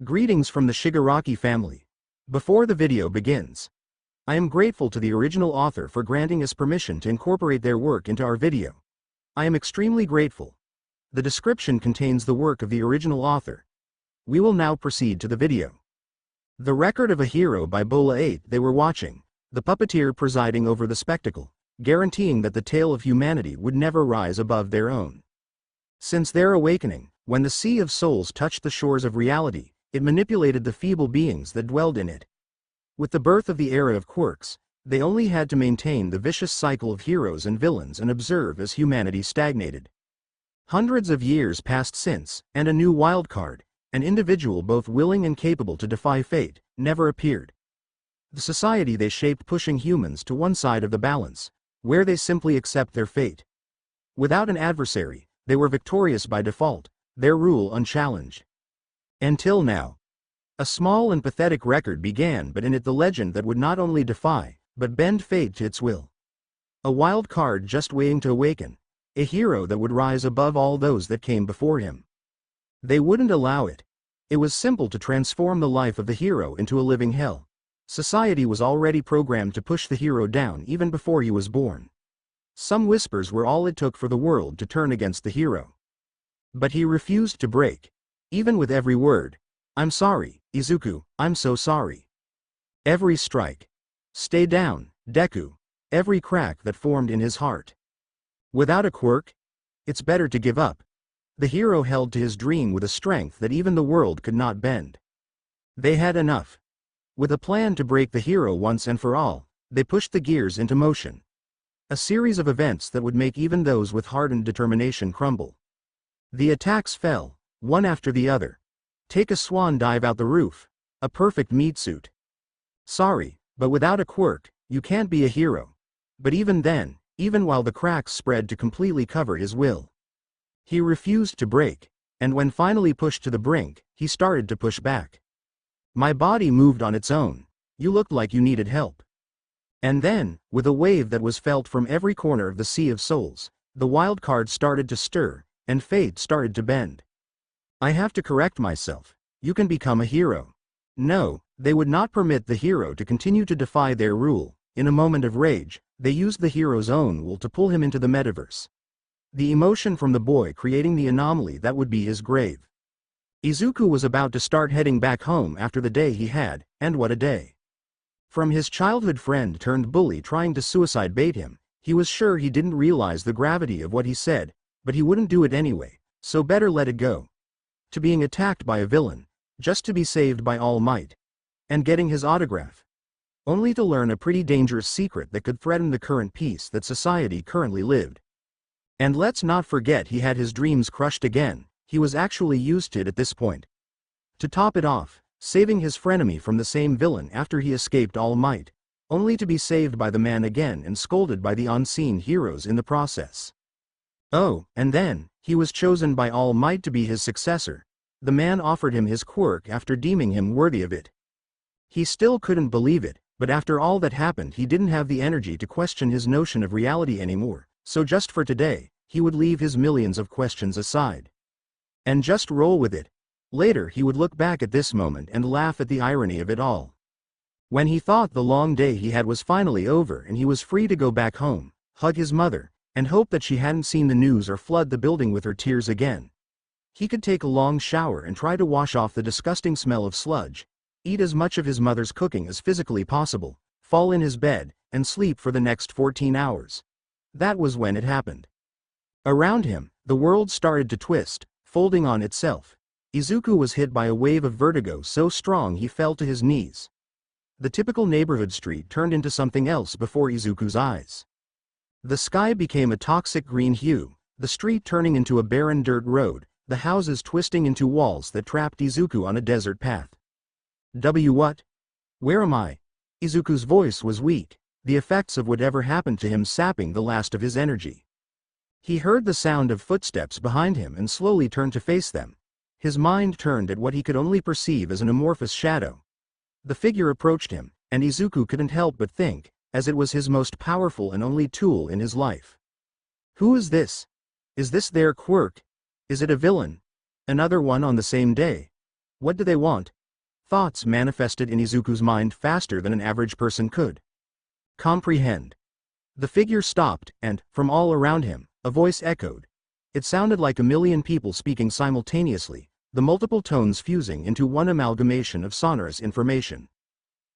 Greetings from the Shigaraki family. Before the video begins, I am grateful to the original author for granting us permission to incorporate their work into our video. I am extremely grateful. The description contains the work of the original author. We will now proceed to the video. The Record of a Hero by Bola 8. They were watching, the puppeteer presiding over the spectacle, guaranteeing that the tale of humanity would never rise above their own. Since their awakening, when the Sea of Souls touched the shores of reality, it manipulated the feeble beings that dwelled in it. With the birth of the era of quirks, they only had to maintain the vicious cycle of heroes and villains and observe as humanity stagnated. Hundreds of years passed since, and a new wildcard, an individual both willing and capable to defy fate, never appeared. The society they shaped pushing humans to one side of the balance, where they simply accept their fate. Without an adversary, they were victorious by default, their rule unchallenged. Until now. A small and pathetic record began, but in it the legend that would not only defy, but bend fate to its will. A wild card just waiting to awaken, a hero that would rise above all those that came before him. They wouldn't allow it. It was simple to transform the life of the hero into a living hell. Society was already programmed to push the hero down even before he was born. Some whispers were all it took for the world to turn against the hero. But he refused to break. Even with every word, "I'm sorry, Izuku, I'm so sorry." Every strike. "Stay down, Deku." Every crack that formed in his heart. Without a quirk, it's better to give up. The hero held to his dream with a strength that even the world could not bend. They had enough. With a plan to break the hero once and for all, they pushed the gears into motion. A series of events that would make even those with hardened determination crumble. The attacks fell, one after the other. Take a swan dive out the roof, a perfect meat suit. Sorry, but without a quirk, you can't be a hero. But even then, even while the cracks spread to completely cover his will, he refused to break, and when finally pushed to the brink, he started to push back. "My body moved on its own. You looked like you needed help." And then, with a wave that was felt from every corner of the Sea of Souls, the wild card started to stir, and fate started to bend. "I have to correct myself. You can become a hero." No, they would not permit the hero to continue to defy their rule. In a moment of rage, they used the hero's own will to pull him into the metaverse. The emotion from the boy creating the anomaly that would be his grave. Izuku was about to start heading back home after the day he had, and what a day. From his childhood friend turned bully trying to suicide bait him, he was sure he didn't realize the gravity of what he said, but he wouldn't do it anyway, so better let it go. To being attacked by a villain, just to be saved by All Might. And getting his autograph. Only to learn a pretty dangerous secret that could threaten the current peace that society currently lived. And let's not forget he had his dreams crushed again. He was actually used to it at this point. To top it off, saving his frenemy from the same villain after he escaped All Might, only to be saved by the man again and scolded by the unseen heroes in the process. Oh, and then, he was chosen by All Might to be his successor. The man offered him his quirk after deeming him worthy of it. He still couldn't believe it, but after all that happened he didn't have the energy to question his notion of reality anymore, so just for today, he would leave his millions of questions aside. And just roll with it. Later he would look back at this moment and laugh at the irony of it all. When he thought the long day he had was finally over and he was free to go back home, hug his mother, and hope that she hadn't seen the news or flood the building with her tears again. He could take a long shower and try to wash off the disgusting smell of sludge, eat as much of his mother's cooking as physically possible, fall in his bed, and sleep for the next 14 hours. That was when it happened. Around him, the world started to twist, folding on itself. Izuku was hit by a wave of vertigo so strong he fell to his knees. The typical neighborhood street turned into something else before Izuku's eyes. The sky became a toxic green hue, the street turning into a barren dirt road, the houses twisting into walls that trapped Izuku on a desert path. What? Where am I? Izuku's voice was weak, the effects of whatever happened to him sapping the last of his energy. He heard the sound of footsteps behind him and slowly turned to face them. His mind turned at what he could only perceive as an amorphous shadow. The figure approached him, and Izuku couldn't help but think, as it was his most powerful and only tool in his life. Who is this? Is this their quirk? Is it a villain? Another one on the same day? What do they want? Thoughts manifested in Izuku's mind faster than an average person could comprehend. The figure stopped, and, from all around him, a voice echoed. It sounded like a million people speaking simultaneously, the multiple tones fusing into one amalgamation of sonorous information.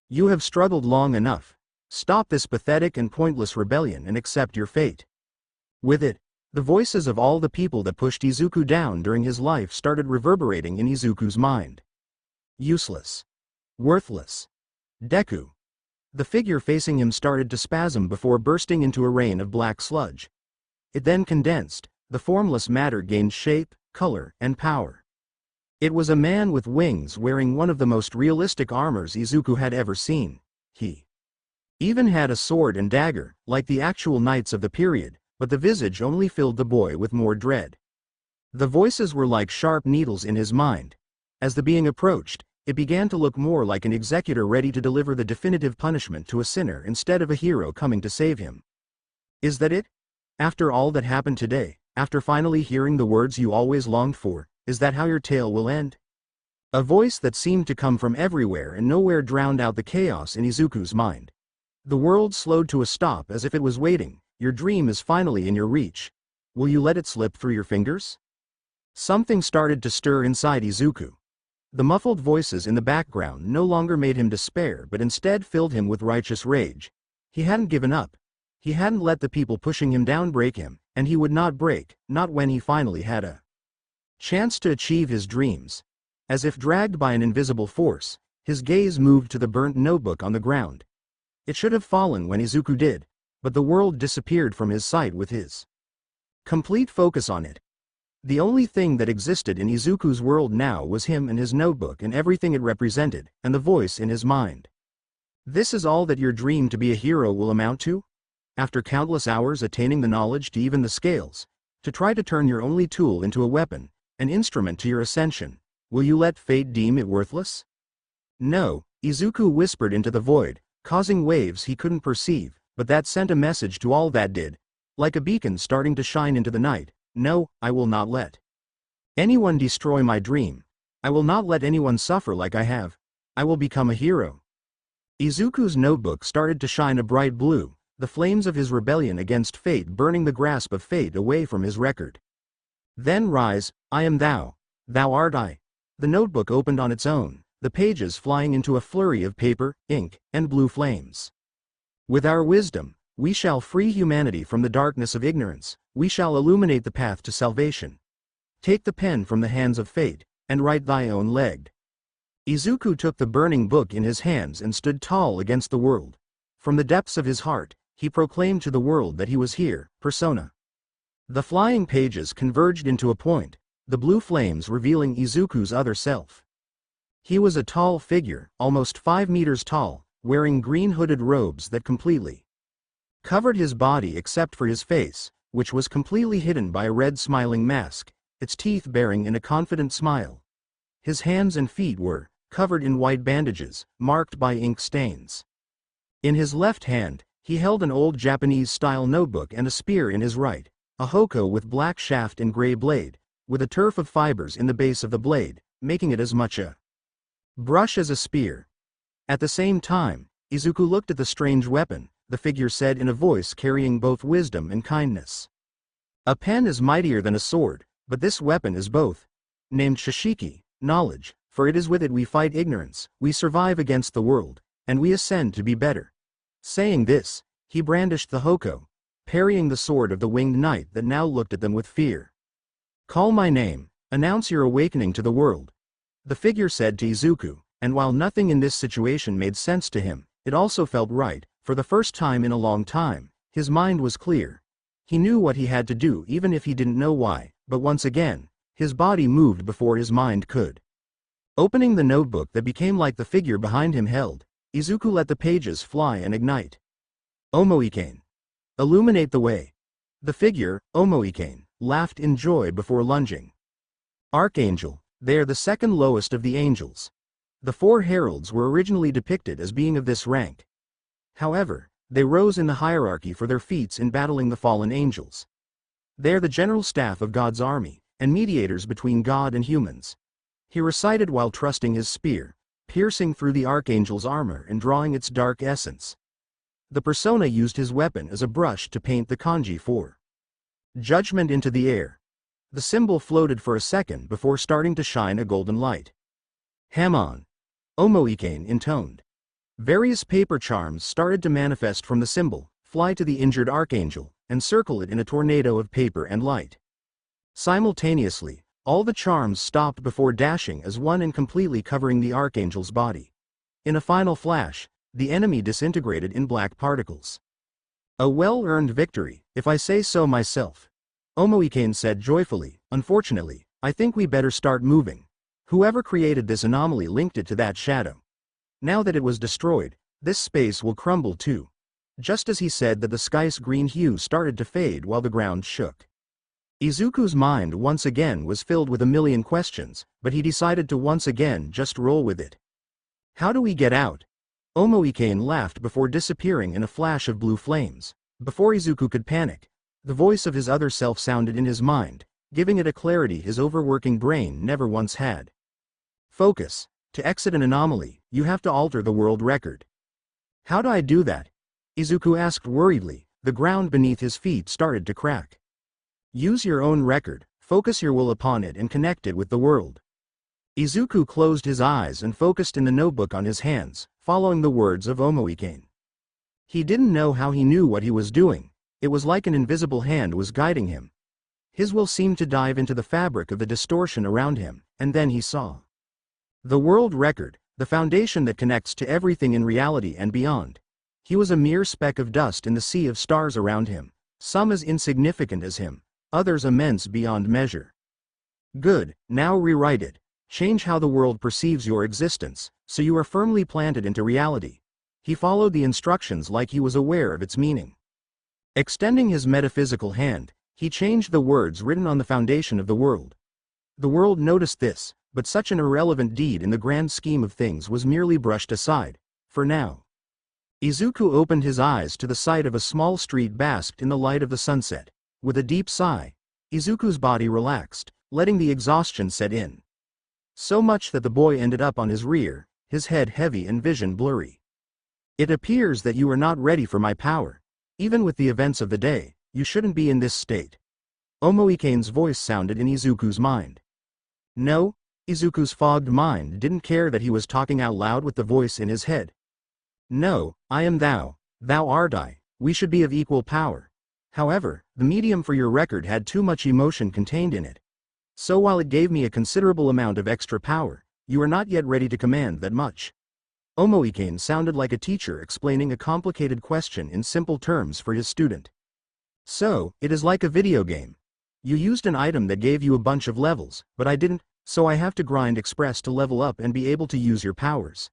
You have struggled long enough. Stop this pathetic and pointless rebellion and accept your fate. With it, the voices of all the people that pushed Izuku down during his life started reverberating in Izuku's mind. Useless. Worthless. Deku. The figure facing him started to spasm before bursting into a rain of black sludge. It then condensed, the formless matter gained shape, color, and power. It was a man with wings wearing one of the most realistic armors Izuku had ever seen. He even had a sword and dagger, like the actual knights of the period, but the visage only filled the boy with more dread. The voices were like sharp needles in his mind. As the being approached, it began to look more like an executor ready to deliver the definitive punishment to a sinner instead of a hero coming to save him. Is that it? After all that happened today, after finally hearing the words you always longed for, is that how your tale will end? A voice that seemed to come from everywhere and nowhere drowned out the chaos in Izuku's mind. The world slowed to a stop as if it was waiting. Your dream is finally in your reach. Will you let it slip through your fingers? Something started to stir inside Izuku. The muffled voices in the background no longer made him despair but instead filled him with righteous rage. He hadn't given up. He hadn't let the people pushing him down break him, and he would not break, not when he finally had a chance to achieve his dreams. As if dragged by an invisible force, his gaze moved to the burnt notebook on the ground. It should have fallen when Izuku did, but the world disappeared from his sight with his complete focus on it. The only thing that existed in Izuku's world now was him and his notebook and everything it represented, and the voice in his mind. This is all that your dream to be a hero will amount to? After countless hours attaining the knowledge to even the scales, to try to turn your only tool into a weapon, an instrument to your ascension, will you let fate deem it worthless? No, Izuku whispered into the void, causing waves he couldn't perceive, but that sent a message to all that did. Like a beacon starting to shine into the night. No, I will not let anyone destroy my dream. I will not let anyone suffer like I have. I will become a hero. Izuku's notebook started to shine a bright blue, the flames of his rebellion against fate burning the grasp of fate away from his record. Then rise, I am thou. Thou art I. The notebook opened on its own, the pages flying into a flurry of paper, ink, and blue flames. With our wisdom, we shall free humanity from the darkness of ignorance, we shall illuminate the path to salvation. Take the pen from the hands of fate, and write thy own leg. Izuku took the burning book in his hands and stood tall against the world. From the depths of his heart, he proclaimed to the world that he was here, persona. The flying pages converged into a point, the blue flames revealing Izuku's other self. He was a tall figure, almost 5 meters tall, wearing green hooded robes that completely covered his body except for his face, which was completely hidden by a red smiling mask, its teeth baring in a confident smile. His hands and feet were covered in white bandages, marked by ink stains. In his left hand, he held an old Japanese-style notebook and a spear in his right, a hoko with black shaft and gray blade, with a turf of fibers in the base of the blade, making it as much a brush as a spear. At the same time, Izuku looked at the strange weapon, the figure said in a voice carrying both wisdom and kindness. A pen is mightier than a sword, but this weapon is both. Named Shishiki, knowledge, for it is with it we fight ignorance, we survive against the world, and we ascend to be better. Saying this, he brandished the hoko, parrying the sword of the winged knight that now looked at them with fear. Call my name, announce your awakening to the world. The figure said to Izuku, and while nothing in this situation made sense to him, it also felt right. For the first time in a long time, his mind was clear. He knew what he had to do even if he didn't know why, but once again, his body moved before his mind could. Opening the notebook that became like the figure behind him held, Izuku let the pages fly and ignite. Omoikane. Illuminate the way. The figure, Omoikane, laughed in joy before lunging. Archangel, they are the second lowest of the angels. The 4 heralds were originally depicted as being of this rank. However, they rose in the hierarchy for their feats in battling the fallen angels. They are the general staff of God's army, and mediators between God and humans. He recited while thrusting his spear, piercing through the archangel's armor and drawing its dark essence. The persona used his weapon as a brush to paint the kanji for judgment into the air. The symbol floated for a second before starting to shine a golden light. Hamon. Omoikane intoned. Various paper charms started to manifest from the symbol, fly to the injured archangel, and circle it in a tornado of paper and light. Simultaneously, all the charms stopped before dashing as one and completely covering the archangel's body. In a final flash, the enemy disintegrated in black particles. A well-earned victory, if I say so myself. Omoikane said joyfully. Unfortunately, I think we better start moving. Whoever created this anomaly linked it to that shadow. Now that it was destroyed, this space will crumble too. Just as he said that, the sky's green hue started to fade while the ground shook. Izuku's mind once again was filled with a million questions, but he decided to once again just roll with it. How do we get out? Omoikane laughed before disappearing in a flash of blue flames. Before Izuku could panic, the voice of his other self sounded in his mind, giving it a clarity his overworking brain never once had. Focus. To exit an anomaly, you have to alter the world record. How do I do that? Izuku asked worriedly. The ground beneath his feet started to crack. Use your own record, focus your will upon it and connect it with the world. Izuku closed his eyes and focused in the notebook on his hands, following the words of Omoikane. He didn't know how he knew what he was doing. It was like an invisible hand was guiding him. His will seemed to dive into the fabric of the distortion around him, and then he saw the world record, the foundation that connects to everything in reality and beyond. He was a mere speck of dust in the sea of stars around him, some as insignificant as him, others immense beyond measure. Good, now rewrite it. Change how the world perceives your existence, so you are firmly planted into reality. He followed the instructions like he was aware of its meaning. Extending his metaphysical hand, he changed the words written on the foundation of the world. The world noticed this, but such an irrelevant deed in the grand scheme of things was merely brushed aside, for now. Izuku opened his eyes to the sight of a small street basked in the light of the sunset. With a deep sigh, Izuku's body relaxed, letting the exhaustion set in. So much that the boy ended up on his rear, his head heavy and vision blurry. It appears that you are not ready for my power. Even with the events of the day, you shouldn't be in this state. Omoikane's voice sounded in Izuku's mind. No, Izuku's fogged mind didn't care that he was talking out loud with the voice in his head. No, I am thou, thou art I, we should be of equal power. However, the medium for your record had too much emotion contained in it. So while it gave me a considerable amount of extra power, you are not yet ready to command that much. Omoikane sounded like a teacher explaining a complicated question in simple terms for his student. So, it is like a video game. You used an item that gave you a bunch of levels, but I didn't, so I have to grind express to level up and be able to use your powers.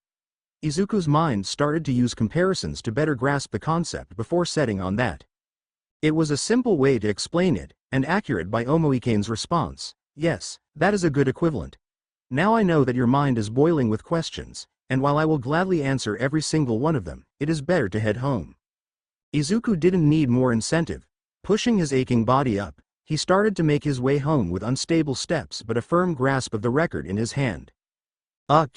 Izuku's mind started to use comparisons to better grasp the concept before setting on that. It was a simple way to explain it, and accurate by Omoikane's response. Yes, that is a good equivalent. Now I know that your mind is boiling with questions, and while I will gladly answer every single one of them, it is better to head home. Izuku didn't need more incentive. Pushing his aching body up, he started to make his way home with unstable steps but a firm grasp of the record in his hand. Ugh!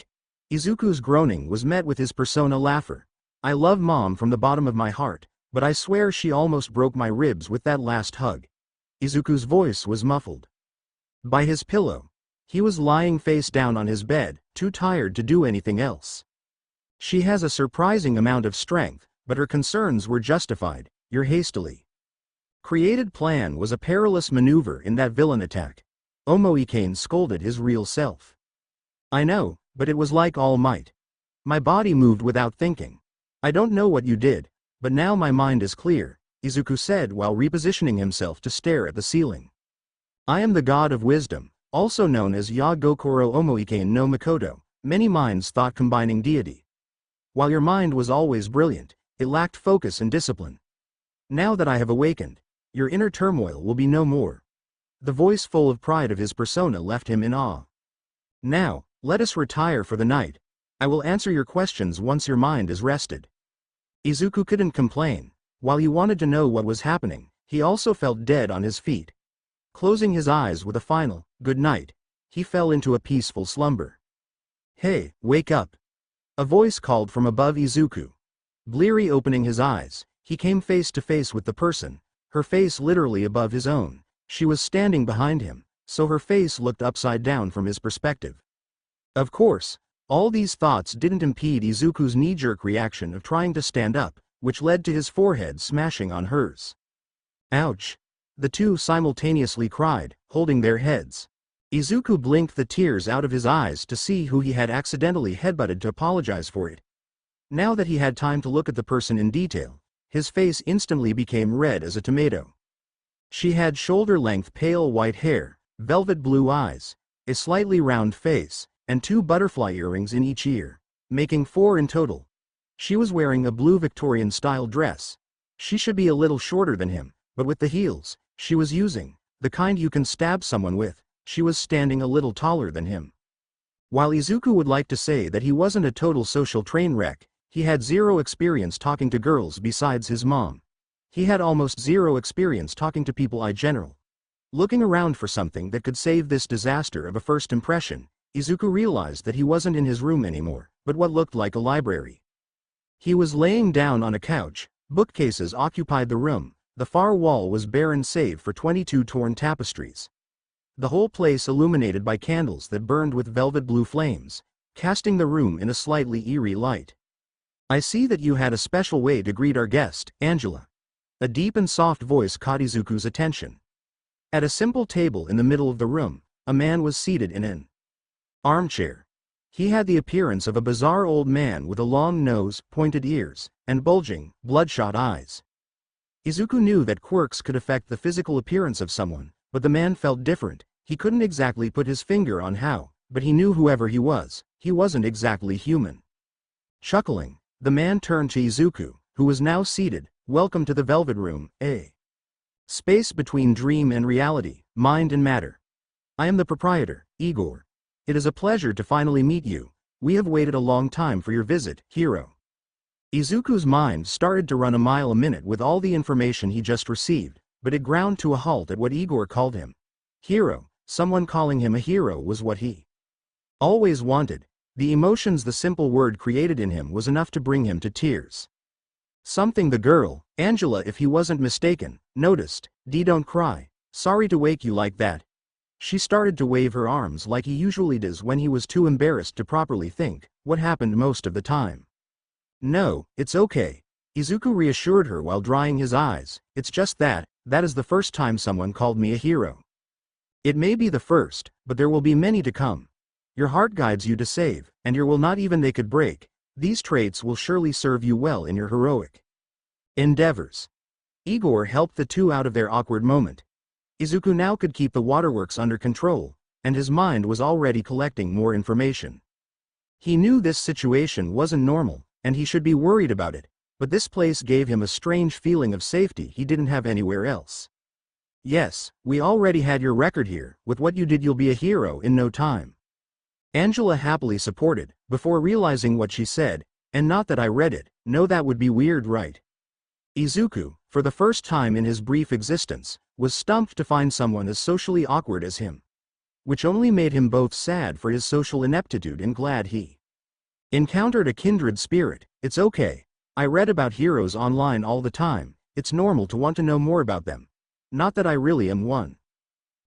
Izuku's groaning was met with his persona laugher. I love Mom from the bottom of my heart, but I swear she almost broke my ribs with that last hug. Izuku's voice was muffled by his pillow. He was lying face down on his bed, too tired to do anything else. She has a surprising amount of strength, but her concerns were justified. Your hastily created plan was a perilous maneuver in that villain attack. Omoikane scolded his real self. I know, but it was like All Might. My body moved without thinking. I don't know what you did, but now my mind is clear, Izuku said while repositioning himself to stare at the ceiling. I am the god of wisdom, also known as Ya-Gokoro Omoikane no Mikoto. Many minds thought combining deity. While your mind was always brilliant, it lacked focus and discipline. Now that I have awakened, your inner turmoil will be no more. The voice full of pride of his persona left him in awe. Now, let us retire for the night. I will answer your questions once your mind is rested. Izuku couldn't complain. While he wanted to know what was happening, he also felt dead on his feet. Closing his eyes with a final, good night, he fell into a peaceful slumber. "Hey, wake up!" A voice called from above Izuku. Bleary opening his eyes, he came face to face with the person, her face literally above his own. She was standing behind him, so her face looked upside down from his perspective. Of course, all these thoughts didn't impede Izuku's knee-jerk reaction of trying to stand up, which led to his forehead smashing on hers. "Ouch!" The two simultaneously cried, holding their heads. Izuku blinked the tears out of his eyes to see who he had accidentally headbutted to apologize for it. Now that he had time to look at the person in detail, his face instantly became red as a tomato. She had shoulder-length pale white hair, velvet blue eyes, a slightly round face, and 2 butterfly earrings in each ear, making 4 in total. She was wearing a blue Victorian-style dress. She should be a little shorter than him, but with the heels she was using, the kind you can stab someone with, she was standing a little taller than him. While Izuku would like to say that he wasn't a total social train wreck, he had zero experience talking to girls besides his mom. He had almost zero experience talking to people in general. Looking around for something that could save this disaster of a first impression, Izuku realized that he wasn't in his room anymore, but what looked like a library. He was laying down on a couch, bookcases occupied the room, the far wall was barren save for 22 torn tapestries. The whole place illuminated by candles that burned with velvet blue flames, casting the room in a slightly eerie light. "I see that you had a special way to greet our guest, Angela." A deep and soft voice caught Izuku's attention. At a simple table in the middle of the room, a man was seated in an armchair. He had the appearance of a bizarre old man with a long nose, pointed ears, and bulging, bloodshot eyes. Izuku knew that quirks could affect the physical appearance of someone, but the man felt different. He couldn't exactly put his finger on how, but he knew whoever he wasn't exactly human. Chuckling, the man turned to Izuku, who was now seated. "Welcome to the Velvet Room, a space between dream and reality, mind and matter. I am the proprietor, Igor. It is a pleasure to finally meet you. We have waited a long time for your visit, hero." Izuku's mind started to run a mile a minute with all the information he just received, but it ground to a halt at what Igor called him. Hero. Someone calling him a hero was what he always wanted. The emotions the simple word created in him was enough to bring him to tears. Something the girl, Angela if he wasn't mistaken, noticed. Don't cry. Sorry to wake you like that." She started to wave her arms like he usually does when he was too embarrassed to properly think, what happened most of the time. "No, it's okay." Izuku reassured her while drying his eyes. "It's just that is the first time someone called me a hero. It may be the first, but there will be many to come. Your heart guides you to save, and your will not even they could break. These traits will surely serve you well in your heroic endeavors." Igor helped the two out of their awkward moment. Izuku now could keep the waterworks under control, and his mind was already collecting more information. He knew this situation wasn't normal, and he should be worried about it, but this place gave him a strange feeling of safety he didn't have anywhere else. "Yes, we already had your record here. With what you did you'll be a hero in no time." Angela happily supported, before realizing what she said, "And not that I read it. No, that would be weird, right?" Izuku, for the first time in his brief existence, was stumped to find someone as socially awkward as him. Which only made him both sad for his social ineptitude and glad he encountered a kindred spirit. "It's okay. I read about heroes online all the time. It's normal to want to know more about them. Not that I really am one.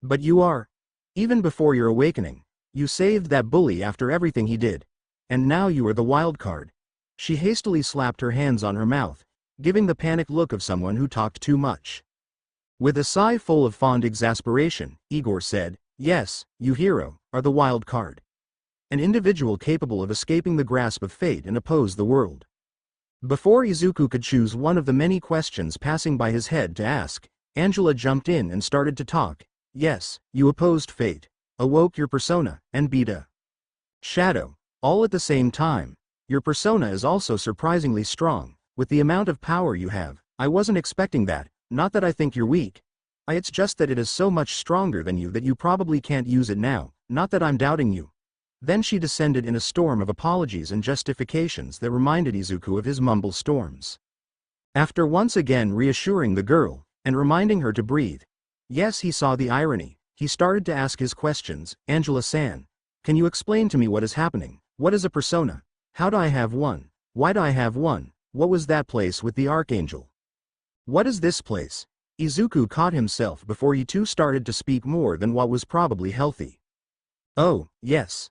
But you are. Even before your awakening, you saved that bully after everything he did. And now you are the wild card." She hastily slapped her hands on her mouth, giving the panicked look of someone who talked too much. With a sigh full of fond exasperation, Igor said, "Yes, you hero, are the wild card. An individual capable of escaping the grasp of fate and oppose the world." Before Izuku could choose one of the many questions passing by his head to ask, Angela jumped in and started to talk. "Yes, you opposed fate, awoke your persona, and beat a shadow, all at the same time. Your persona is also surprisingly strong, with the amount of power you have. I wasn't expecting that, not that I think you're weak. It's just that it is so much stronger than you that you probably can't use it now, not that I'm doubting you." Then she descended in a storm of apologies and justifications that reminded Izuku of his mumble storms. After once again reassuring the girl, and reminding her to breathe. Yes, he saw the irony. he started to ask his questions. Angela-san, can you explain to me what is happening? What is a persona? How do I have one? Why do I have one? What was that place with the archangel? What is this place? Izuku caught himself before he too started to speak more than what was probably healthy. Oh, yes.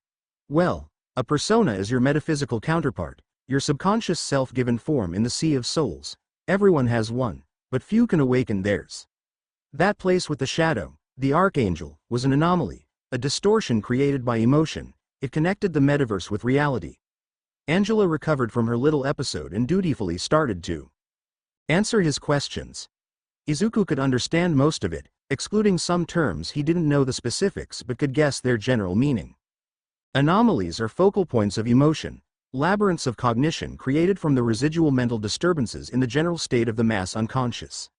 Well, a persona is your metaphysical counterpart, your subconscious self-given form in the sea of souls. Everyone has one, but few can awaken theirs. That place with the shadow, the archangel, was an anomaly, a distortion created by emotion. It connected the metaverse with reality. Angela recovered from her little episode and dutifully started to answer his questions. Izuku could understand most of it, excluding some terms he didn't know the specifics but could guess their general meaning. Anomalies are focal points of emotion, labyrinths of cognition created from the residual mental disturbances in the general state of the mass unconscious.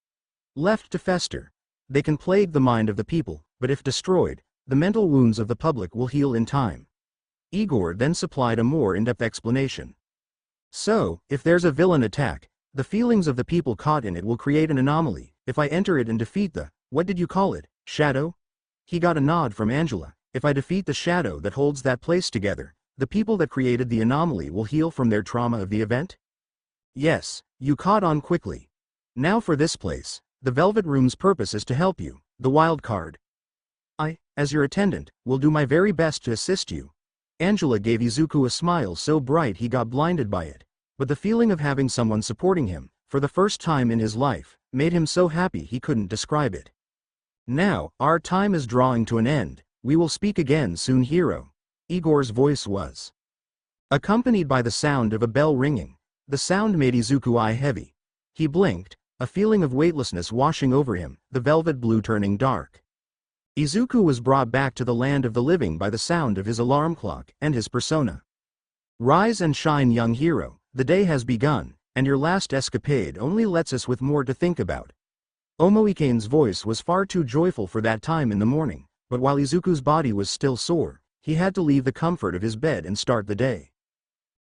Left to fester, they can plague the mind of the people, but if destroyed, the mental wounds of the public will heal in time. Igor then supplied a more in-depth explanation. So, if there's a villain attack, the feelings of the people caught in it will create an anomaly. If I enter it and defeat the, what did you call it, shadow? He got a nod from Angela. If I defeat the shadow that holds that place together, the people that created the anomaly will heal from their trauma of the event? Yes, you caught on quickly. Now for this place, the Velvet Room's purpose is to help you, the wild card. I, as your attendant, will do my very best to assist you. Angela gave Izuku a smile so bright he got blinded by it, but the feeling of having someone supporting him, for the first time in his life, made him so happy he couldn't describe it. Now, our time is drawing to an end, we will speak again soon, hero. Igor's voice was accompanied by the sound of a bell ringing. The sound made Izuku eye heavy. He blinked, a feeling of weightlessness washing over him, the velvet blue turning dark. Izuku was brought back to the land of the living by the sound of his alarm clock and his persona. Rise and shine, young hero, the day has begun, and your last escapade only lets us with more to think about. Omoikane's voice was far too joyful for that time in the morning, but while Izuku's body was still sore, he had to leave the comfort of his bed and start the day.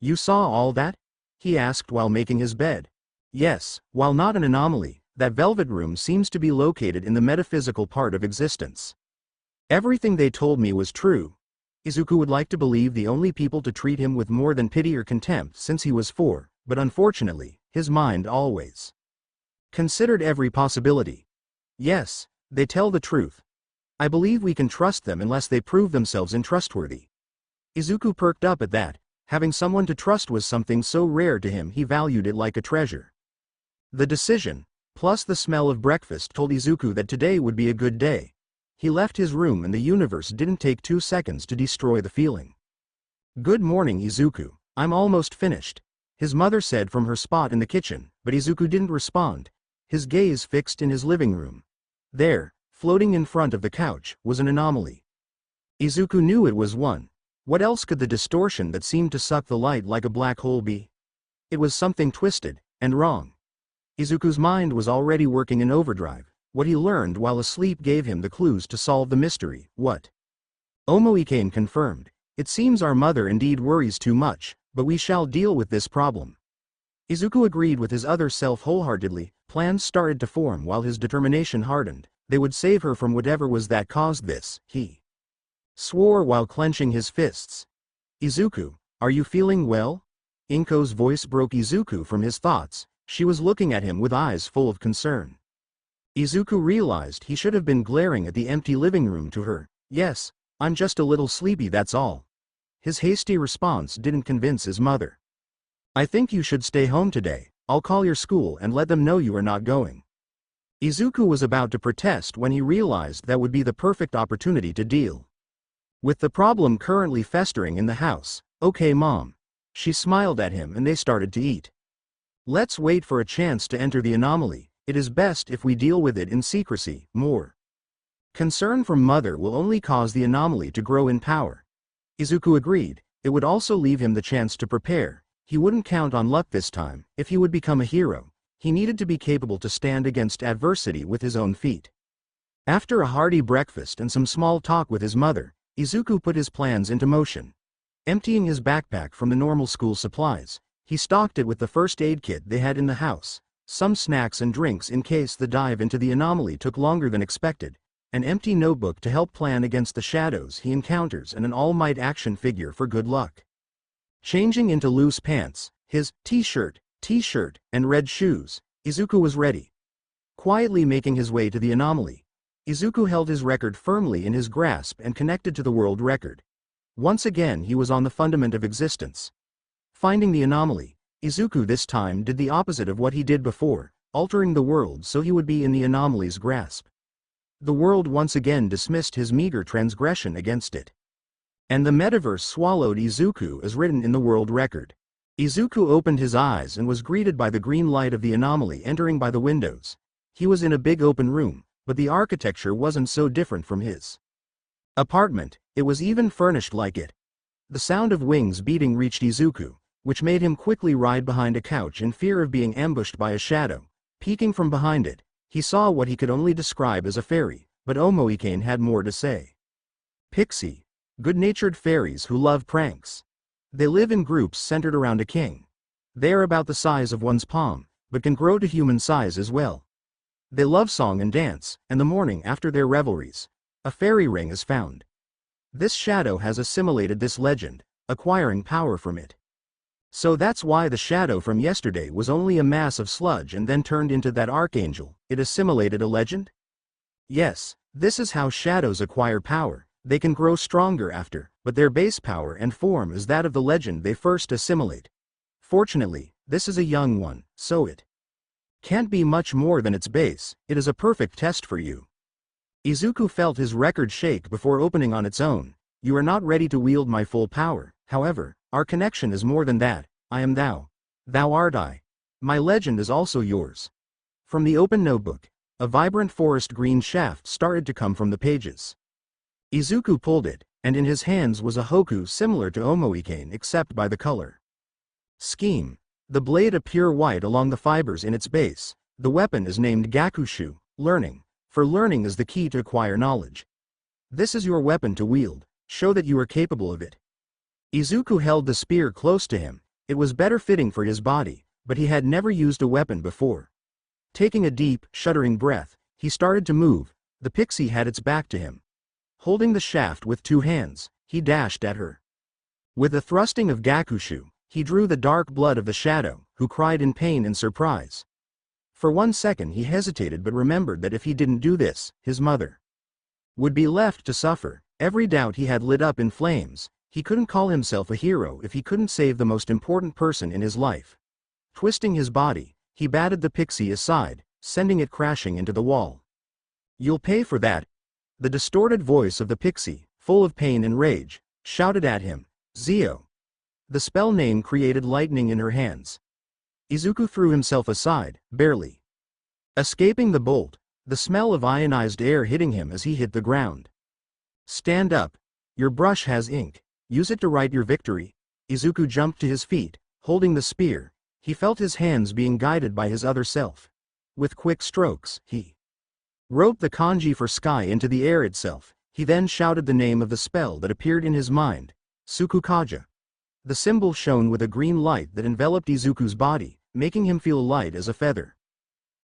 You saw all that? He asked while making his bed. Yes, while not an anomaly, that Velvet Room seems to be located in the metaphysical part of existence. Everything they told me was true. Izuku would like to believe the only people to treat him with more than pity or contempt since he was 4, but unfortunately, his mind always considered every possibility. Yes, they tell the truth. I believe we can trust them unless they prove themselves untrustworthy. Izuku perked up at that. Having someone to trust was something so rare to him he valued it like a treasure. The decision, plus the smell of breakfast, told Izuku that today would be a good day. He left his room and the universe didn't take 2 seconds to destroy the feeling. Good morning, Izuku. I'm almost finished, his mother said from her spot in the kitchen, but Izuku didn't respond, his gaze fixed in his living room. There, floating in front of the couch, was an anomaly. Izuku knew it was one. What else could the distortion that seemed to suck the light like a black hole be? It was something twisted and wrong. Izuku's mind was already working in overdrive. What he learned while asleep gave him the clues to solve the mystery. What? Omoikane confirmed. It seems our mother indeed worries too much, but we shall deal with this problem. Izuku agreed with his other self wholeheartedly. Plans started to form while his determination hardened. They would save her from whatever was that caused this, he swore while clenching his fists. Izuku, are you feeling well? Inko's voice broke Izuku from his thoughts. She was looking at him with eyes full of concern. Izuku realized he should have been glaring at the empty living room to her. Yes, I'm just a little sleepy, that's all. His hasty response didn't convince his mother. I think you should stay home today. I'll call your school and let them know you are not going. Izuku was about to protest when he realized that would be the perfect opportunity to deal with the problem currently festering in the house. Okay, Mom. She smiled at him and they started to eat. Let's wait for a chance to enter the anomaly. It is best if we deal with it in secrecy. More concern from Mother will only cause the anomaly to grow in power. Izuku agreed. It would also leave him the chance to prepare. He wouldn't count on luck this time. If he would become a hero, he needed to be capable to stand against adversity with his own feet. After a hearty breakfast and some small talk with his mother, Izuku put his plans into motion. Emptying his backpack from the normal school supplies, he stocked it with the first aid kit they had in the house, some snacks and drinks in case the dive into the anomaly took longer than expected, an empty notebook to help plan against the shadows he encounters, and an all-might action figure for good luck. Changing into loose pants, his t-shirt, and red shoes, Izuku was ready. Quietly making his way to the anomaly, Izuku held his record firmly in his grasp and connected to the world record. Once again he was on the fundament of existence. Finding the anomaly, Izuku this time did the opposite of what he did before, altering the world so he would be in the anomaly's grasp. The world once again dismissed his meager transgression against it. And the metaverse swallowed Izuku as written in the world record. Izuku opened his eyes and was greeted by the green light of the anomaly entering by the windows. He was in a big open room, but the architecture wasn't so different from his apartment. It was even furnished like it. The sound of wings beating reached Izuku, which made him quickly ride behind a couch in fear of being ambushed by a shadow. Peeking from behind it, he saw what he could only describe as a fairy, but Omoikane had more to say. Pixie. Good-natured fairies who love pranks. They live in groups centered around a king. They are about the size of one's palm, but can grow to human size as well. They love song and dance, and the morning after their revelries, a fairy ring is found. This shadow has assimilated this legend, acquiring power from it. So that's why the shadow from yesterday was only a mass of sludge and then turned into that archangel. It assimilated a legend? Yes, this is how shadows acquire power. They can grow stronger after, but their base power and form is that of the legend they first assimilate. Fortunately, this is a young one, so it can't be much more than its base. It is a perfect test for you. Izuku felt his record shake before opening on its own. You are not ready to wield my full power, however, our connection is more than that. I am thou. Thou art I. My legend is also yours. From the open notebook, a vibrant forest green shaft started to come from the pages. Izuku pulled it, and in his hands was a hoku similar to Omoikane except by the color scheme. The blade a pure white along the fibers in its base. The weapon is named Gakushu, learning. For learning is the key to acquire knowledge. This is your weapon to wield. Show that you are capable of it. Izuku held the spear close to him. It was better fitting for his body, but he had never used a weapon before. Taking a deep, shuddering breath, he started to move. The pixie had its back to him. Holding the shaft with two hands, he dashed at her. With the thrusting of Gakushu, he drew the dark blood of the shadow, who cried in pain and surprise. For 1 second he hesitated but remembered that if he didn't do this, his mother would be left to suffer. Every doubt he had lit up in flames. He couldn't call himself a hero if he couldn't save the most important person in his life. Twisting his body, he batted the pixie aside, sending it crashing into the wall. You'll pay for that. The distorted voice of the pixie, full of pain and rage, shouted at him. Zio. The spell name created lightning in her hands. Izuku threw himself aside, barely escaping the bolt, the smell of ionized air hitting him as he hit the ground. Stand up. Your brush has ink. Use it to write your victory. Izuku jumped to his feet, holding the spear. He felt his hands being guided by his other self. With quick strokes, he wrote the kanji for sky into the air itself. He then shouted the name of the spell that appeared in his mind. Tsukukaja. The symbol shone with a green light that enveloped Izuku's body, making him feel light as a feather.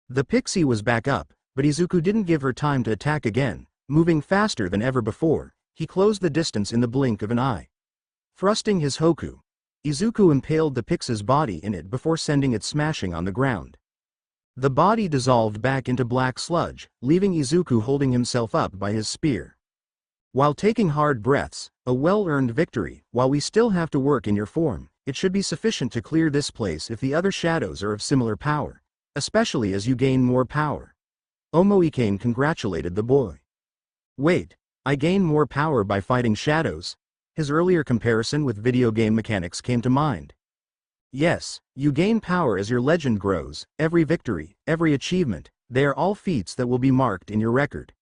The pixie was back up, but Izuku didn't give her time to attack again. Moving faster than ever before, he closed the distance in the blink of an eye. Thrusting his hoku, Izuku impaled the pixie's body in it before sending it smashing on the ground. The body dissolved back into black sludge, leaving Izuku holding himself up by his spear. While taking hard breaths, a well-earned victory. While we still have to work in your form, it should be sufficient to clear this place if the other shadows are of similar power, especially as you gain more power. Omoikane congratulated the boy. Wait, I gain more power by fighting shadows? His earlier comparison with video game mechanics came to mind. Yes, you gain power as your legend grows. Every victory, every achievement, they are all feats that will be marked in your record.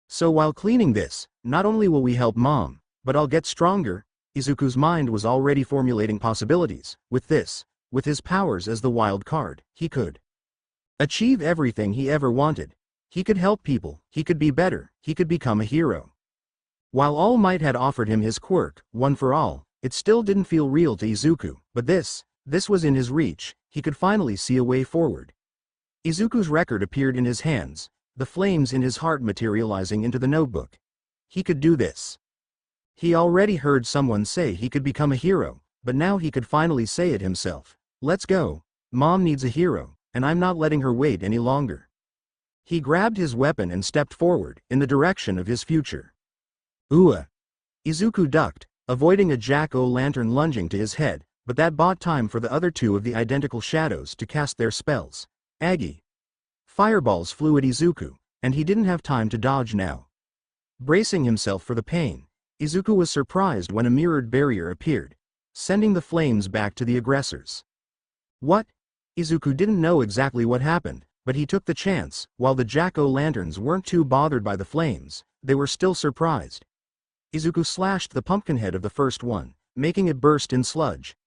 So while cleaning this, not only will we help Mom, but I'll get stronger. Izuku's mind was already formulating possibilities. With this, with his powers as the wild card, he could achieve everything he ever wanted. He could help people, he could be better, he could become a hero. While All Might had offered him his quirk, one for all, it still didn't feel real to Izuku, but this was in his reach. He could finally see a way forward. Izuku's record appeared in his hands. the flames in his heart materializing into the notebook. He could do this. He already heard someone say he could become a hero, but now he could finally say it himself. Let's go. Mom needs a hero, and I'm not letting her wait any longer. He grabbed his weapon and stepped forward, in the direction of his future. Ooh! Izuku ducked, avoiding a jack-o'-lantern lunging to his head, but that bought time for the other two of the identical shadows to cast their spells. Aggie! Fireballs flew at Izuku, and he didn't have time to dodge now. Bracing himself for the pain, Izuku was surprised when a mirrored barrier appeared, sending the flames back to the aggressors. What? Izuku didn't know exactly what happened, but he took the chance. While the jack-o'-lanterns weren't too bothered by the flames, they were still surprised. Izuku slashed the pumpkin head of the first one, making it burst in sludge.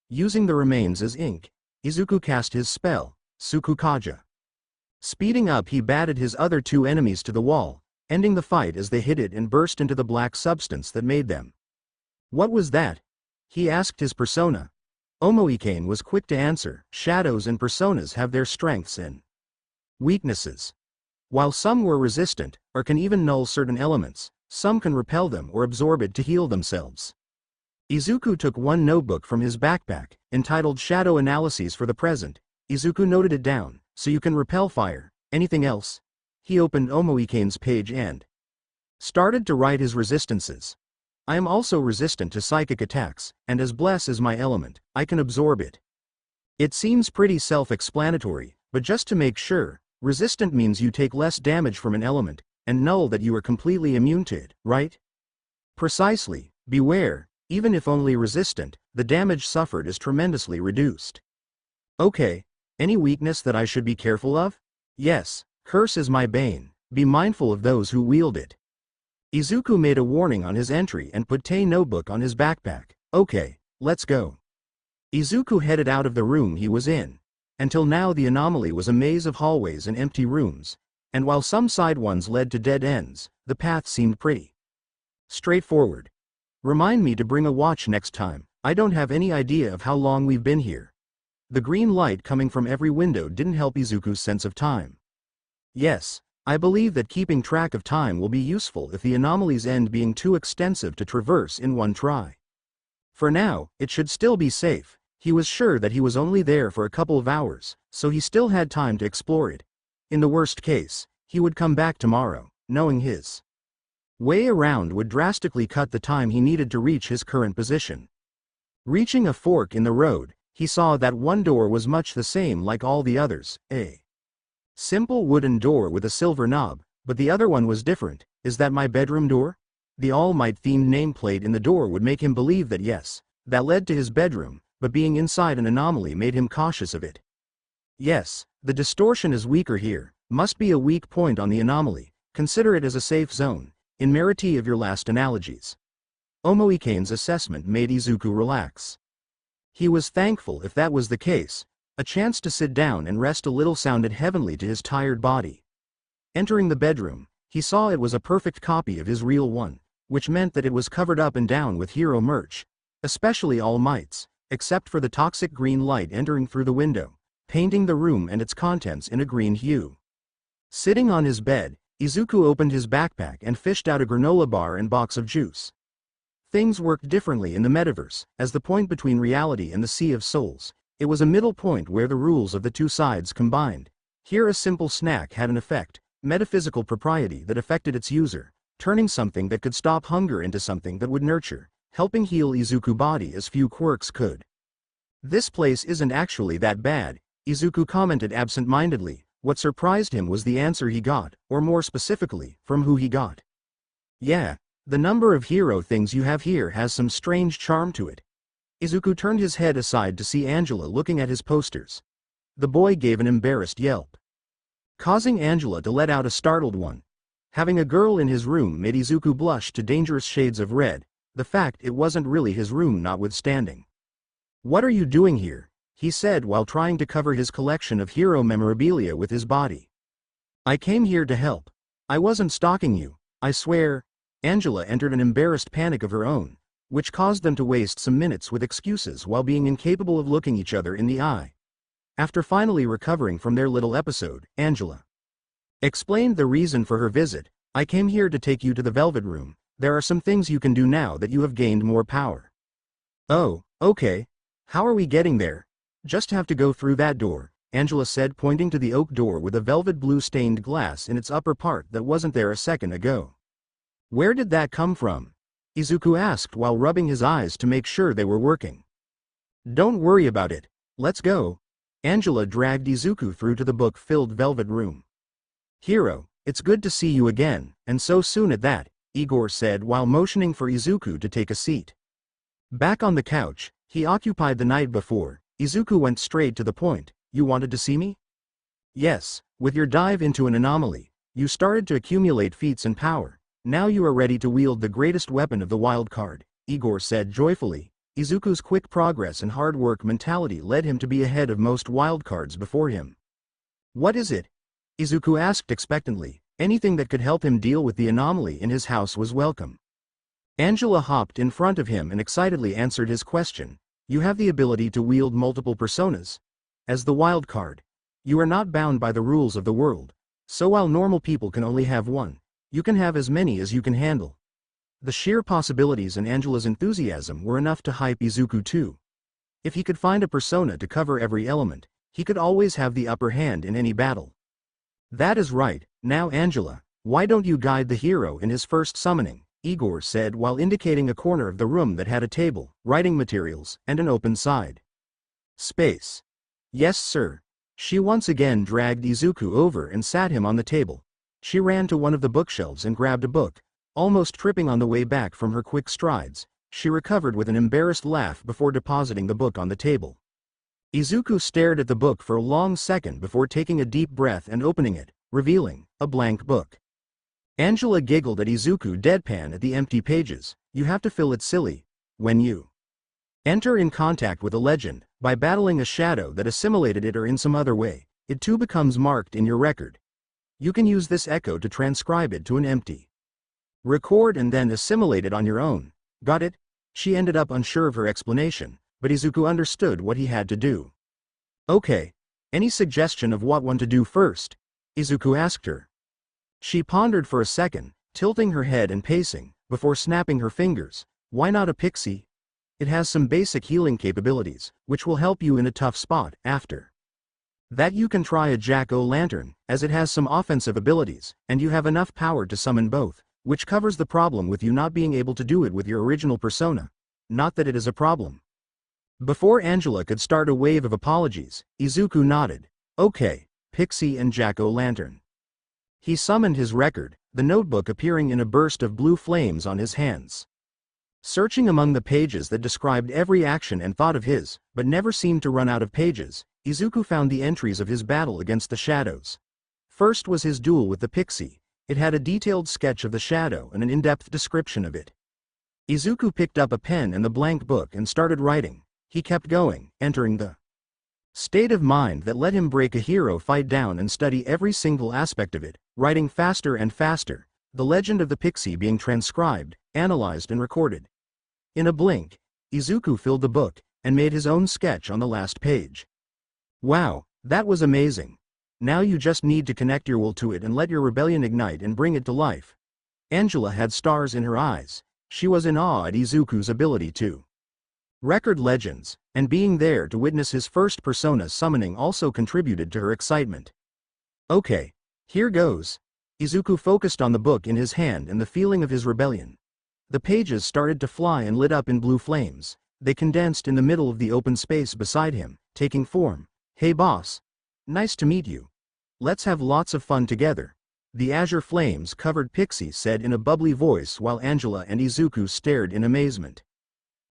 Using the remains as ink, Izuku cast his spell, Tsukukaja. Speeding up, he batted his other two enemies to the wall, ending the fight as they hit it and burst into the black substance that made them. What was that? He asked his persona. Omoikane was quick to answer. Shadows and personas have their strengths and weaknesses. While some were resistant, or can even null certain elements, some can repel them or absorb it to heal themselves. Izuku took one notebook from his backpack, entitled Shadow Analyses for the Present. Izuku noted it down. So you can repel fire. Anything else? He opened Omoikane's page and started to write his resistances. I am also resistant to psychic attacks, and as bless is my element, I can absorb it. It seems pretty self-explanatory, but just to make sure, resistant means you take less damage from an element, and null that you are completely immune to it, right? Precisely. Beware, even if only resistant, the damage suffered is tremendously reduced. Okay. Any weakness that I should be careful of? Yes, curse is my bane, be mindful of those who wield it. Izuku made a warning on his entry and put Tei notebook on his backpack. Okay, let's go. Izuku headed out of the room he was in. Until now the anomaly was a maze of hallways and empty rooms, and while some side ones led to dead ends, the path seemed pretty straightforward. Remind me to bring a watch next time, I don't have any idea of how long we've been here. The green light coming from every window didn't help Izuku's sense of time. Yes, I believe that keeping track of time will be useful if the anomalies end being too extensive to traverse in one try. For now, it should still be safe. He was sure that he was only there for a couple of hours, so he still had time to explore it. In the worst case, he would come back tomorrow, knowing his way around would drastically cut the time he needed to reach his current position. Reaching a fork in the road, he saw that one door was much the same like all the others, a simple wooden door with a silver knob, but the other one was different. Is that my bedroom door? The All Might-themed nameplate in the door would make him believe that yes, that led to his bedroom, but being inside an anomaly made him cautious of it. Yes, the distortion is weaker here, must be a weak point on the anomaly, consider it as a safe zone, in merity of your last analogies. Omoikane's assessment made Izuku relax. He was thankful if that was the case. A chance to sit down and rest a little sounded heavenly to his tired body. Entering the bedroom, he saw it was a perfect copy of his real one, which meant that it was covered up and down with hero merch, especially All Might's, except for the toxic green light entering through the window, painting the room and its contents in a green hue. Sitting on his bed, Izuku opened his backpack and fished out a granola bar and box of juice. Things worked differently in the metaverse, as the point between reality and the Sea of Souls. It was a middle point where the rules of the two sides combined. Here a simple snack had an effect, metaphysical propriety that affected its user, turning something that could stop hunger into something that would nurture, helping heal Izuku's body as few quirks could. This place isn't actually that bad, Izuku commented absent-mindedly. What surprised him was the answer he got, or more specifically, from who he got. Yeah. The number of hero things you have here has some strange charm to it. Izuku turned his head aside to see Angela looking at his posters. The boy gave an embarrassed yelp, causing Angela to let out a startled one. Having a girl in his room made Izuku blush to dangerous shades of red, the fact it wasn't really his room notwithstanding. What are you doing here? He said while trying to cover his collection of hero memorabilia with his body. I came here to help. I wasn't stalking you, I swear. Angela entered an embarrassed panic of her own, which caused them to waste some minutes with excuses while being incapable of looking each other in the eye. After finally recovering from their little episode, Angela Explained the reason for her visit. I came here to take you to the Velvet Room. There are some things you can do now that you have gained more power. Oh, okay. How are we getting there? Just have to go through that door, Angela said, pointing to the oak door with a velvet blue stained glass in its upper part that wasn't there a second ago. Where did that come from? Izuku asked while rubbing his eyes to make sure they were working. Don't worry about it. Let's go. Angela dragged Izuku through to the book-filled velvet room. Hero, it's good to see you again, and so soon at that, Igor said while motioning for Izuku to take a seat. Back on the couch, he occupied the night before, Izuku went straight to the point. You wanted to see me? Yes, with your dive into an anomaly, you started to accumulate feats and power. Now you are ready to wield the greatest weapon of the wild card, Igor said joyfully. Izuku's quick progress and hard work mentality led him to be ahead of most wildcards before him. What is it? Izuku asked expectantly. Anything that could help him deal with the anomaly in his house was welcome. Angela hopped in front of him and excitedly answered his question. You have the ability to wield multiple personas. As the wild card, you are not bound by the rules of the world. So while normal people can only have one, you can have as many as you can handle. The sheer possibilities and Angela's enthusiasm were enough to hype Izuku too. If he could find a persona to cover every element, he could always have the upper hand in any battle. That is right. Now Angela, why don't you guide the hero in his first summoning? Igor said while indicating a corner of the room that had a table, writing materials, and an open side. Space. Yes sir. She once again dragged Izuku over and sat him on the table. She ran to one of the bookshelves and grabbed a book, almost tripping on the way back from her quick strides. She recovered with an embarrassed laugh before depositing the book on the table. Izuku stared at the book for a long second before taking a deep breath and opening it, revealing a blank book. Angela giggled at Izuku deadpan at the empty pages. You have to fill it silly. When you enter in contact with a legend, by battling a shadow that assimilated it or in some other way, it too becomes marked in your record. You can use this echo to transcribe it to an empty record and then assimilate it on your own. Got it? She ended up unsure of her explanation, but Izuku understood what he had to do. Okay. Any suggestion of what one to do first? Izuku asked her. She pondered for a second, tilting her head and pacing, before snapping her fingers. Why not a pixie? It has some basic healing capabilities, which will help you in a tough spot. After that you can try a jack-o'-lantern, as it has some offensive abilities, and you have enough power to summon both, which covers the problem with you not being able to do it with your original persona. Not that it is a problem. Before Angela could start a wave of apologies, Izuku nodded. Okay, pixie and jack-o'-lantern. He summoned his record, the notebook appearing in a burst of blue flames on his hands. Searching among the pages that described every action and thought of his, but never seemed to run out of pages, Izuku found the entries of his battle against the shadows. First was his duel with the pixie. It had a detailed sketch of the shadow and an in-depth description of it. Izuku picked up a pen and the blank book and started writing. He kept going, entering the state of mind that let him break a hero fight down and study every single aspect of it, writing faster and faster, the legend of the pixie being transcribed, analyzed and recorded. In a blink, Izuku filled the book, and made his own sketch on the last page. Wow, that was amazing. Now you just need to connect your will to it and let your rebellion ignite and bring it to life. Angela had stars in her eyes. She was in awe at Izuku's ability to record legends, and being there to witness his first persona summoning also contributed to her excitement. Okay, here goes. Izuku focused on the book in his hand and the feeling of his rebellion. The pages started to fly and lit up in blue flames. They condensed in the middle of the open space beside him, taking form. Hey boss. Nice to meet you. Let's have lots of fun together. The azure flames-covered pixie said in a bubbly voice while Angela and Izuku stared in amazement.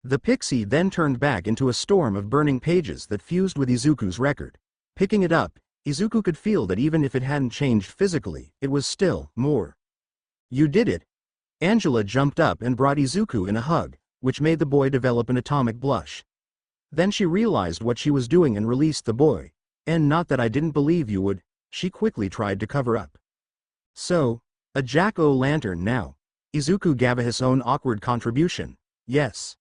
The pixie then turned back into a storm of burning pages that fused with Izuku's record. Picking it up, Izuku could feel that even if it hadn't changed physically, it was still more. You did it. Angela jumped up and brought Izuku in a hug, which made the boy develop an atomic blush. Then she realized what she was doing and released the boy. And not that I didn't believe you would, she quickly tried to cover up. So, a jack-o'-lantern now. Izuku gave his own awkward contribution. Yes.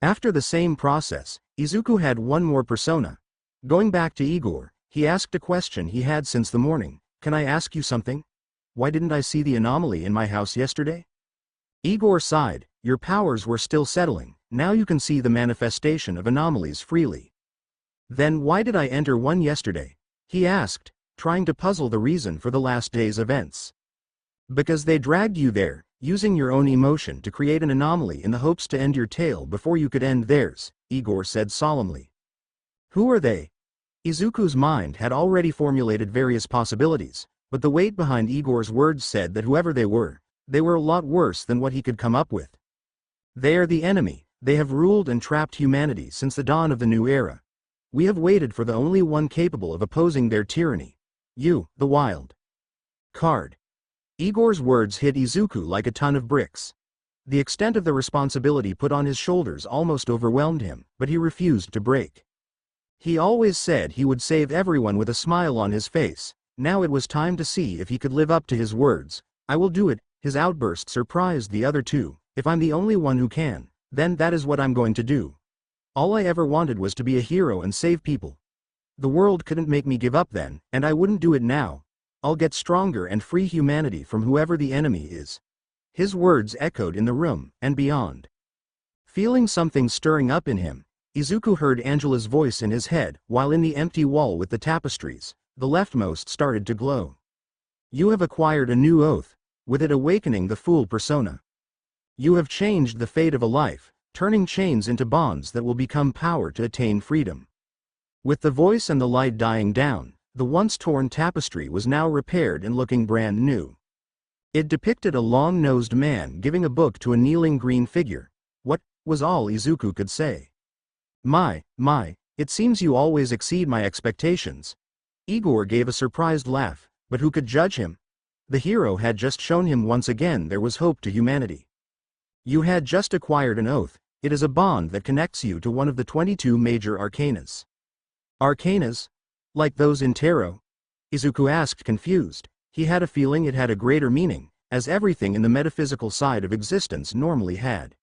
After the same process, Izuku had one more persona. Going back to Igor, he asked a question he had since the morning. Can I ask you something? Why didn't I see the anomaly in my house yesterday? Igor sighed. Your powers were still settling, now you can see the manifestation of anomalies freely. Then why did I enter one yesterday? He asked, trying to puzzle the reason for the last day's events. Because they dragged you there, using your own emotion to create an anomaly in the hopes to end your tale before you could end theirs, Igor said solemnly. Who are they? Izuku's mind had already formulated various possibilities, but the weight behind Igor's words said that whoever they were a lot worse than what he could come up with. They are the enemy, they have ruled and trapped humanity since the dawn of the new era. We have waited for the only one capable of opposing their tyranny. You, the wild card. Igor's words hit Izuku like a ton of bricks. The extent of the responsibility put on his shoulders almost overwhelmed him, but he refused to break. He always said he would save everyone with a smile on his face. Now it was time to see if he could live up to his words. I will do it. His outburst surprised the other two. If I'm the only one who can, then that is what I'm going to do. All I ever wanted was to be a hero and save people. The world couldn't make me give up then, and I wouldn't do it now. I'll get stronger and free humanity from whoever the enemy is. His words echoed in the room and beyond. Feeling something stirring up in him, Izuku heard Angela's voice in his head, while in the empty wall with the tapestries, the leftmost started to glow. You have acquired a new oath, with it awakening the fool persona. You have changed the fate of a life, turning chains into bonds that will become power to attain freedom. With the voice and the light dying down, the once torn tapestry was now repaired and looking brand new. It depicted a long-nosed man giving a book to a kneeling green figure. What, was all Izuku could say. My, it seems you always exceed my expectations. Igor gave a surprised laugh, but who could judge him? The hero had just shown him once again there was hope to humanity. You had just acquired an oath. It is a bond that connects you to one of the 22 major arcanas. Arcanas? Like those in tarot? Izuku asked confused. He had a feeling it had a greater meaning, as everything in the metaphysical side of existence normally had.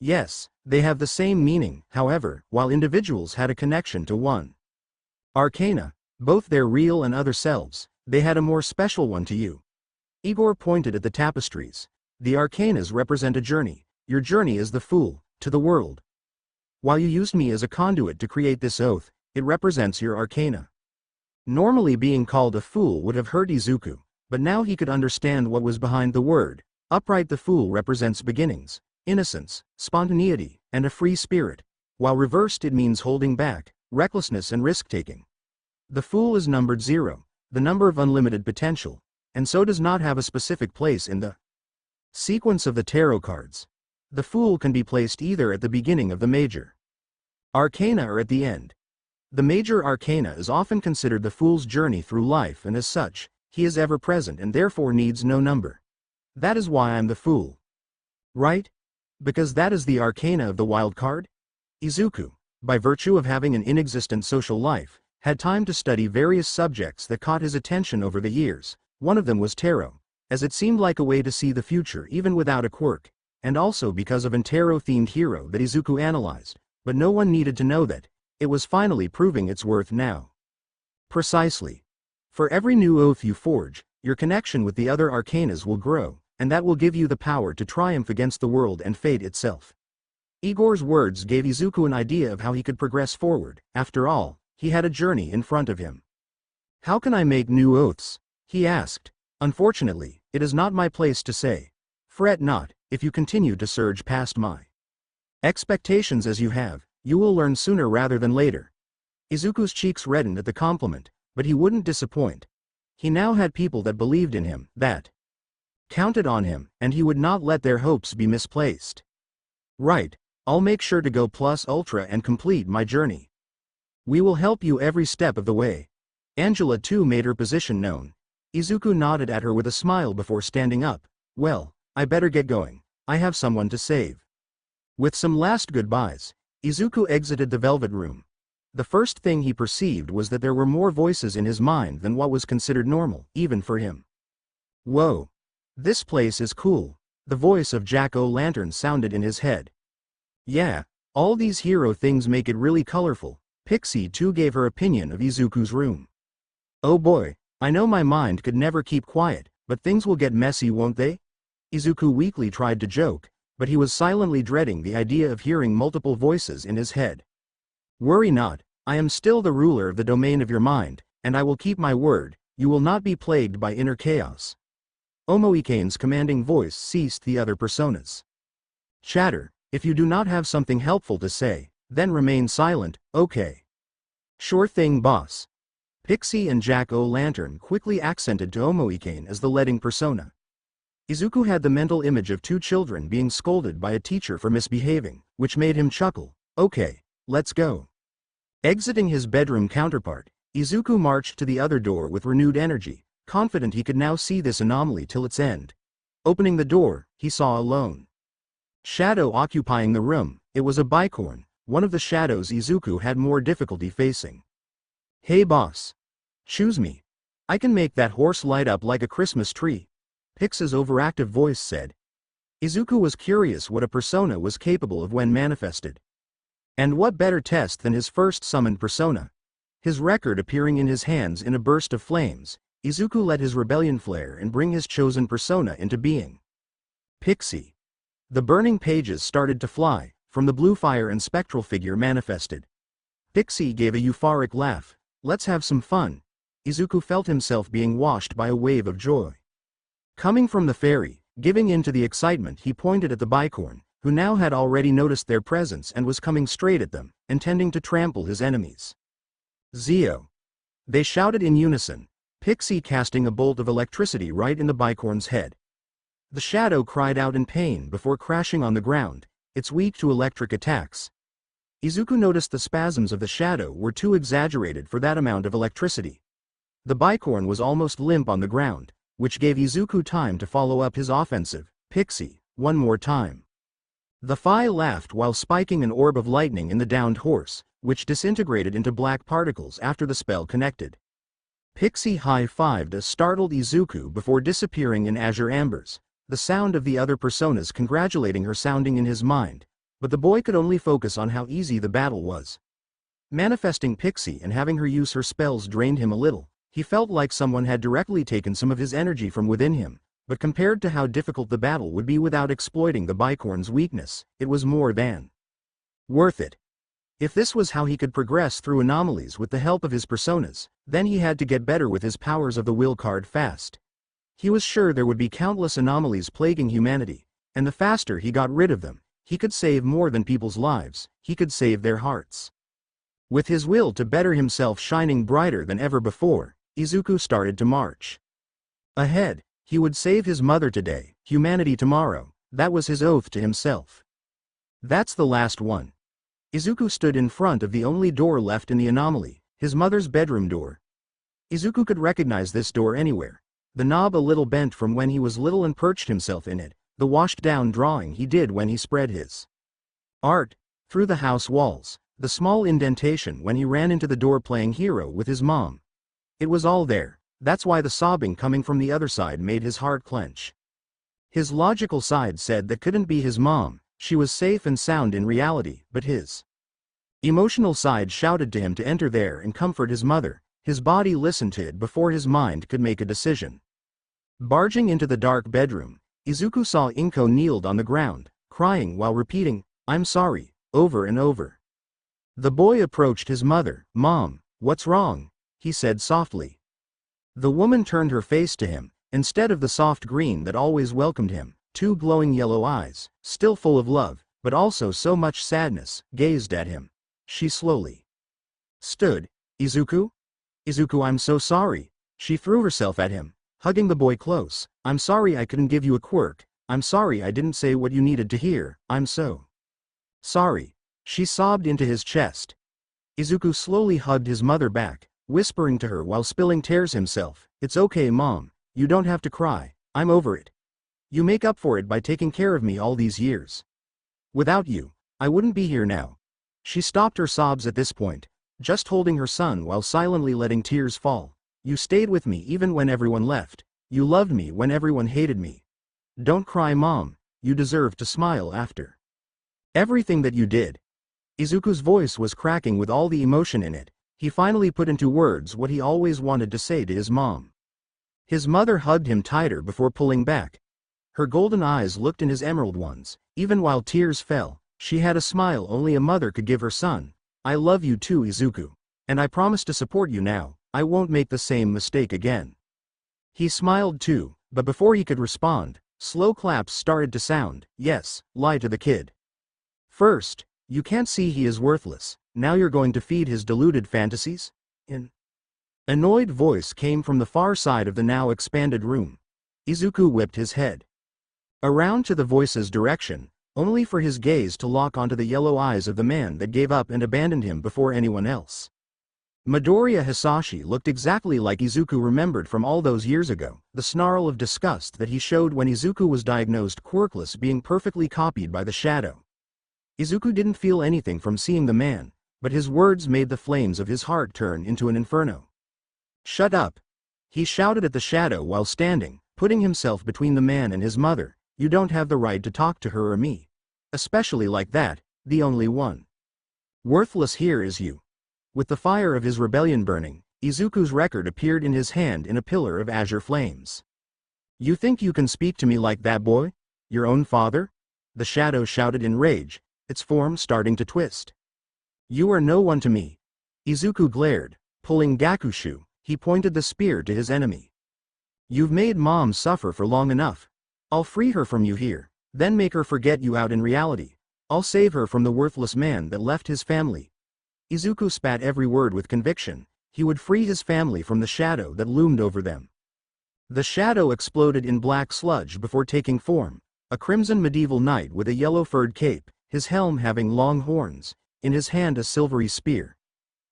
Yes, they have the same meaning, however, while individuals had a connection to one arcana, both their real and other selves, they had a more special one to you. Igor pointed at the tapestries. The arcanas represent a journey. Your journey is the fool, to the world. While you used me as a conduit to create this oath, it represents your arcana. Normally being called a fool would have hurt Izuku, but now he could understand what was behind the word. Upright, the fool represents beginnings, innocence, spontaneity, and a free spirit, while reversed it means holding back, recklessness and risk-taking. The fool is numbered 0, the number of unlimited potential, and so does not have a specific place in the sequence of the tarot cards. The fool can be placed either at the beginning of the major arcana or at the end. The major arcana is often considered the fool's journey through life, and as such, he is ever present and therefore needs no number. That is why I'm the fool. Right? Because that is the arcana of the wild card? Izuku, by virtue of having an inexistent social life, had time to study various subjects that caught his attention over the years. One of them was tarot, as it seemed like a way to see the future even without a quirk, and also because of an tarot-themed hero that Izuku analyzed, but no one needed to know that. It was finally proving its worth now. Precisely. For every new oath you forge, your connection with the other arcanas will grow, and that will give you the power to triumph against the world and fate itself. Igor's words gave Izuku an idea of how he could progress forward. After all, he had a journey in front of him. How can I make new oaths? He asked. Unfortunately, it is not my place to say. Fret not, if you continue to surge past my expectations as you have, you will learn sooner rather than later. Izuku's cheeks reddened at the compliment, but he wouldn't disappoint. He now had people that believed in him, that counted on him, and he would not let their hopes be misplaced. Right, I'll make sure to go plus ultra and complete my journey. We will help you every step of the way. Angela too made her position known. Izuku nodded at her with a smile before standing up. Well, I better get going. I have someone to save. With some last goodbyes, Izuku exited the velvet room. The first thing he perceived was that there were more voices in his mind than what was considered normal, even for him. Whoa! This place is cool. The voice of Jack-o'-lantern sounded in his head. Yeah, all these hero things make it really colorful. Pixie too gave her opinion of Izuku's room. Oh boy, I know my mind could never keep quiet, but things will get messy, won't they? Izuku weakly tried to joke, but he was silently dreading the idea of hearing multiple voices in his head. Worry not, I am still the ruler of the domain of your mind, and I will keep my word, you will not be plagued by inner chaos. Omoikane's commanding voice ceased the other personas. Chatter, if you do not have something helpful to say, then remain silent, okay? Sure thing, boss. Pixie and Jack-o'-lantern quickly accented to Omoikane as the leading persona. Izuku had the mental image of two children being scolded by a teacher for misbehaving, which made him chuckle. Okay, let's go. Exiting his bedroom counterpart, Izuku marched to the other door with renewed energy, confident he could now see this anomaly till its end. Opening the door, he saw a lone shadow occupying the room. It was a bicorn, one of the shadows Izuku had more difficulty facing. Hey boss. Choose me. I can make that horse light up like a Christmas tree. Pix's overactive voice said. Izuku was curious what a persona was capable of when manifested. And what better test than his first summoned persona? His record appearing in his hands in a burst of flames, Izuku let his rebellion flare and bring his chosen persona into being. Pixie. The burning pages started to fly, from the blue fire and spectral figure manifested. Pixie gave a euphoric laugh. Let's have some fun. Izuku felt himself being washed by a wave of joy. Coming from the fairy, giving in to the excitement, he pointed at the bicorn, who now had already noticed their presence and was coming straight at them, intending to trample his enemies. Zio. They shouted in unison, Pixie casting a bolt of electricity right in the bicorn's head. The shadow cried out in pain before crashing on the ground. It's weak to electric attacks. Izuku noticed the spasms of the shadow were too exaggerated for that amount of electricity. The bicorn was almost limp on the ground, which gave Izuku time to follow up his offensive. Pixie, one more time. The Phi laughed while spiking an orb of lightning in the downed horse, which disintegrated into black particles after the spell connected. Pixie high-fived a startled Izuku before disappearing in azure ambers, the sound of the other personas congratulating her sounding in his mind, but the boy could only focus on how easy the battle was. Manifesting Pixie and having her use her spells drained him a little. He felt like someone had directly taken some of his energy from within him, but compared to how difficult the battle would be without exploiting the bicorn's weakness, it was more than worth it. If this was how he could progress through anomalies with the help of his personas, then he had to get better with his powers of the will card fast. He was sure there would be countless anomalies plaguing humanity, and the faster he got rid of them, he could save more than people's lives, he could save their hearts. With his will to better himself shining brighter than ever before, Izuku started to march ahead. He would save his mother today, humanity tomorrow. That was his oath to himself. That's the last one. Izuku stood in front of the only door left in the anomaly, his mother's bedroom door. Izuku could recognize this door anywhere. The knob a little bent from when he was little and perched himself in it, the washed-down drawing he did when he spread his art through the house walls, the small indentation when he ran into the door playing hero with his mom. It was all there. That's why the sobbing coming from the other side made his heart clench. His logical side said that couldn't be his mom, she was safe and sound in reality, but his emotional side shouted to him to enter there and comfort his mother. His body listened to it before his mind could make a decision. Barging into the dark bedroom, Izuku saw Inko kneeled on the ground, crying while repeating, "I'm sorry," over and over. The boy approached his mother. "Mom, what's wrong?" he said softly. The woman turned her face to him. Instead of the soft green that always welcomed him, two glowing yellow eyes, still full of love, but also so much sadness, gazed at him. She slowly stood. "Izuku? Izuku, I'm so sorry." She threw herself at him, hugging the boy close. "I'm sorry I couldn't give you a quirk. I'm sorry I didn't say what you needed to hear. I'm so sorry." She sobbed into his chest. Izuku slowly hugged his mother back, whispering to her while spilling tears himself, "It's okay, Mom. You don't have to cry. I'm over it. You make up for it by taking care of me all these years. Without you, I wouldn't be here now." She stopped her sobs at this point, just holding her son while silently letting tears fall. "You stayed with me even when everyone left. You loved me when everyone hated me. Don't cry, Mom. You deserve to smile after everything that you did." Izuku's voice was cracking with all the emotion in it, He finally put into words what he always wanted to say to his mom. His mother hugged him tighter before pulling back. Her golden eyes looked in his emerald ones. Even while tears fell, she had a smile only a mother could give her son. I love you too, Izuku. And I promise to support you now. I won't make the same mistake again. He smiled too, but before he could respond, slow claps started to sound. Yes, lie to the kid. First, you can't see he is worthless. Now you're going to feed his deluded fantasies? An annoyed voice came from the far side of the now expanded room. Izuku whipped his head around to the voice's direction, only for his gaze to lock onto the yellow eyes of the man that gave up and abandoned him before anyone else. Midoriya Hisashi looked exactly like Izuku remembered from all those years ago, the snarl of disgust that he showed when Izuku was diagnosed quirkless being perfectly copied by the shadow. Izuku didn't feel anything from seeing the man, but his words made the flames of his heart turn into an inferno. Shut up! He shouted at the shadow while standing, putting himself between the man and his mother. You don't have the right to talk to her or me. Especially like that, the only one worthless here is you. With the fire of his rebellion burning, Izuku's record appeared in his hand in a pillar of azure flames. You think you can speak to me like that, boy? Your own father? The shadow shouted in rage, its form starting to twist. You are no one to me. Izuku glared, pulling Gakushu. He pointed the spear to his enemy. You've made Mom suffer for long enough. I'll free her from you here, then make her forget you out in reality. I'll save her from the worthless man that left his family. Izuku spat every word with conviction. He would free his family from the shadow that loomed over them. The shadow exploded in black sludge before taking form, a crimson medieval knight with a yellow-furred cape, his helm having long horns, in his hand a silvery spear.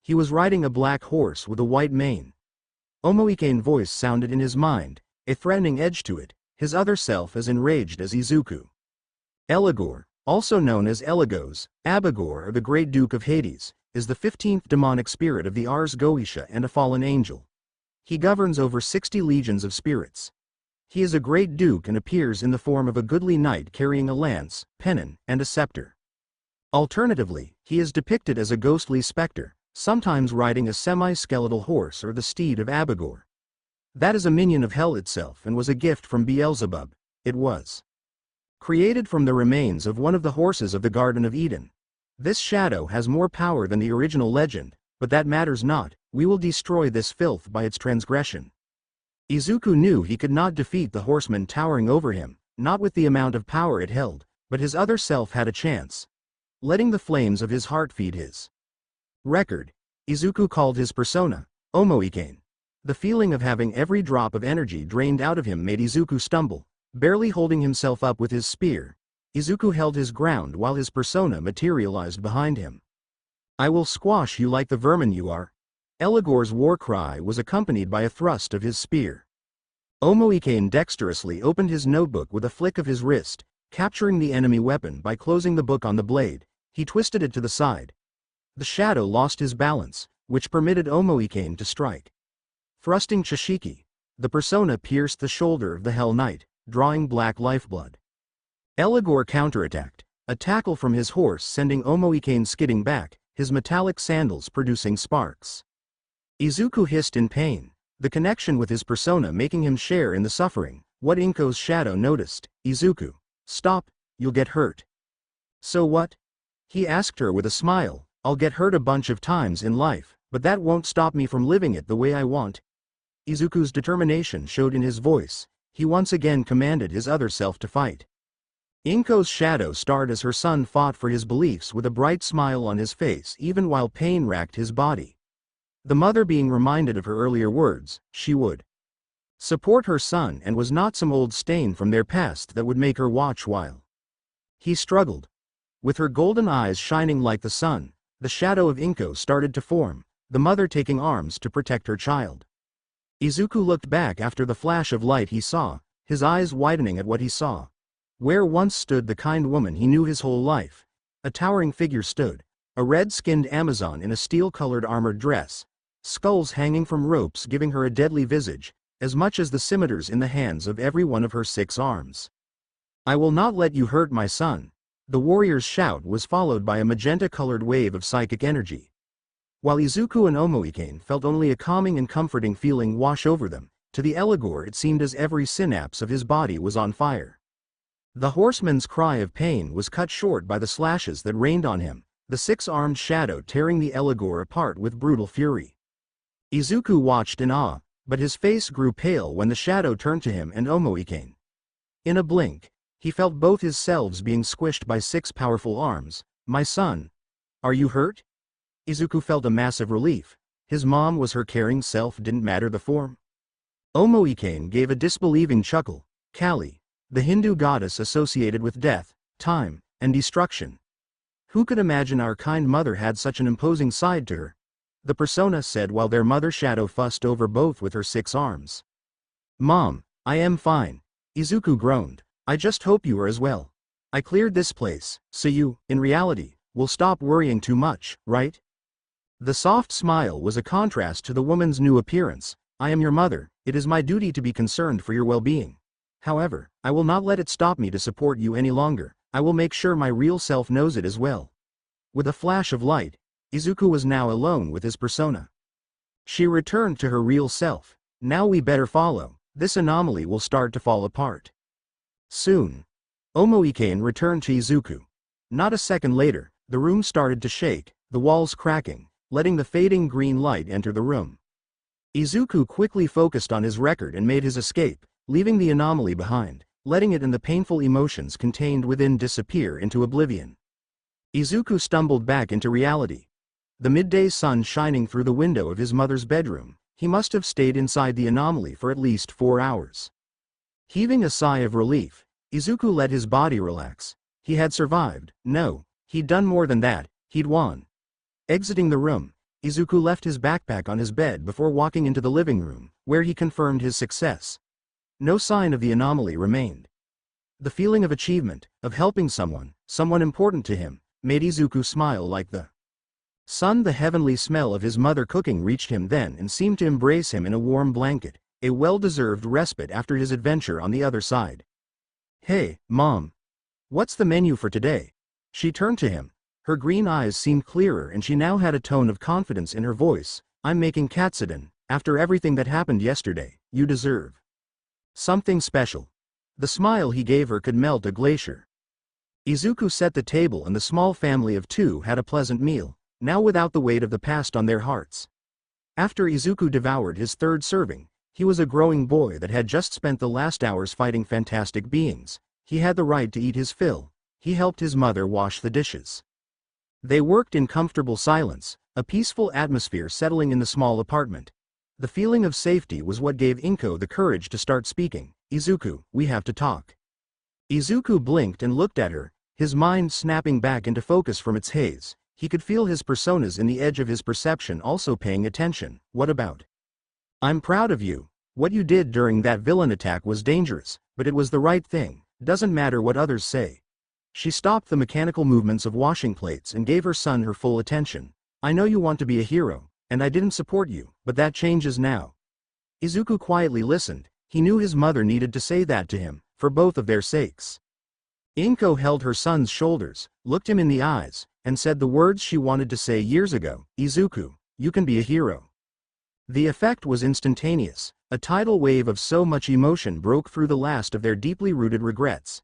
He was riding a black horse with a white mane. Omoike's voice sounded in his mind, a threatening edge to it, his other self as enraged as Izuku. Eligor, also known as Eligos, Abigor or the Great Duke of Hades, is the 15th demonic spirit of the Ars Goetia and a fallen angel. He governs over 60 legions of spirits. He is a great duke and appears in the form of a goodly knight carrying a lance, pennon, and a scepter. Alternatively, he is depicted as a ghostly specter, sometimes riding a semi-skeletal horse or the steed of Abigor. That is a minion of hell itself and was a gift from Beelzebub. It was created from the remains of one of the horses of the Garden of Eden. This shadow has more power than the original legend, but that matters not. We will destroy this filth by its transgression. Izuku knew he could not defeat the horseman towering over him, not with the amount of power it held, but his other self had a chance. Letting the flames of his heart feed his record, Izuku called his persona Omoikein. The feeling of having every drop of energy drained out of him made Izuku stumble, barely holding himself up with his spear. Izuku held his ground while his persona materialized behind him. I will squash you like the vermin you are. Eligor's war cry was accompanied by a thrust of his spear. Omoikein dexterously opened his notebook with a flick of his wrist, capturing the enemy weapon by closing the book on the blade. He twisted it to the side. The shadow lost his balance, which permitted Omoikein to strike. Thrusting Chishiki, the persona pierced the shoulder of the Hell Knight, drawing black lifeblood. Eligor counterattacked, a tackle from his horse sending Omoikein skidding back, his metallic sandals producing sparks. Izuku hissed in pain, the connection with his persona making him share in the suffering. What Inko's shadow noticed. Izuku, stop, you'll get hurt. So what? He asked her with a smile. I'll get hurt a bunch of times in life, but that won't stop me from living it the way I want. Izuku's determination showed in his voice. He once again commanded his other self to fight. Inko's shadow starred as her son fought for his beliefs with a bright smile on his face even while pain racked his body. The mother being reminded of her earlier words, she would support her son and was not some old stain from their past that would make her watch while he struggled. With her golden eyes shining like the sun, the shadow of Inko started to form, the mother taking arms to protect her child. Izuku looked back after the flash of light he saw, his eyes widening at what he saw. Where once stood the kind woman he knew his whole life, a towering figure stood, a red-skinned Amazon in a steel-colored armored dress, skulls hanging from ropes giving her a deadly visage, as much as the scimitars in the hands of every one of her 6 arms. I will not let you hurt my son. The warrior's shout was followed by a magenta-colored wave of psychic energy. While Izuku and Omoikane felt only a calming and comforting feeling wash over them, to the Eligor it seemed as every synapse of his body was on fire. The horseman's cry of pain was cut short by the slashes that rained on him, the six-armed shadow tearing the Eligor apart with brutal fury. Izuku watched in awe, but his face grew pale when the shadow turned to him and Omoikane. In a blink, he felt both his selves being squished by six powerful arms. "My son, are you hurt?" Izuku felt a massive relief. His mom was her caring self, didn't matter the form. Omoikane gave a disbelieving chuckle. Kali, the Hindu goddess associated with death, time, and destruction. Who could imagine our kind mother had such an imposing side to her? The persona said while their mother shadow fussed over both with her six arms. "Mom, I am fine," Izuku groaned. "I just hope you are as well. I cleared this place, so you, in reality, will stop worrying too much, right?" The soft smile was a contrast to the woman's new appearance. "I am your mother, it is my duty to be concerned for your well-being. However, I will not let it stop me to support you any longer. I will make sure my real self knows it as well." With a flash of light, Izuku was now alone with his persona. She returned to her real self. "Now we better follow. This anomaly will start to fall apart soon." Omoikane returned to Izuku. Not a second later, the room started to shake, the walls cracking, letting the fading green light enter the room. Izuku quickly focused on his record and made his escape, leaving the anomaly behind, letting it and the painful emotions contained within disappear into oblivion. Izuku stumbled back into reality. The midday sun shining through the window of his mother's bedroom, he must have stayed inside the anomaly for at least 4 hours. Heaving a sigh of relief, Izuku let his body relax. He had survived. No, he'd done more than that, he'd won. Exiting the room, Izuku left his backpack on his bed before walking into the living room, where he confirmed his success. No sign of the anomaly remained. The feeling of achievement, of helping someone important to him, made Izuku smile like the sun. The heavenly smell of his mother cooking reached him then and seemed to embrace him in a warm blanket, a well-deserved respite after his adventure on the other side. "Hey, Mom. What's the menu for today?" She turned to him. Her green eyes seemed clearer and she now had a tone of confidence in her voice. "I'm making katsudon. After everything that happened yesterday, you deserve something special." The smile he gave her could melt a glacier. Izuku set the table and the small family of two had a pleasant meal, now without the weight of the past on their hearts. After Izuku devoured his third serving, he was a growing boy that had just spent the last hours fighting fantastic beings. He had the right to eat his fill. He helped his mother wash the dishes. They worked in comfortable silence, a peaceful atmosphere settling in the small apartment. The feeling of safety was what gave Inko the courage to start speaking. "Izuku, we have to talk." Izuku blinked and looked at her, his mind snapping back into focus from its haze. He could feel his personas in the edge of his perception also paying attention. "What about?" "I'm proud of you. What you did during that villain attack was dangerous, but it was the right thing. Doesn't matter what others say." She stopped the mechanical movements of washing plates and gave her son her full attention. "I know you want to be a hero, and I didn't support you, but that changes now." Izuku quietly listened. He knew his mother needed to say that to him, for both of their sakes. Inko held her son's shoulders, looked him in the eyes, and said the words she wanted to say years ago. "Izuku, you can be a hero." The effect was instantaneous. A tidal wave of so much emotion broke through the last of their deeply rooted regrets.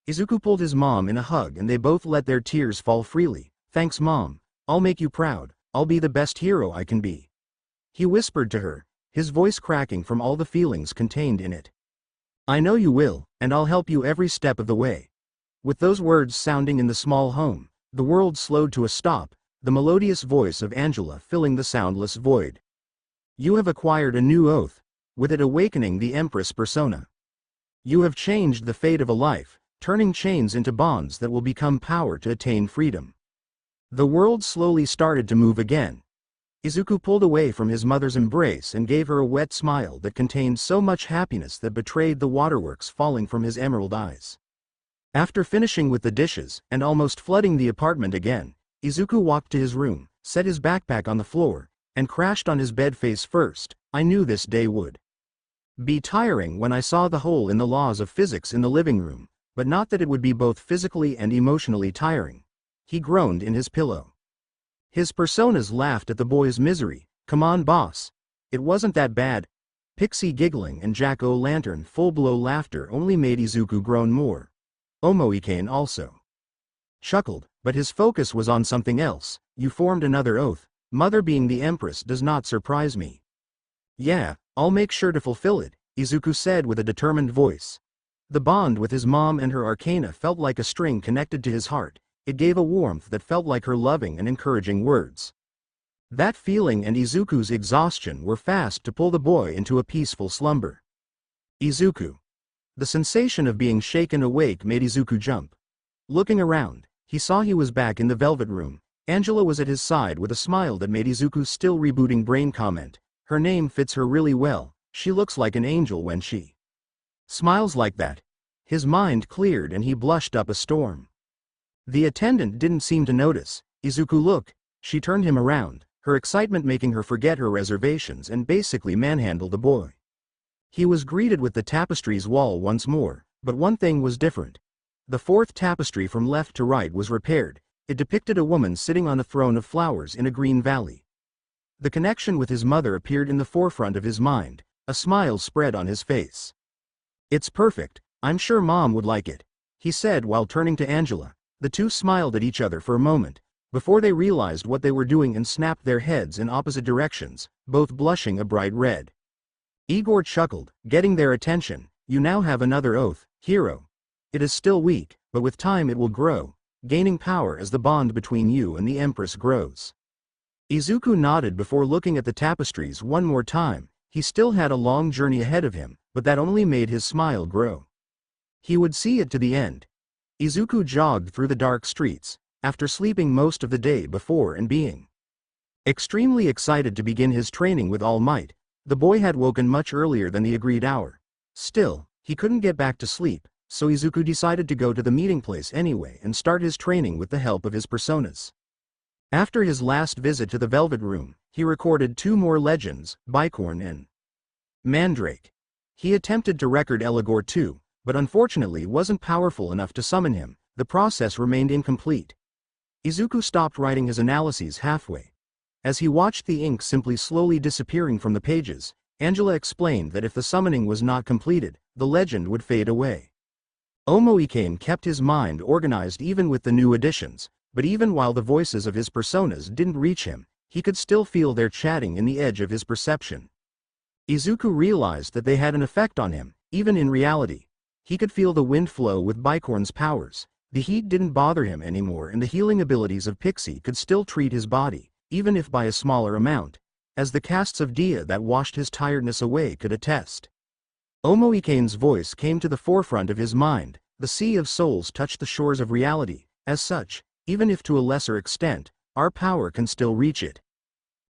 Izuku pulled his mom in a hug and they both let their tears fall freely. "Thanks, Mom. I'll make you proud. I'll be the best hero I can be," he whispered to her, his voice cracking from all the feelings contained in it. "I know you will, and I'll help you every step of the way." With those words sounding in the small home, the world slowed to a stop, the melodious voice of Angela filling the soundless void. "You have acquired a new oath, with it awakening the Empress persona. You have changed the fate of a life, turning chains into bonds that will become power to attain freedom." The world slowly started to move again. Izuku pulled away from his mother's embrace and gave her a wet smile that contained so much happiness that betrayed the waterworks falling from his emerald eyes. After finishing with the dishes and almost flooding the apartment again, Izuku walked to his room, set his backpack on the floor, and crashed on his bed face first. "I knew this day would be tiring when I saw the hole in the laws of physics in the living room, but not that it would be both physically and emotionally tiring." He groaned in his pillow. His personas laughed at the boy's misery. Come on boss. It wasn't that bad. Pixie giggling and jack-o'-lantern full-blow laughter only made Izuku groan more. Omoikane also chuckled, but his focus was on something else. You formed another oath. Mother being the Empress does not surprise me. Yeah, I'll make sure to fulfill it, Izuku said with a determined voice. The bond with his mom and her arcana felt like a string connected to his heart. It gave a warmth that felt like her loving and encouraging words. That feeling and Izuku's exhaustion were fast to pull the boy into a peaceful slumber. Izuku. The sensation of being shaken awake made Izuku jump. Looking around, he saw he was back in the velvet room. Angela was at his side with a smile that made Izuku's still rebooting brain comment. Her name fits her really well. She looks like an angel when she smiles like that. His mind cleared and he blushed up a storm. The attendant didn't seem to notice. Izuku look. She turned him around, her excitement making her forget her reservations and basically manhandle the boy. He was greeted with the tapestry's wall once more, but one thing was different. The fourth tapestry from left to right was repaired. It depicted a woman sitting on a throne of flowers in a green valley. The connection with his mother appeared in the forefront of his mind. A smile spread on his face. It's perfect. I'm sure Mom would like it, he said while turning to Angela. The two smiled at each other for a moment, before they realized what they were doing and snapped their heads in opposite directions, both blushing a bright red. Igor chuckled, getting their attention. You now have another oath, hero. It is still weak, but with time it will grow, gaining power as the bond between you and the Empress grows. Izuku nodded before looking at the tapestries one more time. He still had a long journey ahead of him, but that only made his smile grow. He would see it to the end. Izuku jogged through the dark streets, after sleeping most of the day before and being extremely excited to begin his training with all might. The boy had woken much earlier than the agreed hour. Still, he couldn't get back to sleep, so Izuku decided to go to the meeting place anyway and start his training with the help of his personas. After his last visit to the Velvet Room, he recorded 2 more legends, Bicorn and Mandrake. He attempted to record Eligor too, but unfortunately wasn't powerful enough to summon him. The process remained incomplete. Izuku stopped writing his analyses halfway. As he watched the ink simply slowly disappearing from the pages, Angela explained that if the summoning was not completed, the legend would fade away. Omoikane kept his mind organized even with the new additions, but even while the voices of his personas didn't reach him, he could still feel their chatting in the edge of his perception. Izuku realized that they had an effect on him, even in reality. He could feel the wind flow with Bicorn's powers. The heat didn't bother him anymore and the healing abilities of Pixie could still treat his body, even if by a smaller amount, as the casts of Dia that washed his tiredness away could attest. Omoikane's voice came to the forefront of his mind. The sea of souls touched the shores of reality. As such, even if to a lesser extent, our power can still reach it.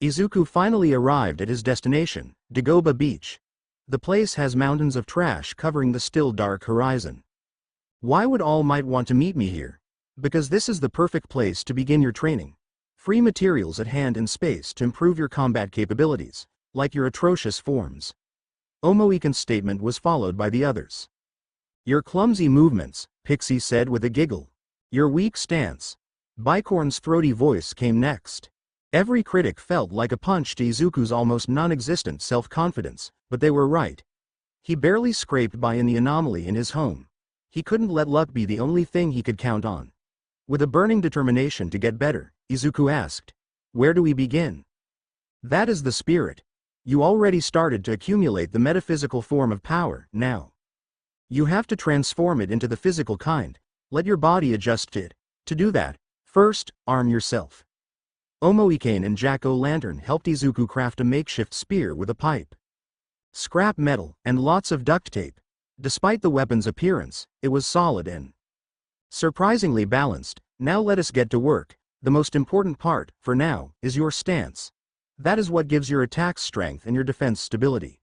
Izuku finally arrived at his destination, Dagoba Beach. The place has mountains of trash covering the still dark horizon. Why would All Might want to meet me here? Because this is the perfect place to begin your training. Free materials at hand and space to improve your combat capabilities, like your atrocious forms. Omoikane's statement was followed by the others. Your clumsy movements, Pixie said with a giggle. Your weak stance. Bicorn's throaty voice came next. Every critic felt like a punch to Izuku's almost non-existent self-confidence, but they were right. He barely scraped by in the anomaly in his home. He couldn't let luck be the only thing he could count on. With a burning determination to get better, Izuku asked, where do we begin? That is the spirit. You already started to accumulate the metaphysical form of power, now. You have to transform it into the physical kind. Let your body adjust to it. To do that, first, arm yourself. Omoikane and Jack-o'-lantern helped Izuku craft a makeshift spear with a pipe, scrap metal, and lots of duct tape. Despite the weapon's appearance, it was solid and surprisingly balanced. Now let us get to work. The most important part, for now, is your stance. That is what gives your attacks strength and your defense stability.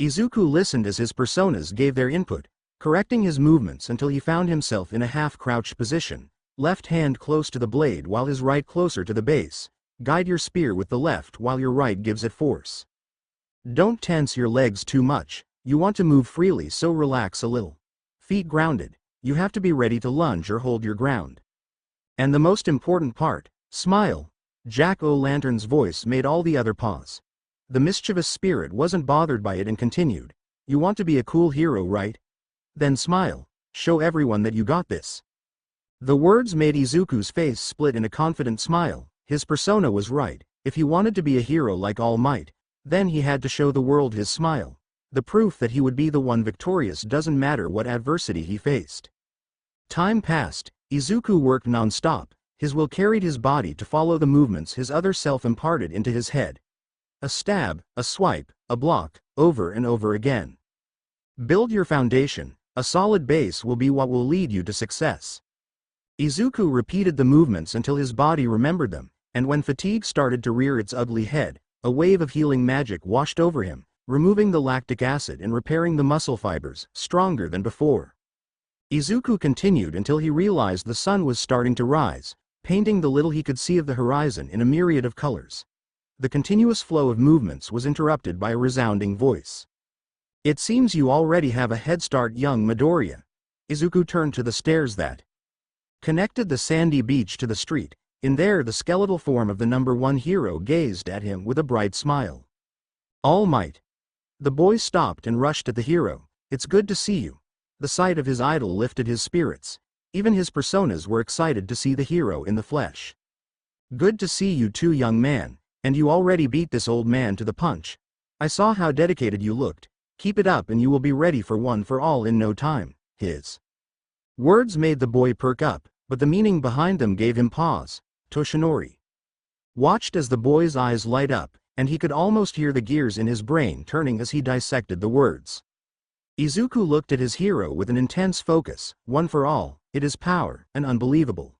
Izuku listened as his personas gave their input, correcting his movements until he found himself in a half-crouched position, left hand close to the blade while his right closer to the base. Guide your spear with the left while your right gives it force. Don't tense your legs too much. You want to move freely, so relax a little. Feet grounded. You have to be ready to lunge or hold your ground. And the most important part, smile. Jack-o'-lantern's voice made all the other pause. The mischievous spirit wasn't bothered by it and continued. You want to be a cool hero, right? Then smile. Show everyone that you got this. The words made Izuku's face split in a confident smile. His persona was right. If he wanted to be a hero like All Might, then he had to show the world his smile. The proof that he would be the one victorious doesn't matter what adversity he faced. Time passed. Izuku worked non-stop. His will carried his body to follow the movements his other self imparted into his head. A stab, a swipe, a block, over and over again. Build your foundation. A solid base will be what will lead you to success. Izuku repeated the movements until his body remembered them, and when fatigue started to rear its ugly head, a wave of healing magic washed over him, removing the lactic acid and repairing the muscle fibers, stronger than before. Izuku continued until he realized the sun was starting to rise, painting the little he could see of the horizon in a myriad of colors. The continuous flow of movements was interrupted by a resounding voice. It seems you already have a head start, young Midoriya. Izuku turned to the stairs that connected the sandy beach to the street. In there the skeletal form of the #1 hero gazed at him with a bright smile. All Might. The boy stopped and rushed at the hero. It's good to see you. The sight of his idol lifted his spirits. Even his personas were excited to see the hero in the flesh. Good to see you too, young man, and you already beat this old man to the punch. I saw how dedicated you looked. Keep it up and you will be ready for one for all in no time. His words made the boy perk up, but the meaning behind them gave him pause. Toshinori watched as the boy's eyes light up, and he could almost hear the gears in his brain turning as he dissected the words. Izuku looked at his hero with an intense focus. One for all, it is power, an unbelievable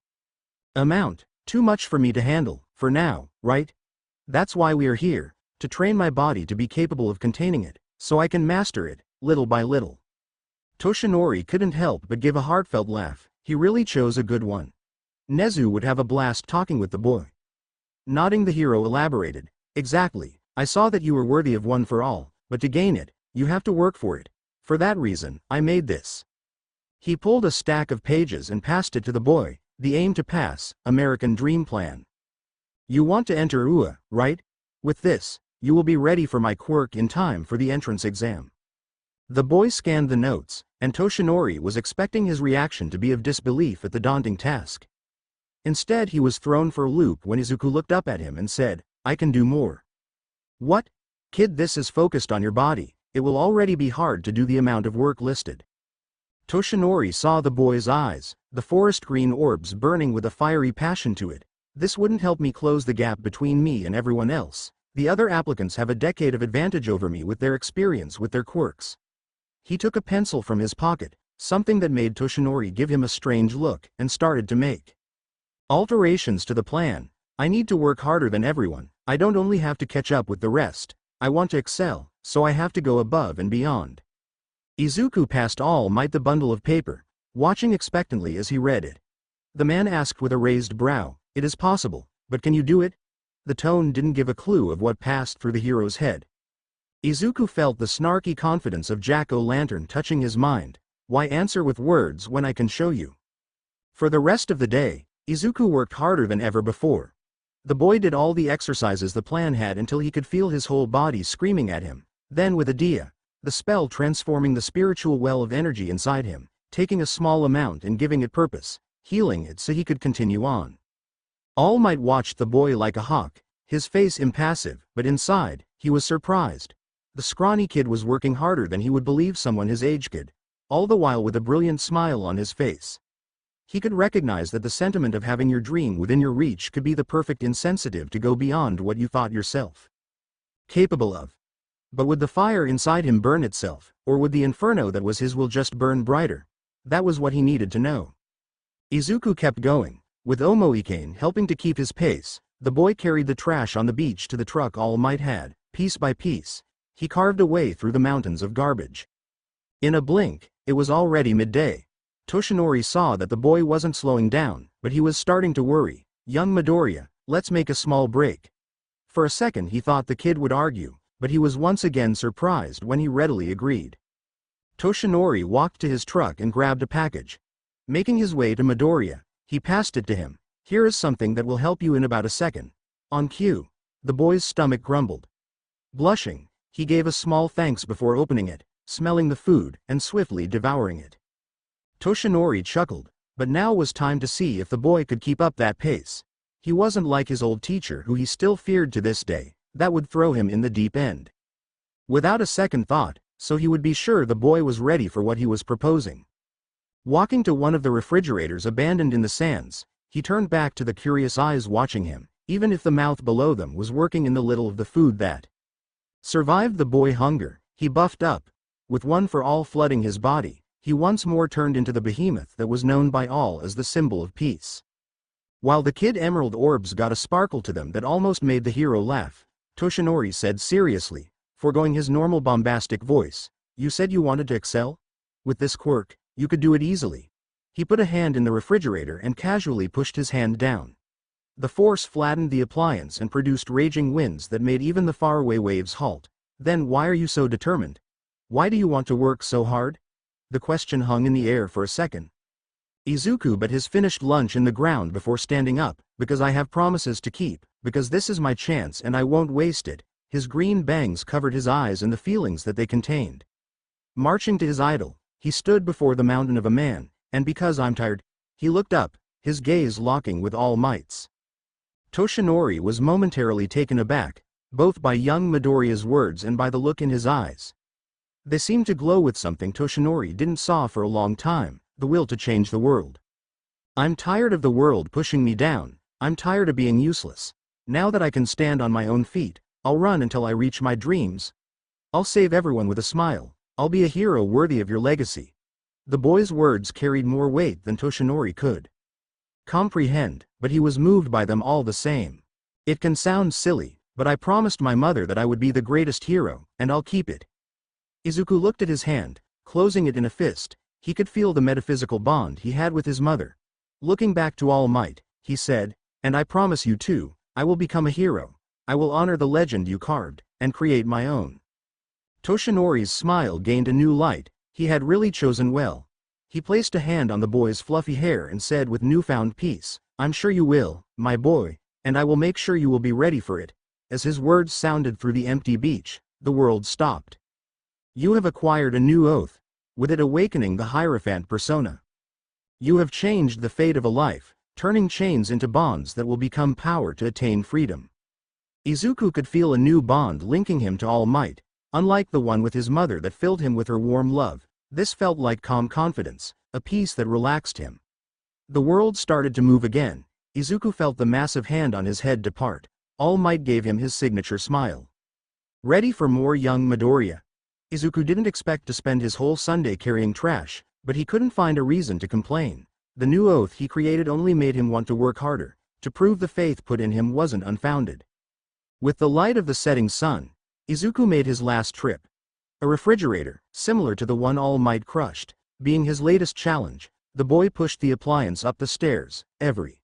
amount, too much for me to handle, for now, right? That's why we are here, to train my body to be capable of containing it, so I can master it, little by little. Toshinori couldn't help but give a heartfelt laugh. He really chose a good one. Nezu would have a blast talking with the boy. Nodding, the hero elaborated. Exactly, I saw that you were worthy of one for all, but to gain it, you have to work for it. For that reason, I made this. He pulled a stack of pages and passed it to the boy. The aim to pass, American Dream Plan. You want to enter UA, right? With this, you will be ready for my quirk in time for the entrance exam. The boy scanned the notes, and Toshinori was expecting his reaction to be of disbelief at the daunting task. Instead, he was thrown for a loop when Izuku looked up at him and said, I can do more. What? Kid, this is focused on your body. It will already be hard to do the amount of work listed. Toshinori saw the boy's eyes, the forest green orbs burning with a fiery passion to it. This wouldn't help me close the gap between me and everyone else. The other applicants have a decade of advantage over me with their experience with their quirks. He took a pencil from his pocket, something that made Toshinori give him a strange look, and started to make alterations to the plan. I need to work harder than everyone. I don't only have to catch up with the rest. I want to excel, so I have to go above and beyond. Izuku passed All Might the bundle of paper, watching expectantly as he read it. The man asked with a raised brow, It is possible, but can you do it? The tone didn't give a clue of what passed through the hero's head. Izuku felt the snarky confidence of Jack-o'-lantern touching his mind. Why answer with words when I can show you? For the rest of the day, Izuku worked harder than ever before. The boy did all the exercises the plan had until he could feel his whole body screaming at him. Then with Adia, the spell transforming the spiritual well of energy inside him, taking a small amount and giving it purpose, healing it so he could continue on. All Might watched the boy like a hawk, his face impassive, but inside, he was surprised. The scrawny kid was working harder than he would believe someone his age could, all the while with a brilliant smile on his face. He could recognize that the sentiment of having your dream within your reach could be the perfect incentive to go beyond what you thought yourself capable of. But would the fire inside him burn itself, or would the inferno that was his will just burn brighter? That was what he needed to know. Izuku kept going, with Omoikane helping to keep his pace. The boy carried the trash on the beach to the truck All Might had. Piece by piece, he carved a way through the mountains of garbage. In a blink, it was already midday. Toshinori saw that the boy wasn't slowing down, but he was starting to worry. Young Midoriya, let's make a small break. For a second he thought the kid would argue, but he was once again surprised when he readily agreed. Toshinori walked to his truck and grabbed a package. Making his way to Midoriya, he passed it to him. Here is something that will help you in about a second. On cue, the boy's stomach grumbled. Blushing, he gave a small thanks before opening it, smelling the food, and swiftly devouring it. Toshinori chuckled, but now was time to see if the boy could keep up that pace. He wasn't like his old teacher who he still feared to this day, that would throw him in the deep end. Without a second thought, so he would be sure the boy was ready for what he was proposing. Walking to one of the refrigerators abandoned in the sands, he turned back to the curious eyes watching him, even if the mouth below them was working in the little of the food that survived the boy hunger. He buffed up. With one for all flooding his body, he once more turned into the behemoth that was known by all as the symbol of peace. While the kid emerald orbs got a sparkle to them that almost made the hero laugh, Toshinori said seriously, foregoing his normal bombastic voice, "You said you wanted to excel? With this quirk, you could do it easily." He put a hand in the refrigerator and casually pushed his hand down. The force flattened the appliance and produced raging winds that made even the faraway waves halt. "Then why are you so determined? Why do you want to work so hard?" The question hung in the air for a second. Izuku bet his finished lunch in the ground before standing up, "Because I have promises to keep, because this is my chance and I won't waste it." His green bangs covered his eyes and the feelings that they contained. Marching to his idol, he stood before the mountain of a man, and "Because I'm tired." He looked up, his gaze locking with All Might's. Toshinori was momentarily taken aback, both by young Midoriya's words and by the look in his eyes. They seemed to glow with something Toshinori didn't saw for a long time, the will to change the world. "I'm tired of the world pushing me down, I'm tired of being useless. Now that I can stand on my own feet, I'll run until I reach my dreams. I'll save everyone with a smile. I'll be a hero worthy of your legacy." The boy's words carried more weight than Toshinori could comprehend, but he was moved by them all the same. "It can sound silly, but I promised my mother that I would be the greatest hero, and I'll keep it." Izuku looked at his hand, closing it in a fist. He could feel the metaphysical bond he had with his mother. Looking back to All Might, he said, "And I promise you too, I will become a hero. I will honor the legend you carved, and create my own." Toshinori's smile gained a new light. He had really chosen well. He placed a hand on the boy's fluffy hair and said with newfound peace, "I'm sure you will, my boy, and I will make sure you will be ready for it." As his words sounded through the empty beach, the world stopped. "You have acquired a new oath, with it awakening the Hierophant persona. You have changed the fate of a life, turning chains into bonds that will become power to attain freedom." Izuku could feel a new bond linking him to All Might, unlike the one with his mother that filled him with her warm love. This felt like calm confidence, a peace that relaxed him. The world started to move again. Izuku felt the massive hand on his head depart. All Might gave him his signature smile. Ready for more, young Midoriya? Izuku didn't expect to spend his whole Sunday carrying trash, but he couldn't find a reason to complain. The new oath he created only made him want to work harder, to prove the faith put in him wasn't unfounded. With the light of the setting sun, Izuku made his last trip. A refrigerator, similar to the one All Might crushed, being his latest challenge, the boy pushed the appliance up the stairs, every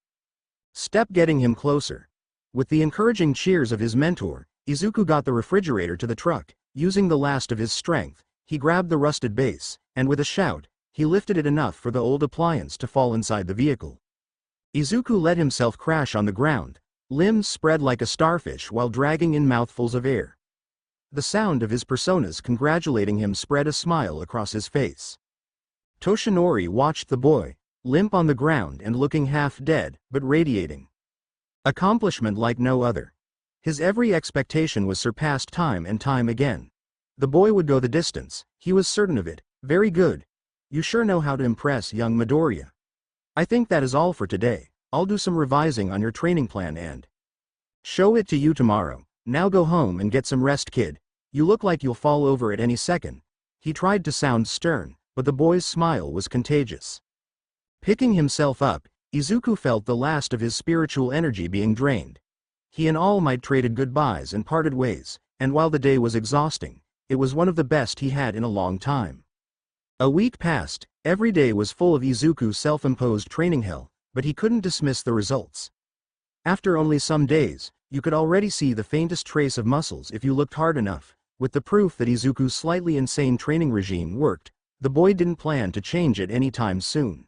step getting him closer. With the encouraging cheers of his mentor, Izuku got the refrigerator to the truck. Using the last of his strength, he grabbed the rusted base, and with a shout, he lifted it enough for the old appliance to fall inside the vehicle. Izuku let himself crash on the ground, limbs spread like a starfish while dragging in mouthfuls of air. The sound of his personas congratulating him spread a smile across his face. Toshinori watched the boy, limp on the ground and looking half dead, but radiating accomplishment like no other. His every expectation was surpassed time and time again. The boy would go the distance, he was certain of it. "Very good. You sure know how to impress, young Midoriya. I think that is all for today. I'll do some revising on your training plan and show it to you tomorrow. Now go home and get some rest, kid. You look like you'll fall over at any second." He tried to sound stern, but the boy's smile was contagious. Picking himself up, Izuku felt the last of his spiritual energy being drained. He and All Might traded goodbyes and parted ways, and while the day was exhausting, it was one of the best he had in a long time. A week passed. Every day was full of Izuku's self-imposed training hell, but he couldn't dismiss the results. After only some days, you could already see the faintest trace of muscles if you looked hard enough. With the proof that Izuku's slightly insane training regime worked, the boy didn't plan to change it anytime soon.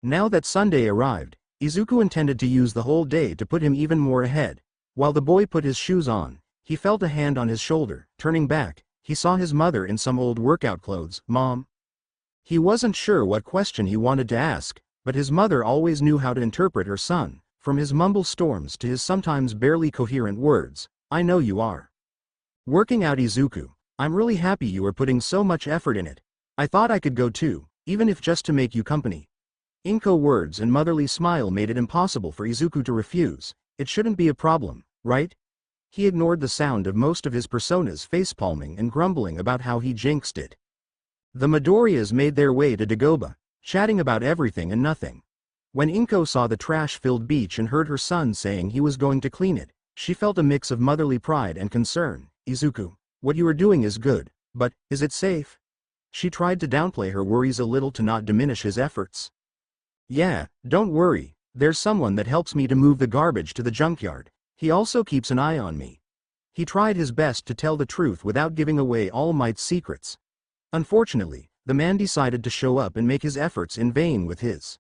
Now that Sunday arrived, Izuku intended to use the whole day to put him even more ahead. While the boy put his shoes on, he felt a hand on his shoulder. Turning back, he saw his mother in some old workout clothes. "Mom?" He wasn't sure what question he wanted to ask, but his mother always knew how to interpret her son, from his mumble storms to his sometimes barely coherent words. "I know you are working out, Izuku. I'm really happy you are putting so much effort in it. I thought I could go too, even if just to make you company." Inko words and motherly smile made it impossible for Izuku to refuse. It shouldn't be a problem, right? He ignored the sound of most of his personas facepalming and grumbling about how he jinxed it. The Midoriyas made their way to Dagobah, chatting about everything and nothing. When Inko saw the trash-filled beach and heard her son saying he was going to clean it, she felt a mix of motherly pride and concern. "Izuku, what you are doing is good, but, is it safe?" She tried to downplay her worries a little to not diminish his efforts. "Yeah, don't worry, there's someone that helps me to move the garbage to the junkyard. He also keeps an eye on me." He tried his best to tell the truth without giving away All Might's secrets. Unfortunately, the man decided to show up and make his efforts in vain with his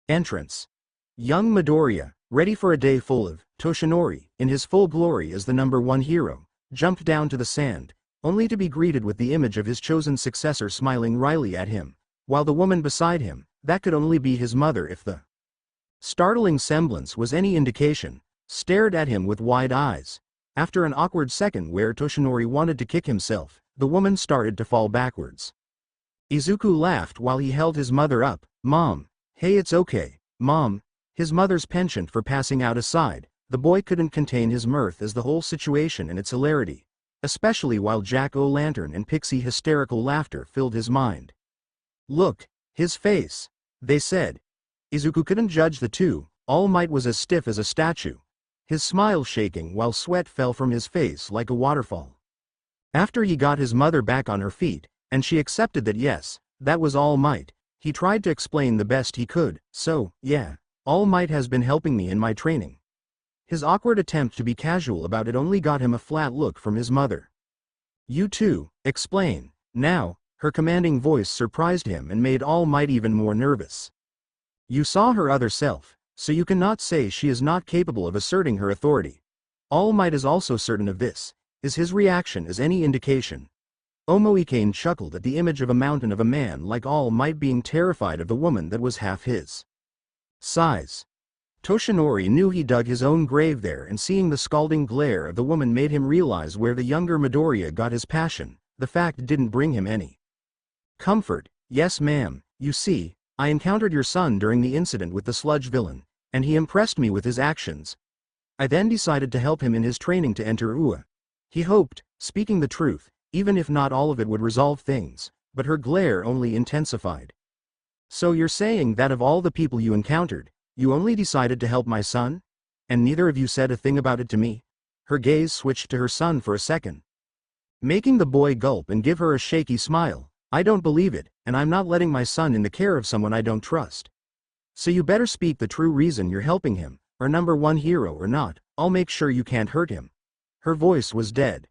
entrance. Young Midoriya, ready for a day full of Toshinori, in his full glory as the #1 hero, jumped down to the sand, only to be greeted with the image of his chosen successor smiling wryly at him, while the woman beside him, that could only be his mother if the startling semblance was any indication, stared at him with wide eyes. After an awkward second where Toshinori wanted to kick himself, the woman started to fall backwards. Izuku laughed while he held his mother up. "Mom, hey, it's okay, Mom." His mother's penchant for passing out aside, the boy couldn't contain his mirth as the whole situation and its hilarity, especially while Jack-o'-lantern and pixie hysterical laughter filled his mind. "Look, his face," they said. Izuku couldn't judge the two. All Might was as stiff as a statue, his smile shaking while sweat fell from his face like a waterfall. After he got his mother back on her feet, and she accepted that yes, that was All Might, he tried to explain the best he could. "So, yeah, All Might has been helping me in my training." His awkward attempt to be casual about it only got him a flat look from his mother. "You too, explain." Now, her commanding voice surprised him and made All Might even more nervous. "You saw her other self, so you cannot say she is not capable of asserting her authority. All Might is also certain of this. Is his reaction as any indication?" Omoikane chuckled at the image of a mountain of a man like All Might being terrified of the woman that was half his size. Toshinori knew he dug his own grave there, and seeing the scalding glare of the woman made him realize where the younger Midoriya got his passion. The fact didn't bring him any comfort. "Yes ma'am, you see, I encountered your son during the incident with the sludge villain, and he impressed me with his actions. I then decided to help him in his training to enter UA. He hoped, speaking the truth, even if not all of it would resolve things, but her glare only intensified." "So you're saying that of all the people you encountered, you only decided to help my son? And neither of you said a thing about it to me?" Her gaze switched to her son for a second, making the boy gulp and give her a shaky smile. "I don't believe it, and I'm not letting my son in the care of someone I don't trust. So you better speak the true reason you're helping him, or #1 hero or not, I'll make sure you can't hurt him." Her voice was dead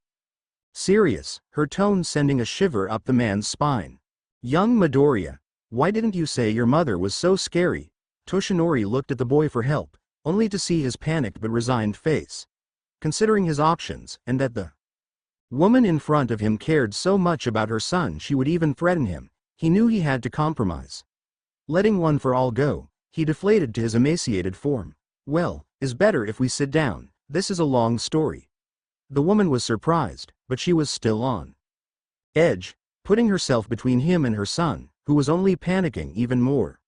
serious, her tone sending a shiver up the man's spine. "Young Midoriya, why didn't you say your mother was so scary?" Toshinori looked at the boy for help, only to see his panicked but resigned face. Considering his options, and that the woman in front of him cared so much about her son she would even threaten him, he knew he had to compromise. Letting one for all go, he deflated to his emaciated form. "Well, is better if we sit down, this is a long story." The woman was surprised, but she was still on edge, putting herself between him and her son, who was only panicking even more.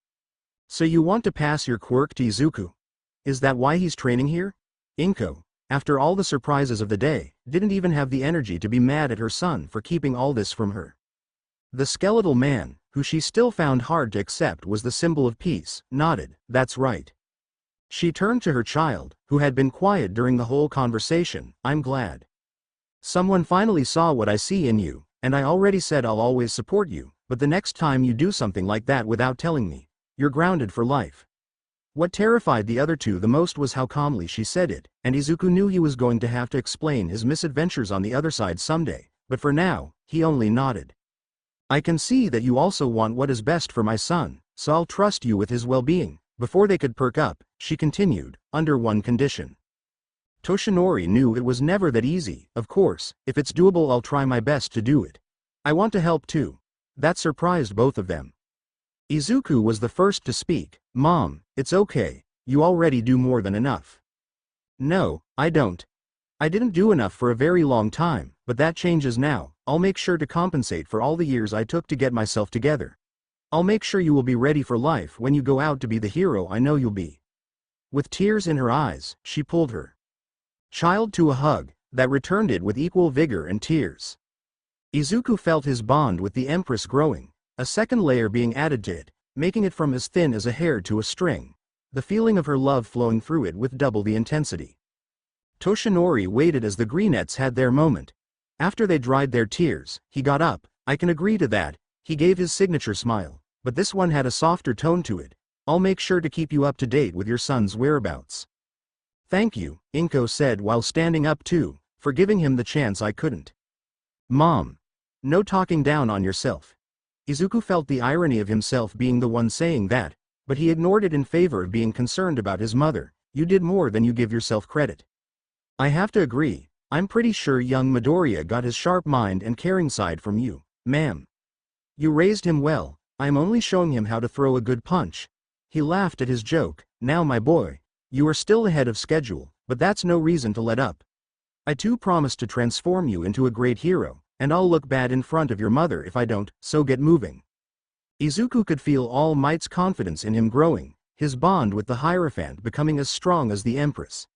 "So you want to pass your quirk to Izuku? Is that why he's training here?" Inko, after all the surprises of the day, didn't even have the energy to be mad at her son for keeping all this from her. The skeletal man, who she still found hard to accept was the symbol of peace, nodded. "That's right." She turned to her child, who had been quiet during the whole conversation. "I'm glad someone finally saw what I see in you, and I already said I'll always support you, but the next time you do something like that without telling me, you're grounded for life." What terrified the other two the most was how calmly she said it, and Izuku knew he was going to have to explain his misadventures on the other side someday, but for now, he only nodded. "I can see that you also want what is best for my son, so I'll trust you with his well-being." Before they could perk up, she continued, "Under one condition." Toshinori knew it was never that easy. Of course, if it's doable I'll try my best to do it. I want to help too. That surprised both of them. Izuku was the first to speak. Mom, it's okay, you already do more than enough. No, I don't. I didn't do enough for a very long time, but that changes now. I'll make sure to compensate for all the years I took to get myself together. I'll make sure you will be ready for life when you go out to be the hero I know you'll be. With tears in her eyes, she pulled her child to a hug that returned it with equal vigor and tears. Izuku felt his bond with the Empress growing, a second layer being added to it, making it from as thin as a hair to a string, the feeling of her love flowing through it with double the intensity. Toshinori waited as the Greenettes had their moment. After they dried their tears, he got up. I can agree to that. He gave his signature smile, but this one had a softer tone to it. I'll make sure to keep you up to date with your son's whereabouts. Thank you, Inko said while standing up too, for giving him the chance I couldn't. Mom. No talking down on yourself. Izuku felt the irony of himself being the one saying that, but he ignored it in favor of being concerned about his mother. You did more than you give yourself credit. I have to agree, I'm pretty sure young Midoriya got his sharp mind and caring side from you, ma'am. You raised him well, I'm only showing him how to throw a good punch. He laughed at his joke. Now my boy, you are still ahead of schedule, but that's no reason to let up. I too promise to transform you into a great hero, and I'll look bad in front of your mother if I don't, so get moving. Izuku could feel All Might's confidence in him growing, his bond with the Hierophant becoming as strong as the Empress.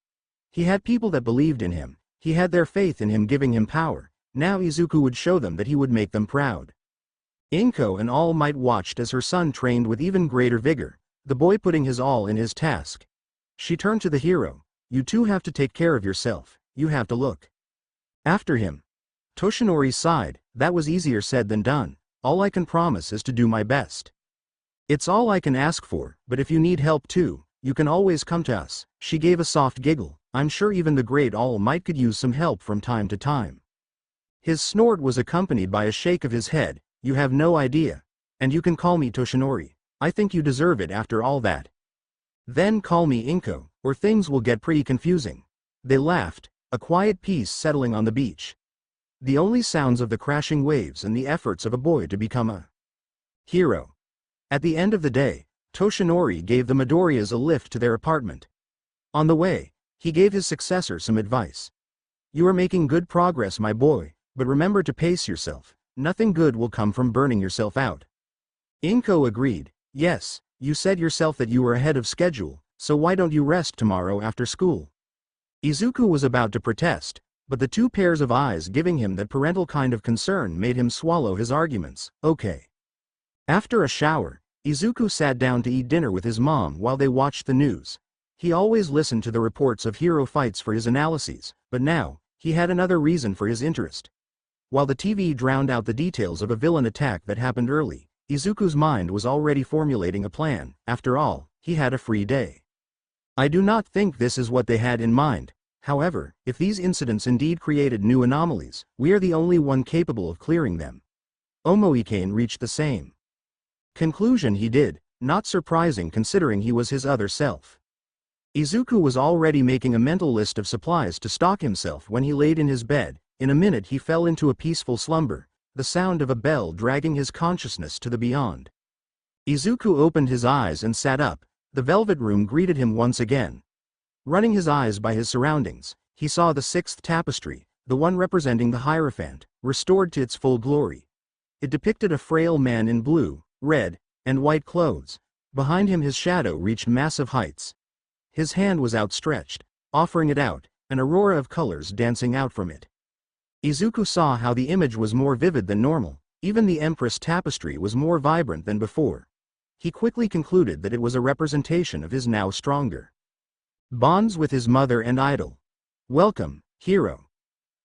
He had people that believed in him, he had their faith in him giving him power. Now Izuku would show them that he would make them proud. Inko and All Might watched as her son trained with even greater vigor, the boy putting his all in his task. She turned to the hero. You two have to take care of yourself, you have to look after him. Toshinori sighed. That was easier said than done. All I can promise is to do my best. It's all I can ask for, but if you need help too, you can always come to us. She gave a soft giggle. I'm sure even the great All Might could use some help from time to time. His snort was accompanied by a shake of his head. You have no idea. And you can call me Toshinori. I think you deserve it after all that. Then call me Inko, or things will get pretty confusing. They laughed, a quiet peace settling on the beach. The only sounds of the crashing waves and the efforts of a boy to become a hero. At the end of the day, Toshinori gave the Midoriyas a lift to their apartment. On the way, he gave his successor some advice. You are making good progress, my boy, but remember to pace yourself. Nothing good will come from burning yourself out. Inko agreed. Yes, you said yourself that you were ahead of schedule, so why don't you rest tomorrow after school? Izuku was about to protest, but the two pairs of eyes giving him that parental kind of concern made him swallow his arguments. Okay. After a shower, Izuku sat down to eat dinner with his mom while they watched the news. He always listened to the reports of hero fights for his analyses, but now, he had another reason for his interest. While the TV drowned out the details of a villain attack that happened early, Izuku's mind was already formulating a plan. After all, he had a free day. I do not think this is what they had in mind. However, if these incidents indeed created new anomalies, we are the only one capable of clearing them. Omoikane reached the same conclusion he did, not surprising considering he was his other self. Izuku was already making a mental list of supplies to stock himself when he laid in his bed. In a minute he fell into a peaceful slumber, the sound of a bell dragging his consciousness to the beyond. Izuku opened his eyes and sat up. The velvet room greeted him once again. Running his eyes by his surroundings, he saw the sixth tapestry, the one representing the Hierophant, restored to its full glory. It depicted a frail man in blue, red, and white clothes. Behind him his shadow reached massive heights. His hand was outstretched, offering it out, an aurora of colors dancing out from it. Izuku saw how the image was more vivid than normal, even the Empress tapestry was more vibrant than before. He quickly concluded that it was a representation of his now stronger bonds with his mother and idol. Welcome, hero.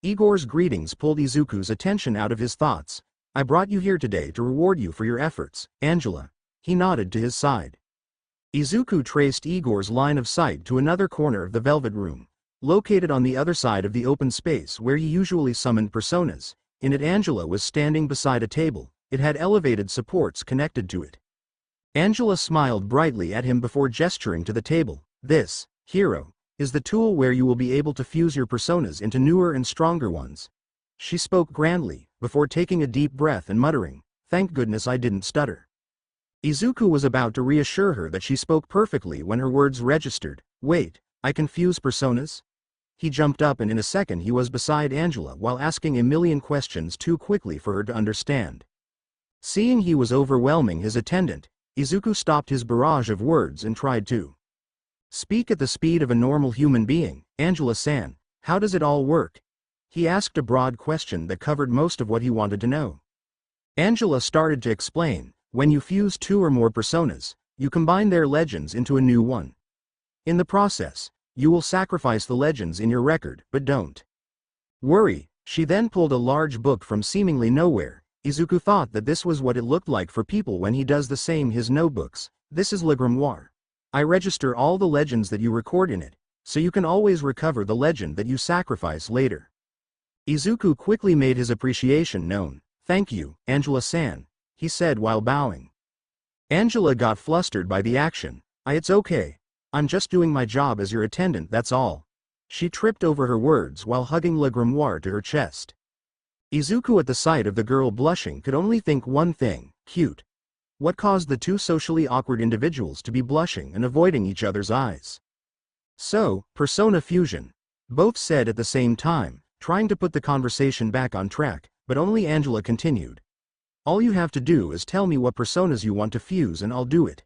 Igor's greetings pulled Izuku's attention out of his thoughts. I brought you here today to reward you for your efforts, Angela. He nodded to his side. Izuku traced Igor's line of sight to another corner of the velvet room. Located on the other side of the open space where he usually summoned personas, in it Angela was standing beside a table. It had elevated supports connected to it. Angela smiled brightly at him before gesturing to the table. This, hero, is the tool where you will be able to fuse your personas into newer and stronger ones. She spoke grandly, before taking a deep breath and muttering, "Thank goodness I didn't stutter." Izuku was about to reassure her that she spoke perfectly when her words registered. "Wait, I can fuse personas?" He jumped up and in a second he was beside Angela while asking a million questions too quickly for her to understand. Seeing he was overwhelming his attendant, Izuku stopped his barrage of words and tried to speak at the speed of a normal human being. "Angela-san, how does it all work?" He asked a broad question that covered most of what he wanted to know. Angela started to explain. "When you fuse two or more personas, you combine their legends into a new one. In the process, you will sacrifice the legends in your record, but don't worry." She then pulled a large book from seemingly nowhere. Izuku thought that this was what it looked like for people when he does the same his notebooks. "This is Le Grimoire. I register all the legends that you record in it, so you can always recover the legend that you sacrifice later." Izuku quickly made his appreciation known. "Thank you, Angela-san," he said while bowing. Angela got flustered by the action. It's okay. I'm just doing my job as your attendant, that's all." She tripped over her words while hugging Le Grimoire to her chest. Izuku at the sight of the girl blushing could only think one thing: cute. What caused the two socially awkward individuals to be blushing and avoiding each other's eyes? "So, persona fusion," both said at the same time, trying to put the conversation back on track, but only Angela continued. "All you have to do is tell me what personas you want to fuse and I'll do it."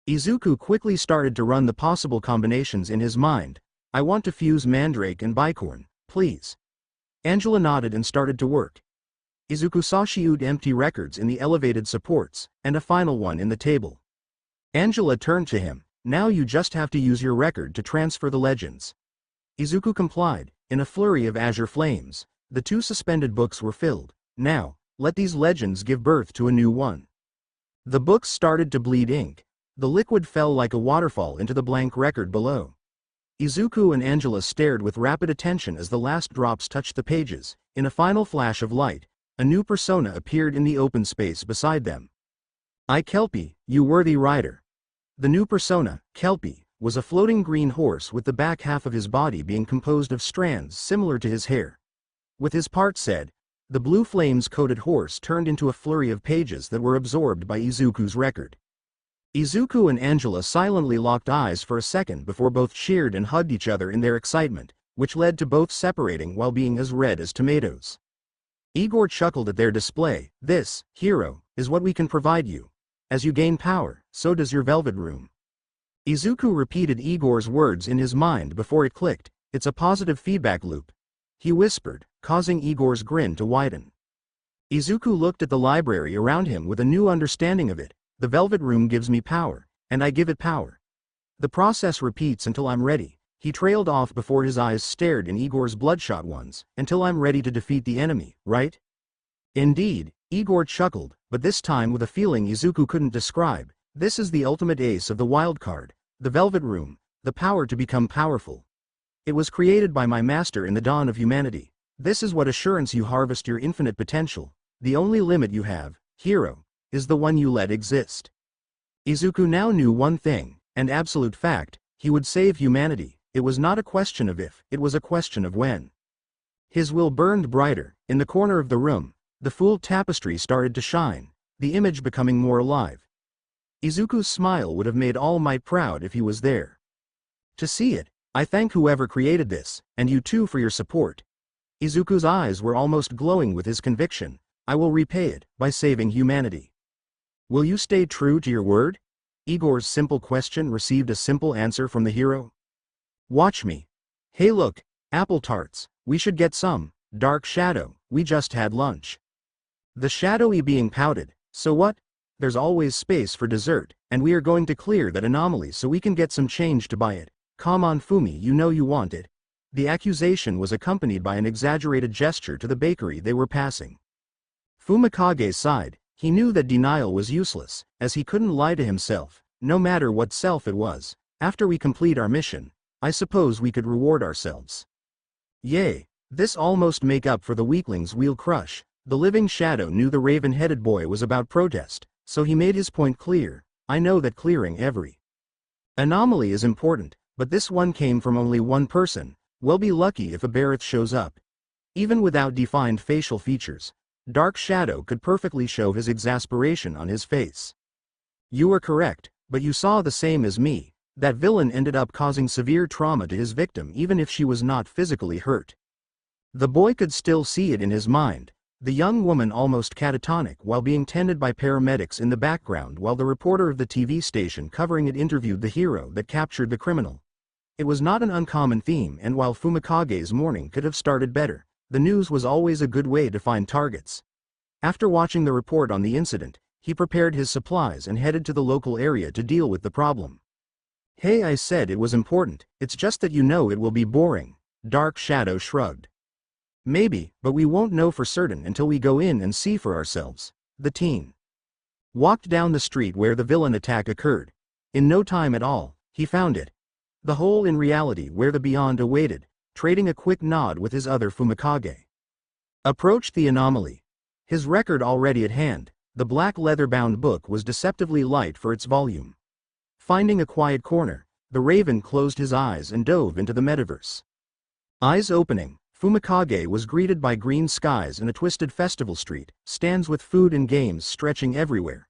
Izuku quickly started to run the possible combinations in his mind. "I want to fuse Mandrake and Bicorn, please." Angela nodded and started to work. Izuku saw she used empty records in the elevated supports, and a final one in the table. Angela turned to him. "Now you just have to use your record to transfer the legends." Izuku complied. In a flurry of azure flames, the two suspended books were filled. "Now, let these legends give birth to a new one." The books started to bleed ink. The liquid fell like a waterfall into the blank record below. Izuku and Angela stared with rapid attention as the last drops touched the pages. In a final flash of light, a new persona appeared in the open space beside them. Kelpie, you worthy rider." The new persona, Kelpie, was a floating green horse with the back half of his body being composed of strands similar to his hair. With his part said, the blue flames-coated horse turned into a flurry of pages that were absorbed by Izuku's record. Izuku and Angela silently locked eyes for a second before both cheered and hugged each other in their excitement, which led to both separating while being as red as tomatoes. Igor chuckled at their display. "This, hero, is what we can provide you. As you gain power, so does your velvet room." Izuku repeated Igor's words in his mind before it clicked. "It's a positive feedback loop," he whispered, causing Igor's grin to widen. Izuku looked at the library around him with a new understanding of it. "The velvet room gives me power, and I give it power. The process repeats until I'm ready." He trailed off before his eyes stared in Igor's bloodshot ones. "Until I'm ready to defeat the enemy, right?" "Indeed," Igor chuckled, but this time with a feeling Izuku couldn't describe. "This is the ultimate ace of the wild card, the velvet room, the power to become powerful. It was created by my master in the dawn of humanity. This is what assurance you harvest your infinite potential. The only limit you have, hero, is the one you let exist." Izuku now knew one thing, an absolute fact: he would save humanity. It was not a question of if, it was a question of when. His will burned brighter. In the corner of the room, the full tapestry started to shine, the image becoming more alive. Izuku's smile would have made All Might proud if he was there to see it. "I thank whoever created this, and you too for your support." Izuku's eyes were almost glowing with his conviction. "I will repay it, by saving humanity." "Will you stay true to your word?" Igor's simple question received a simple answer from the hero. "Watch me." "Hey look, apple tarts, we should get some." "Dark Shadow, we just had lunch." The shadowy being pouted. "So what? There's always space for dessert, and we are going to clear that anomaly so we can get some change to buy it. Come on Fumi, you know you want it." The accusation was accompanied by an exaggerated gesture to the bakery they were passing. Fumikage sighed. He knew that denial was useless, as he couldn't lie to himself, no matter what self it was. "After we complete our mission, I suppose we could reward ourselves." "Yay, this almost make up for the weaklings we'll crush." The living shadow knew the raven-headed boy was about protest, so he made his point clear. "I know that clearing every anomaly is important, But this one came from only one person. We'll be lucky if a Barrett shows up. Even without defined facial features, Dark Shadow could perfectly show his exasperation on his face. You were correct, but you saw the same as me. That villain ended up causing severe trauma to his victim even if she was not physically hurt. The boy could still see it in his mind, the young woman almost catatonic while being tended by paramedics in the background while the reporter of the TV station covering it interviewed the hero that captured the criminal. It was not an uncommon theme, and while Fumikage's morning could have started better, the news was always a good way to find targets. After watching the report on the incident, he prepared his supplies and headed to the local area to deal with the problem. Hey, I said it was important, it's just that it will be boring, Dark Shadow shrugged. Maybe, but we won't know for certain until we go in and see for ourselves. The teen walked down the street where the villain attack occurred. In no time at all, he found it. The hole in reality where the Beyond awaited, trading a quick nod with his other Fumikage. Approached the anomaly. His record already at hand, the black leather-bound book was deceptively light for its volume. Finding a quiet corner, the Raven closed his eyes and dove into the metaverse. Eyes opening, Fumikage was greeted by green skies and a twisted festival street, stands with food and games stretching everywhere.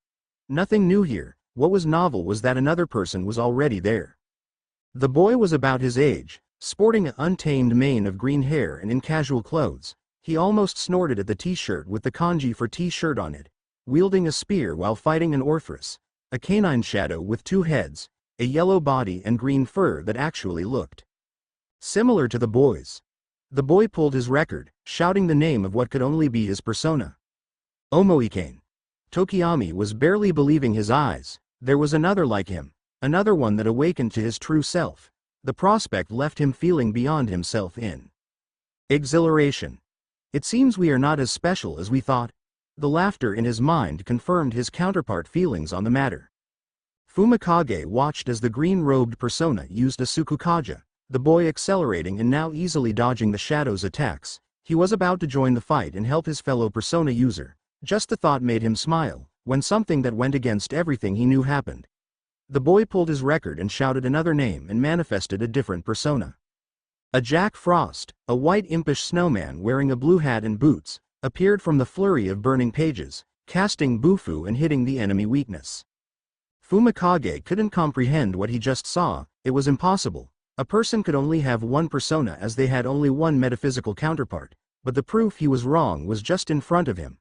Nothing new here, what was novel was that another person was already there. The boy was about his age, sporting an untamed mane of green hair and in casual clothes. He almost snorted at the t-shirt with the kanji for t-shirt on it, wielding a spear while fighting an Orthrus, a canine shadow with two heads, a yellow body and green fur that actually looked similar to the boy's. The boy pulled his record, shouting the name of what could only be his persona. Omoikane. Tokiyami was barely believing his eyes. There was another like him, another one that awakened to his true self. The prospect left him feeling beyond himself in exhilaration. It seems we are not as special as we thought. The laughter in his mind confirmed his counterpart feelings on the matter. Fumikage watched as the green-robed persona used a Tsukukaja, the boy accelerating and now easily dodging the shadow's attacks. He was about to join the fight and help his fellow persona user. Just the thought made him smile, when something that went against everything he knew happened. The boy pulled his record and shouted another name and manifested a different persona. A Jack Frost, a white impish snowman wearing a blue hat and boots, appeared from the flurry of burning pages, casting bufu and hitting the enemy weakness. Fumikage couldn't comprehend what he just saw. It was impossible. A person could only have one persona as they had only one metaphysical counterpart, but the proof he was wrong was just in front of him.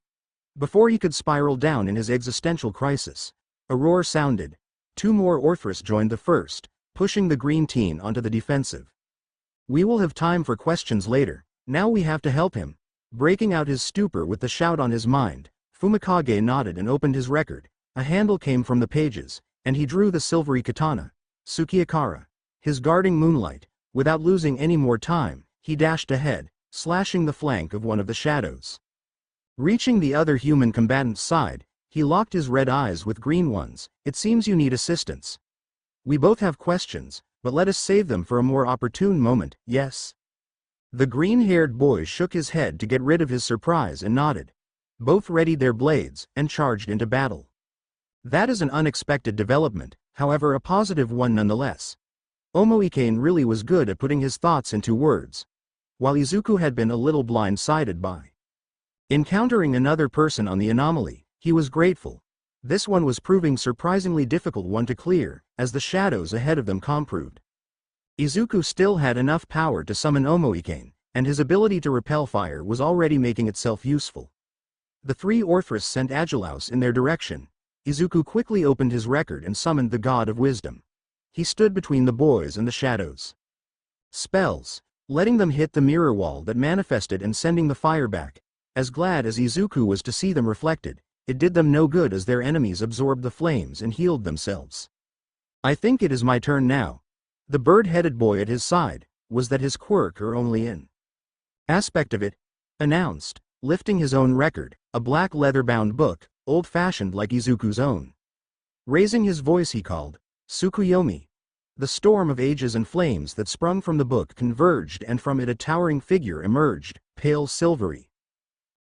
Before he could spiral down in his existential crisis, a roar sounded. Two more Orthrus joined the first, pushing the green teen onto the defensive. We will have time for questions later, now we have to help him. Breaking out his stupor with the shout on his mind, Fumikage nodded and opened his record. A handle came from the pages, and he drew the silvery katana, Sukiakara. His guarding moonlight. Without losing any more time, he dashed ahead, slashing the flank of one of the shadows. Reaching the other human combatant's side, he locked his red eyes with green ones. It seems you need assistance. We both have questions, but let us save them for a more opportune moment, yes? The green-haired boy shook his head to get rid of his surprise and nodded. Both readied their blades and charged into battle. That is an unexpected development, however a positive one nonetheless. Omoikane really was good at putting his thoughts into words, while Izuku had been a little blindsided by encountering another person on the anomaly. He was grateful. This one was proving surprisingly difficult one to clear, as the shadows ahead of them proved. Izuku still had enough power to summon Omoikane, and his ability to repel fire was already making itself useful. The three Orthrus sent Agelaus in their direction. Izuku quickly opened his record and summoned the God of Wisdom. He stood between the boys and the shadows. Spells, letting them hit the mirror wall that manifested and sending the fire back. As glad as Izuku was to see them reflected, it did them no good as their enemies absorbed the flames and healed themselves. I think it is my turn now. The bird-headed boy at his side, was that his quirk or only an aspect of it? Announced, lifting his own record, a black leather-bound book, old-fashioned like Izuku's own. Raising his voice he called, Tsukuyomi. The storm of ages and flames that sprung from the book converged and from it a towering figure emerged, pale silvery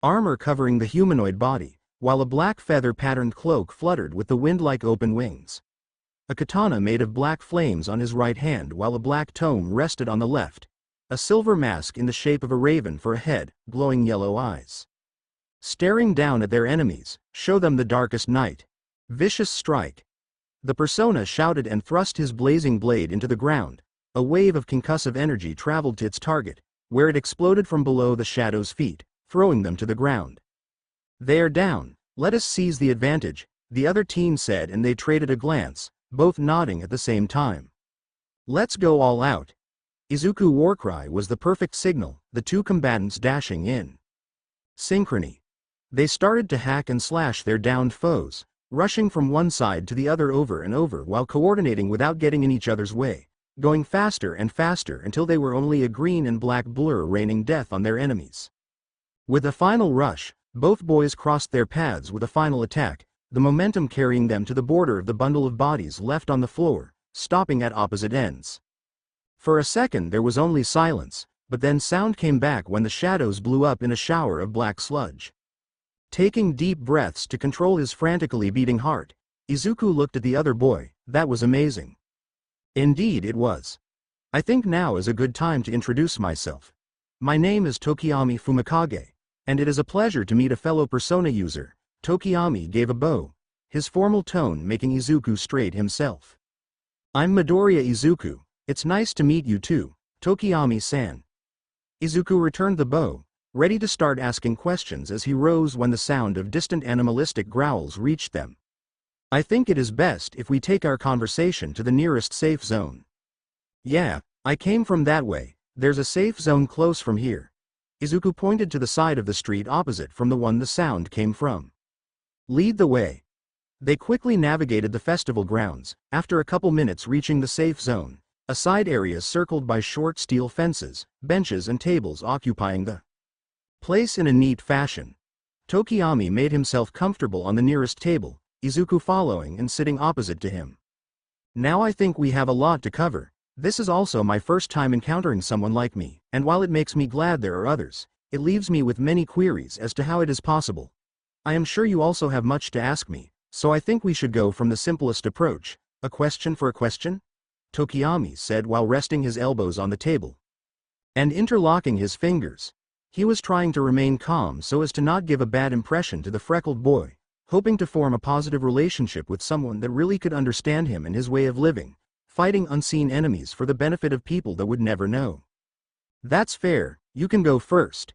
armor covering the humanoid body, while a black feather-patterned cloak fluttered with the wind like open wings. a katana made of black flames on his right hand while a black tome rested on the left, a silver mask in the shape of a raven for a head, glowing yellow eyes. Staring down at their enemies, show them the darkest night. Vicious strike. The persona shouted and thrust his blazing blade into the ground. A wave of concussive energy traveled to its target, where it exploded from below the shadow's feet, throwing them to the ground. They are down, let us seize the advantage, the other team said, and they traded a glance, both nodding at the same time. Let's go all out. Izuku Warcry was the perfect signal, the two combatants dashing in synchrony. They started to hack and slash their downed foes, rushing from one side to the other over and over while coordinating without getting in each other's way, going faster and faster until they were only a green and black blur raining death on their enemies. With a final rush, both boys crossed their paths with a final attack, the momentum carrying them to the border of the bundle of bodies left on the floor, stopping at opposite ends. For a second there was only silence, but then sound came back when the shadows blew up in a shower of black sludge. Taking deep breaths to control his frantically beating heart, Izuku looked at the other boy. That was amazing. Indeed it was. I think now is a good time to introduce myself. My name is Tokiyami Fumikage, and it is a pleasure to meet a fellow Persona user. Tokiyami gave a bow, his formal tone making Izuku straight himself. I'm Midoriya Izuku, it's nice to meet you too, Tokiyami-san. Izuku returned the bow, ready to start asking questions as he rose when the sound of distant animalistic growls reached them. I think it is best if we take our conversation to the nearest safe zone. Yeah, I came from that way, there's a safe zone close from here. Izuku pointed to the side of the street opposite from the one the sound came from. Lead the way. They quickly navigated the festival grounds, after a couple minutes reaching the safe zone, a side area circled by short steel fences, benches and tables occupying the place in a neat fashion. Tokiyami made himself comfortable on the nearest table, Izuku following and sitting opposite to him. Now I think we have a lot to cover. This is also my first time encountering someone like me, and while it makes me glad there are others, it leaves me with many queries as to how it is possible. I am sure you also have much to ask me, so I think we should go from the simplest approach. A question for a question? Tokiyami said while resting his elbows on the table and interlocking his fingers. He was trying to remain calm so as to not give a bad impression to the freckled boy, hoping to form a positive relationship with someone that really could understand him and his way of living, fighting unseen enemies for the benefit of people that would never know. That's fair, you can go first.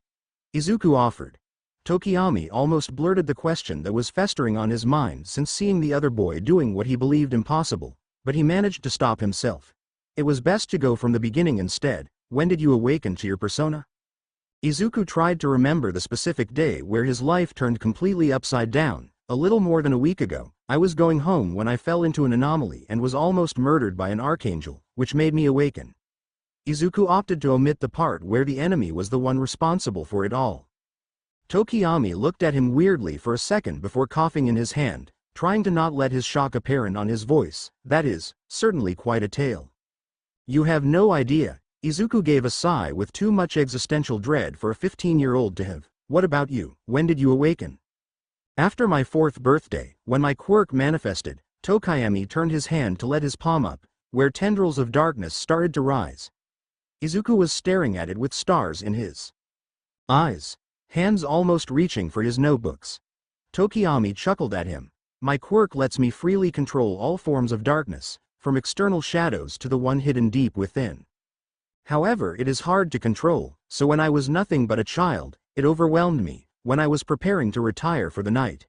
Izuku offered. Tokiyami almost blurted the question that was festering on his mind since seeing the other boy doing what he believed impossible, but he managed to stop himself. It was best to go from the beginning instead. When did you awaken to your persona? Izuku tried to remember the specific day where his life turned completely upside down. A little more than a week ago, I was going home when I fell into an anomaly and was almost murdered by an archangel, which made me awaken. Izuku opted to omit the part where the enemy was the one responsible for it all. Tokiyami looked at him weirdly for a second before coughing in his hand, trying to not let his shock apparent on his voice. That is, certainly quite a tale. You have no idea. Izuku gave a sigh with too much existential dread for a 15-year-old to have. What about you? When did you awaken? After my 4th birthday, when my quirk manifested, Tokiyami turned his hand to let his palm up, where tendrils of darkness started to rise. Izuku was staring at it with stars in his eyes, hands almost reaching for his notebooks. Tokiyami chuckled at him. My quirk lets me freely control all forms of darkness, from external shadows to the one hidden deep within. However, it is hard to control, so when I was nothing but a child, it overwhelmed me, when I was preparing to retire for the night.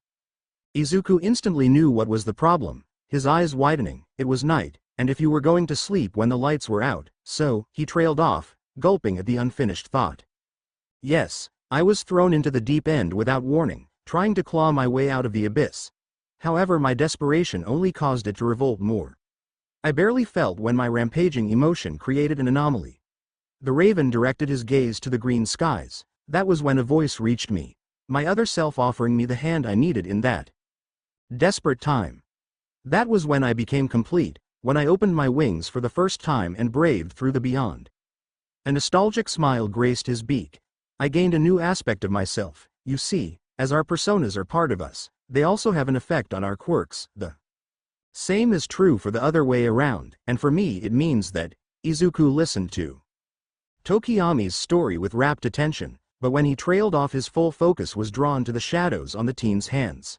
Izuku instantly knew what was the problem, his eyes widening. It was night, and if you were going to sleep when the lights were out, so, he trailed off, gulping at the unfinished thought. Yes, I was thrown into the deep end without warning, trying to claw my way out of the abyss. However, my desperation only caused it to revolt more. I barely felt when my rampaging emotion created an anomaly. The raven directed his gaze to the green skies. That was when a voice reached me, my other self offering me the hand I needed in that desperate time. That was when I became complete, when I opened my wings for the first time and braved through the beyond. A nostalgic smile graced his beak. I gained a new aspect of myself. You see, as our personas are part of us, they also have an effect on our quirks. The Same is true for the other way around, and for me it means that Izuku listened to Tokiyami's story with rapt attention, but when he trailed off his full focus was drawn to the shadows on the teen's hands.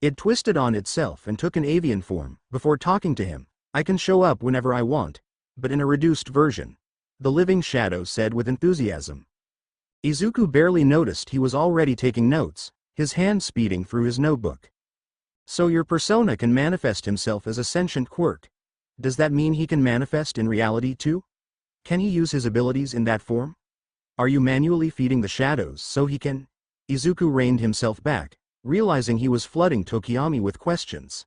It twisted on itself and took an avian form. Before talking to him, I can show up whenever I want, but in a reduced version, the living shadow said with enthusiasm. Izuku barely noticed he was already taking notes, his hand speeding through his notebook. So your persona can manifest himself as a sentient quirk. Does that mean he can manifest in reality too? Can he use his abilities in that form? Are you manually feeding the shadows so he can? Izuku reined himself back, realizing he was flooding Tokiyami with questions.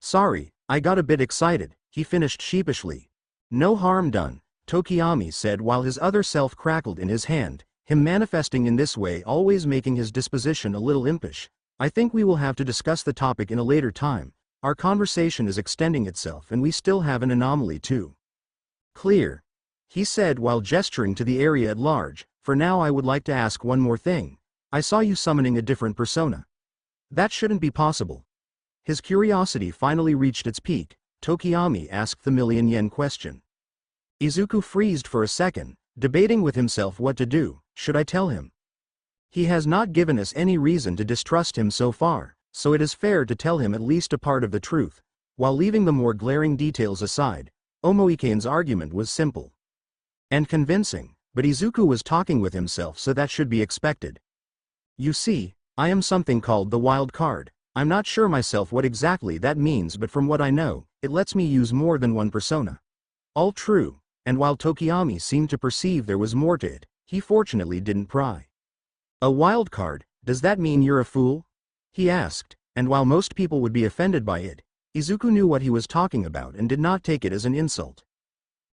Sorry, I got a bit excited, he finished sheepishly. No harm done, Tokiyami said while his other self crackled in his hand, him manifesting in this way always making his disposition a little impish. I think we will have to discuss the topic in a later time. Our conversation is extending itself and we still have an anomaly too. Clear, he said while gesturing to the area at large. For now I would like to ask one more thing. I saw you summoning a different persona. That shouldn't be possible. His curiosity finally reached its peak. Tokiyami asked the million-yen question. Izuku freezed for a second, debating with himself what to do. Should I tell him? He has not given us any reason to distrust him so far, so it is fair to tell him at least a part of the truth. While leaving the more glaring details aside, Omoikene's argument was simple and convincing, but Izuku was talking with himself, so that should be expected. You see, I am something called the wild card. I'm not sure myself what exactly that means, but from what I know, it lets me use more than one persona. All true, and while Tokiyami seemed to perceive there was more to it, he fortunately didn't pry. A wild card, does that mean you're a fool? He asked, and while most people would be offended by it, Izuku knew what he was talking about and did not take it as an insult.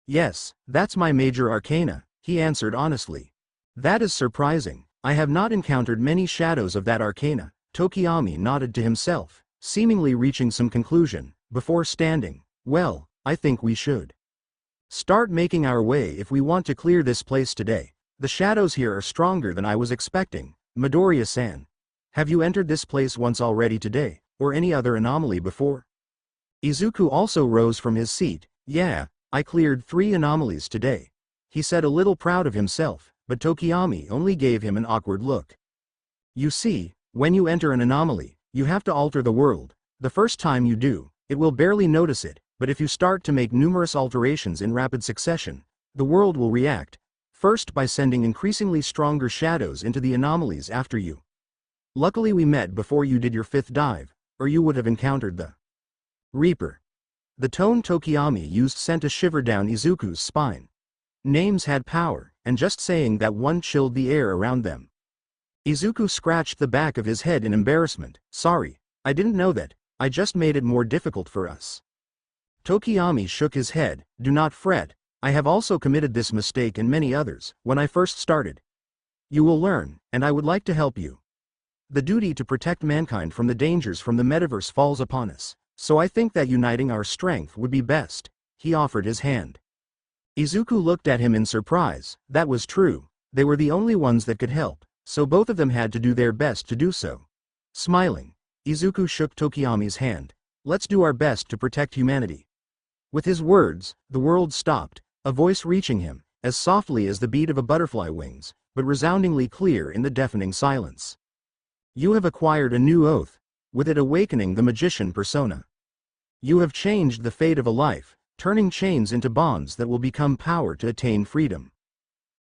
Yes, that's my major arcana, he answered honestly. That is surprising. I have not encountered many shadows of that arcana. Tokiyami nodded to himself, seemingly reaching some conclusion, before standing. Well, I think we should start making our way if we want to clear this place today. The shadows here are stronger than I was expecting. Midoriya-san, have you entered this place once already today, or any other anomaly before? Izuku also rose from his seat. Yeah, I cleared 3 anomalies today, he said, a little proud of himself, but Tokiyami only gave him an awkward look. You see, when you enter an anomaly, you have to alter the world. The first time you do, it will barely notice it, but if you start to make numerous alterations in rapid succession, the world will react, first by sending increasingly stronger shadows into the anomalies after you. Luckily we met before you did your 5th dive, or you would have encountered the Reaper. The tone Tokiyami used sent a shiver down Izuku's spine. Names had power, and just saying that one chilled the air around them. Izuku scratched the back of his head in embarrassment. Sorry, I didn't know that, I just made it more difficult for us. Tokiyami shook his head. Do not fret, I have also committed this mistake and many others, when I first started. You will learn, and I would like to help you. The duty to protect mankind from the dangers from the metaverse falls upon us, so I think that uniting our strength would be best. He offered his hand. Izuku looked at him in surprise. That was true, they were the only ones that could help, so both of them had to do their best to do so. Smiling, Izuku shook Tokiyami's hand. Let's do our best to protect humanity. With his words, the world stopped, a voice reaching him, as softly as the beat of a butterfly wings, but resoundingly clear in the deafening silence. You have acquired a new oath, with it awakening the magician persona. You have changed the fate of a life, turning chains into bonds that will become power to attain freedom.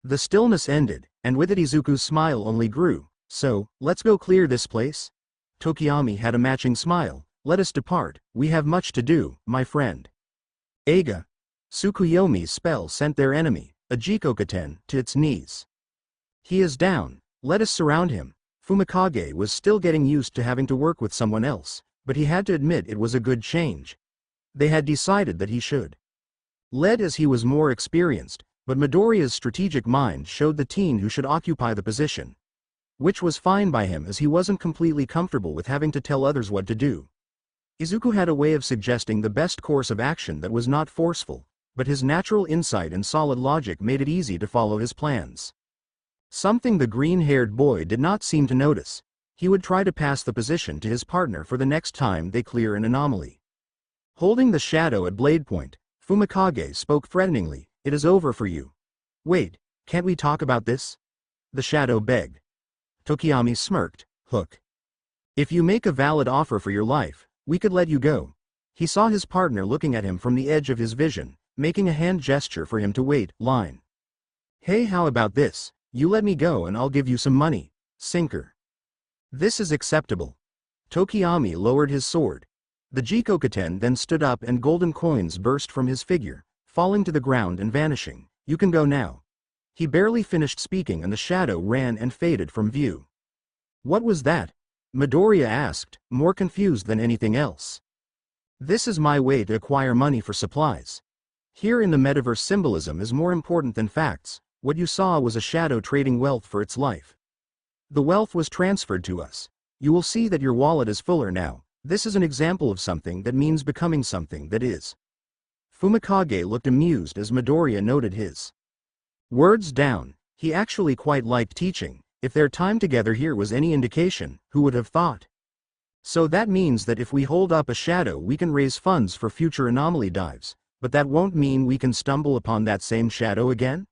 The stillness ended, and with it Izuku's smile only grew. So, let's go clear this place? Tokiyami had a matching smile. Let us depart, we have much to do, my friend. Eiga. Tsukuyomi's spell sent their enemy, a Jikokaten, to its knees. He is down, let us surround him. Fumikage was still getting used to having to work with someone else, but he had to admit it was a good change. They had decided that he should lead as he was more experienced, but Midoriya's strategic mind showed the teen who should occupy the position. Which was fine by him as he wasn't completely comfortable with having to tell others what to do. Izuku had a way of suggesting the best course of action that was not forceful, but his natural insight and solid logic made it easy to follow his plans. Something the green-haired boy did not seem to notice. He would try to pass the position to his partner for the next time they clear an anomaly. Holding the shadow at blade point, Fumikage spoke threateningly, "It is over for you." "Wait, can't we talk about this?" the shadow begged. Tokiyami smirked, "Hook. If you make a valid offer for your life, we could let you go." He saw his partner looking at him from the edge of his vision, making a hand gesture for him to wait. Line. "Hey, how about this? You let me go and I'll give you some money, sinker." "This is acceptable." Tokiyami lowered his sword. The Jikokaten then stood up and golden coins burst from his figure, falling to the ground and vanishing. "You can go now." He barely finished speaking and the shadow ran and faded from view. "What was that?" Midoriya asked, more confused than anything else. "This is my way to acquire money for supplies. Here in the metaverse, symbolism is more important than facts. What you saw was a shadow trading wealth for its life. The wealth was transferred to us. You will see that your wallet is fuller now. This is an example of something that means becoming something that is." Fumikage looked amused as Midoriya noted his words down. He actually quite liked teaching. If their time together here was any indication, who would have thought? "So that means that if we hold up a shadow we can raise funds for future anomaly dives, but that won't mean we can stumble upon that same shadow again?"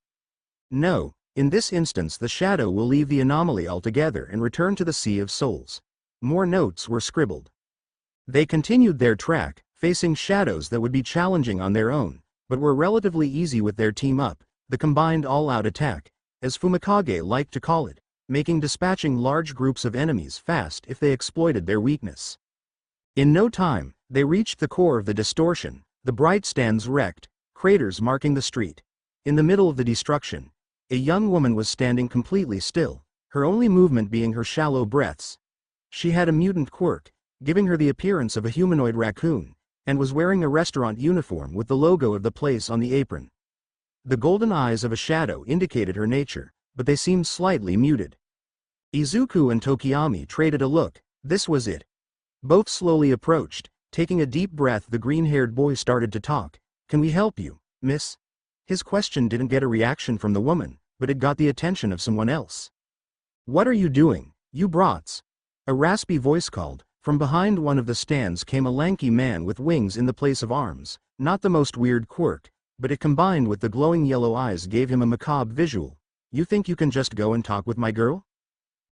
"No, in this instance the shadow will leave the anomaly altogether and return to the Sea of Souls." More notes were scribbled. They continued their track, facing shadows that would be challenging on their own, but were relatively easy with their team up, the combined all-out attack, as Fumikage liked to call it, making dispatching large groups of enemies fast if they exploited their weakness. In no time, they reached the core of the distortion, the bright stands wrecked, craters marking the street. In the middle of the destruction, a young woman was standing completely still, her only movement being her shallow breaths. She had a mutant quirk, giving her the appearance of a humanoid raccoon, and was wearing a restaurant uniform with the logo of the place on the apron. The golden eyes of a shadow indicated her nature, but they seemed slightly muted. Izuku and Tokiyami traded a look. This was it. Both slowly approached. Taking a deep breath, the green-haired boy started to talk. "Can we help you, miss?" His question didn't get a reaction from the woman, but it got the attention of someone else. "What are you doing, you brats?" a raspy voice called. From behind one of the stands came a lanky man with wings in the place of arms, not the most weird quirk, but it combined with the glowing yellow eyes gave him a macabre visual. "You think you can just go and talk with my girl?"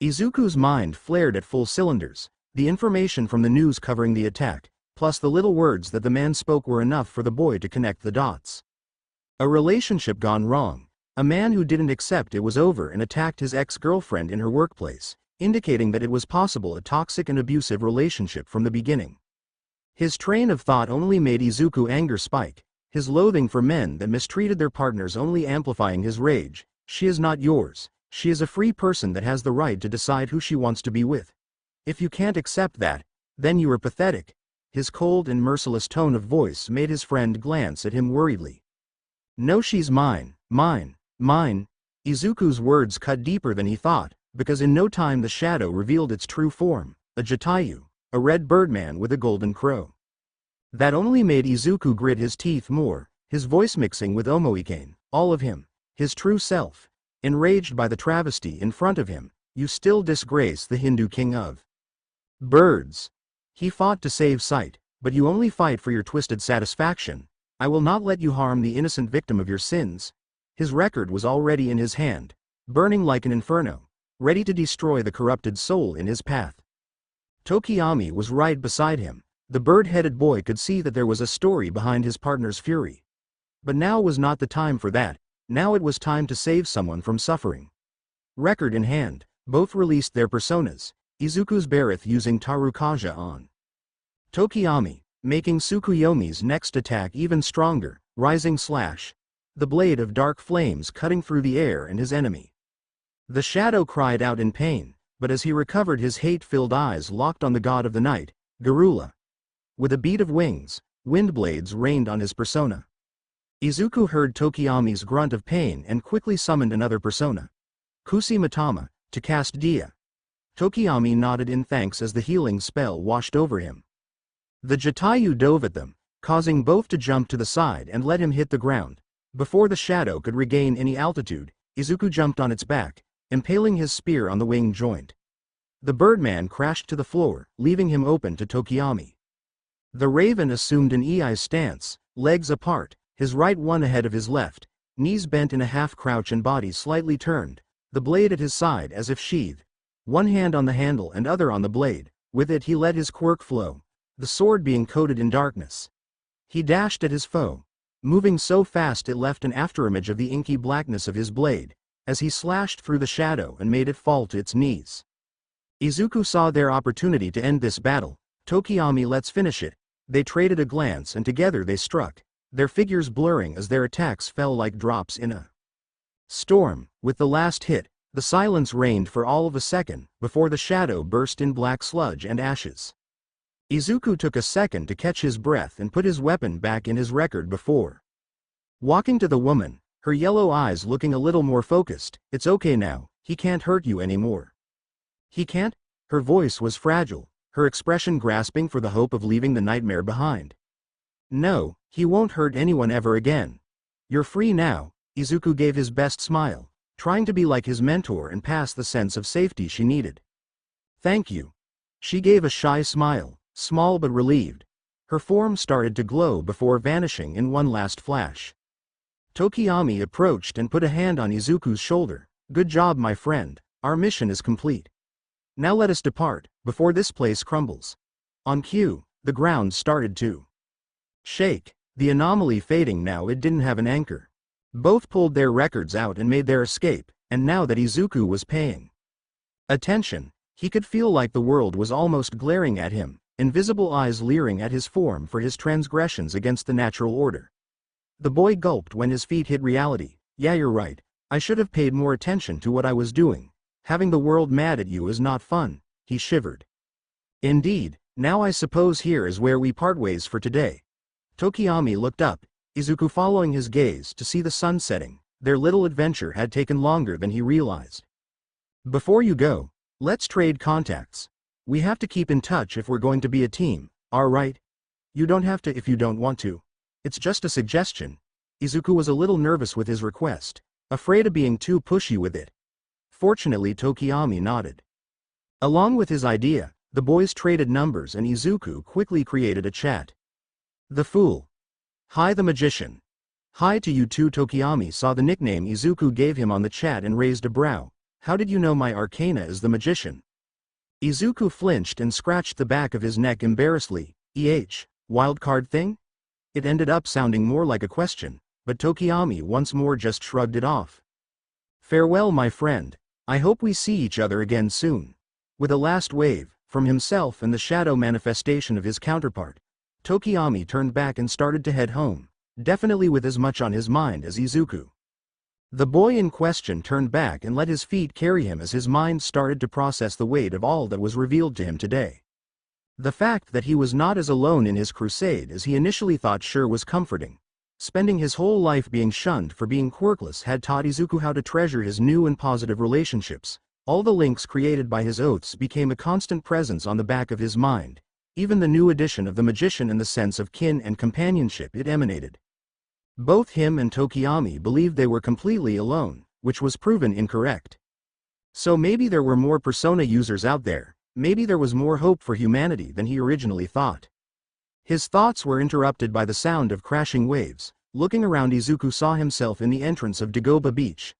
Izuku's mind flared at full cylinders. The information from the news covering the attack, plus the little words that the man spoke were enough for the boy to connect the dots. A relationship gone wrong. A man who didn't accept it was over and attacked his ex-girlfriend in her workplace, indicating that it was possible a toxic and abusive relationship from the beginning. His train of thought only made Izuku anger spike, his loathing for men that mistreated their partners only amplifying his rage. "She is not yours. She is a free person that has the right to decide who she wants to be with. If you can't accept that, then you are pathetic." His cold and merciless tone of voice made his friend glance at him worriedly. "No, she's mine, mine, mine." Izuku's words cut deeper than he thought, because in no time the shadow revealed its true form, a Jatayu, a red birdman with a golden crow. That only made Izuku grit his teeth more, his voice mixing with Omoikane, all of him, his true self. Enraged by the travesty in front of him, "You still disgrace the Hindu king of birds." He fought to save sight, "But you only fight for your twisted satisfaction. I will not let you harm the innocent victim of your sins." His record was already in his hand, burning like an inferno, ready to destroy the corrupted soul in his path. Tokiyami was right beside him. The bird-headed boy could see that there was a story behind his partner's fury. But now was not the time for that. Now it was time to save someone from suffering. Record in hand, both released their personas, Izuku's Barith using Tarukaja on Tokiyami, making Tsukuyomi's next attack even stronger, rising slash. The blade of dark flames cutting through the air and his enemy. The shadow cried out in pain, but as he recovered his hate-filled eyes locked on the god of the night, Garula. With a beat of wings, wind blades rained on his persona. Izuku heard Tokiyami's grunt of pain and quickly summoned another persona. Kusi Matama, to cast Dia. Tokiyami nodded in thanks as the healing spell washed over him. The Jatayu dove at them, causing both to jump to the side and let him hit the ground. Before the shadow could regain any altitude, Izuku jumped on its back, impaling his spear on the wing joint. The birdman crashed to the floor, leaving him open to Tokiyami. The raven assumed an EI stance, legs apart, his right one ahead of his left, knees bent in a half-crouch and body slightly turned, the blade at his side as if sheathed, one hand on the handle and other on the blade. With it he let his quirk flow, the sword being coated in darkness. He dashed at his foe, moving so fast it left an afterimage of the inky blackness of his blade, as he slashed through the shadow and made it fall to its knees. Izuku saw their opportunity to end this battle. Tokiyami, let's finish it. They traded a glance and together they struck, their figures blurring as their attacks fell like drops in a storm. With the last hit, the silence reigned for all of a second, before the shadow burst in black sludge and ashes. Izuku took a second to catch his breath and put his weapon back in his record before walking to the woman, her yellow eyes looking a little more focused. It's okay now, he can't hurt you anymore. He can't? Her voice was fragile, her expression grasping for the hope of leaving the nightmare behind. No, he won't hurt anyone ever again. You're free now. Izuku gave his best smile, trying to be like his mentor and pass the sense of safety she needed. Thank you. She gave a shy smile, small but relieved. Her form started to glow before vanishing in one last flash. Tokiyami approached and put a hand on Izuku's shoulder. Good job, my friend. Our mission is complete. Now let us depart, before this place crumbles. On cue, the ground started to shake, the anomaly fading now it didn't have an anchor. Both pulled their records out and made their escape, and now that Izuku was paying attention, he could feel like the world was almost glaring at him, invisible eyes leering at his form for his transgressions against the natural order. The boy gulped when his feet hit reality. Yeah, you're right. I should have paid more attention to what I was doing. Having the world mad at you is not fun, he shivered. Indeed, now I suppose here is where we part ways for today. Tokiyami looked up, Izuku following his gaze to see the sun setting. Their little adventure had taken longer than he realized. Before you go, let's trade contacts. We have to keep in touch if we're going to be a team, alright? You don't have to if you don't want to. It's just a suggestion. Izuku was a little nervous with his request, afraid of being too pushy with it. Fortunately, Tokiyami nodded. Along with his idea, the boys traded numbers and Izuku quickly created a chat. The fool. Hi, the magician. Hi to you too. Tokiyami saw the nickname Izuku gave him on the chat and raised a brow. How did you know my arcana is the magician? Izuku flinched and scratched the back of his neck embarrassedly. Wildcard thing? It ended up sounding more like a question, but Tokiyami once more just shrugged it off. Farewell, my friend. I hope we see each other again soon. With a last wave, from himself and the shadow manifestation of his counterpart, Tokiyami turned back and started to head home, definitely with as much on his mind as Izuku. The boy in question turned back and let his feet carry him as his mind started to process the weight of all that was revealed to him today. The fact that he was not as alone in his crusade as he initially thought sure was comforting. Spending his whole life being shunned for being quirkless had taught Izuku how to treasure his new and positive relationships. All the links created by his oaths became a constant presence on the back of his mind, even the new addition of the magician and the sense of kin and companionship it emanated. Both him and Tokiyami believed they were completely alone, which was proven incorrect. So maybe there were more Persona users out there, maybe there was more hope for humanity than he originally thought. His thoughts were interrupted by the sound of crashing waves. Looking around, Izuku saw himself in the entrance of Dagoba Beach.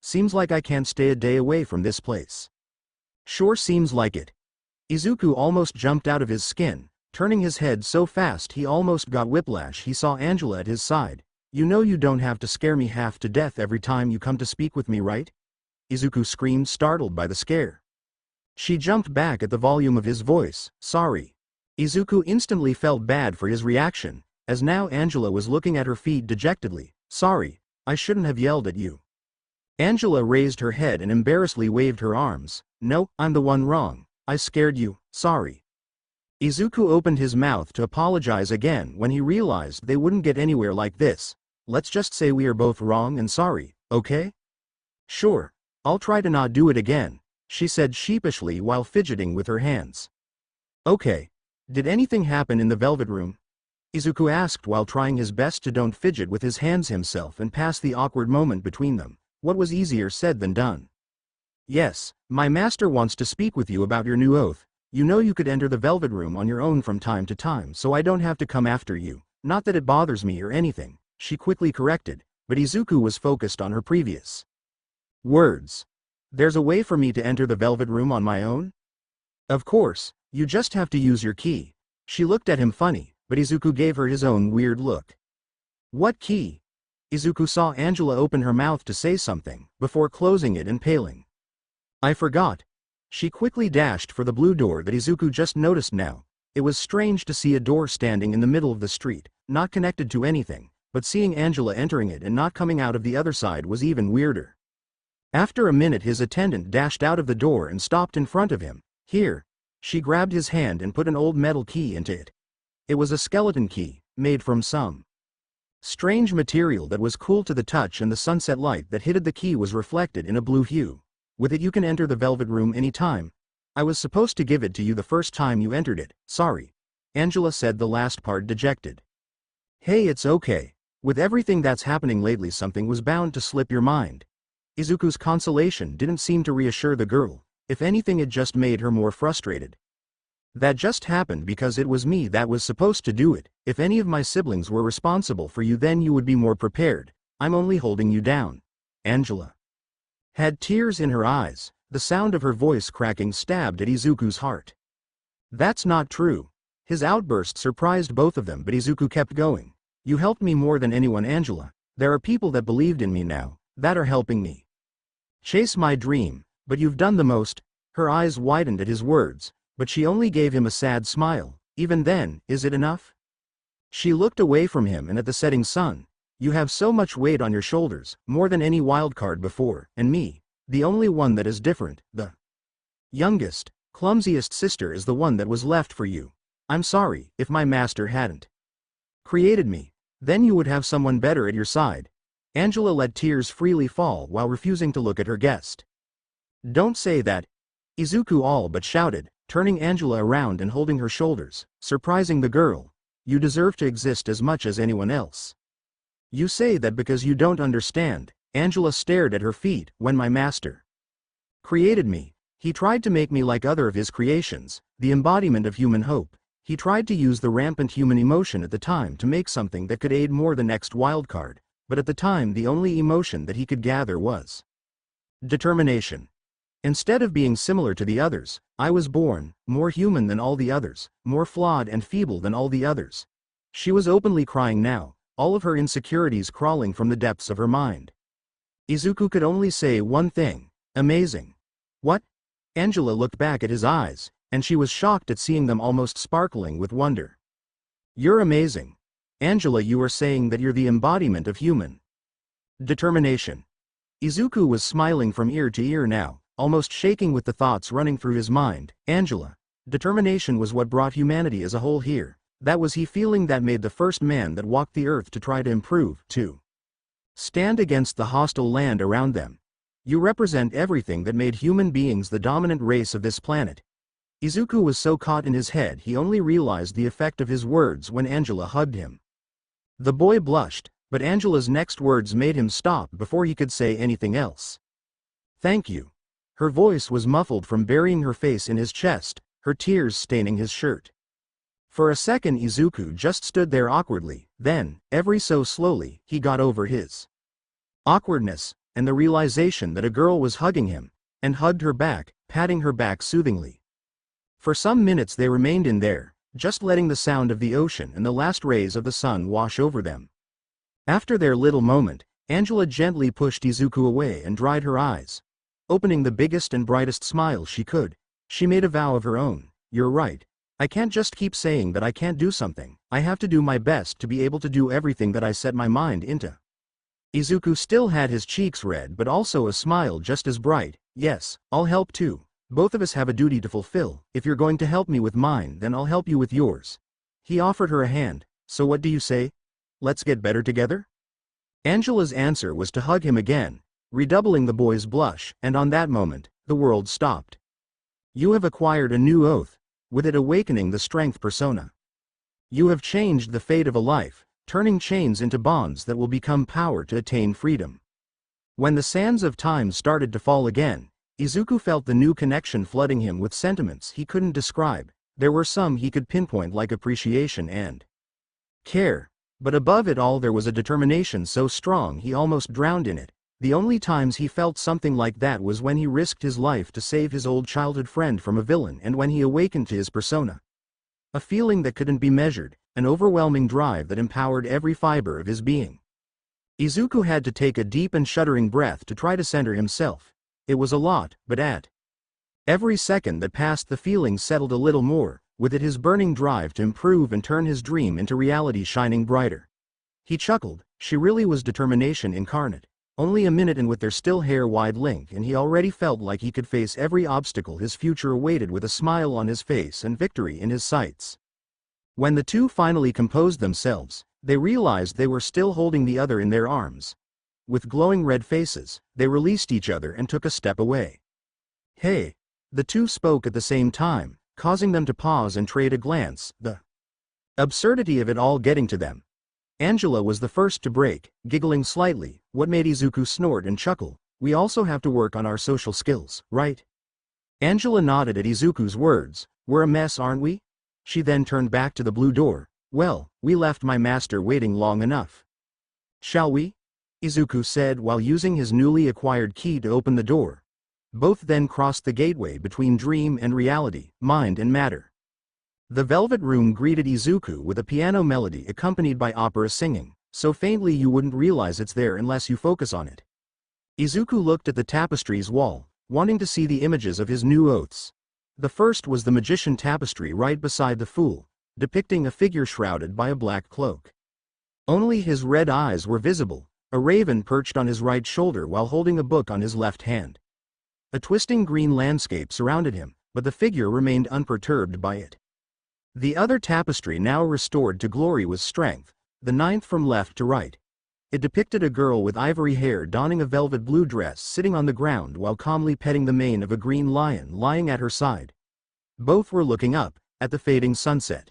Seems like I can't stay a day away from this place. Sure seems like it. Izuku almost jumped out of his skin, turning his head so fast he almost got whiplash. He saw Angela at his side. You know you don't have to scare me half to death every time you come to speak with me, right? Izuku screamed, startled by the scare. She jumped back at the volume of his voice. Sorry. Izuku instantly felt bad for his reaction, as now Angela was looking at her feet dejectedly. Sorry, I shouldn't have yelled at you. Angela raised her head and embarrassedly waved her arms. No, I'm the one wrong. I scared you, sorry. Izuku opened his mouth to apologize again when he realized they wouldn't get anywhere like this. Let's just say we are both wrong and sorry, okay? Sure, I'll try to not do it again, she said sheepishly while fidgeting with her hands. Okay. Did anything happen in the Velvet Room? Izuku asked while trying his best to don't fidget with his hands himself and pass the awkward moment between them. What was easier said than done? Yes, my master wants to speak with you about your new oath. You know you could enter the Velvet Room on your own from time to time, so I don't have to come after you. Not that it bothers me or anything, she quickly corrected, but Izuku was focused on her previous words. There's a way for me to enter the Velvet Room on my own? Of course, you just have to use your key. She looked at him funny, but Izuku gave her his own weird look. What key? Izuku saw Angela open her mouth to say something, before closing it and paling. I forgot. She quickly dashed for the blue door that Izuku just noticed now. It was strange to see a door standing in the middle of the street, not connected to anything, but seeing Angela entering it and not coming out of the other side was even weirder. After a minute his attendant dashed out of the door and stopped in front of him. Here. She grabbed his hand and put an old metal key into it. It was a skeleton key, made from some strange material that was cool to the touch, and the sunset light that hit the key was reflected in a blue hue. With it you can enter the Velvet Room anytime. I was supposed to give it to you the first time you entered it, sorry. Angela said the last part dejected. Hey, it's okay. With everything that's happening lately something was bound to slip your mind. Izuku's consolation didn't seem to reassure the girl. If anything it just made her more frustrated. That just happened because it was me that was supposed to do it. If any of my siblings were responsible for you then you would be more prepared. I'm only holding you down. Angela had tears in her eyes. The sound of her voice cracking stabbed at Izuku's heart. That's not true. His outburst surprised both of them, but Izuku kept going. You helped me more than anyone, Angela. There are people that believed in me now, that are helping me chase my dream, but you've done the most. Her eyes widened at his words, but she only gave him a sad smile. Even then, is it enough? She looked away from him and at the setting sun. You have so much weight on your shoulders, more than any wildcard before, and me, the only one that is different, the youngest, clumsiest sister is the one that was left for you. I'm sorry, if my master hadn't created me, then you would have someone better at your side. Angela let tears freely fall while refusing to look at her guest. Don't say that, Izuku all but shouted, turning Angela around and holding her shoulders, surprising the girl. You deserve to exist as much as anyone else. You say that because you don't understand. Angela stared at her feet. When my master created me, he tried to make me like other of his creations, the embodiment of human hope. He tried to use the rampant human emotion at the time to make something that could aid more the next wildcard, but at the time the only emotion that he could gather was determination. Instead of being similar to the others, I was born, more human than all the others, more flawed and feeble than all the others. She was openly crying now, all of her insecurities crawling from the depths of her mind. Izuku could only say one thing, amazing. What? Angela looked back at his eyes, and she was shocked at seeing them almost sparkling with wonder. You're amazing. Angela, you are saying that you're the embodiment of human determination. Izuku was smiling from ear to ear now, almost shaking with the thoughts running through his mind. Angela, determination was what brought humanity as a whole here. That was he feeling that made the first man that walked the earth to try to improve, to stand against the hostile land around them. You represent everything that made human beings the dominant race of this planet. Izuku was so caught in his head he only realized the effect of his words when Angela hugged him. The boy blushed, but Angela's next words made him stop before he could say anything else. Thank you. Her voice was muffled from burying her face in his chest, her tears staining his shirt. For a second Izuku just stood there awkwardly, then, every so slowly, he got over his awkwardness, and the realization that a girl was hugging him, and hugged her back, patting her back soothingly. For some minutes they remained in there, just letting the sound of the ocean and the last rays of the sun wash over them. After their little moment, Angela gently pushed Izuku away and dried her eyes. Opening the biggest and brightest smile she could, she made a vow of her own. You're right. I can't just keep saying that I can't do something. I have to do my best to be able to do everything that I set my mind into. Izuku still had his cheeks red but also a smile just as bright. Yes, I'll help too. Both of us have a duty to fulfill. If you're going to help me with mine, then I'll help you with yours. He offered her a hand. So what do you say? Let's get better together? Angela's answer was to hug him again, redoubling the boy's blush, and on that moment, the world stopped. You have acquired a new oath, with it awakening the strength persona. You have changed the fate of a life, turning chains into bonds that will become power to attain freedom. When the sands of time started to fall again, Izuku felt the new connection flooding him with sentiments he couldn't describe. There were some he could pinpoint like appreciation and care. But above it all there was a determination so strong he almost drowned in it. The only times he felt something like that was when he risked his life to save his old childhood friend from a villain and when he awakened to his persona. A feeling that couldn't be measured, an overwhelming drive that empowered every fiber of his being. Izuku had to take a deep and shuddering breath to try to center himself. It was a lot, but at every second that passed the feeling settled a little more, with it his burning drive to improve and turn his dream into reality shining brighter. He chuckled, she really was determination incarnate. Only a minute and with their still hair-wide link and he already felt like he could face every obstacle his future awaited with a smile on his face and victory in his sights. When the two finally composed themselves, they realized they were still holding the other in their arms. With glowing red faces, they released each other and took a step away. "Hey!" The two spoke at the same time, causing them to pause and trade a glance, the absurdity of it all getting to them. Angela was the first to break, giggling slightly, what made Izuku snort and chuckle. "We also have to work on our social skills, right?" Angela nodded at Izuku's words. "We're a mess, aren't we?" She then turned back to the blue door. "Well, we left my master waiting long enough. Shall we?" Izuku said while using his newly acquired key to open the door. Both then crossed the gateway between dream and reality, mind and matter. The velvet room greeted Izuku with a piano melody accompanied by opera singing, so faintly you wouldn't realize it's there unless you focus on it. Izuku looked at the tapestry's wall, wanting to see the images of his new oaths. The first was the magician tapestry right beside the fool, depicting a figure shrouded by a black cloak. Only his red eyes were visible, a raven perched on his right shoulder while holding a book on his left hand. A twisting green landscape surrounded him, but the figure remained unperturbed by it. The other tapestry now restored to glory was strength, the ninth from left to right. It depicted a girl with ivory hair donning a velvet blue dress sitting on the ground while calmly petting the mane of a green lion lying at her side. Both were looking up, at the fading sunset.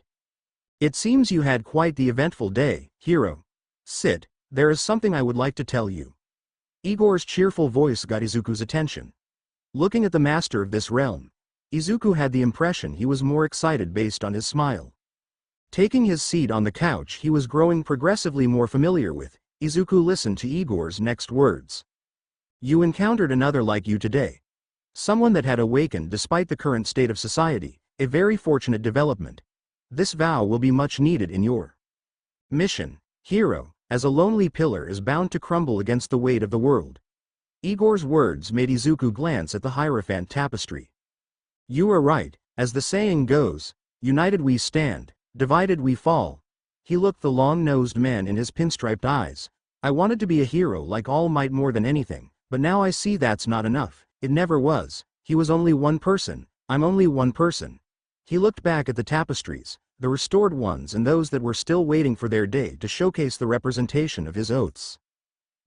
"It seems you had quite the eventful day, hero. Sit, there is something I would like to tell you." Igor's cheerful voice got Izuku's attention. Looking at the master of this realm, Izuku had the impression he was more excited based on his smile. Taking his seat on the couch he was growing progressively more familiar with, Izuku listened to Igor's next words. "You encountered another like you today. Someone that had awakened despite the current state of society, a very fortunate development. This vow will be much needed in your mission, hero, as a lonely pillar is bound to crumble against the weight of the world." Igor's words made Izuku glance at the Hierophant tapestry. "You are right, as the saying goes, united we stand, divided we fall." He looked the long-nosed man in his pinstriped eyes. "I wanted to be a hero like All Might more than anything, but now I see that's not enough. It never was. He was only one person. I'm only one person." He looked back at the tapestries, the restored ones and those that were still waiting for their day to showcase the representation of his oaths.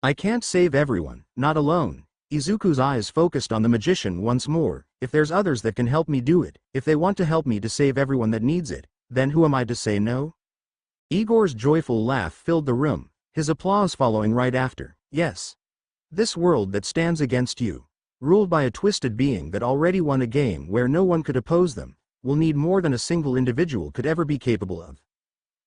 "I can't save everyone, not alone." Izuku's eyes focused on the magician once more. "If there's others that can help me do it, if they want to help me to save everyone that needs it, then who am I to say no?" Igor's joyful laugh filled the room, his applause following right after. "Yes. This world that stands against you, ruled by a twisted being that already won a game where no one could oppose them, will need more than a single individual could ever be capable of.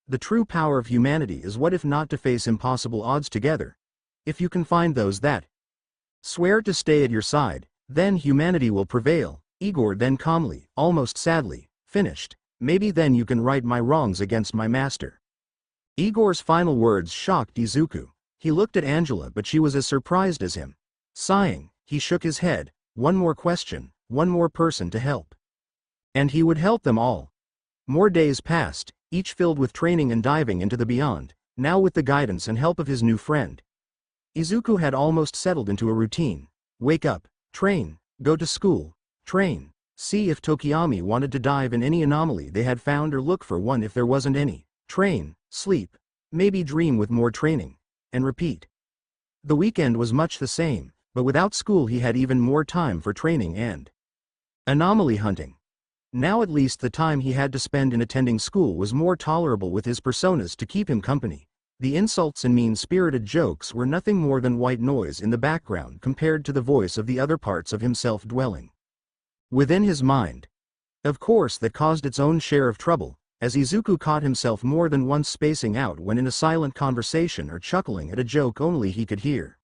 The true power of humanity is what if not to face impossible odds together. If you can find those that swear to stay at your side, then humanity will prevail." Igor then calmly, almost sadly, finished. "Maybe then you can right my wrongs against my master." Igor's final words shocked Izuku. He looked at Angela but she was as surprised as him. Sighing, he shook his head. One more question, one more person to help. And he would help them all. More days passed, each filled with training and diving into the beyond, now with the guidance and help of his new friend. Izuku had almost settled into a routine. Wake up, train, go to school, train, see if Tokiyami wanted to dive in any anomaly they had found or look for one if there wasn't any, train, sleep, maybe dream with more training, and repeat. The weekend was much the same, but without school he had even more time for training and anomaly hunting. Now at least the time he had to spend in attending school was more tolerable with his personas to keep him company. The insults and mean-spirited jokes were nothing more than white noise in the background compared to the voice of the other parts of himself dwelling within his mind. Of course that caused its own share of trouble, as Izuku caught himself more than once spacing out when in a silent conversation or chuckling at a joke only he could hear.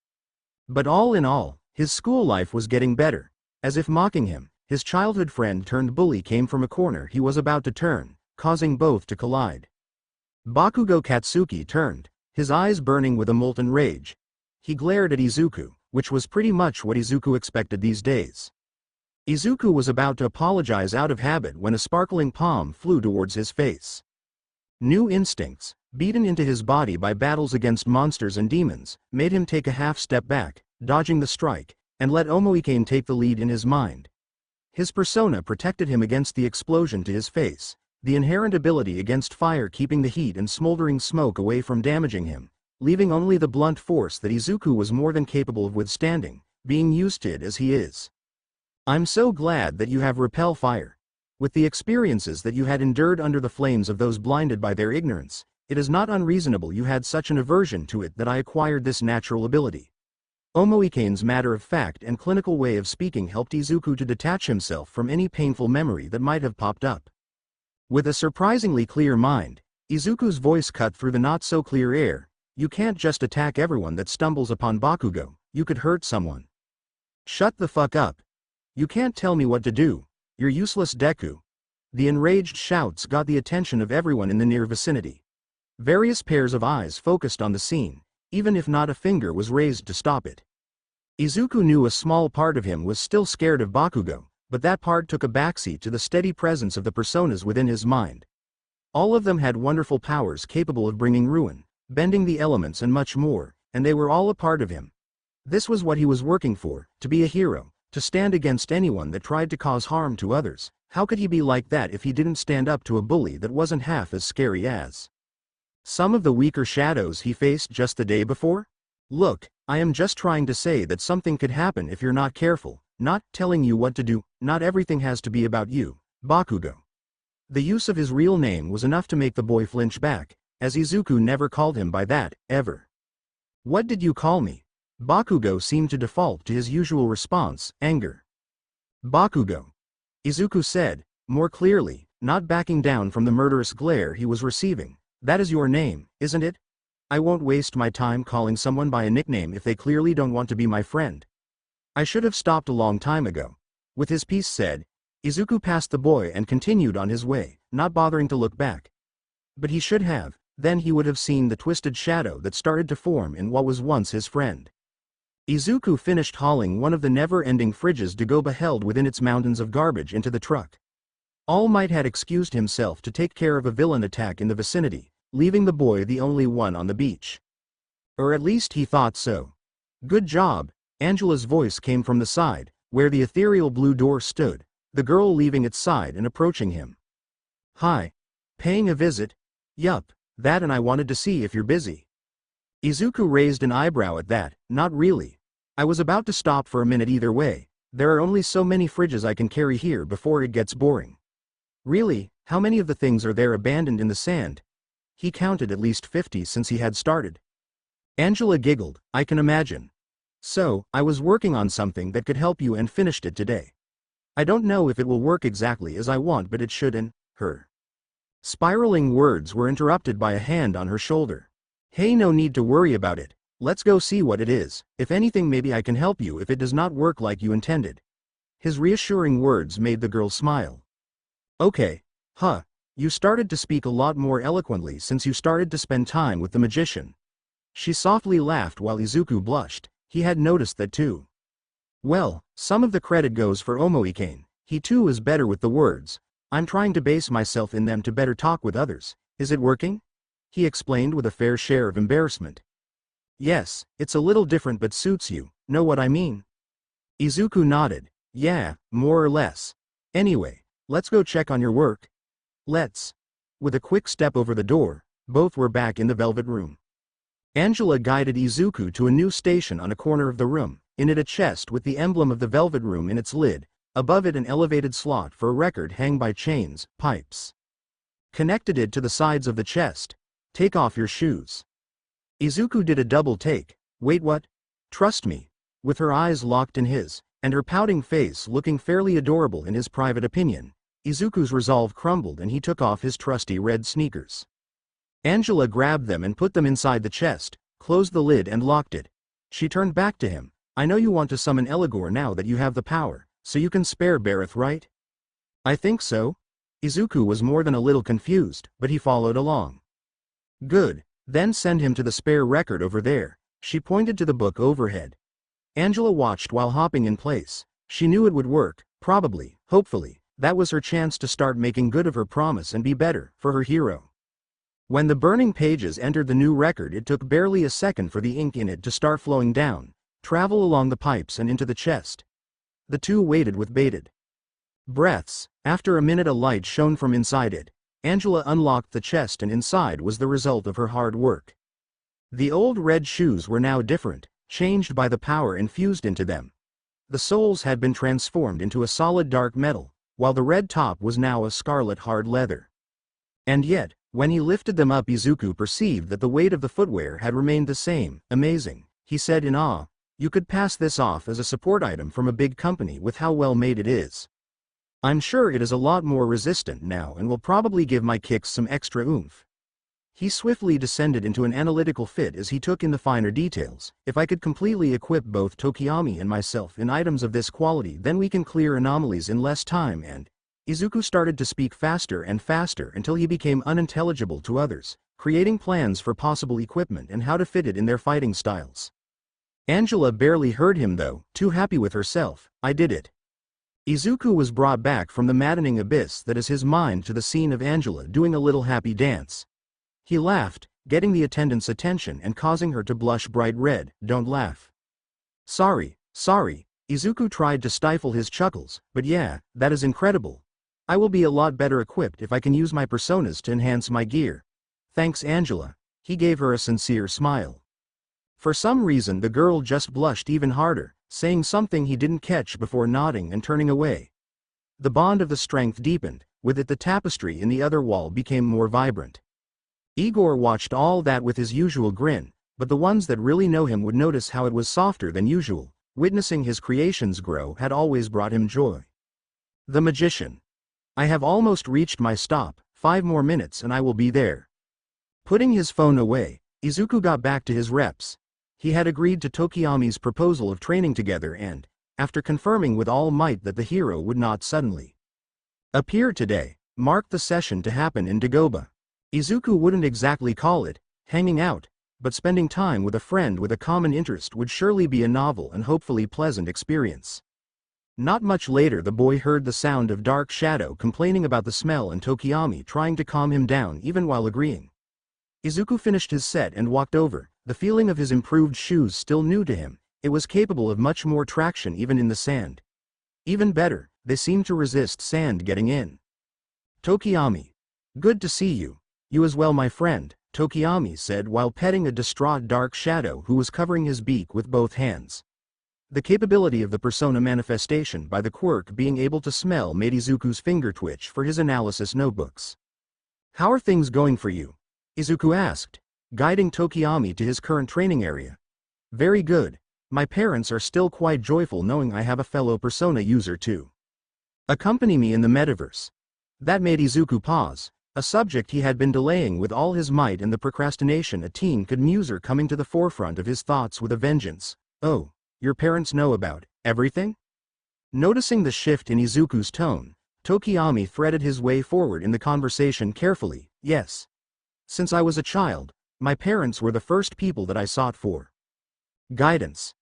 But all in all, his school life was getting better. As if mocking him, his childhood friend turned bully came from a corner he was about to turn, causing both to collide. Bakugo Katsuki turned, his eyes burning with a molten rage. He glared at Izuku, which was pretty much what Izuku expected these days. Izuku was about to apologize out of habit when a sparkling palm flew towards his face. New instincts, beaten into his body by battles against monsters and demons, made him take a half step back, dodging the strike, and let Omoikane take the lead in his mind. His persona protected him against the explosion to his face, the inherent ability against fire keeping the heat and smoldering smoke away from damaging him, leaving only the blunt force that Izuku was more than capable of withstanding, being used to it as he is. I'm so glad that you have repel fire. With the experiences that you had endured under the flames of those blinded by their ignorance, it is not unreasonable you had such an aversion to it that I acquired this natural ability. Omoikane's matter-of-fact and clinical way of speaking helped Izuku to detach himself from any painful memory that might have popped up. With a surprisingly clear mind, Izuku's voice cut through the not-so-clear air. You can't just attack everyone that stumbles upon Bakugo, you could hurt someone. Shut the fuck up. You can't tell me what to do, you're useless Deku. The enraged shouts got the attention of everyone in the near vicinity. Various pairs of eyes focused on the scene, even if not a finger was raised to stop it. Izuku knew a small part of him was still scared of Bakugo, but that part took a backseat to the steady presence of the personas within his mind. All of them had wonderful powers capable of bringing ruin, bending the elements and much more, and they were all a part of him. This was what he was working for, to be a hero, to stand against anyone that tried to cause harm to others. How could he be like that if he didn't stand up to a bully that wasn't half as scary as some of the weaker shadows he faced just the day before? Look, I am just trying to say that something could happen if you're not careful, not telling you what to do, not everything has to be about you, Bakugo. The use of his real name was enough to make the boy flinch back, as Izuku never called him by that, ever. What did you call me? Bakugo seemed to default to his usual response, anger. Bakugo. Izuku said, more clearly, not backing down from the murderous glare he was receiving. That is your name, isn't it? I won't waste my time calling someone by a nickname if they clearly don't want to be my friend. I should have stopped a long time ago. With his piece said, Izuku passed the boy and continued on his way, not bothering to look back. But he should have, then he would have seen the twisted shadow that started to form in what was once his friend. Izuku finished hauling one of the never-ending fridges Dagobah held within its mountains of garbage into the truck. All Might had excused himself to take care of a villain attack in the vicinity, leaving the boy the only one on the beach. Or at least he thought so. Good job, Angela's voice came from the side, where the ethereal blue door stood, the girl leaving its side and approaching him. Hi. Paying a visit? Yup, that, and I wanted to see if you're busy. Izuku raised an eyebrow at that. Not really. I was about to stop for a minute either way. There are only so many fridges I can carry here before it gets boring. Really, how many of the things are there abandoned in the sand? He counted at least 50 since he had started. Angela giggled, I can imagine. So, I was working on something that could help you and finished it today. I don't know if it will work exactly as I want, but it should. And her spiraling words were interrupted by a hand on her shoulder. Hey, no need to worry about it. Let's go see what it is. If anything, maybe I can help you if it does not work like you intended. His reassuring words made the girl smile. Okay. Huh. You started to speak a lot more eloquently since you started to spend time with the magician. She softly laughed while Izuku blushed. He had noticed that too. Well, some of the credit goes for Omoikane. He too is better with the words. I'm trying to base myself in them to better talk with others. Is it working? He explained with a fair share of embarrassment. Yes, it's a little different but suits you, know what I mean? Izuku nodded. Yeah, more or less. Anyway, let's go check on your work. Let's. With a quick step over the door, both were back in the velvet room. Angela guided Izuku to a new station on a corner of the room, in it a chest with the emblem of the velvet room in its lid, above it an elevated slot for a record hung by chains, pipes. Connected it to the sides of the chest. Take off your shoes. Izuku did a double take. Wait, what? Trust me. With her eyes locked in his, and her pouting face looking fairly adorable in his private opinion, Izuku's resolve crumbled and he took off his trusty red sneakers. Angela grabbed them and put them inside the chest, closed the lid and locked it. She turned back to him. I know you want to summon Eligor now that you have the power, so you can spare Bareth, right? I think so. Izuku was more than a little confused, but he followed along. Good, then send him to the spare record over there. She pointed to the book overhead. Angela watched while hopping in place. She knew it would work, probably, hopefully. That was her chance to start making good of her promise and be better, for her hero. When the burning pages entered the new record, it took barely a second for the ink in it to start flowing down, travel along the pipes and into the chest. The two waited with bated breaths. After a minute a light shone from inside it. Angela unlocked the chest and inside was the result of her hard work. The old red shoes were now different, changed by the power infused into them. The soles had been transformed into a solid dark metal, while the red top was now a scarlet hard leather. And yet, when he lifted them up, Izuku perceived that the weight of the footwear had remained the same. Amazing, he said in awe. You could pass this off as a support item from a big company with how well made it is. I'm sure it is a lot more resistant now and will probably give my kicks some extra oomph. He swiftly descended into an analytical fit as he took in the finer details. If I could completely equip both Tokiyami and myself in items of this quality, then we can clear anomalies in less time and... Izuku started to speak faster and faster until he became unintelligible to others, creating plans for possible equipment and how to fit it in their fighting styles. Angela barely heard him though, too happy with herself. I did it. Izuku was brought back from the maddening abyss that is his mind to the scene of Angela doing a little happy dance. He laughed, getting the attendant's attention and causing her to blush bright red. Don't laugh. Sorry. Izuku tried to stifle his chuckles, but yeah, that is incredible. I will be a lot better equipped if I can use my personas to enhance my gear. Thanks, Angela. He gave her a sincere smile. For some reason the girl just blushed even harder, saying something he didn't catch before nodding and turning away. The bond of the strength deepened, with it the tapestry in the other wall became more vibrant. Igor watched all that with his usual grin, but the ones that really know him would notice how it was softer than usual. Witnessing his creations grow had always brought him joy. The magician. I have almost reached my stop, 5 more minutes and I will be there. Putting his phone away, Izuku got back to his reps. He had agreed to Tokiyami's proposal of training together and, after confirming with all might that the hero would not suddenly appear today, marked the session to happen in Dagoba. Izuku wouldn't exactly call it hanging out, but spending time with a friend with a common interest would surely be a novel and hopefully pleasant experience. Not much later the boy heard the sound of Dark Shadow complaining about the smell and Tokiyami trying to calm him down even while agreeing. Izuku finished his set and walked over, the feeling of his improved shoes still new to him. It was capable of much more traction even in the sand. Even better, they seemed to resist sand getting in. Tokiyami. Good to see you. You as well, my friend, Tokiyami said while petting a distraught Dark Shadow who was covering his beak with both hands. The capability of the persona manifestation by the Quirk being able to smell made Izuku's finger twitch for his analysis notebooks. How are things going for you? Izuku asked, guiding Tokiyami to his current training area. Very good. My parents are still quite joyful knowing I have a fellow persona user to accompany me in the metaverse. That made Izuku pause, a subject he had been delaying with all his might, and the procrastination a teen could muser coming to the forefront of his thoughts with a vengeance. Oh. Your parents know about everything? Noticing the shift in Izuku's tone, Tokiyami threaded his way forward in the conversation carefully. Yes. Since I was a child, my parents were the first people that I sought for guidance.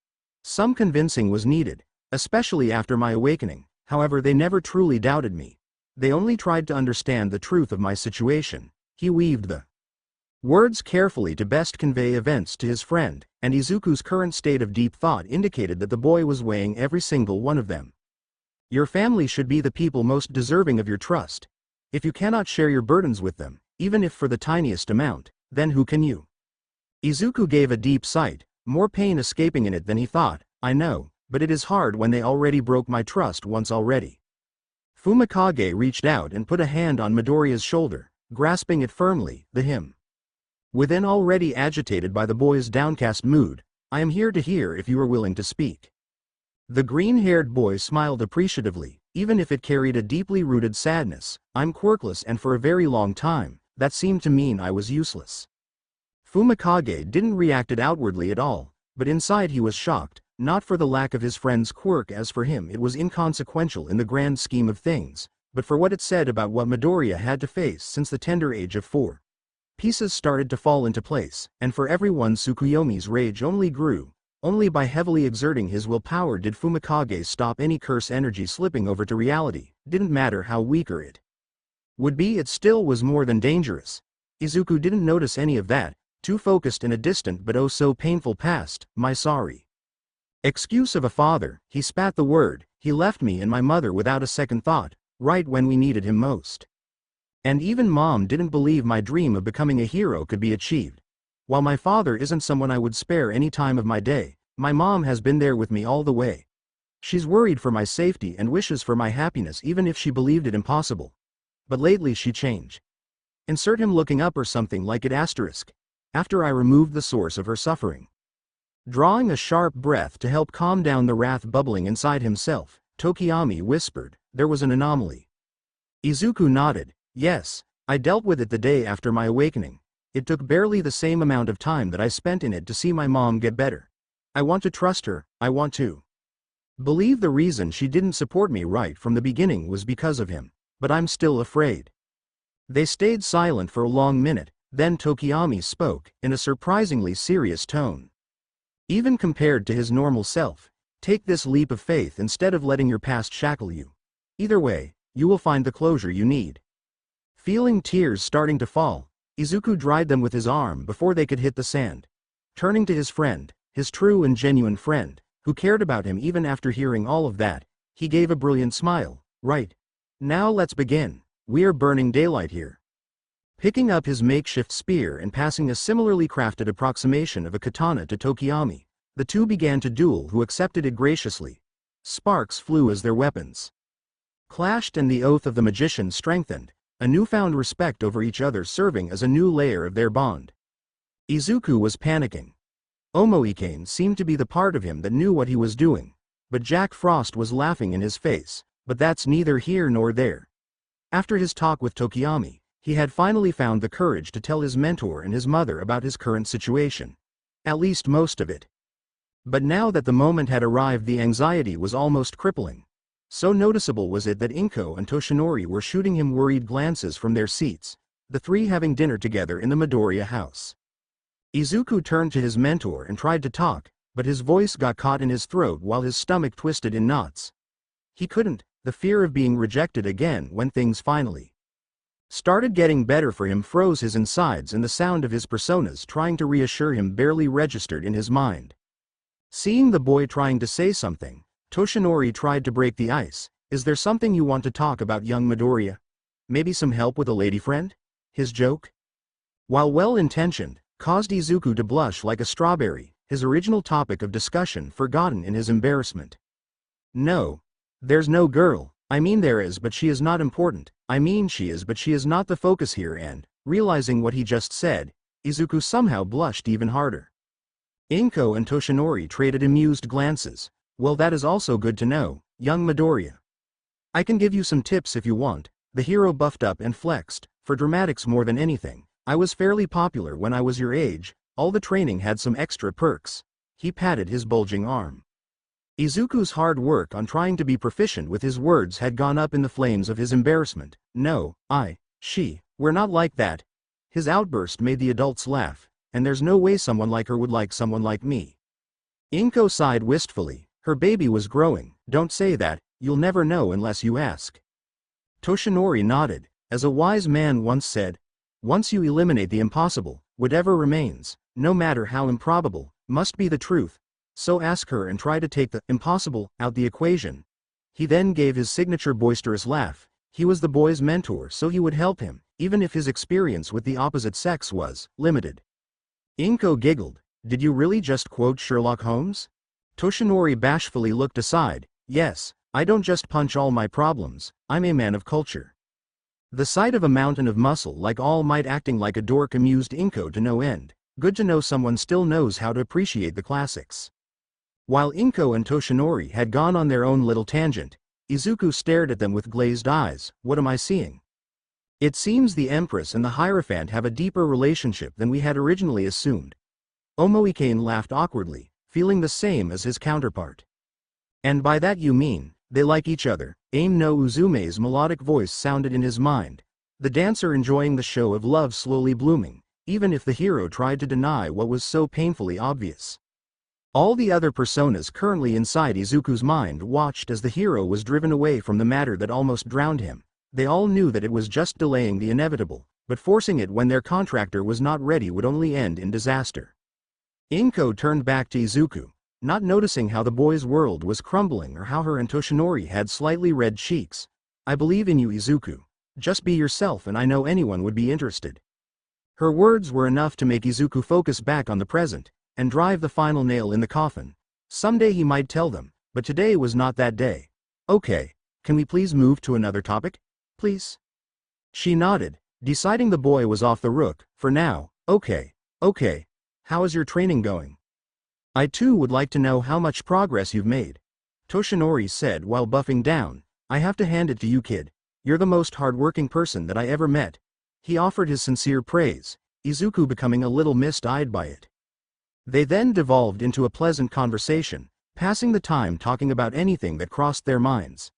Some convincing was needed, especially after my awakening. However, they never truly doubted me. They only tried to understand the truth of my situation. He weaved the words carefully to best convey events to his friend, and Izuku's current state of deep thought indicated that the boy was weighing every single one of them. Your family should be the people most deserving of your trust. If you cannot share your burdens with them, even if for the tiniest amount, then who can you? Izuku gave a deep sigh, more pain escaping in it than he thought. I know, but it is hard when they already broke my trust once already. Fumikage reached out and put a hand on Midoriya's shoulder, grasping it firmly. The him Within, already agitated by the boy's downcast mood, I am here to hear if you are willing to speak. The green-haired boy smiled appreciatively, even if it carried a deeply rooted sadness. I'm quirkless, and for a very long time, that seemed to mean I was useless. Fumikage didn't react outwardly at all, but inside he was shocked, not for the lack of his friend's quirk, as for him it was inconsequential in the grand scheme of things, but for what it said about what Midoriya had to face since the tender age of 4. Pieces started to fall into place, and for everyone Tsukuyomi's rage only grew. Only by heavily exerting his willpower did Fumikage stop any curse energy slipping over to reality. Didn't matter how weaker it would be, it still was more than dangerous. Izuku didn't notice any of that, too focused in a distant but oh so painful past. My sorry excuse of a father, he spat the word. He left me and my mother without a second thought, right when we needed him most. And even Mom didn't believe my dream of becoming a hero could be achieved. While my father isn't someone I would spare any time of my day, my mom has been there with me all the way. She's worried for my safety and wishes for my happiness, even if she believed it impossible. But lately she changed. Insert him looking up or something like it asterisk. After I removed the source of her suffering. Drawing a sharp breath to help calm down the wrath bubbling inside himself, Tokiyami whispered, there was an anomaly. Izuku nodded. Yes, I dealt with it the day after my awakening. It took barely the same amount of time that I spent in it to see my mom get better. I want to trust her, I want to believe the reason she didn't support me right from the beginning was because of him, but I'm still afraid. They stayed silent for a long minute, then Tokiyami spoke, in a surprisingly serious tone. Even compared to his normal self, take this leap of faith instead of letting your past shackle you. Either way, you will find the closure you need. Feeling tears starting to fall, Izuku dried them with his arm before they could hit the sand. Turning to his friend, his true and genuine friend, who cared about him even after hearing all of that, he gave a brilliant smile. Right. Now let's begin. We are burning daylight here. Picking up his makeshift spear and passing a similarly crafted approximation of a katana to Tokiyami, the two began to duel, who accepted it graciously. Sparks flew as their weapons clashed, and the oath of the magician strengthened, a newfound respect over each other serving as a new layer of their bond. Izuku was panicking. Omoikane seemed to be the part of him that knew what he was doing, but Jack Frost was laughing in his face, but that's neither here nor there. After his talk with Tokiyami, he had finally found the courage to tell his mentor and his mother about his current situation. At least most of it. But now that the moment had arrived, the anxiety was almost crippling. So noticeable was it that Inko and Toshinori were shooting him worried glances from their seats, the three having dinner together in the Midoriya house. Izuku turned to his mentor and tried to talk, but his voice got caught in his throat while his stomach twisted in knots. He couldn't. The fear of being rejected again when things finally started getting better for him froze his insides, and the sound of his personas trying to reassure him barely registered in his mind. Seeing the boy trying to say something, Toshinori tried to break the ice. Is there something you want to talk about, young Midoriya? Maybe some help with a lady friend? His joke, while well-intentioned, caused Izuku to blush like a strawberry, his original topic of discussion forgotten in his embarrassment. No. There's no girl. I mean there is, but she is not important. I mean she is, but she is not the focus here. And, realizing what he just said, Izuku somehow blushed even harder. Inko and Toshinori traded amused glances. Well, that is also good to know, young Midoriya. I can give you some tips if you want. The hero buffed up and flexed. For dramatics more than anything, I was fairly popular when I was your age. All the training had some extra perks. He patted his bulging arm. Izuku's hard work on trying to be proficient with his words had gone up in the flames of his embarrassment. No, we're not like that. His outburst made the adults laugh, and there's no way someone like her would like someone like me. Inko sighed wistfully. Her baby was growing. Don't say that, you'll never know unless you ask. Toshinori nodded. As a wise man once said, once you eliminate the impossible, whatever remains, no matter how improbable, must be the truth. So ask her and try to take the impossible out the equation. He then gave his signature boisterous laugh. He was the boy's mentor, so he would help him, even if his experience with the opposite sex was limited. Inko giggled. Did you really just quote Sherlock Holmes? Toshinori bashfully looked aside. Yes, I don't just punch all my problems, I'm a man of culture. The sight of a mountain of muscle like All Might acting like a dork amused Inko to no end. Good to know someone still knows how to appreciate the classics. While Inko and Toshinori had gone on their own little tangent, Izuku stared at them with glazed eyes. What am I seeing? It seems the Empress and the Hierophant have a deeper relationship than we had originally assumed. Omoikane laughed awkwardly, feeling the same as his counterpart. And by that you mean, they like each other? Aim no Uzume's melodic voice sounded in his mind, the dancer enjoying the show of love slowly blooming, even if the hero tried to deny what was so painfully obvious. All the other personas currently inside Izuku's mind watched as the hero was driven away from the matter that almost drowned him. They all knew that it was just delaying the inevitable, but forcing it when their contractor was not ready would only end in disaster. Inko turned back to Izuku, not noticing how the boy's world was crumbling or how her and Toshinori had slightly red cheeks. I believe in you, Izuku. Just be yourself and I know anyone would be interested. Her words were enough to make Izuku focus back on the present, and drive the final nail in the coffin. Someday he might tell them, but today was not that day. Okay, can we please move to another topic? Please? She nodded, deciding the boy was off the rook, for now. Okay. How is your training going? I too would like to know how much progress you've made. Toshinori said while buffing down. I have to hand it to you, kid. You're the most hard-working person that I ever met. He offered his sincere praise, Izuku becoming a little mist-eyed by it. They then devolved into a pleasant conversation, passing the time talking about anything that crossed their minds.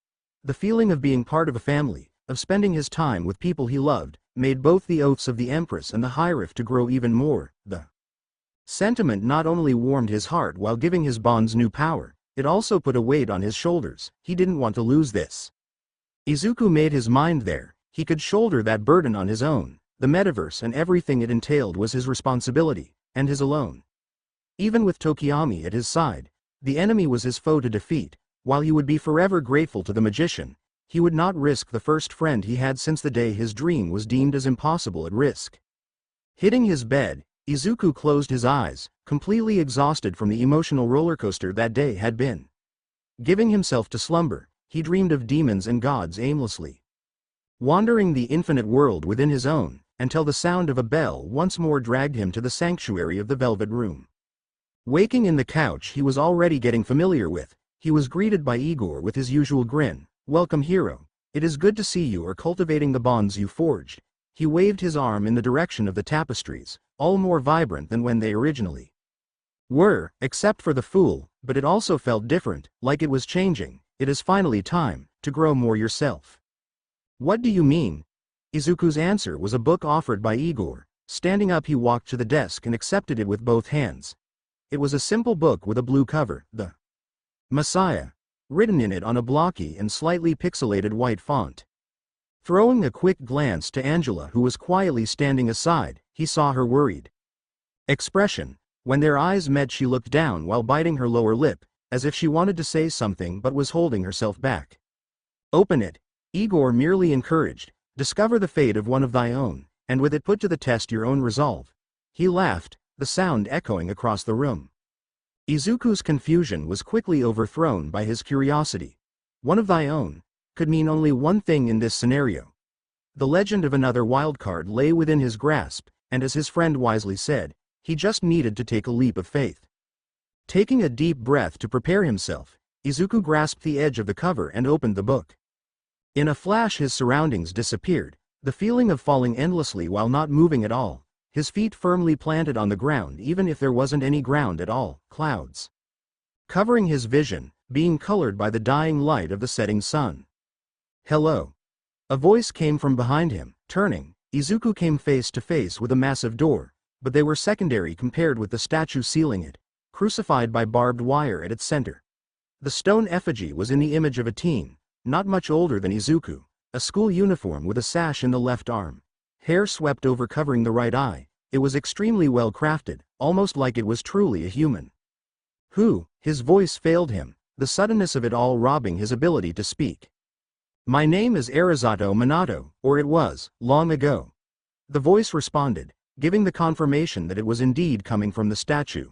The feeling of being part of a family, of spending his time with people he loved, made both the oaths of the Empress and the Hierophant to grow even more. The sentiment not only warmed his heart while giving his bonds new power, it also put a weight on his shoulders. He didn't want to lose this. Izuku made his mind there. He could shoulder that burden on his own. The metaverse and everything it entailed was his responsibility, and his alone. Even with Tokiyami at his side, the enemy was his foe to defeat. While he would be forever grateful to the magician, he would not risk the first friend he had since the day his dream was deemed as impossible at risk. Hitting his bed, Izuku closed his eyes, completely exhausted from the emotional rollercoaster that day had been. Giving himself to slumber, he dreamed of demons and gods aimlessly, wandering the infinite world within his own, until the sound of a bell once more dragged him to the sanctuary of the Velvet Room. Waking in the couch he was already getting familiar with, he was greeted by Igor with his usual grin. Welcome, hero. It is good to see you are cultivating the bonds you forged. He waved his arm in the direction of the tapestries, all more vibrant than when they originally were, except for the fool, but it also felt different, like it was changing. It is finally time to grow more yourself. What do you mean? Izuku's answer was a book offered by Igor. Standing up he walked to the desk and accepted it with both hands. It was a simple book with a blue cover, the Messiah, written in it on a blocky and slightly pixelated white font. Throwing a quick glance to Angela, who was quietly standing aside, he saw her worried expression. When their eyes met she looked down while biting her lower lip, as if she wanted to say something but was holding herself back. Open it, Igor merely encouraged. Discover the fate of one of thy own, and with it put to the test your own resolve. He laughed, the sound echoing across the room. Izuku's confusion was quickly overthrown by his curiosity. One of thy own could mean only one thing in this scenario. The legend of another wildcard lay within his grasp, and as his friend wisely said, he just needed to take a leap of faith. Taking a deep breath to prepare himself, Izuku grasped the edge of the cover and opened the book. In a flash his surroundings disappeared, the feeling of falling endlessly while not moving at all, his feet firmly planted on the ground even if there wasn't any ground at all, clouds covering his vision, being colored by the dying light of the setting sun. Hello. A voice came from behind him. Turning, Izuku came face to face with a massive door, but they were secondary compared with the statue sealing it, crucified by barbed wire at its center. The stone effigy was in the image of a teen, not much older than Izuku, a school uniform with a sash in the left arm. Hair swept over covering the right eye. It was extremely well crafted, almost like it was truly a human. Who? His voice failed him, the suddenness of it all robbing his ability to speak. My name is Arizato Minato, or it was, long ago. The voice responded, giving the confirmation that it was indeed coming from the statue.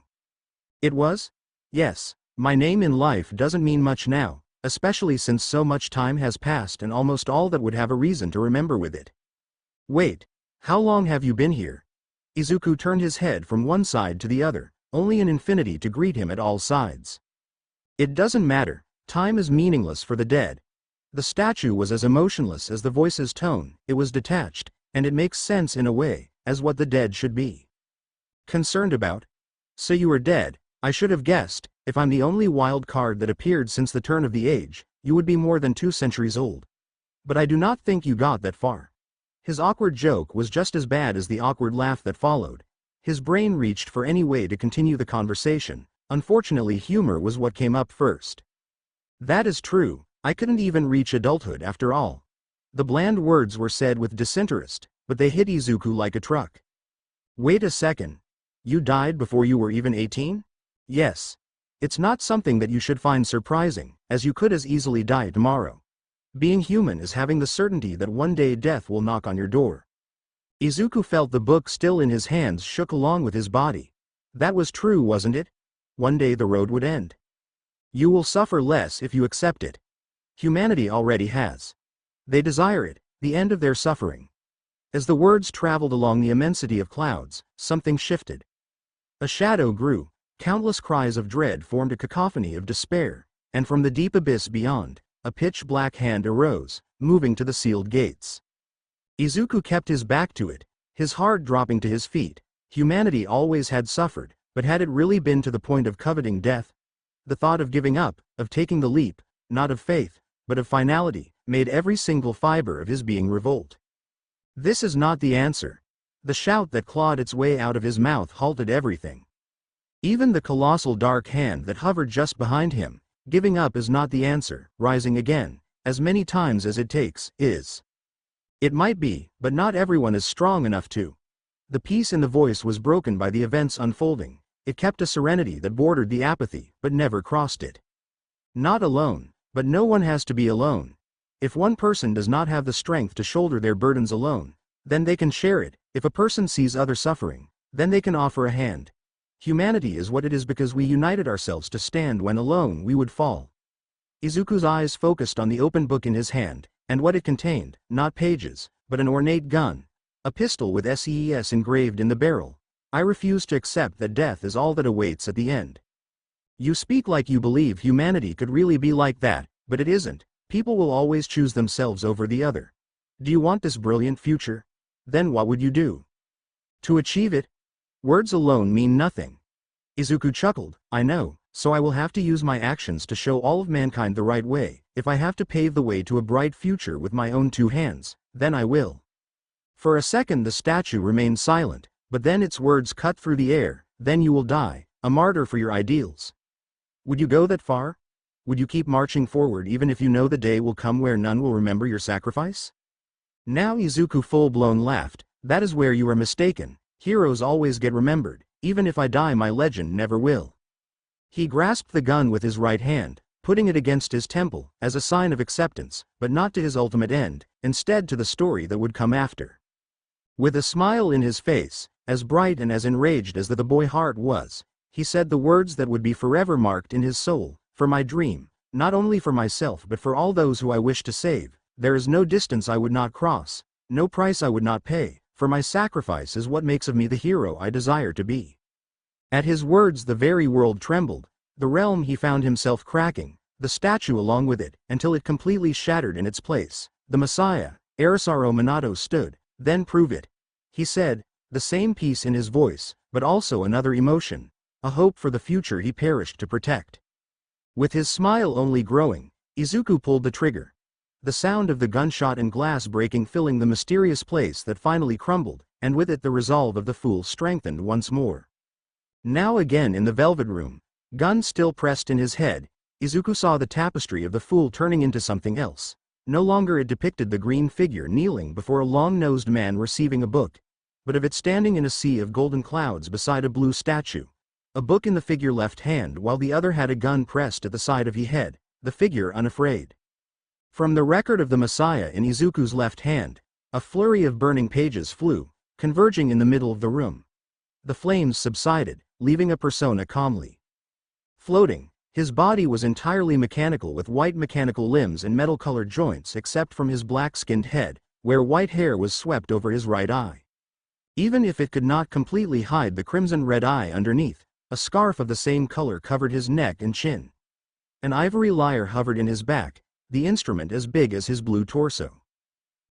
It was? Yes. My name in life doesn't mean much now, especially since so much time has passed and almost all that would have a reason to remember with it. Wait, how long have you been here? Izuku turned his head from one side to the other, only an infinity to greet him at all sides. It doesn't matter, time is meaningless for the dead. The statue was as emotionless as the voice's tone, it was detached, and it makes sense in a way, as what the dead should be. Concerned about? So you are dead, I should have guessed, if I'm the only wild card that appeared since the turn of the age, you would be more than 2 centuries old. But I do not think you got that far. His awkward joke was just as bad as the awkward laugh that followed. His brain reached for any way to continue the conversation. Unfortunately, humor was what came up first. That is true, I couldn't even reach adulthood after all. The bland words were said with disinterest, but they hit Izuku like a truck. Wait a second. You died before you were even 18? Yes. It's not something that you should find surprising, as you could as easily die tomorrow. Being human is having the certainty that one day death will knock on your door. Izuku felt the book still in his hands shook along with his body. That was true, wasn't it? One day the road would end. You will suffer less if you accept it. Humanity already has. They desire it, the end of their suffering. As the words traveled along the immensity of clouds, something shifted. A shadow grew, countless cries of dread formed a cacophony of despair, and from the deep abyss beyond, a pitch-black hand arose, moving to the sealed gates. Izuku kept his back to it, his heart dropping to his feet. Humanity always had suffered, but had it really been to the point of coveting death? The thought of giving up, of taking the leap, not of faith, but of finality, made every single fiber of his being revolt. This is not the answer. The shout that clawed its way out of his mouth halted everything. Even the colossal dark hand that hovered just behind him, giving up is not the answer, rising again, as many times as it takes, is. It might be, but not everyone is strong enough to. The peace in the voice was broken by the events unfolding. It kept a serenity that bordered the apathy, but never crossed it. Not alone, but no one has to be alone. If one person does not have the strength to shoulder their burdens alone, then they can share it. If a person sees others suffering, then they can offer a hand. Humanity is what it is because we united ourselves to stand when alone we would fall. Izuku's eyes focused on the open book in his hand, and what it contained, not pages, but an ornate gun. A pistol with SES engraved in the barrel. I refuse to accept that death is all that awaits at the end. You speak like you believe humanity could really be like that, but it isn't. People will always choose themselves over the other. Do you want this brilliant future? Then what would you do? To achieve it? Words alone mean nothing. Izuku chuckled, I know, so I will have to use my actions to show all of mankind the right way. If I have to pave the way to a bright future with my own 2 hands, then I will. For a second the statue remained silent, but then its words cut through the air, then you will die, a martyr for your ideals. Would you go that far? Would you keep marching forward even if you know the day will come where none will remember your sacrifice? Now Izuku full-blown laughed, that is where you are mistaken. Heroes always get remembered, even if I die my legend never will. He grasped the gun with his right hand, putting it against his temple, as a sign of acceptance, but not to his ultimate end, instead to the story that would come after. With a smile in his face, as bright and as enraged as the boy heart was, he said the words that would be forever marked in his soul, for my dream, not only for myself but for all those who I wish to save, there is no distance I would not cross, no price I would not pay, for my sacrifice is what makes of me the hero I desire to be. At his words the very world trembled, the realm he found himself cracking, the statue along with it, until it completely shattered in its place. The Messiah, Arisaru Minato stood, then prove it. He said, the same peace in his voice, but also another emotion, a hope for the future he perished to protect. With his smile only growing, Izuku pulled the trigger. The sound of the gunshot and glass breaking filling the mysterious place that finally crumbled, and with it the resolve of the fool strengthened once more. Now again in the velvet room, gun still pressed in his head, Izuku saw the tapestry of the fool turning into something else. No longer it depicted the green figure kneeling before a long-nosed man receiving a book, but of it standing in a sea of golden clouds beside a blue statue. A book in the figure left hand while the other had a gun pressed at the side of his head, the figure unafraid. From the record of the Messiah in Izuku's left hand, a flurry of burning pages flew, converging in the middle of the room. The flames subsided, leaving a persona calmly floating, His body was entirely mechanical with white mechanical limbs and metal-colored joints except from his black-skinned head, where white hair was swept over his right eye. Even if it could not completely hide the crimson red eye underneath, a scarf of the same color covered his neck and chin. An ivory lyre hovered in his back, the instrument as big as his blue torso.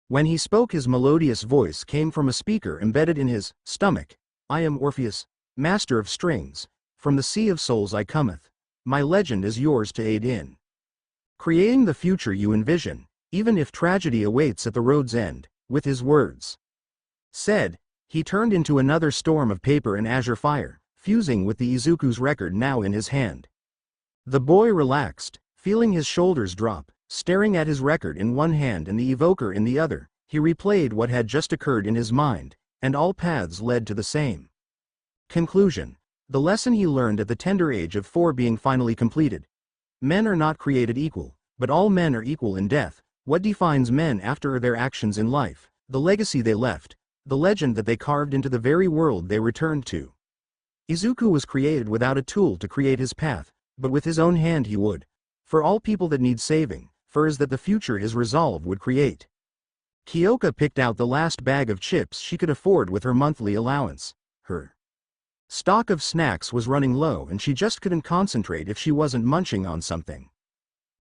When he spoke, his melodious voice came from a speaker embedded in his stomach. I am Orpheus, master of strings. From the sea of souls I cometh. My legend is yours to aid in creating the future you envision, even if tragedy awaits at the road's end. With his words said, he turned into another storm of paper and azure fire, fusing with the Izuku's record now in his hand. The boy relaxed, feeling his shoulders drop, staring at his record in one hand and the evoker in the other. He replayed what had just occurred in his mind, and all paths led to the same conclusion. The lesson he learned at the tender age of 4 being finally completed. Men are not created equal, but all men are equal in death. What defines men after are their actions in life, the legacy they left, the legend that they carved into the very world they returned to. Izuku was created without a tool to create his path, but with his own hand he would. For all people that need saving, for is that the future his resolve would create. Kyoka picked out the last bag of chips she could afford with her monthly allowance. Her stock of snacks was running low and she just couldn't concentrate if she wasn't munching on something.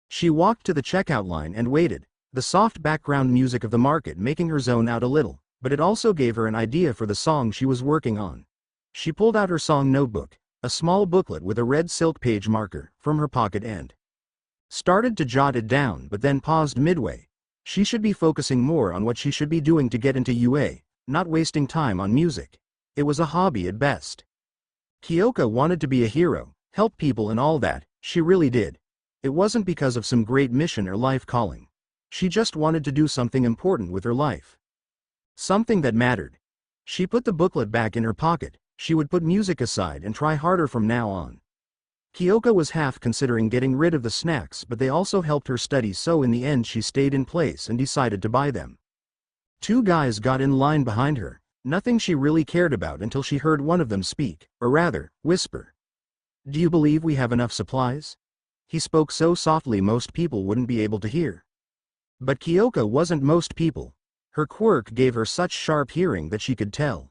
She walked to the checkout line and waited, the soft background music of the market making her zone out a little, but it also gave her an idea for the song she was working on. She pulled out her song notebook, a small booklet with a red silk page marker, from her pocket and started to jot it down but then paused midway. She should be focusing more on what she should be doing to get into UA, not wasting time on music. It was a hobby at best. Kyoka wanted to be a hero, help people and all that, she really did. It wasn't because of some great mission or life calling. She just wanted to do something important with her life. Something that mattered. She put the booklet back in her pocket. She would put music aside and try harder from now on. Kyoka was half considering getting rid of the snacks, but they also helped her study, so in the end she stayed in place and decided to buy them. 2 guys got in line behind her. Nothing she really cared about until she heard one of them speak, or rather, whisper. Do you believe we have enough supplies? He spoke so softly most people wouldn't be able to hear. But Kyoka wasn't most people. Her quirk gave her such sharp hearing that she could tell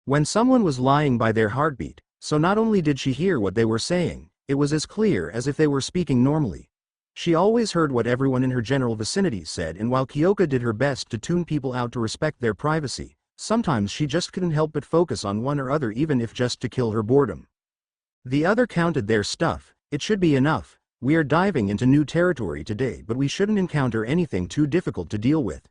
when someone was lying by their heartbeat, so not only did she hear what they were saying, it was as clear as if they were speaking normally. She always heard what everyone in her general vicinity said, and while Kyoka did her best to tune people out to respect their privacy, sometimes she just couldn't help but focus on one or other, even if just to kill her boredom. The other counted their stuff. It should be enough. We are diving into new territory today, but we shouldn't encounter anything too difficult to deal with.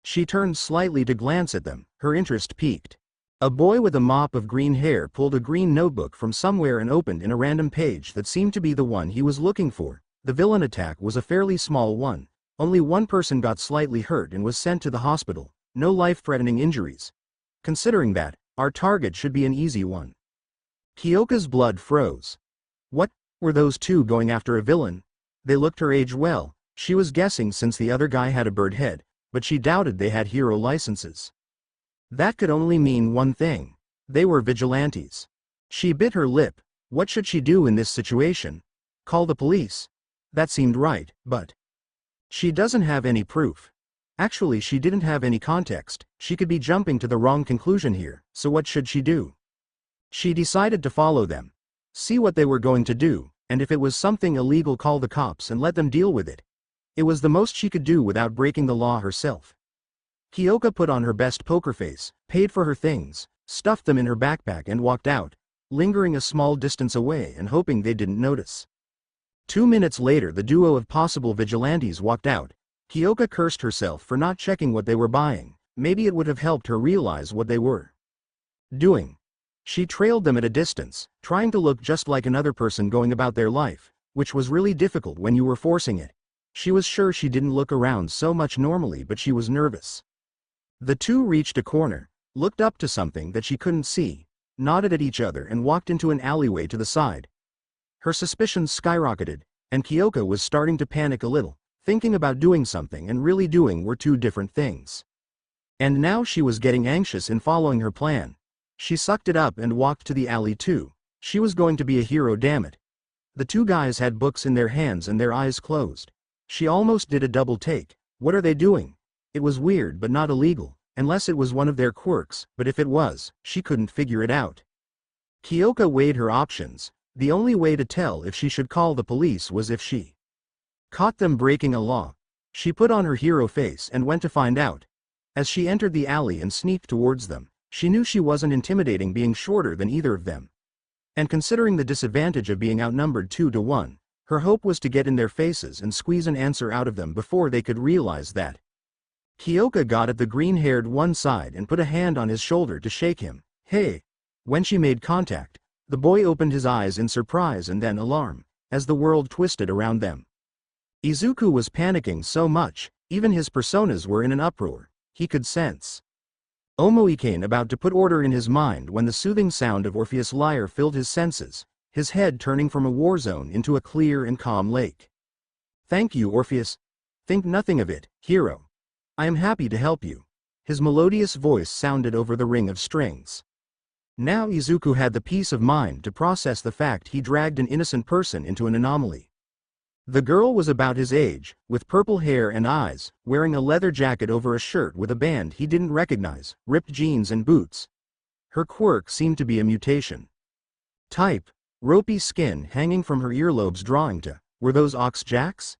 She turned slightly to glance at them, her interest piqued. A boy with a mop of green hair pulled a green notebook from somewhere and opened in a random page that seemed to be the one he was looking for. The villain attack was a fairly small one. Only one person got slightly hurt and was sent to the hospital. No life-threatening injuries. Considering that, our target should be an easy one. Kyoka's blood froze. What, were those 2 going after a villain? They looked her age well. She was guessing since the other guy had a bird head, but she doubted they had hero licenses. That could only mean one thing. They were vigilantes. She bit her lip. What should she do in this situation? Call the police? That seemed right, but she doesn't have any proof. Actually, she didn't have any context. She could be jumping to the wrong conclusion here, so what should she do? She decided to follow them. See what they were going to do, and if it was something illegal, call the cops and let them deal with it. It was the most she could do without breaking the law herself. Kyoka put on her best poker face, paid for her things, stuffed them in her backpack and walked out, lingering a small distance away and hoping they didn't notice. 2 minutes later, the duo of possible vigilantes walked out. Kyoka cursed herself for not checking what they were buying. Maybe it would have helped her realize what they were doing. She trailed them at a distance, trying to look just like another person going about their life, which was really difficult when you were forcing it. She was sure she didn't look around so much normally, but she was nervous. The 2 reached a corner, looked up to something that she couldn't see, nodded at each other and walked into an alleyway to the side. Her suspicions skyrocketed, and Kyoka was starting to panic a little. Thinking about doing something and really doing were 2 different things. And now she was getting anxious in following her plan. She sucked it up and walked to the alley too. She was going to be a hero, damn it. The two guys had books in their hands and their eyes closed. She almost did a double take. What are they doing? It was weird but not illegal, unless it was one of their quirks, but if it was, she couldn't figure it out. Kyoka weighed her options. The only way to tell if she should call the police was if she caught them breaking a law. She put on her hero face and went to find out. As she entered the alley and sneaked towards them, she knew she wasn't intimidating being shorter than either of them. And considering the disadvantage of being outnumbered 2-1, her hope was to get in their faces and squeeze an answer out of them before they could realize that. Kyoka got at the green-haired one side and put a hand on his shoulder to shake him. Hey! When she made contact, the boy opened his eyes in surprise and then alarm, as the world twisted around them. Izuku was panicking so much, even his personas were in an uproar. He could sense Omoikane about to put order in his mind when the soothing sound of Orpheus' lyre filled his senses, his head turning from a war zone into a clear and calm lake. Thank you, Orpheus. Think nothing of it, hero. I am happy to help you. His melodious voice sounded over the ring of strings. Now Izuku had the peace of mind to process the fact he dragged an innocent person into an anomaly. The girl was about his age, with purple hair and eyes, wearing a leather jacket over a shirt with a band he didn't recognize, ripped jeans and boots. Her quirk seemed to be a mutation. Type: ropey skin hanging from her earlobes drawing to, were those ox jacks?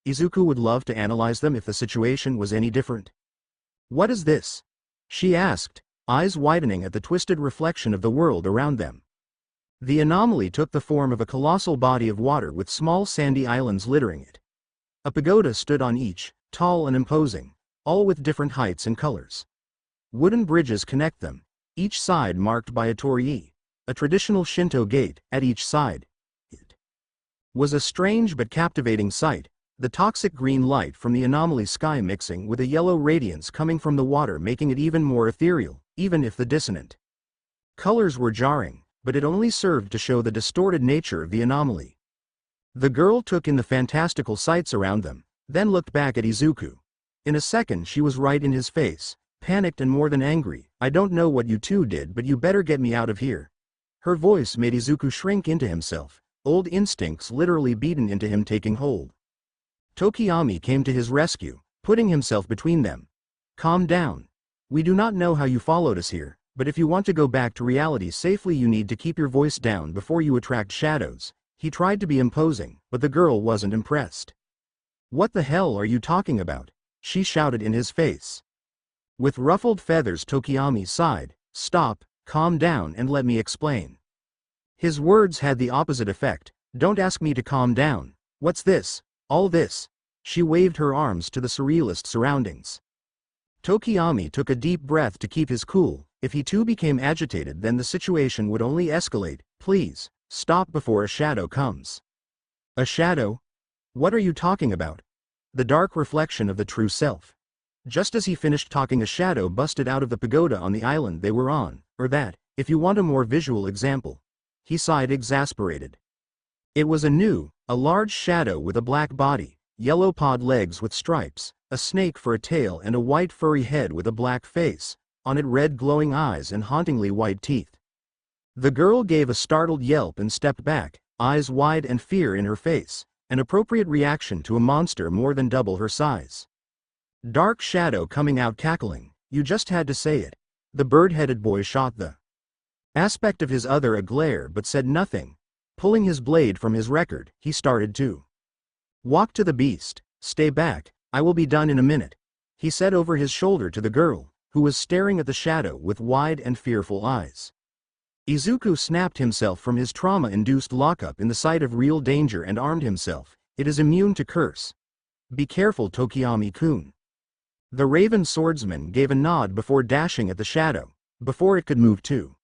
Izuku would love to analyze them if the situation was any different. What is this? She asked, eyes widening at the twisted reflection of the world around them. The anomaly took the form of a colossal body of water with small sandy islands littering it. A pagoda stood on each, tall and imposing, all with different heights and colors. Wooden bridges connect them, each side marked by a torii, a traditional Shinto gate, at each side. It was a strange but captivating sight, the toxic green light from the anomaly sky mixing with a yellow radiance coming from the water making it even more ethereal, even if the dissonant colors were jarring, but it only served to show the distorted nature of the anomaly. The girl took in the fantastical sights around them, then looked back at Izuku. In a second she was right in his face, panicked and more than angry. I don't know what you two did, but you better get me out of here. Her voice made Izuku shrink into himself, old instincts literally beaten into him taking hold. Tokiyami came to his rescue, putting himself between them. Calm down. We do not know how you followed us here, but if you want to go back to reality safely you need to keep your voice down before you attract shadows. He tried to be imposing, but the girl wasn't impressed. What the hell are you talking about? She shouted in his face. With ruffled feathers Tokiyami sighed, stop, calm down and let me explain. His words had the opposite effect. Don't ask me to calm down. What's this? All this? She waved her arms to the surrealist surroundings. Tokiyami took a deep breath to keep his cool. If he too became agitated then the situation would only escalate. Please, stop before a shadow comes. A shadow? What are you talking about? The dark reflection of the true self. Just as he finished talking a shadow busted out of the pagoda on the island they were on, or that, if you want a more visual example. He sighed exasperated. It was a large shadow with a black body, yellow pawed legs with stripes, a snake for a tail and a white furry head with a black face, on it red glowing eyes and hauntingly white teeth. The girl gave a startled yelp and stepped back, eyes wide and fear in her face, an appropriate reaction to a monster more than double her size. Dark shadow coming out cackling, you just had to say it. The bird-headed boy shot the aspect of his other a glare but said nothing. Pulling his blade from his record, he started to walk to the beast. Stay back, I will be done in a minute, he said over his shoulder to the girl, who was staring at the shadow with wide and fearful eyes. Izuku snapped himself from his trauma-induced lockup in the sight of real danger and armed himself. It is immune to curse. Be careful, Tokiyami-kun. The raven swordsman gave a nod before dashing at the shadow, before it could move to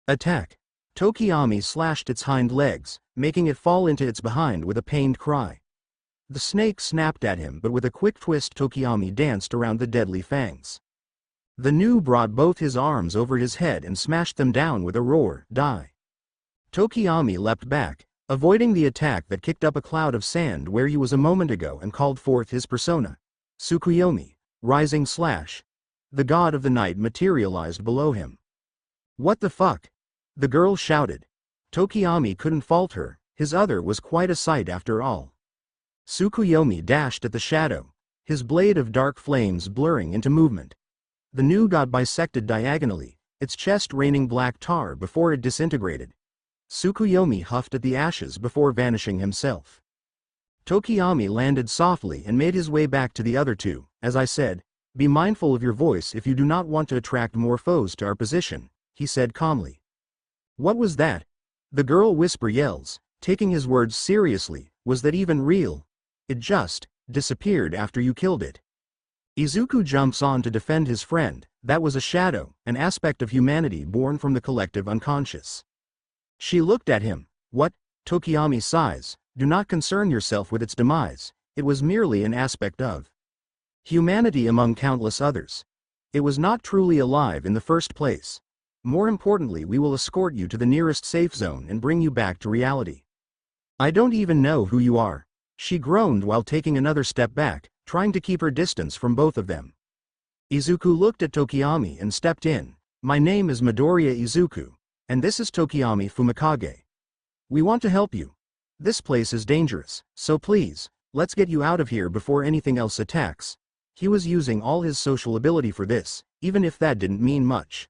attack. Tokiyami slashed its hind legs, making it fall into its behind with a pained cry. The snake snapped at him but with a quick twist Tokiyami danced around the deadly fangs. The new brought both his arms over his head and smashed them down with a roar, die. Tokiyami leapt back, avoiding the attack that kicked up a cloud of sand where he was a moment ago and called forth his persona. Tsukuyomi, rising slash. The god of the night materialized below him. What the fuck? The girl shouted. Tokiyami couldn't fault her, His other was quite a sight after all. Tsukuyomi dashed at the shadow, his blade of dark flames blurring into movement. The new god bisected diagonally, its chest raining black tar before it disintegrated. Tsukuyomi huffed at the ashes before vanishing himself. Tokiyami landed softly and made his way back to the other two. As I said, be mindful of your voice if you do not want to attract more foes to our position, he said calmly. What was that? The girl whisper yells, taking his words seriously. Was that even real? It just disappeared after you killed it. Izuku jumps on to defend his friend. That was a shadow, an aspect of humanity born from the collective unconscious. She looked at him. What? Tokiyami sighs. Do not concern yourself with its demise. It was merely an aspect of humanity among countless others. It was not truly alive in the first place. More importantly, we will escort you to the nearest safe zone and bring you back to reality. I don't even know who you are, she groaned while taking another step back, trying to keep her distance from both of them. Izuku looked at Tokiyami and stepped in. My name is Midoriya Izuku, and this is Tokiyami Fumikage. We want to help you. This place is dangerous, so please, let's get you out of here before anything else attacks. He was using all his social ability for this, even if that didn't mean much.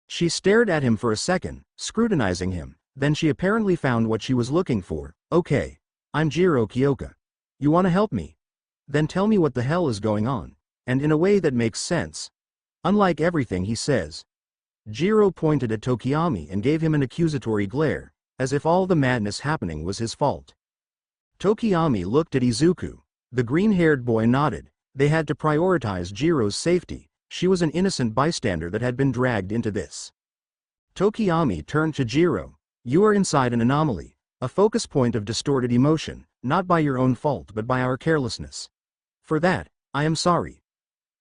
She stared at him for a second, scrutinizing him, then she apparently found what she was looking for. Okay, I'm Jiro Kyoka. You want to help me? Then tell me what the hell is going on, and in a way that makes sense. Unlike everything he says. Jiro pointed at Tokiyami and gave him an accusatory glare, as if all the madness happening was his fault. Tokiyami looked at Izuku. The green-haired boy nodded. They had to prioritize Jiro's safety. She was an innocent bystander that had been dragged into this. Tokiyami turned to Jiro. You are inside an anomaly, a focus point of distorted emotion, not by your own fault but by our carelessness. For that, I am sorry.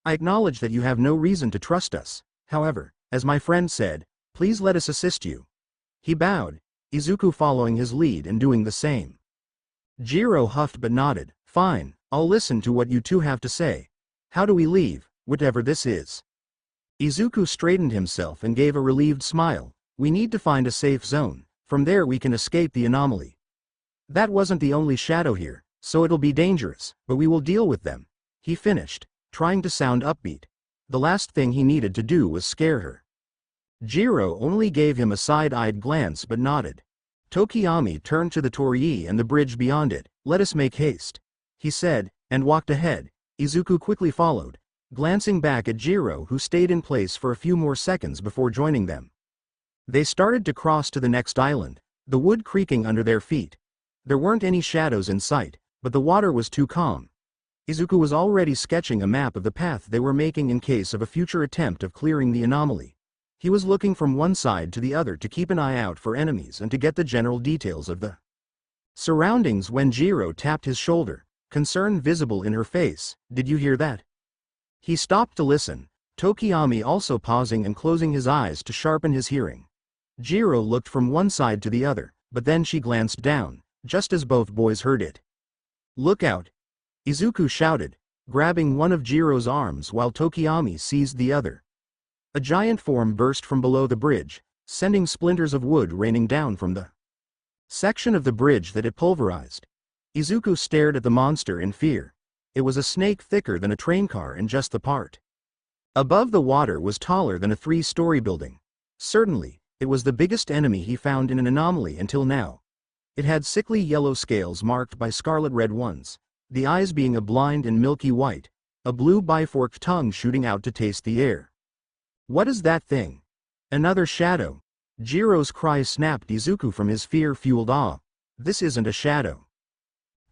I acknowledge that you have no reason to trust us. However, as my friend said, please let us assist you. He bowed, Izuku following his lead and doing the same. Jiro huffed but nodded. Fine, I'll listen to what you two have to say. How do we leave, whatever this is? Izuku straightened himself and gave a relieved smile. We need to find a safe zone. From there we can escape the anomaly. That wasn't the only shadow here, so it'll be dangerous, but we will deal with them. He finished, trying to sound upbeat. The last thing he needed to do was scare her. Jiro only gave him a side-eyed glance but nodded. Tokiyami turned to the torii and the bridge beyond it. Let us make haste, he said, and walked ahead. Izuku quickly followed, glancing back at Jiro who stayed in place for a few more seconds before joining them. They started to cross to the next island, the wood creaking under their feet. There weren't any shadows in sight, but the water was too calm. Izuku was already sketching a map of the path they were making in case of a future attempt of clearing the anomaly. He was looking from one side to the other to keep an eye out for enemies and to get the general details of the surroundings when Jiro tapped his shoulder, concern visible in her face. Did you hear that? He stopped to listen, Tokiyami also pausing and closing his eyes to sharpen his hearing. Jiro looked from one side to the other, but then she glanced down, just as both boys heard it. Look out! Izuku shouted, grabbing one of Jiro's arms while Tokiyami seized the other. A giant form burst from below the bridge, sending splinters of wood raining down from the section of the bridge that it pulverized. Izuku stared at the monster in fear. It was a snake thicker than a train car in just the part. Above the water was taller than a 3-story building. Certainly, it was the biggest enemy he found in an anomaly until now. It had sickly yellow scales marked by scarlet red ones, the eyes being a blind and milky white, a blue biforked tongue shooting out to taste the air. What is that thing? Another shadow. Jiro's cry snapped Izuku from his fear-fueled awe. This isn't a shadow.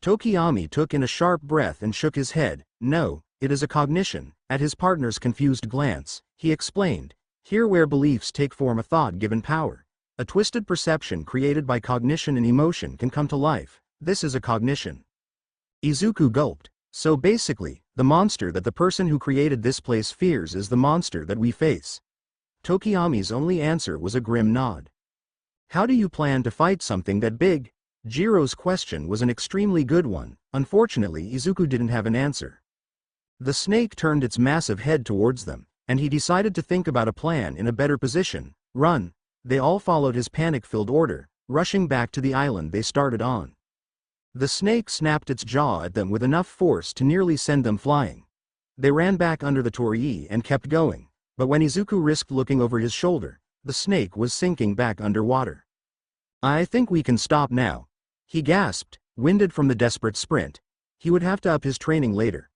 Tokiyami took in a sharp breath and shook his head. No, it is a cognition. At his partner's confused glance, he explained, here where beliefs take form, a thought given power. A twisted perception created by cognition and emotion can come to life. This is a cognition. Izuku gulped. So basically, the monster that the person who created this place fears is the monster that we face. Tokiyami's only answer was a grim nod. How do you plan to fight something that big? Jiro's question was an extremely good one. Unfortunately, Izuku didn't have an answer. The snake turned its massive head towards them, and he decided to think about a plan in a better position. Run. They all followed his panic-filled order, rushing back to the island they started on. The snake snapped its jaw at them with enough force to nearly send them flying. They ran back under the torii and kept going, but when Izuku risked looking over his shoulder, the snake was sinking back underwater. "I think we can stop now," he gasped, winded from the desperate sprint. He would have to up his training later.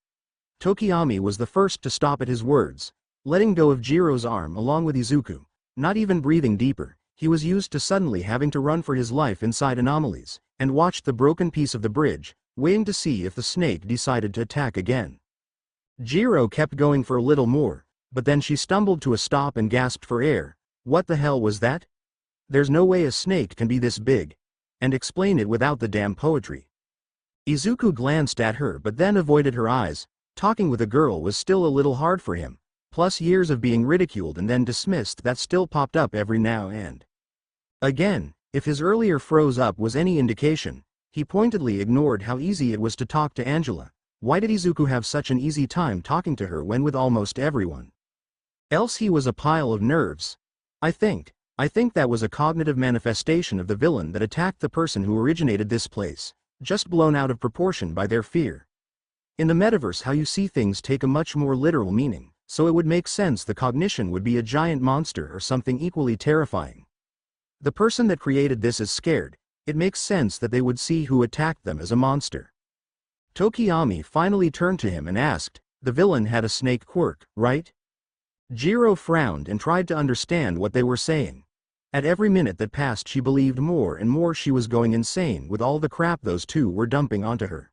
Tokiyami was the first to stop at his words, letting go of Jiro's arm along with Izuku, not even breathing deeper. He was used to suddenly having to run for his life inside anomalies, and watched the broken piece of the bridge, waiting to see if the snake decided to attack again. Jiro kept going for a little more, but then she stumbled to a stop and gasped for air. What the hell was that? There's no way a snake can be this big. And explain it without the damn poetry. Izuku glanced at her but then avoided her eyes. Talking with a girl was still a little hard for him, plus years of being ridiculed and then dismissed that still popped up every now and again. If his earlier froze up was any indication, he pointedly ignored how easy it was to talk to Angela. Why did Izuku have such an easy time talking to her when with almost everyone else he was a pile of nerves? I think that was a cognitive manifestation of the villain that attacked the person who originated this place, just blown out of proportion by their fear. In the metaverse, how you see things take a much more literal meaning, so it would make sense the cognition would be a giant monster or something equally terrifying. The person that created this is scared. It makes sense that they would see who attacked them as a monster. Tokiyami finally turned to him and asked, "The villain had a snake quirk, right?" Jiro frowned and tried to understand what they were saying. At every minute that passed she believed more and more she was going insane with all the crap those two were dumping onto her.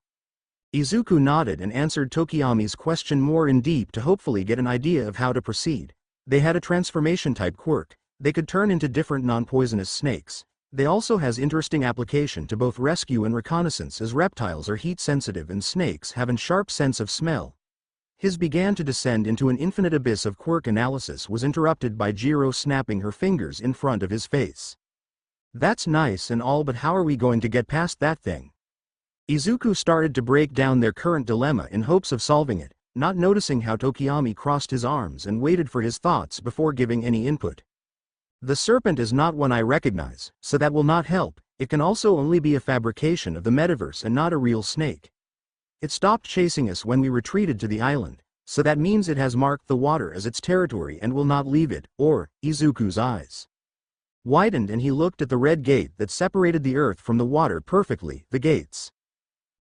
Izuku nodded and answered Tokiyami's question more in deep to hopefully get an idea of how to proceed. They had a transformation-type quirk. They could turn into different non-poisonous snakes. They also has interesting application to both rescue and reconnaissance, as reptiles are heat-sensitive and snakes have a sharp sense of smell. His began to descend into an infinite abyss of quirk analysis was interrupted by Jiro snapping her fingers in front of his face. "That's nice and all, but how are we going to get past that thing?" Izuku started to break down their current dilemma in hopes of solving it, not noticing how Tokiyami crossed his arms and waited for his thoughts before giving any input. "The serpent is not one I recognize, so that will not help. It can also only be a fabrication of the metaverse and not a real snake. It stopped chasing us when we retreated to the island, so that means it has marked the water as its territory and will not leave it." Or, Izuku's eyes widened and he looked at the red gate that separated the earth from the water perfectly. "The gates.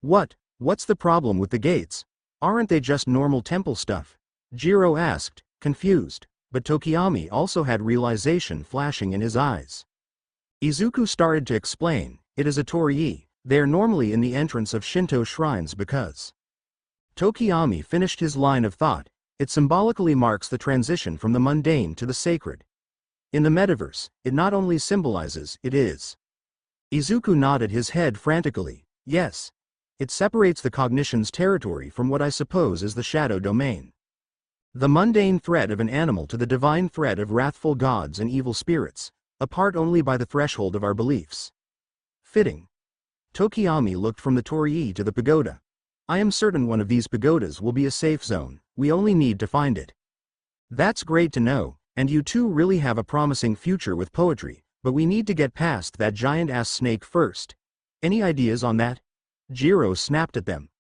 What's the problem with the gates? Aren't they just normal temple stuff?" Jiro asked, confused. But Tokiyami also had realization flashing in his eyes. Izuku started to explain, "It is a torii. They are normally in the entrance of Shinto shrines because..." Tokiyami finished his line of thought. "It symbolically marks the transition from the mundane to the sacred. In the metaverse, it not only symbolizes, it is." Izuku nodded his head frantically. "Yes. It separates the cognition's territory from what I suppose is the shadow domain. The mundane threat of an animal to the divine threat of wrathful gods and evil spirits, apart only by the threshold of our beliefs." "Fitting." Tokiyami looked from the torii to the pagoda. "I am certain one of these pagodas will be a safe zone. We only need to find it." "That's great to know, and you two really have a promising future with poetry, but we need to get past that giant-ass snake first. Any ideas on that?" Jiro snapped at them.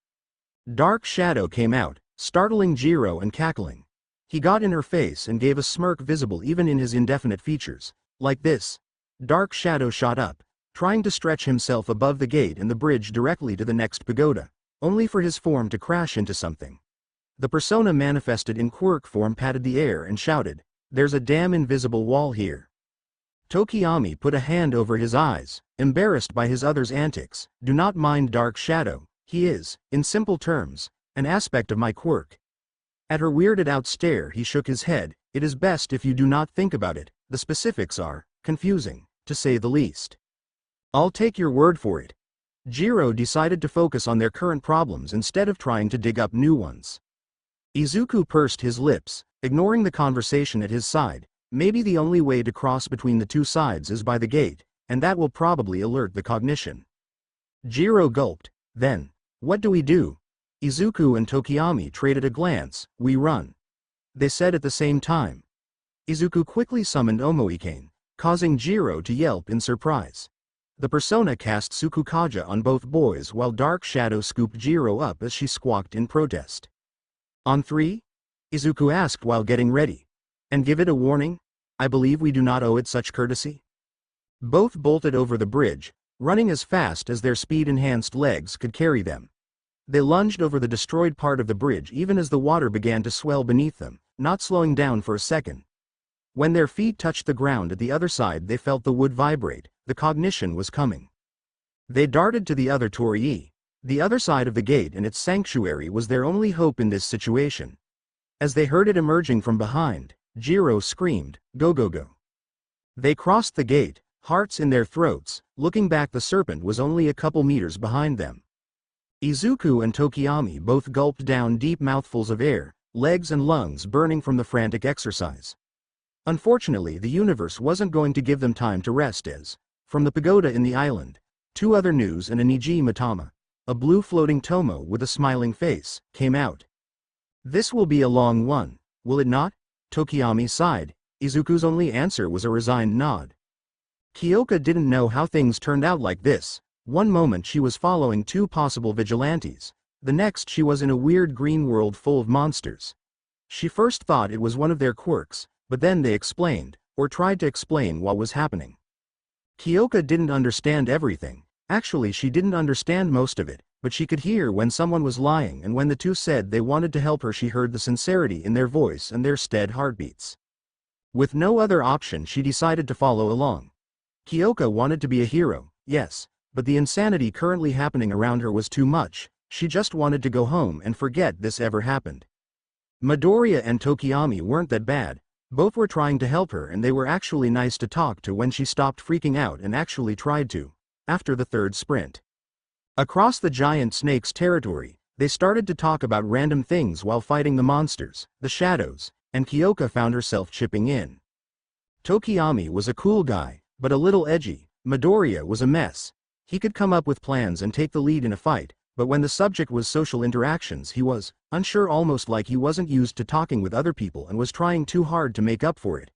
Dark Shadow came out, startling Jiro and cackling. He got in her face and gave a smirk visible even in his indefinite features. "Like this." Dark Shadow shot up, trying to stretch himself above the gate and the bridge directly to the next pagoda, only for his form to crash into something. The persona manifested in quirk form patted the air and shouted, "There's a damn invisible wall here." Tokiyami put a hand over his eyes, embarrassed by his other's antics. "Do not mind Dark Shadow. He is, in simple terms, an aspect of my quirk." At her weirded out stare he shook his head. "It is best if you do not think about it. The specifics are confusing, to say the least." "I'll take your word for it." Jiro decided to focus on their current problems instead of trying to dig up new ones. Izuku pursed his lips, ignoring the conversation at his side. "Maybe the only way to cross between the two sides is by the gate, and that will probably alert the cognition." Jiro gulped. "Then, what do we do?" Izuku and Tokiyami traded a glance. "We run," they said at the same time. Izuku quickly summoned Omoikane, causing Jiro to yelp in surprise. The persona cast Tsukukaja on both boys while Dark Shadow scooped Jiro up as she squawked in protest. On 3? Izuku asked while getting ready. And give it a warning? I believe we do not owe it such courtesy. Both bolted over the bridge, running as fast as their speed-enhanced legs could carry them. They lunged over the destroyed part of the bridge even as the water began to swell beneath them, not slowing down for a second. When their feet touched the ground at the other side they felt the wood vibrate, the cognition was coming. They darted to the other torii. The other side of the gate and its sanctuary was their only hope in this situation. As they heard it emerging from behind, Jiro screamed, "Go go go." They crossed the gate, hearts in their throats. Looking back, the serpent was only a couple meters behind them. Izuku and Tokiyami both gulped down deep mouthfuls of air, legs and lungs burning from the frantic exercise. Unfortunately, the universe wasn't going to give them time to rest as, from the pagoda in the island, 2 other news and a Niji Matama, a blue floating tomo with a smiling face, came out. This will be a long one, will it not? Tokiyami sighed. Izuku's only answer was a resigned nod. Kyoka didn't know how things turned out like this. One moment she was following 2 possible vigilantes, the next she was in a weird green world full of monsters. She first thought it was one of their quirks, but then they explained, or tried to explain what was happening. Kyoka didn't understand everything. Actually, she didn't understand most of it, but she could hear when someone was lying, and when the 2 said they wanted to help her she heard the sincerity in their voice and their steady heartbeats. With no other option she decided to follow along. Kyoka wanted to be a hero, yes, but the insanity currently happening around her was too much. She just wanted to go home and forget this ever happened. Midoriya and Tokiyami weren't that bad. Both were trying to help her and they were actually nice to talk to when she stopped freaking out and actually tried to, after the 3rd sprint. Across the giant snake's territory, they started to talk about random things while fighting the monsters, the shadows, and Kyoka found herself chipping in. Tokiyami was a cool guy, but a little edgy. Midoriya was a mess. He could come up with plans and take the lead in a fight, but when the subject was social interactions he was unsure, almost like he wasn't used to talking with other people and was trying too hard to make up for it.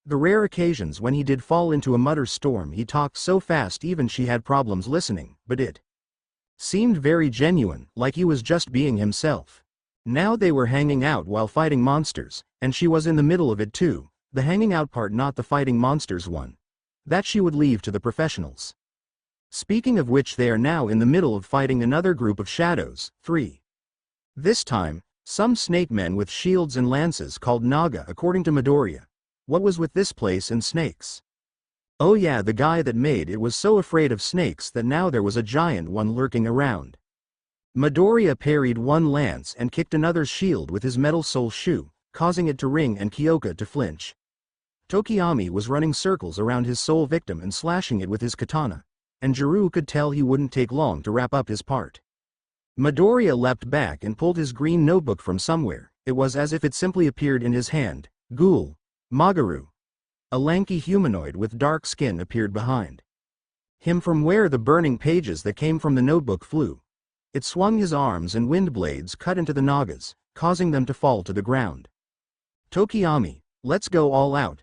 The rare occasions when he did fall into a mutter storm he talked so fast even she had problems listening, but it seemed very genuine, like he was just being himself. Now they were hanging out while fighting monsters, and she was in the middle of it too, the hanging out part, not the fighting monsters one. That she would leave to the professionals. Speaking of which, they are now in the middle of fighting another group of shadows, 3. This time, some snake men with shields and lances called Naga according to Midoriya. What was with this place and snakes? Oh yeah, the guy that made it was so afraid of snakes that now there was a giant one lurking around. Midoriya parried one lance and kicked another's shield with his metal soul shoe, causing it to ring and Kyoka to flinch. Tokiyami was running circles around his soul victim and slashing it with his katana, and Jiro could tell he wouldn't take long to wrap up his part. Midoriya leapt back and pulled his green notebook from somewhere. It was as if it simply appeared in his hand. Ghoul. Magaru. A lanky humanoid with dark skin appeared behind him from where the burning pages that came from the notebook flew. It swung his arms and wind blades cut into the Nagas, causing them to fall to the ground. Tokiyami, let's go all out.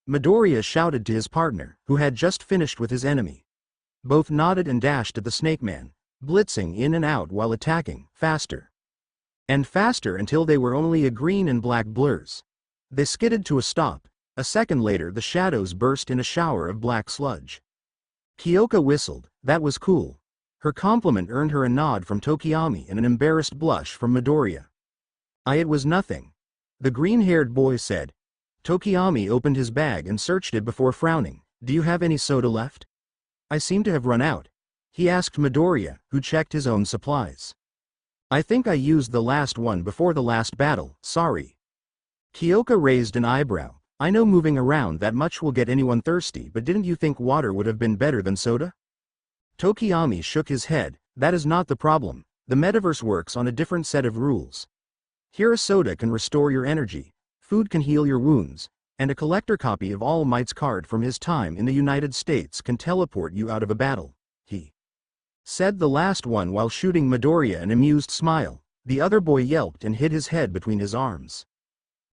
Midoriya shouted to his partner, who had just finished with his enemy. Both nodded and dashed at the snake man, blitzing in and out while attacking, faster and faster until they were only a green and black blurs. They skidded to a stop. A second later the shadows burst in a shower of black sludge. Kyoka whistled. That was cool. Her compliment earned her a nod from Tokiyami and an embarrassed blush from Midoriya. It was nothing, the green-haired boy said. Tokiyami opened his bag and searched it before frowning. Do you have any soda left? I seem to have run out. He asked Midoriya, who checked his own supplies. I think I used the last one before the last battle, sorry. Kyoka raised an eyebrow. I know moving around that much will get anyone thirsty, but didn't you think water would have been better than soda? Tokiyami shook his head. That is not the problem. The metaverse works on a different set of rules. Here a soda can restore your energy, food can heal your wounds, and a collector copy of All Might's card from his time in the United States can teleport you out of a battle, he said the last one while shooting Midoriya an amused smile. The other boy yelped and hid his head between his arms.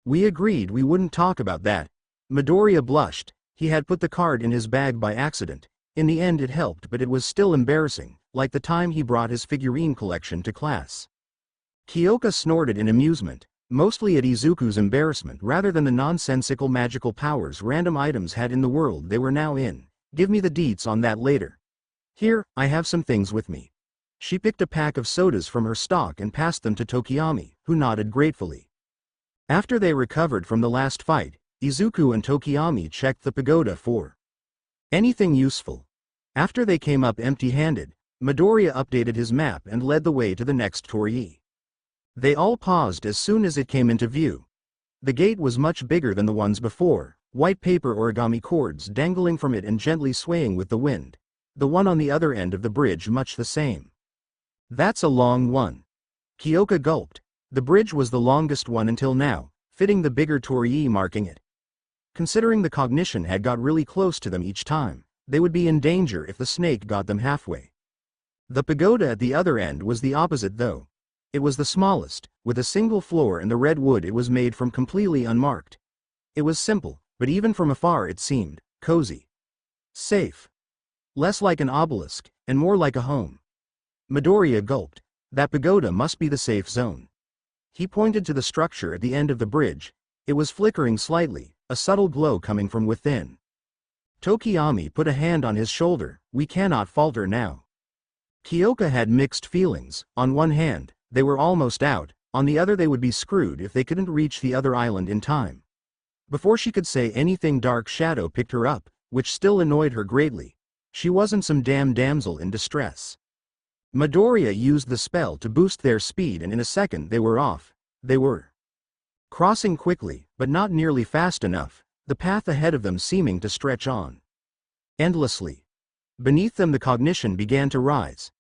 We agreed we wouldn't talk about that. Midoriya blushed. He had put the card in his bag by accident. In the end it helped, but it was still embarrassing, like the time he brought his figurine collection to class. Kyoka snorted in amusement, mostly at Izuku's embarrassment rather than the nonsensical magical powers random items had in the world they were now in. Give me the deets on that later. Here, I have some things with me. She picked a pack of sodas from her stock and passed them to Tokiyami, who nodded gratefully. After they recovered from the last fight, Izuku and Tokiyami checked the pagoda for anything useful. After they came up empty-handed, Midoriya updated his map and led the way to the next torii. They all paused as soon as it came into view. The gate was much bigger than the ones before, white paper origami cords dangling from it and gently swaying with the wind. The one on the other end of the bridge much the same. That's a long one. Kyoka gulped. The bridge was the longest one until now, fitting the bigger torii marking it. Considering the cognition had got really close to them each time, they would be in danger if the snake got them halfway. The pagoda at the other end was the opposite though. It was the smallest, with a single floor and the red wood it was made from completely unmarked. It was simple, but even from afar it seemed cozy. Safe. Less like an obelisk, and more like a home. Midoriya gulped. That pagoda must be the safe zone. He pointed to the structure at the end of the bridge. It was flickering slightly, a subtle glow coming from within. Tokiyami put a hand on his shoulder. We cannot falter now. Kyoka had mixed feelings. On one hand, they were almost out, on the other they would be screwed if they couldn't reach the other island in time. Before she could say anything, Dark Shadow picked her up, which still annoyed her greatly. She wasn't some damn damsel in distress. Midoriya used the spell to boost their speed and in a second they were off. They were crossing quickly, but not nearly fast enough, the path ahead of them seeming to stretch on endlessly. Beneath them the cognition began to rise.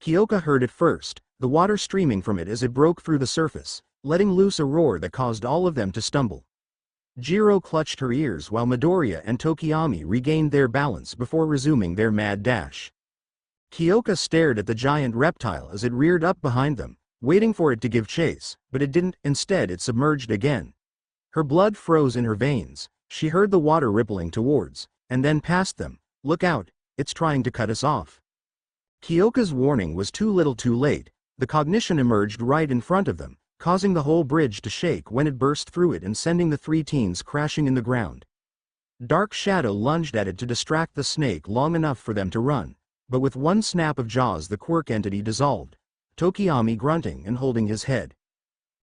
Kyoka heard it first, the water streaming from it as it broke through the surface, letting loose a roar that caused all of them to stumble. Jiro clutched her ears while Midoriya and Tokiyami regained their balance before resuming their mad dash. Kyoka stared at the giant reptile as it reared up behind them, waiting for it to give chase, but it didn't. Instead it submerged again. Her blood froze in her veins. She heard the water rippling towards, and then past them. Look out, it's trying to cut us off. Kyoka's warning was too little too late. The cognition emerged right in front of them, causing the whole bridge to shake when it burst through it and sending the three teens crashing in the ground. Dark Shadow lunged at it to distract the snake long enough for them to run, but with one snap of jaws the quirk entity dissolved, Tokiyami grunting and holding his head.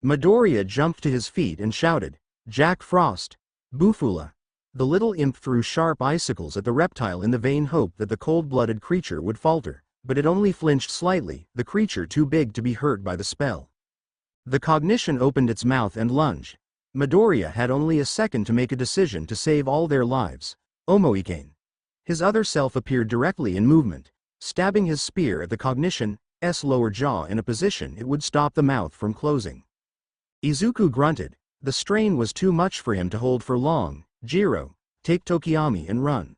Midoriya jumped to his feet and shouted, Jack Frost! Bufula! The little imp threw sharp icicles at the reptile in the vain hope that the cold-blooded creature would falter, but it only flinched slightly, the creature too big to be hurt by the spell. The cognition opened its mouth and lunged. Midoriya had only a second to make a decision to save all their lives. Omoikane. His other self appeared directly in movement, stabbing his spear at the cognition's lower jaw in a position it would stop the mouth from closing. Izuku grunted. The strain was too much for him to hold for long. Jiro, take Tokiyami and run.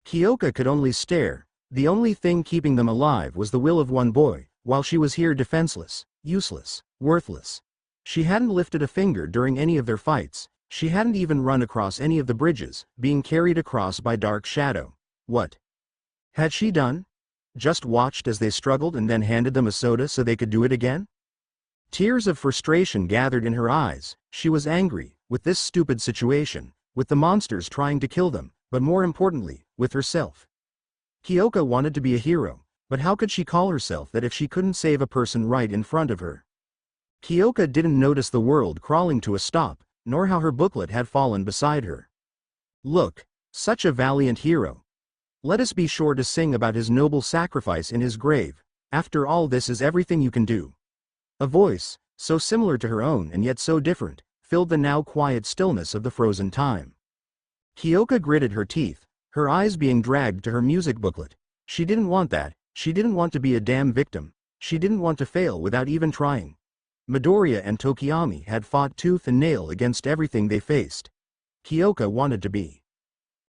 Kyoka could only stare. The only thing keeping them alive was the will of one boy, while she was here defenseless, useless, worthless. She hadn't lifted a finger during any of their fights, she hadn't even run across any of the bridges, being carried across by Dark Shadow. What had she done? Just watched as they struggled and then handed them a soda so they could do it again? Tears of frustration gathered in her eyes. She was angry, with this stupid situation, with the monsters trying to kill them, but more importantly, with herself. Kyoka wanted to be a hero, but how could she call herself that if she couldn't save a person right in front of her? Kyoka didn't notice the world crawling to a stop, nor how her booklet had fallen beside her. Look, such a valiant hero. Let us be sure to sing about his noble sacrifice in his grave. After all, this is everything you can do. A voice, so similar to her own and yet so different, filled the now quiet stillness of the frozen time. Kyoka gritted her teeth, her eyes being dragged to her music booklet. She didn't want that, she didn't want to be a damn victim, she didn't want to fail without even trying. Midoriya and Tokiyami had fought tooth and nail against everything they faced. Kyoka wanted to be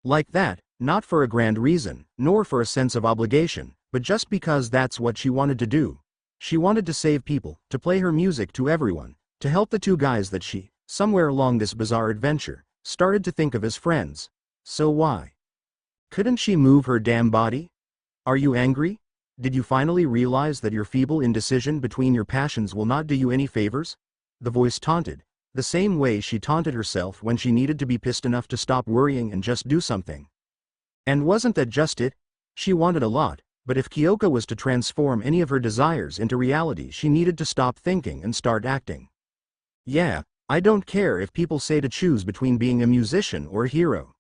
like that, not for a grand reason, nor for a sense of obligation, but just because that's what she wanted to do. She wanted to save people, to play her music to everyone, to help the two guys that she, somewhere along this bizarre adventure, started to think of as friends. So why Couldn't she move her damn body? Are you angry? Did you finally realize that your feeble indecision between your passions will not do you any favors? The voice taunted, the same way she taunted herself when she needed to be pissed enough to stop worrying and just do something. And wasn't that just it? She wanted a lot, but if Kyoka was to transform any of her desires into reality, she needed to stop thinking and start acting. Yeah, I don't care if people say to choose between being a musician or a hero.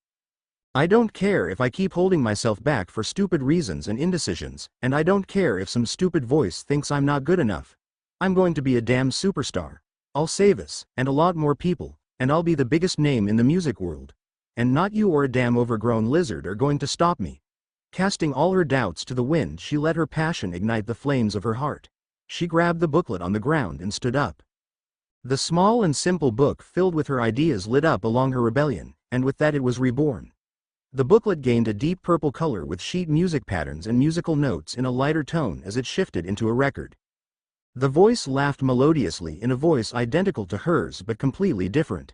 I don't care if I keep holding myself back for stupid reasons and indecisions, and I don't care if some stupid voice thinks I'm not good enough. I'm going to be a damn superstar. I'll save us, and a lot more people, and I'll be the biggest name in the music world. And not you or a damn overgrown lizard are going to stop me. Casting all her doubts to the wind, she let her passion ignite the flames of her heart. She grabbed the booklet on the ground and stood up. The small and simple book filled with her ideas lit up along her rebellion, and with that it was reborn. The booklet gained a deep purple color with sheet music patterns and musical notes in a lighter tone as it shifted into a record. The voice laughed melodiously in a voice identical to hers but completely different.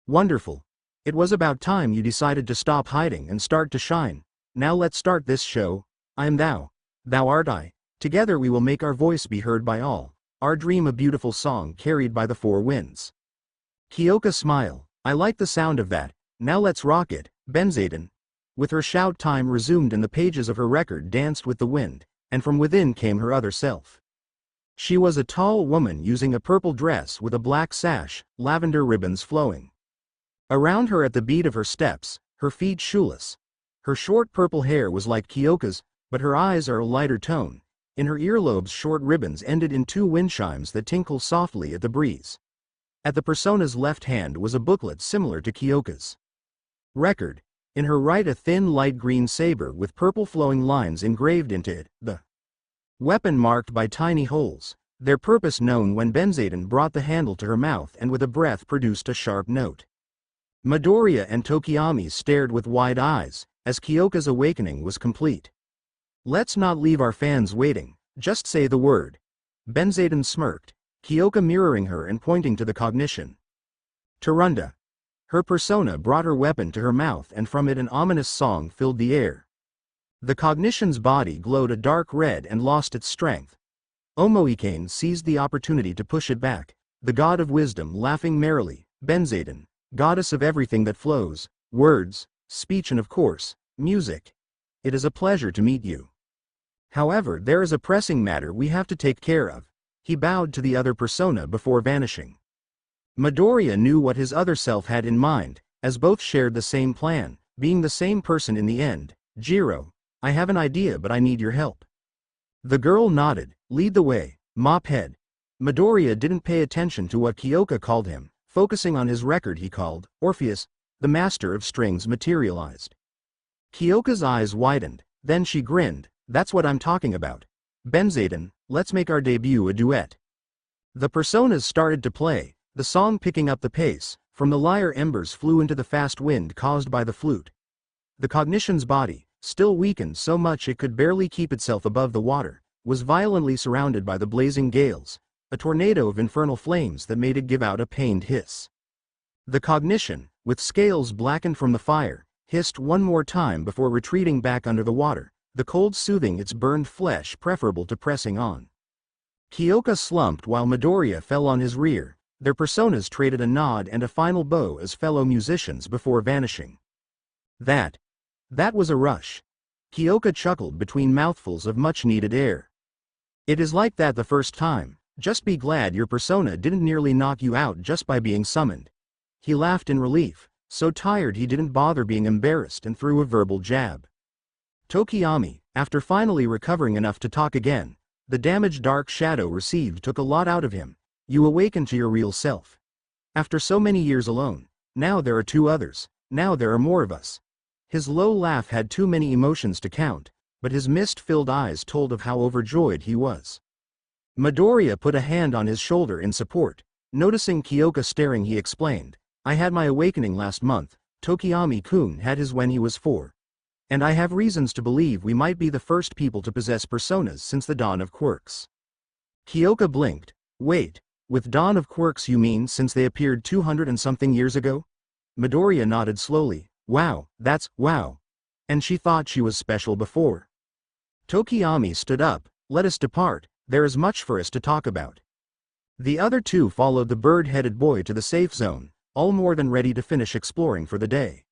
Wonderful. It was about time you decided to stop hiding and start to shine. Now let's start this show. I am thou. Thou art I. Together we will make our voice be heard by all. Our dream a beautiful song carried by the four winds. Kyoka smiled. I like the sound of that. Now let's rock it. Benzaden. With her shout, time resumed and the pages of her record danced with the wind, and from within came her other self. She was a tall woman using a purple dress with a black sash, lavender ribbons flowing around her at the beat of her steps, her feet shoeless. Her short purple hair was like Kyoka's, but her eyes are a lighter tone. In her earlobes short ribbons ended in two wind chimes that tinkle softly at the breeze. At the persona's left hand was a booklet similar to Kyoka's record. In her right a thin light green saber with purple flowing lines engraved into it, the weapon marked by tiny holes, their purpose known when Benzaden brought the handle to her mouth and with a breath produced a sharp note. Midoriya and Tokiyami stared with wide eyes, as Kyoka's awakening was complete. Let's not leave our fans waiting, just say the word. Benzaden smirked, Kyoka mirroring her and pointing to the cognition. Tarunda. Her persona brought her weapon to her mouth and from it an ominous song filled the air. The cognition's body glowed a dark red and lost its strength. Omoikane seized the opportunity to push it back, the god of wisdom laughing merrily, Benzaden, goddess of everything that flows, words, speech and of course, music. It is a pleasure to meet you. However, there is a pressing matter we have to take care of. He bowed to the other persona before vanishing. Midoriya knew what his other self had in mind, as both shared the same plan, being the same person in the end. Jiro, I have an idea but I need your help. The girl nodded, lead the way, mop head. Midoriya didn't pay attention to what Kyoka called him, focusing on his record he called, Orpheus, the master of strings materialized. Kyoka's eyes widened, then she grinned, that's what I'm talking about. Benzaden, let's make our debut a duet. The personas started to play, the song picking up the pace. From the lyre embers flew into the fast wind caused by the flute. The cognition's body, still weakened so much it could barely keep itself above the water, was violently surrounded by the blazing gales, a tornado of infernal flames that made it give out a pained hiss. The cognition, with scales blackened from the fire, hissed one more time before retreating back under the water, the cold soothing its burned flesh preferable to pressing on. Kyoka slumped while Midoriya fell on his rear. Their personas traded a nod and a final bow as fellow musicians before vanishing. That was a rush. Kyoka chuckled between mouthfuls of much-needed air. It is like that the first time. Just be glad your persona didn't nearly knock you out just by being summoned. He laughed in relief, so tired he didn't bother being embarrassed and threw a verbal jab. Tokiyami, after finally recovering enough to talk again, the damage Dark Shadow received took a lot out of him. You awaken to your real self. After so many years alone, now there are two others, now there are more of us. His low laugh had too many emotions to count, but his mist-filled eyes told of how overjoyed he was. Midoriya put a hand on his shoulder in support. Noticing Kyoka staring, he explained, I had my awakening last month, Tokiyami-kun had his when he was 4. And I have reasons to believe we might be the first people to possess personas since the dawn of Quirks. Kyoka blinked. Wait. With dawn of Quirks you mean since they appeared 200 and something years ago? Midoriya nodded slowly. Wow, wow. And she thought she was special before. Tokiyami stood up. Let us depart, there is much for us to talk about. The other two followed the bird-headed boy to the safe zone, all more than ready to finish exploring for the day.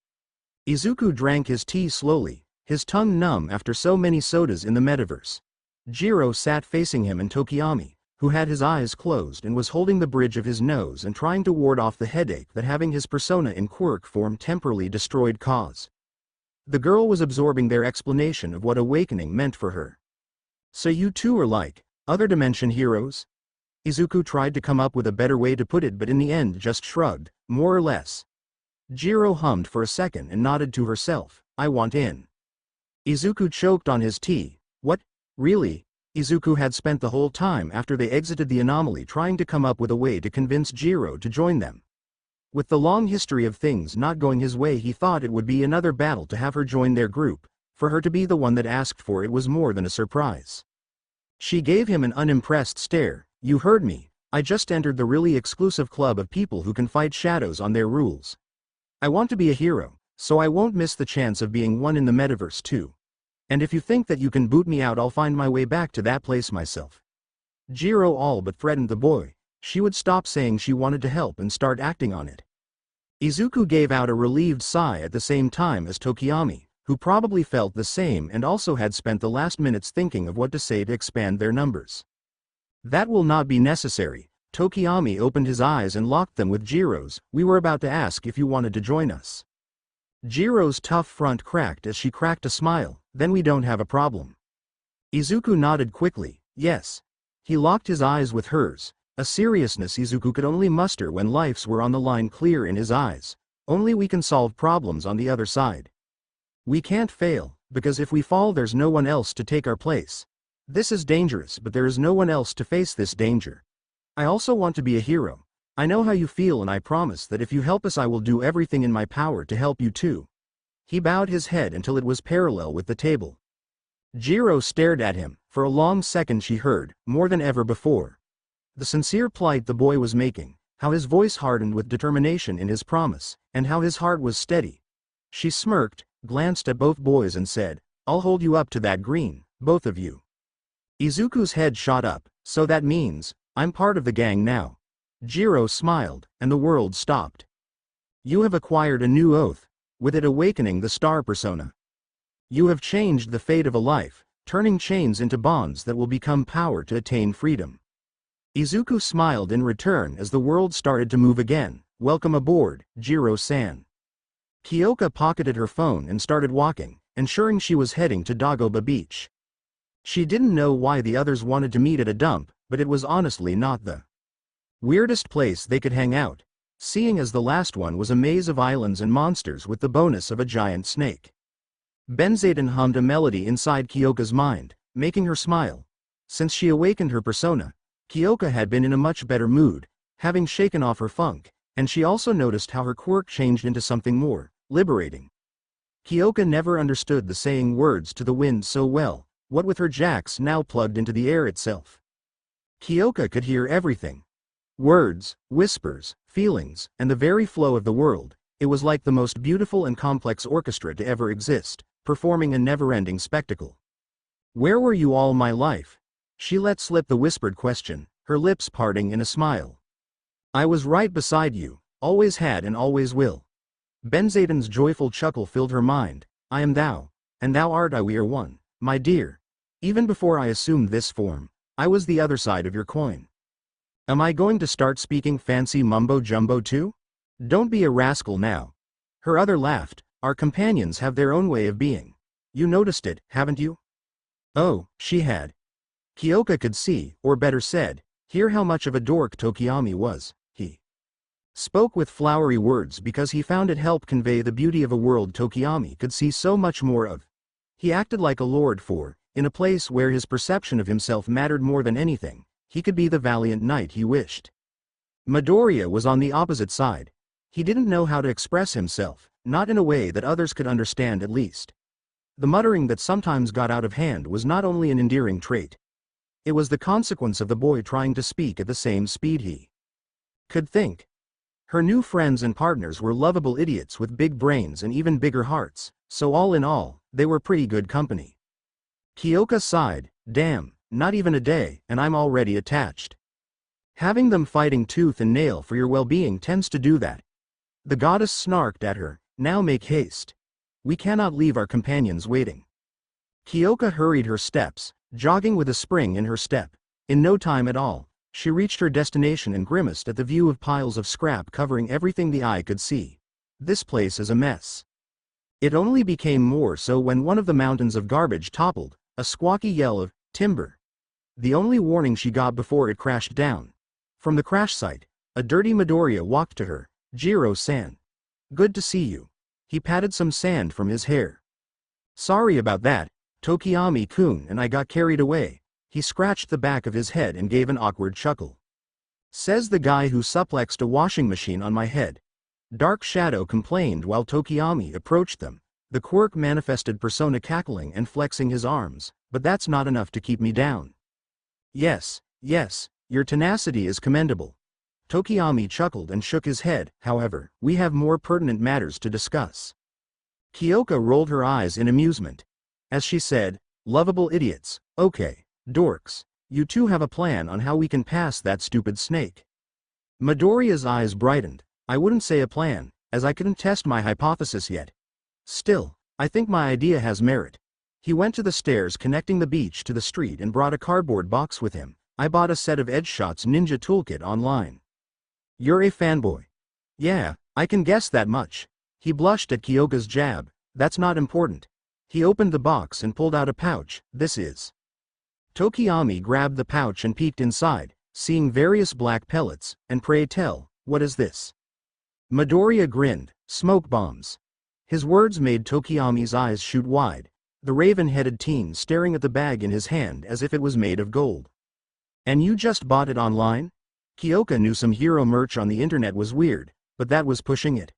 Izuku drank his tea slowly, his tongue numb after so many sodas in the metaverse. Jiro sat facing him and Tokiyami, who had his eyes closed and was holding the bridge of his nose and trying to ward off the headache that having his persona in Quirk form temporarily destroyed cause. The girl was absorbing their explanation of what awakening meant for her. So you two are like other dimension heroes? Izuku tried to come up with a better way to put it but in the end just shrugged, more or less. Jiro hummed for a second and nodded to herself, I want in. Izuku choked on his tea. What? Really? Izuku had spent the whole time after they exited the anomaly trying to come up with a way to convince Jiro to join them. With the long history of things not going his way, he thought it would be another battle to have her join their group. For her to be the one that asked for it was more than a surprise. She gave him an unimpressed stare. You heard me, I just entered the really exclusive club of people who can fight shadows on their rules. I want to be a hero, so I won't miss the chance of being one in the metaverse too. And if you think that you can boot me out, I'll find my way back to that place myself. Jiro all but threatened the boy. She would stop saying she wanted to help and start acting on it. Izuku gave out a relieved sigh at the same time as Tokiyami, who probably felt the same and also had spent the last minutes thinking of what to say to expand their numbers. That will not be necessary. Tokiyami opened his eyes and locked them with Jiro's. We were about to ask if you wanted to join us. Jiro's tough front cracked as she cracked a smile. Then we don't have a problem. Izuku nodded quickly. Yes. He locked his eyes with hers, a seriousness Izuku could only muster when lives were on the line clear in his eyes. Only we can solve problems on the other side. We can't fail, because if we fall there's no one else to take our place. This is dangerous, but there is no one else to face this danger. I also want to be a hero. I know how you feel and I promise that if you help us I will do everything in my power to help you too. He bowed his head until it was parallel with the table. Jiro stared at him. For a long second she heard, more than ever before, the sincere plight the boy was making, how his voice hardened with determination in his promise, and how his heart was steady. She smirked, glanced at both boys and said, I'll hold you up to that green, both of you. Izuku's head shot up. So that means, I'm part of the gang now. Jiro smiled, and the world stopped. You have acquired a new oath, with it awakening the star persona. You have changed the fate of a life, turning chains into bonds that will become power to attain freedom. Izuku smiled in return as the world started to move again. Welcome aboard, Jiro-san. Kyoka pocketed her phone and started walking, ensuring she was heading to Dagoba Beach. She didn't know why the others wanted to meet at a dump, but it was honestly not the weirdest place they could hang out, seeing as the last one was a maze of islands and monsters with the bonus of a giant snake. Benzaden hummed a melody inside Kyoka's mind, making her smile. Since she awakened her persona, Kyoka had been in a much better mood, having shaken off her funk, and she also noticed how her quirk changed into something more liberating. Kyoka never understood the saying words to the wind so well, what with her jacks now plugged into the air itself. Kyoka could hear everything. Words, whispers, feelings, and the very flow of the world. It was like the most beautiful and complex orchestra to ever exist, performing a never-ending spectacle. Where were you all my life? She let slip the whispered question, her lips parting in a smile. I was right beside you, always had and always will. Benzaden's joyful chuckle filled her mind. I am thou, and thou art I, we are one, my dear. Even before I assumed this form, I was the other side of your coin. Am I going to start speaking fancy mumbo-jumbo too? Don't be a rascal now. Her other laughed. Our companions have their own way of being. You noticed it, haven't you? Oh, she had. Kyoka could see, or better said, hear how much of a dork Tokiyami was. He spoke with flowery words because he found it helped convey the beauty of a world Tokiyami could see so much more of. He acted like a lord for, in a place where his perception of himself mattered more than anything, he could be the valiant knight he wished. Midoriya was on the opposite side. He didn't know how to express himself, not in a way that others could understand at least. The muttering that sometimes got out of hand was not only an endearing trait. It was the consequence of the boy trying to speak at the same speed he could think. Her new friends and partners were lovable idiots with big brains and even bigger hearts, so all in all, they were pretty good company. Kyoka sighed, damn, not even a day, and I'm already attached. Having them fighting tooth and nail for your well-being tends to do that. The goddess snarked at her, now make haste. We cannot leave our companions waiting. Kyoka hurried her steps, jogging with a spring in her step. In no time at all, she reached her destination and grimaced at the view of piles of scrap covering everything the eye could see. This place is a mess. It only became more so when one of the mountains of garbage toppled, a squawky yell of timber. The only warning she got before it crashed down. From the crash site, a dirty Midoriya walked to her. Jiro-san. Good to see you. He patted some sand from his hair. Sorry about that, Tokiyami-kun, and I got carried away. He scratched the back of his head and gave an awkward chuckle. Says the guy who suplexed a washing machine on my head. Dark Shadow complained while Tokiyami approached them, the Quirk manifested persona cackling and flexing his arms, but that's not enough to keep me down. Yes, your tenacity is commendable. Tokiyami chuckled and shook his head. However, we have more pertinent matters to discuss. Kyoka rolled her eyes in amusement. As she said, lovable idiots, okay, dorks, you two have a plan on how we can pass that stupid snake. Midoriya's eyes brightened. I wouldn't say a plan, as I couldn't test my hypothesis yet. Still, I think my idea has merit. He went to the stairs connecting the beach to the street and brought a cardboard box with him. I bought a set of Edgeshots Ninja Toolkit online. You're a fanboy. Yeah, I can guess that much. He blushed at Kyoka's jab. That's not important. He opened the box and pulled out a pouch. This is. Tokiyami grabbed the pouch and peeked inside, seeing various black pellets, and pray tell, what is this? Midoriya grinned, smoke bombs. His words made Tokiyami's eyes shoot wide, the raven-headed teen staring at the bag in his hand as if it was made of gold. And you just bought it online? Kyoka knew some hero merch on the internet was weird, but that was pushing it.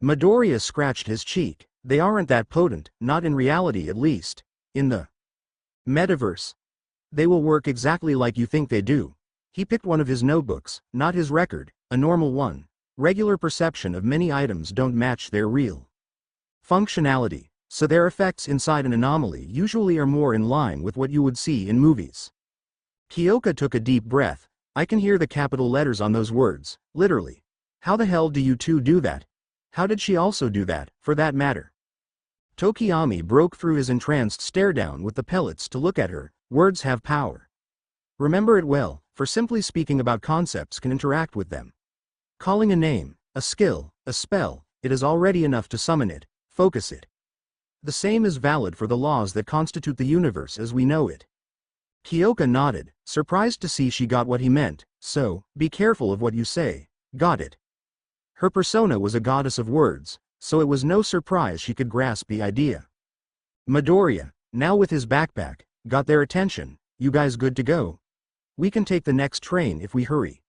Midoriya scratched his cheek. They aren't that potent, not in reality at least. In the metaverse, they will work exactly like you think they do. He picked one of his notebooks, not his record, a normal one. Regular perception of many items don't match their real functionality, so their effects inside an anomaly usually are more in line with what you would see in movies. Kyoka took a deep breath. I can hear the capital letters on those words, literally. How the hell do you two do that? How did she also do that, for that matter? Tokiyami broke through his entranced stare-down with the pellets to look at her. Words have power. Remember it well, for simply speaking about concepts can interact with them. Calling a name, a skill, a spell, it is already enough to summon it, focus it. The same is valid for the laws that constitute the universe as we know it. Kyoka nodded, surprised to see she got what he meant, so, be careful of what you say. Got it. Her persona was a goddess of words, so it was no surprise she could grasp the idea. Midoriya, now with his backpack, got their attention. You guys good to go? We can take the next train if we hurry.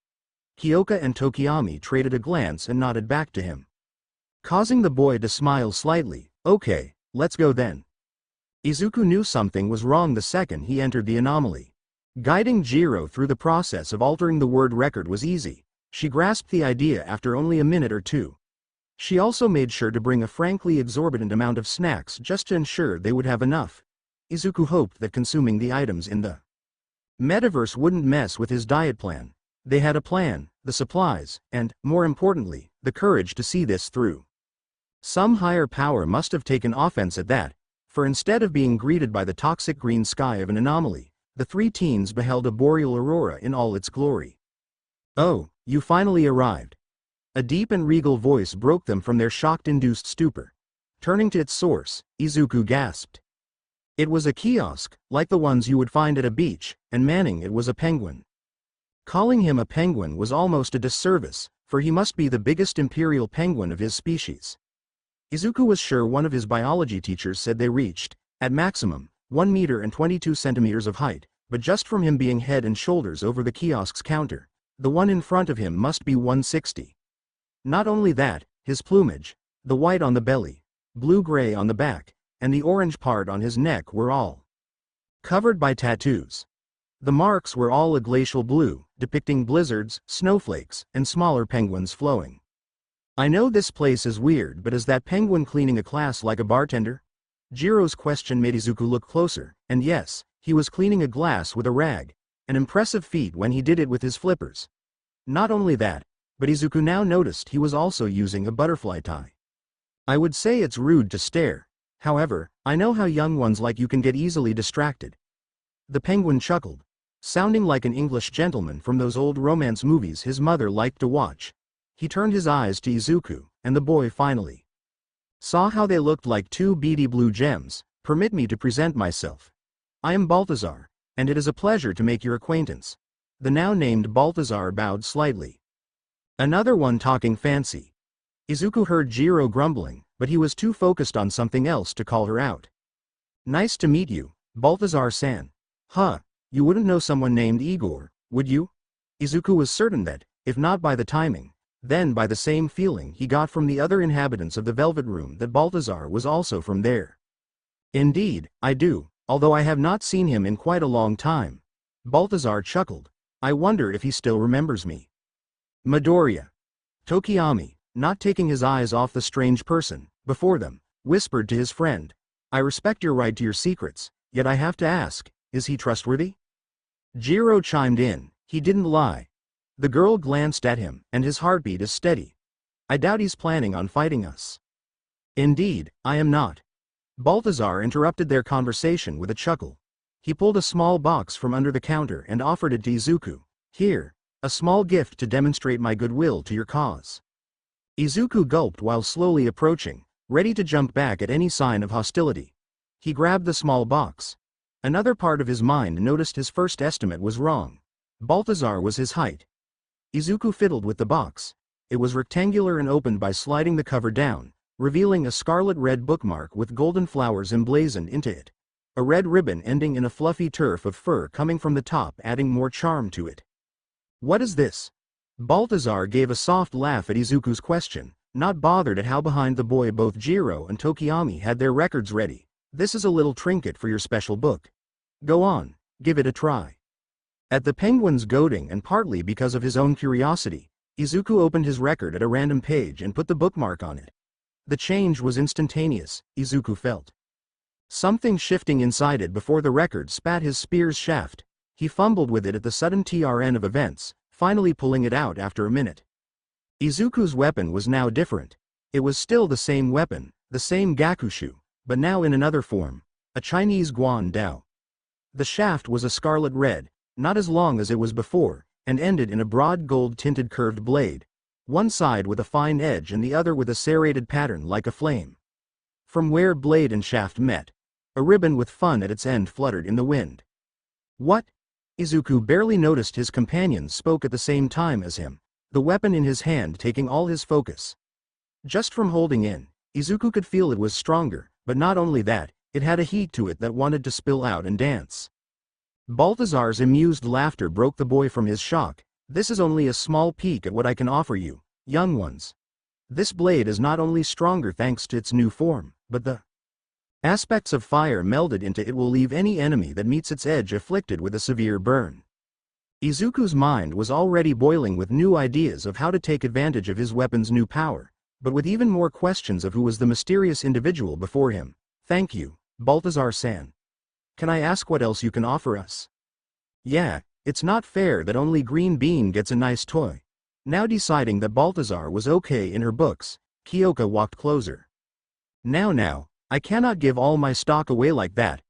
Kyoka and Tokiyami traded a glance and nodded back to him, causing the boy to smile slightly. Okay, let's go then. Izuku knew something was wrong the second he entered the anomaly. Guiding Jiro through the process of altering the word record was easy. She grasped the idea after only a minute or two. She also made sure to bring a frankly exorbitant amount of snacks just to ensure they would have enough. Izuku hoped that consuming the items in the metaverse wouldn't mess with his diet plan. They had a plan, the supplies, and, more importantly, the courage to see this through. Some higher power must have taken offense at that, for instead of being greeted by the toxic green sky of an anomaly, the three teens beheld a boreal aurora in all its glory. Oh, you finally arrived. A deep and regal voice broke them from their shock-induced stupor. Turning to its source, Izuku gasped. It was a kiosk, like the ones you would find at a beach, and manning it was a penguin. Calling him a penguin was almost a disservice, for he must be the biggest imperial penguin of his species. Izuku was sure one of his biology teachers said they reached, at maximum, 1 meter and 22 centimeters of height, but just from him being head and shoulders over the kiosk's counter, the one in front of him must be 160. Not only that, his plumage, the white on the belly, blue-gray on the back, and the orange part on his neck were all covered by tattoos. The marks were all a glacial blue, depicting blizzards, snowflakes, and smaller penguins flowing. I know this place is weird, but is that penguin cleaning a class like a bartender? Jiro's question made Izuku look closer, and yes, he was cleaning a glass with a rag, an impressive feat when he did it with his flippers. Not only that, but Izuku now noticed he was also using a butterfly tie. I would say it's rude to stare. However, I know how young ones like you can get easily distracted. The penguin chuckled, sounding like an English gentleman from those old romance movies his mother liked to watch. He turned his eyes to Izuku, and the boy finally saw how they looked like two beady blue gems. Permit me to present myself. I am Balthazar, and it is a pleasure to make your acquaintance. The now named Balthazar bowed slightly. Another one talking fancy. Izuku heard Jiro grumbling, but he was too focused on something else to call her out. Nice to meet you, Balthazar-san. Huh, you wouldn't know someone named Igor, would you? Izuku was certain that, if not by the timing, then by the same feeling he got from the other inhabitants of the Velvet Room that Balthazar was also from there. Indeed, I do, although I have not seen him in quite a long time. Balthazar chuckled. I wonder if he still remembers me. Midoriya. Tokiyami, not taking his eyes off the strange person before them, whispered to his friend. I respect your right to your secrets, yet I have to ask, is he trustworthy? Jiro chimed in, he didn't lie. The girl glanced at him, and his heartbeat is steady. I doubt he's planning on fighting us. Indeed, I am not. Balthazar interrupted their conversation with a chuckle. He pulled a small box from under the counter and offered it to Izuku. Here, a small gift to demonstrate my goodwill to your cause. Izuku gulped while slowly approaching, ready to jump back at any sign of hostility. He grabbed the small box. Another part of his mind noticed his first estimate was wrong. Balthazar was his height. Izuku fiddled with the box. It was rectangular and opened by sliding the cover down, revealing a scarlet-red bookmark with golden flowers emblazoned into it. A red ribbon ending in a fluffy tuft of fur coming from the top, adding more charm to it. What is this? Balthazar gave a soft laugh at Izuku's question, not bothered at how behind the boy both Jiro and Tokiyami had their records ready. This is a little trinket for your special book. Go on, give it a try. At the penguin's goading and partly because of his own curiosity, Izuku opened his record at a random page and put the bookmark on it. The change was instantaneous, Izuku felt something shifting inside it before the record spat his spear's shaft. He fumbled with it at the sudden turn of events, finally pulling it out after a minute. Izuku's weapon was now different. It was still the same weapon, the same gakushu, but now in another form, a Chinese guan dao. The shaft was a scarlet red, not as long as it was before, and ended in a broad gold-tinted curved blade, one side with a fine edge and the other with a serrated pattern like a flame. From where blade and shaft met, a ribbon with fun at its end fluttered in the wind. What? Izuku barely noticed his companions spoke at the same time as him, the weapon in his hand taking all his focus. Just from holding in, Izuku could feel it was stronger, but not only that, it had a heat to it that wanted to spill out and dance. Balthazar's amused laughter broke the boy from his shock. This is only a small peek at what I can offer you, young ones. This blade is not only stronger thanks to its new form, but the aspects of fire melded into it will leave any enemy that meets its edge afflicted with a severe burn. Izuku's mind was already boiling with new ideas of how to take advantage of his weapon's new power, but with even more questions of who was the mysterious individual before him. Thank you, Balthazar-san. Can I ask what else you can offer us? Yeah, it's not fair that only Green Bean gets a nice toy. Now deciding that Balthazar was okay in her books, Kyoka walked closer. Now, I cannot give all my stock away like that.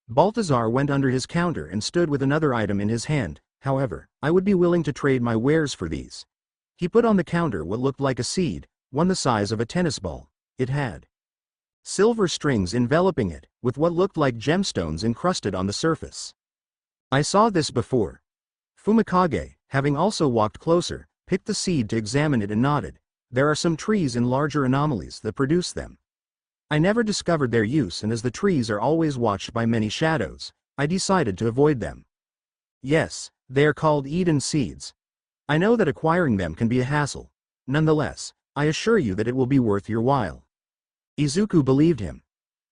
Balthazar went under his counter and stood with another item in his hand. However, I would be willing to trade my wares for these. He put on the counter what looked like a seed, one the size of a tennis ball. It had silver strings enveloping it, with what looked like gemstones encrusted on the surface. I saw this before. Fumikage, having also walked closer, picked the seed to examine it and nodded. There are some trees in larger anomalies that produce them. I never discovered their use, and as the trees are always watched by many shadows, I decided to avoid them. Yes, they are called Eden seeds. I know that acquiring them can be a hassle. Nonetheless, I assure you that it will be worth your while. Izuku believed him.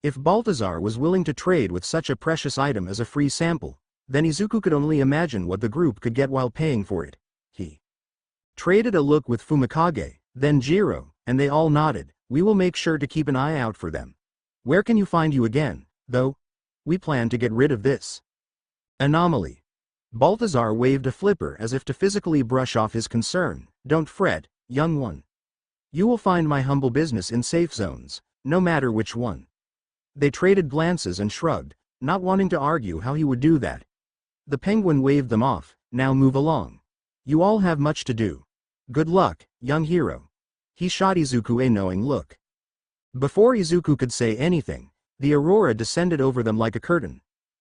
If Balthazar was willing to trade with such a precious item as a free sample, then Izuku could only imagine what the group could get while paying for it. He traded a look with Fumikage, then Jiro, and they all nodded. We will make sure to keep an eye out for them. Where can you find you again, though? We plan to get rid of this anomaly. Balthazar waved a flipper as if to physically brush off his concern. Don't fret, young one. You will find my humble business in safe zones, no matter which one. They traded glances and shrugged, not wanting to argue how he would do that. The penguin waved them off. Now move along. You all have much to do. Good luck, young hero. He shot Izuku a knowing look. Before Izuku could say anything, the aurora descended over them like a curtain.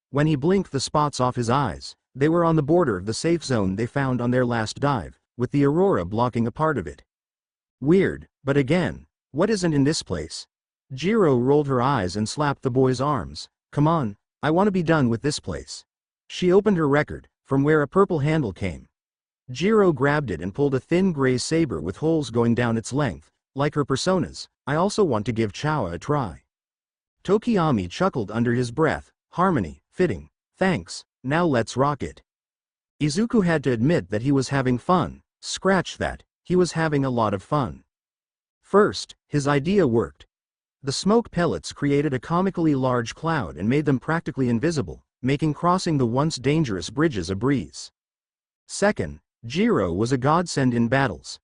When he blinked the spots off his eyes, they were on the border of the safe zone they found on their last dive, with the aurora blocking a part of it. Weird, but again, what isn't in this place? Jiro rolled her eyes and slapped the boy's arms. Come on, I want to be done with this place. She opened her record, from where a purple handle came. Jiro grabbed it and pulled a thin gray saber with holes going down its length. Like her personas, I also want to give Chawa a try. Tokiyami chuckled under his breath. Harmony, fitting. Thanks, now let's rock it. Izuku had to admit that he was having fun. Scratch that, he was having a lot of fun. First, his idea worked. The smoke pellets created a comically large cloud and made them practically invisible, making crossing the once dangerous bridges a breeze. Second, Jiro was a godsend in battles.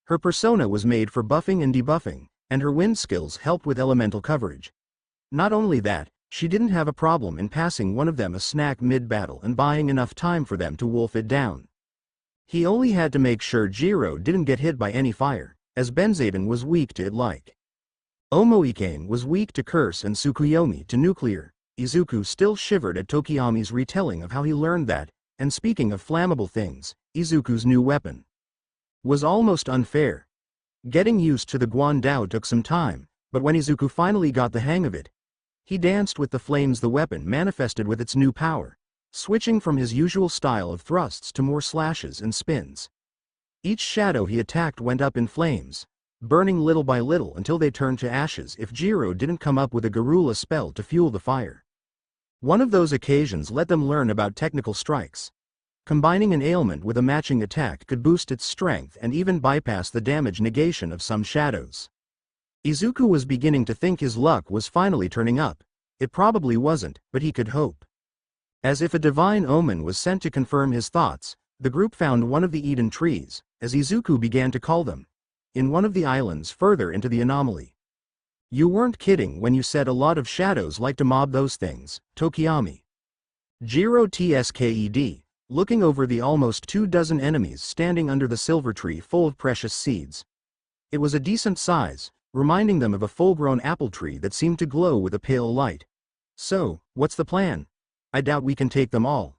Her persona was made for buffing and debuffing, and her wind skills helped with elemental coverage. Not only that, she didn't have a problem in passing one of them a snack mid-battle and buying enough time for them to wolf it down. He only had to make sure Jiro didn't get hit by any fire, as Benzaden was weak to it like. Omoikane was weak to curse and Tsukuyomi to nuclear. Izuku still shivered at Tokiyami's retelling of how he learned that, and speaking of flammable things, Izuku's new weapon was almost unfair. Getting used to the Guandao took some time, but when Izuku finally got the hang of it, he danced with the flames the weapon manifested with its new power, switching from his usual style of thrusts to more slashes and spins. Each shadow he attacked went up in flames, burning little by little until they turned to ashes if Jiro didn't come up with a Garula spell to fuel the fire. One of those occasions let them learn about technical strikes. Combining an ailment with a matching attack could boost its strength and even bypass the damage negation of some shadows. Izuku was beginning to think his luck was finally turning up. It probably wasn't, but he could hope. As if a divine omen was sent to confirm his thoughts, the group found one of the Eden trees, as Izuku began to call them, in one of the islands further into the anomaly. You weren't kidding when you said a lot of shadows like to mob those things, Tokiyami. Jiro tsked, looking over the almost 24 enemies standing under the silver tree full of precious seeds. It was a decent size, reminding them of a full-grown apple tree that seemed to glow with a pale light. So, what's the plan? I doubt we can take them all.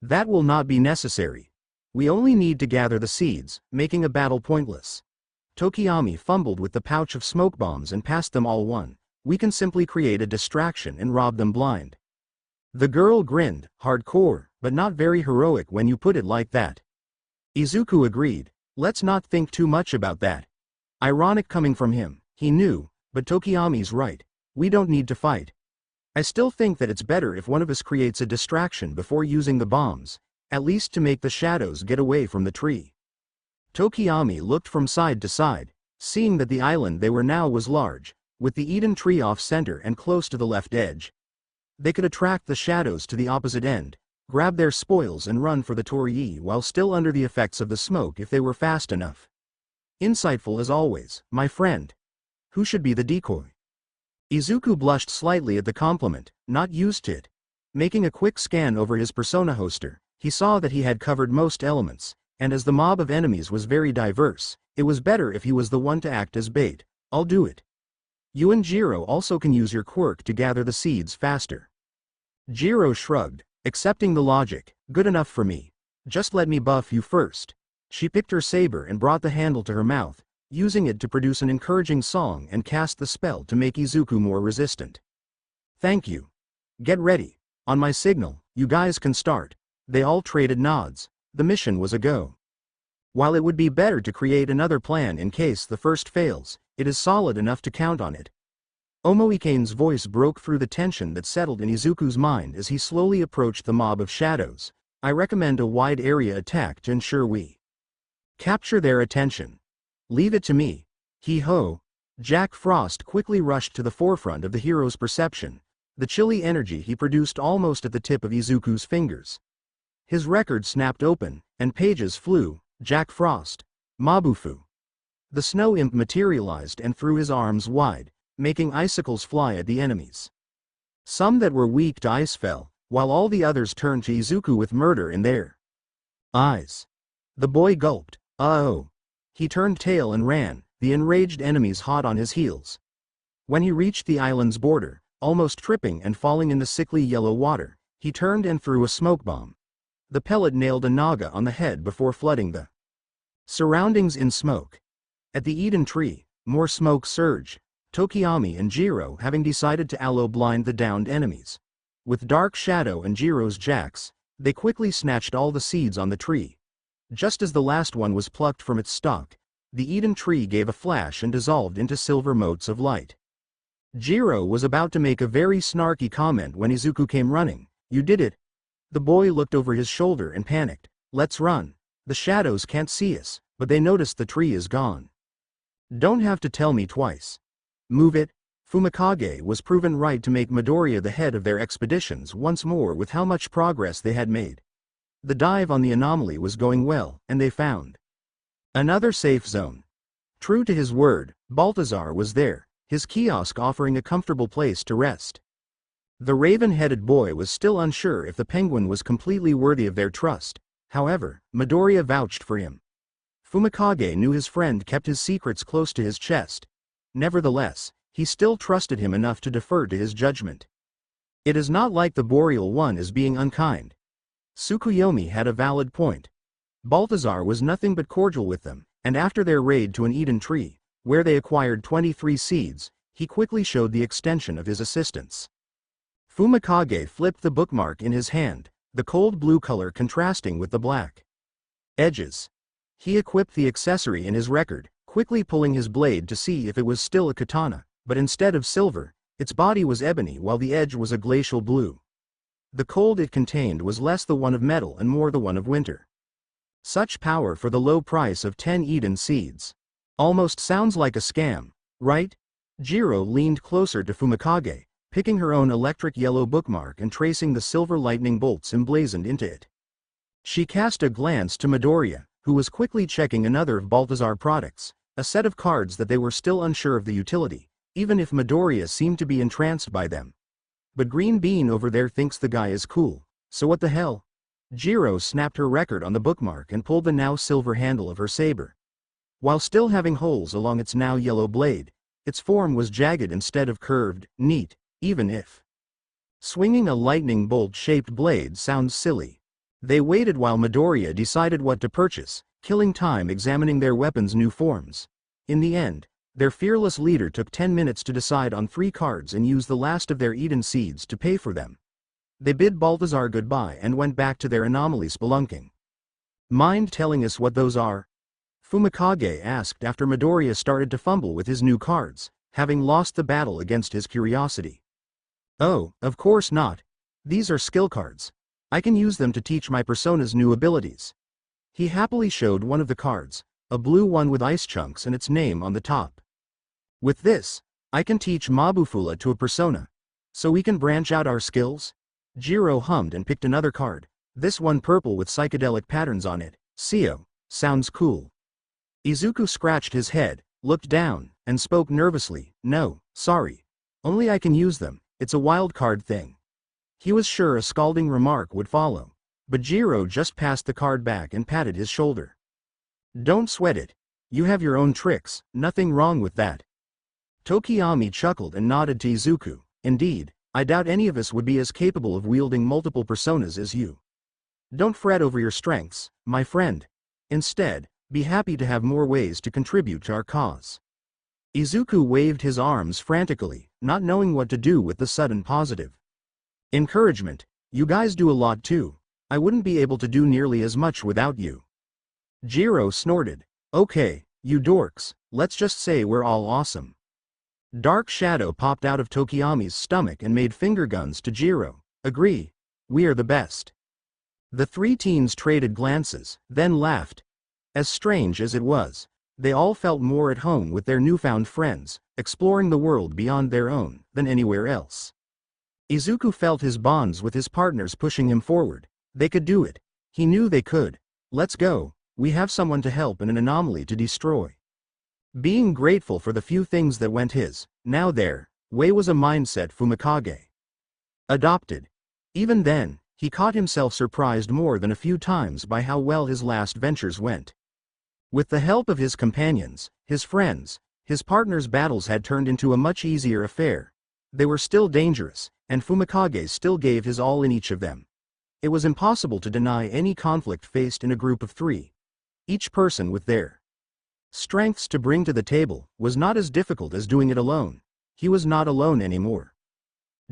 That will not be necessary. We only need to gather the seeds, making a battle pointless. Tokiyami fumbled with the pouch of smoke bombs and passed them all one. We can simply create a distraction and rob them blind. The girl grinned, hardcore, but not very heroic when you put it like that. Izuku agreed. Let's not think too much about that. Ironic coming from him, he knew, but Tokiyami's right. We don't need to fight. I still think that it's better if one of us creates a distraction before using the bombs, at least to make the shadows get away from the tree. Tokiyami looked from side to side, seeing that the island they were now was large, with the Eden tree off-center and close to the left edge. They could attract the shadows to the opposite end, grab their spoils and run for the Torii while still under the effects of the smoke if they were fast enough. Insightful as always, my friend. Who should be the decoy? Izuku blushed slightly at the compliment, not used to it. Making a quick scan over his persona hoster, he saw that he had covered most elements, and as the mob of enemies was very diverse, it was better if he was the one to act as bait. I'll do it. You and Jiro also can use your quirk to gather the seeds faster. Jiro shrugged, accepting the logic. Good enough for me. Just let me buff you first. She picked her saber and brought the handle to her mouth, using it to produce an encouraging song and cast the spell to make Izuku more resistant. Thank you. Get ready. On my signal, you guys can start. They all traded nods. The mission was a go. While it would be better to create another plan in case the first fails, it is solid enough to count on it. Omoikane's voice broke through the tension that settled in Izuku's mind as he slowly approached the mob of shadows. I recommend a wide area attack to ensure we capture their attention. Leave it to me. Hee-ho. Jack Frost quickly rushed to the forefront of the hero's perception, the chilly energy he produced almost at the tip of Izuku's fingers. His record snapped open, and pages flew. Jack Frost. Mabufu. The snow imp materialized and threw his arms wide, making icicles fly at the enemies. Some that were weak to ice fell, while all the others turned to Izuku with murder in their eyes. The boy gulped. Uh-oh. He turned tail and ran, the enraged enemies hot on his heels. When he reached the island's border, almost tripping and falling in the sickly yellow water, he turned and threw a smoke bomb. The pellet nailed a Naga on the head before flooding the surroundings in smoke. At the Eden Tree, more smoke surged, Tokiyami and Jiro having decided to aloe blind the downed enemies. With Dark Shadow and Jiro's jacks, they quickly snatched all the seeds on the tree. Just as the last one was plucked from its stalk, the Eden Tree gave a flash and dissolved into silver motes of light. Jiro was about to make a very snarky comment when Izuku came running. "You did it." The boy looked over his shoulder and panicked. "Let's run. The shadows can't see us, but they noticed the tree is gone." "Don't have to tell me twice. Move it." Fumikage was proven right to make Midoriya the head of their expeditions once more with how much progress they had made. The dive on the anomaly was going well, and they found another safe zone. True to his word, Balthazar was there, his kiosk offering a comfortable place to rest. The raven-headed boy was still unsure if the penguin was completely worthy of their trust. However, Midoriya vouched for him. Fumikage knew his friend kept his secrets close to his chest. Nevertheless, he still trusted him enough to defer to his judgment. It is not like the Boreal one is being unkind. Tsukuyomi had a valid point. Balthazar was nothing but cordial with them, and after their raid to an Eden Tree, where they acquired 23 seeds, he quickly showed the extension of his assistance. Fumikage flipped the bookmark in his hand, the cold blue color contrasting with the black edges. He equipped the accessory in his record, quickly pulling his blade to see if it was still a katana, but instead of silver, its body was ebony while the edge was a glacial blue. The cold it contained was less the one of metal and more the one of winter. Such power for the low price of 10 Eden seeds. Almost sounds like a scam, right? Jiro leaned closer to Fumikage, picking her own electric yellow bookmark and tracing the silver lightning bolts emblazoned into it. She cast a glance to Midoriya, who was quickly checking another of Balthazar products, a set of cards that they were still unsure of the utility, even if Midoriya seemed to be entranced by them. But Green Bean over there thinks the guy is cool, so what the hell? Jiro snapped her record on the bookmark and pulled the now silver handle of her saber. While still having holes along its now yellow blade, its form was jagged instead of curved, neat, even if swinging a lightning bolt-shaped blade sounds silly. They waited while Midoriya decided what to purchase, killing time examining their weapons' new forms. In the end, their fearless leader took 10 minutes to decide on 3 cards and used the last of their Eden seeds to pay for them. They bid Balthazar goodbye and went back to their anomaly spelunking. "Mind telling us what those are?" Fumikage asked after Midoriya started to fumble with his new cards, having lost the battle against his curiosity. "Oh, of course not. These are skill cards. I can use them to teach my persona's new abilities." He happily showed one of the cards, a blue one with ice chunks and its name on the top. "With this, I can teach Mabufula to a persona. So we can branch out our skills?" Jiro hummed and picked another card, this one purple with psychedelic patterns on it. "Seo, sounds cool." Izuku scratched his head, looked down, and spoke nervously. "No, sorry. Only I can use them, it's a wild card thing." He was sure a scalding remark would follow, but Jiro just passed the card back and patted his shoulder. "Don't sweat it. You have your own tricks, nothing wrong with that." Tokiyami chuckled and nodded to Izuku. "Indeed, I doubt any of us would be as capable of wielding multiple personas as you. Don't fret over your strengths, my friend. Instead, be happy to have more ways to contribute to our cause." Izuku waved his arms frantically, not knowing what to do with the sudden positive encouragement. "You guys do a lot too. I wouldn't be able to do nearly as much without you." Jiro snorted. "Okay, you dorks, let's just say we're all awesome." Dark Shadow popped out of Tokiyami's stomach and made finger guns to Jiro. "Agree. We are the best." The 3 teens traded glances, then laughed. As strange as it was, They all felt more at home with their newfound friends, exploring the world beyond their own, than anywhere else. Izuku felt his bonds with his partners pushing him forward. They could do it. He knew they could. Let's go, we have someone to help and an anomaly to destroy. Being grateful for the few things that went his way was a mindset Fumikage adopted. Even then, he caught himself surprised more than a few times by how well his last ventures went. With the help of his companions, his friends, his partners' battles had turned into a much easier affair. They were still dangerous, and Fumikage still gave his all in each of them. It was impossible to deny any conflict faced in a group of 3. Each person with their strengths to bring to the table was not as difficult as doing it alone. He was not alone anymore.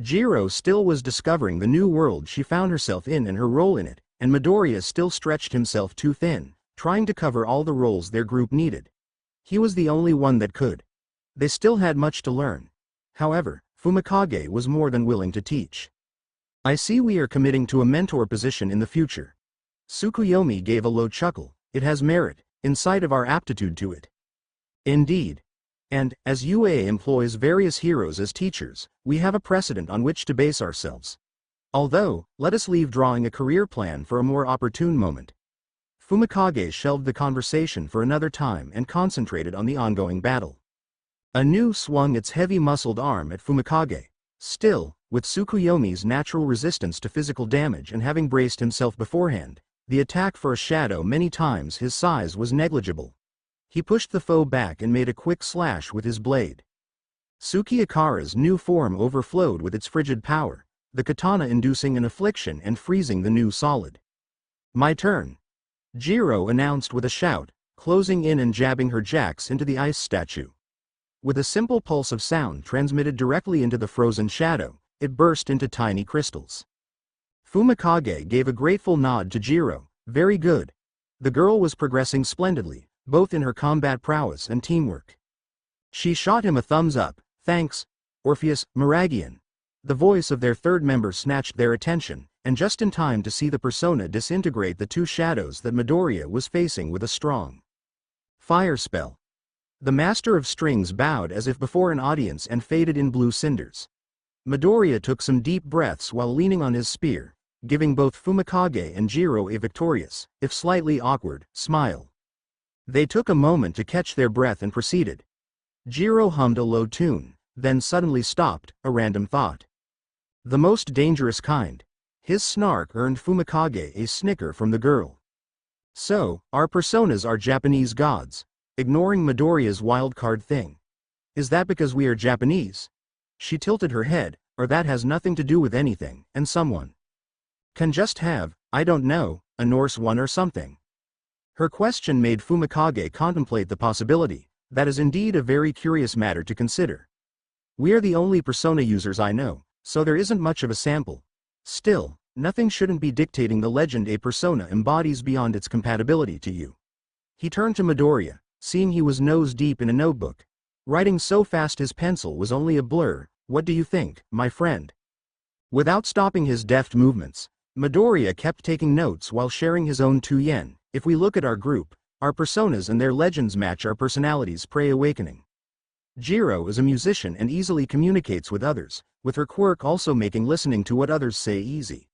Jiro still was discovering the new world she found herself in and her role in it, and Midoriya still stretched himself too thin, trying to cover all the roles their group needed. He was the only one that could. They still had much to learn. However, Fumikage was more than willing to teach. I see we are committing to a mentor position in the future. Tsukuyomi gave a low chuckle. It has merit, in sight of our aptitude to it. Indeed. And, as UA employs various heroes as teachers, we have a precedent on which to base ourselves. Although, let us leave drawing a career plan for a more opportune moment. Fumikage shelved the conversation for another time and concentrated on the ongoing battle. Anu swung its heavy-muscled arm at Fumikage. Still, with Tsukuyomi's natural resistance to physical damage and having braced himself beforehand, the attack for a shadow many times his size was negligible. He pushed the foe back and made a quick slash with his blade. Sukiakara's new form overflowed with its frigid power, the katana inducing an affliction and freezing the new solid. My turn. Jiro announced with a shout, closing in and jabbing her jacks into the ice statue. With a simple pulse of sound transmitted directly into the frozen shadow, it burst into tiny crystals. Fumikage gave a grateful nod to Jiro. Very good. The girl was progressing splendidly, both in her combat prowess and teamwork. She shot him a thumbs up. Thanks, Orpheus, Miragian. The voice of their third member snatched their attention, and just in time to see the persona disintegrate the 2 shadows that Midoriya was facing with a strong fire spell. The master of strings bowed as if before an audience and faded in blue cinders. Midoriya took some deep breaths while leaning on his spear, giving both Fumikage and Jiro a victorious, if slightly awkward, smile. They took a moment to catch their breath and proceeded. Jiro hummed a low tune, then suddenly stopped, a random thought. The most dangerous kind. His snark earned Fumikage a snicker from the girl. So, our personas are Japanese gods, ignoring Midoriya's wildcard thing. Is that because we are Japanese? She tilted her head, or that has nothing to do with anything, and someone can just have, I don't know, a Norse one or something. Her question made Fumikage contemplate the possibility. That is indeed a very curious matter to consider. We are the only persona users I know, so there isn't much of a sample. Still, nothing shouldn't be dictating the legend a persona embodies beyond its compatibility to you. He turned to Midoriya, seeing he was nose deep in a notebook. Writing so fast his pencil was only a blur. What do you think, my friend? Without stopping his deft movements, Midoriya kept taking notes while sharing his own 2 yen. If we look at our group, our personas and their legends match our personalities pre-awakening. Jiro is a musician and easily communicates with others, with her quirk also making listening to what others say easy.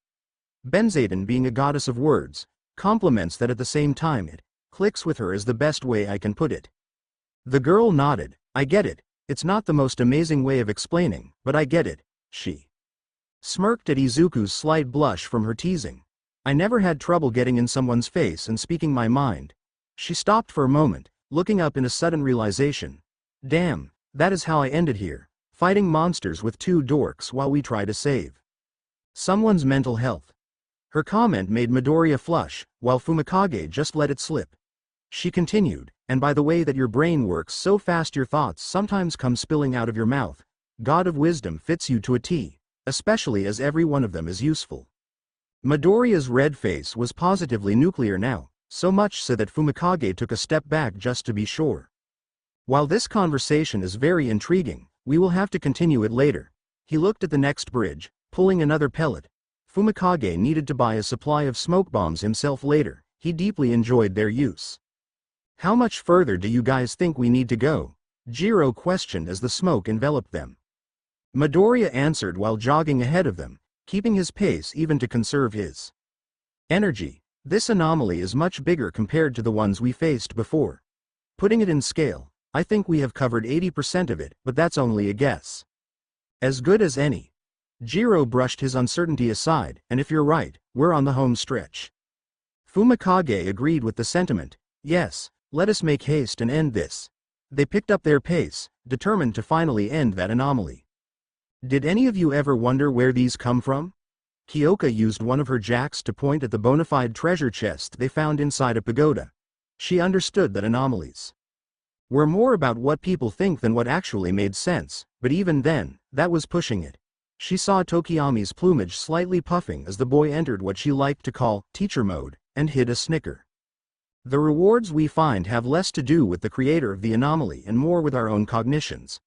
Benzaden being a goddess of words, compliments that at the same time it clicks with her is the best way I can put it. The girl nodded. I get it. It's not the most amazing way of explaining, but I get it. She smirked at Izuku's slight blush from her teasing. I never had trouble getting in someone's face and speaking my mind. She stopped for a moment, looking up in a sudden realization. Damn, that is how I ended here, fighting monsters with 2 dorks while we try to save someone's mental health. Her comment made Midoriya flush, while Fumikage just let it slip. She continued, and by the way that your brain works so fast your thoughts sometimes come spilling out of your mouth. God of wisdom fits you to a T, especially as every one of them is useful. Midoriya's red face was positively nuclear now, so much so that Fumikage took a step back just to be sure. While this conversation is very intriguing, we will have to continue it later. He looked at the next bridge, pulling another pellet. Fumikage needed to buy a supply of smoke bombs himself later. He deeply enjoyed their use. How much further do you guys think we need to go? Jiro questioned as the smoke enveloped them. Midoriya answered while jogging ahead of them, keeping his pace even to conserve his energy. This anomaly is much bigger compared to the ones we faced before. Putting it in scale, I think we have covered 80% of it, but that's only a guess. As good as any. Jiro brushed his uncertainty aside, and if you're right, we're on the home stretch. Fumikage agreed with the sentiment. Yes, let us make haste and end this. They picked up their pace, determined to finally end that anomaly. Did any of you ever wonder where these come from? Kyoka used one of her jacks to point at the bona fide treasure chest they found inside a pagoda. She understood that anomalies were more about what people think than what actually made sense, but even then, that was pushing it. She saw Tokiyami's plumage slightly puffing as the boy entered what she liked to call teacher mode, and hid a snicker. The rewards we find have less to do with the creator of the anomaly and more with our own cognitions.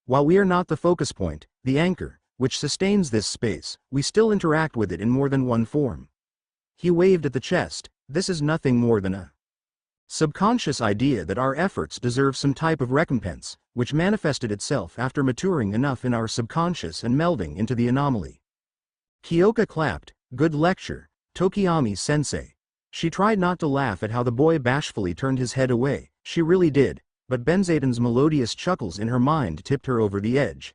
While we are not the focus point, the anchor, which sustains this space, we still interact with it in more than one form. He waved at the chest. This is nothing more than a subconscious idea that our efforts deserve some type of recompense, which manifested itself after maturing enough in our subconscious and melding into the anomaly. Kyoka clapped. Good lecture, Tokiyami-sensei. She tried not to laugh at how the boy bashfully turned his head away. She really did, but Benzaden's melodious chuckles in her mind tipped her over the edge.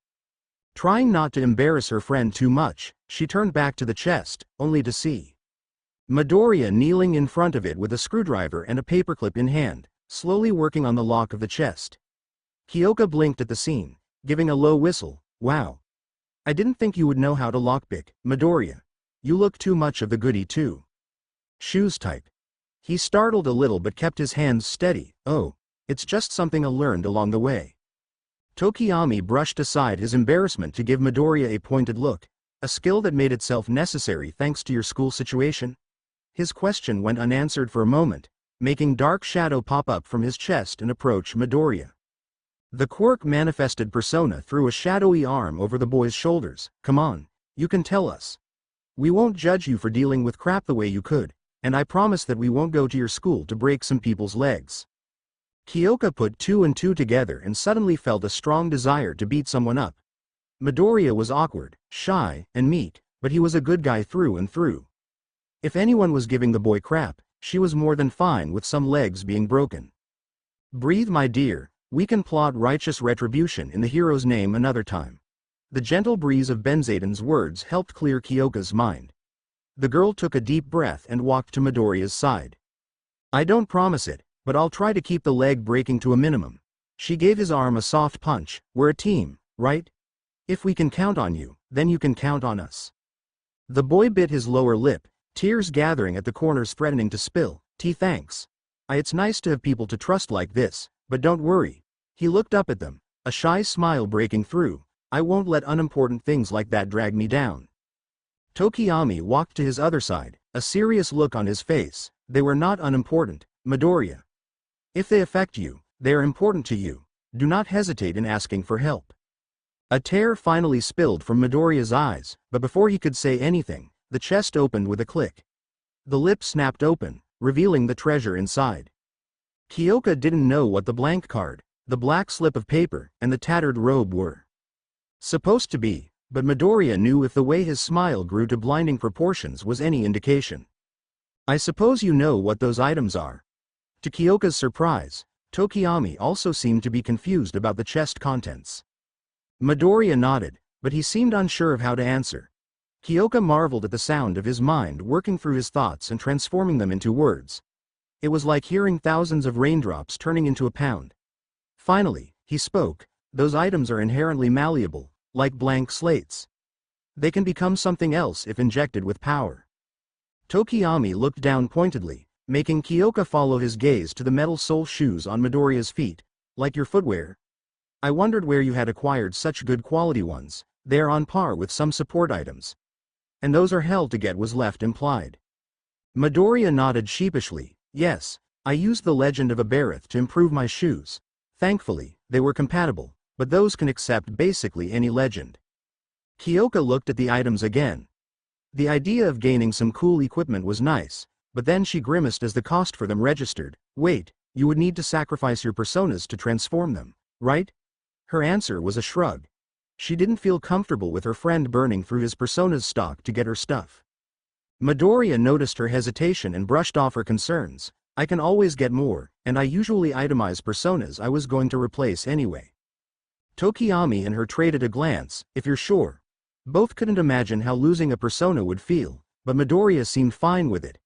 Trying not to embarrass her friend too much, she turned back to the chest, only to see Midoriya kneeling in front of it with a screwdriver and a paperclip in hand, slowly working on the lock of the chest. Kyoka blinked at the scene, giving a low whistle. Wow. I didn't think you would know how to lockpick, Midoriya. You look too much of the goody two shoes type. He startled a little but kept his hands steady. Oh, it's just something I learned along the way. Tokiyami brushed aside his embarrassment to give Midoriya a pointed look. A skill that made itself necessary thanks to your school situation? His question went unanswered for a moment, making dark shadow pop up from his chest and approach Midoriya. The Quirk manifested persona threw a shadowy arm over the boy's shoulders. Come on, you can tell us. We won't judge you for dealing with crap the way you could, and I promise that we won't go to your school to break some people's legs. Kyoka put two and two together and suddenly felt a strong desire to beat someone up. Midoriya was awkward, shy, and meek, but he was a good guy through and through. If anyone was giving the boy crap, she was more than fine with some legs being broken. Breathe, my dear, we can plot righteous retribution in the hero's name another time. The gentle breeze of Benzaden's words helped clear Kyoka's mind. The girl took a deep breath and walked to Midoriya's side. I don't promise it, but I'll try to keep the leg breaking to a minimum. She gave his arm a soft punch. We're a team, right? If we can count on you, then you can count on us. The boy bit his lower lip, tears gathering at the corners threatening to spill. Thanks. It's nice to have people to trust like this, but don't worry. He looked up at them, a shy smile breaking through. I won't let unimportant things like that drag me down. Tokiyami walked to his other side, a serious look on his face. They were not unimportant, Midoriya. If they affect you, they are important to you. Do not hesitate in asking for help. A tear finally spilled from Midoriya's eyes, but before he could say anything, the chest opened with a click. The lip snapped open, revealing the treasure inside. Kyoka didn't know what the blank card, the black slip of paper, and the tattered robe were supposed to be, but Midoriya knew if the way his smile grew to blinding proportions was any indication. I suppose you know what those items are. To Kyoka's surprise, Tokiyami also seemed to be confused about the chest contents. Midoriya nodded, but he seemed unsure of how to answer. Kyoka marveled at the sound of his mind working through his thoughts and transforming them into words. It was like hearing thousands of raindrops turning into a pound. Finally, he spoke. Those items are inherently malleable, like blank slates. They can become something else if injected with power. Tokiyami looked down pointedly, making Kyoka follow his gaze to the metal sole shoes on Midoriya's feet. Like your footwear? I wondered where you had acquired such good quality ones. They are on par with some support items. And those are hell to get, was left implied. Midoriya nodded sheepishly. Yes, I used the Legend of Aberith to improve my shoes. Thankfully, they were compatible, but those can accept basically any legend. Kyoka looked at the items again. The idea of gaining some cool equipment was nice, but then she grimaced as the cost for them registered. Wait, you would need to sacrifice your personas to transform them, right? Her answer was a shrug. She didn't feel comfortable with her friend burning through his persona's stock to get her stuff. Midoriya noticed her hesitation and brushed off her concerns. I can always get more, and I usually itemize personas I was going to replace anyway. Tokiyami and her traded a glance, if you're sure. Both couldn't imagine how losing a persona would feel, but Midoriya seemed fine with it.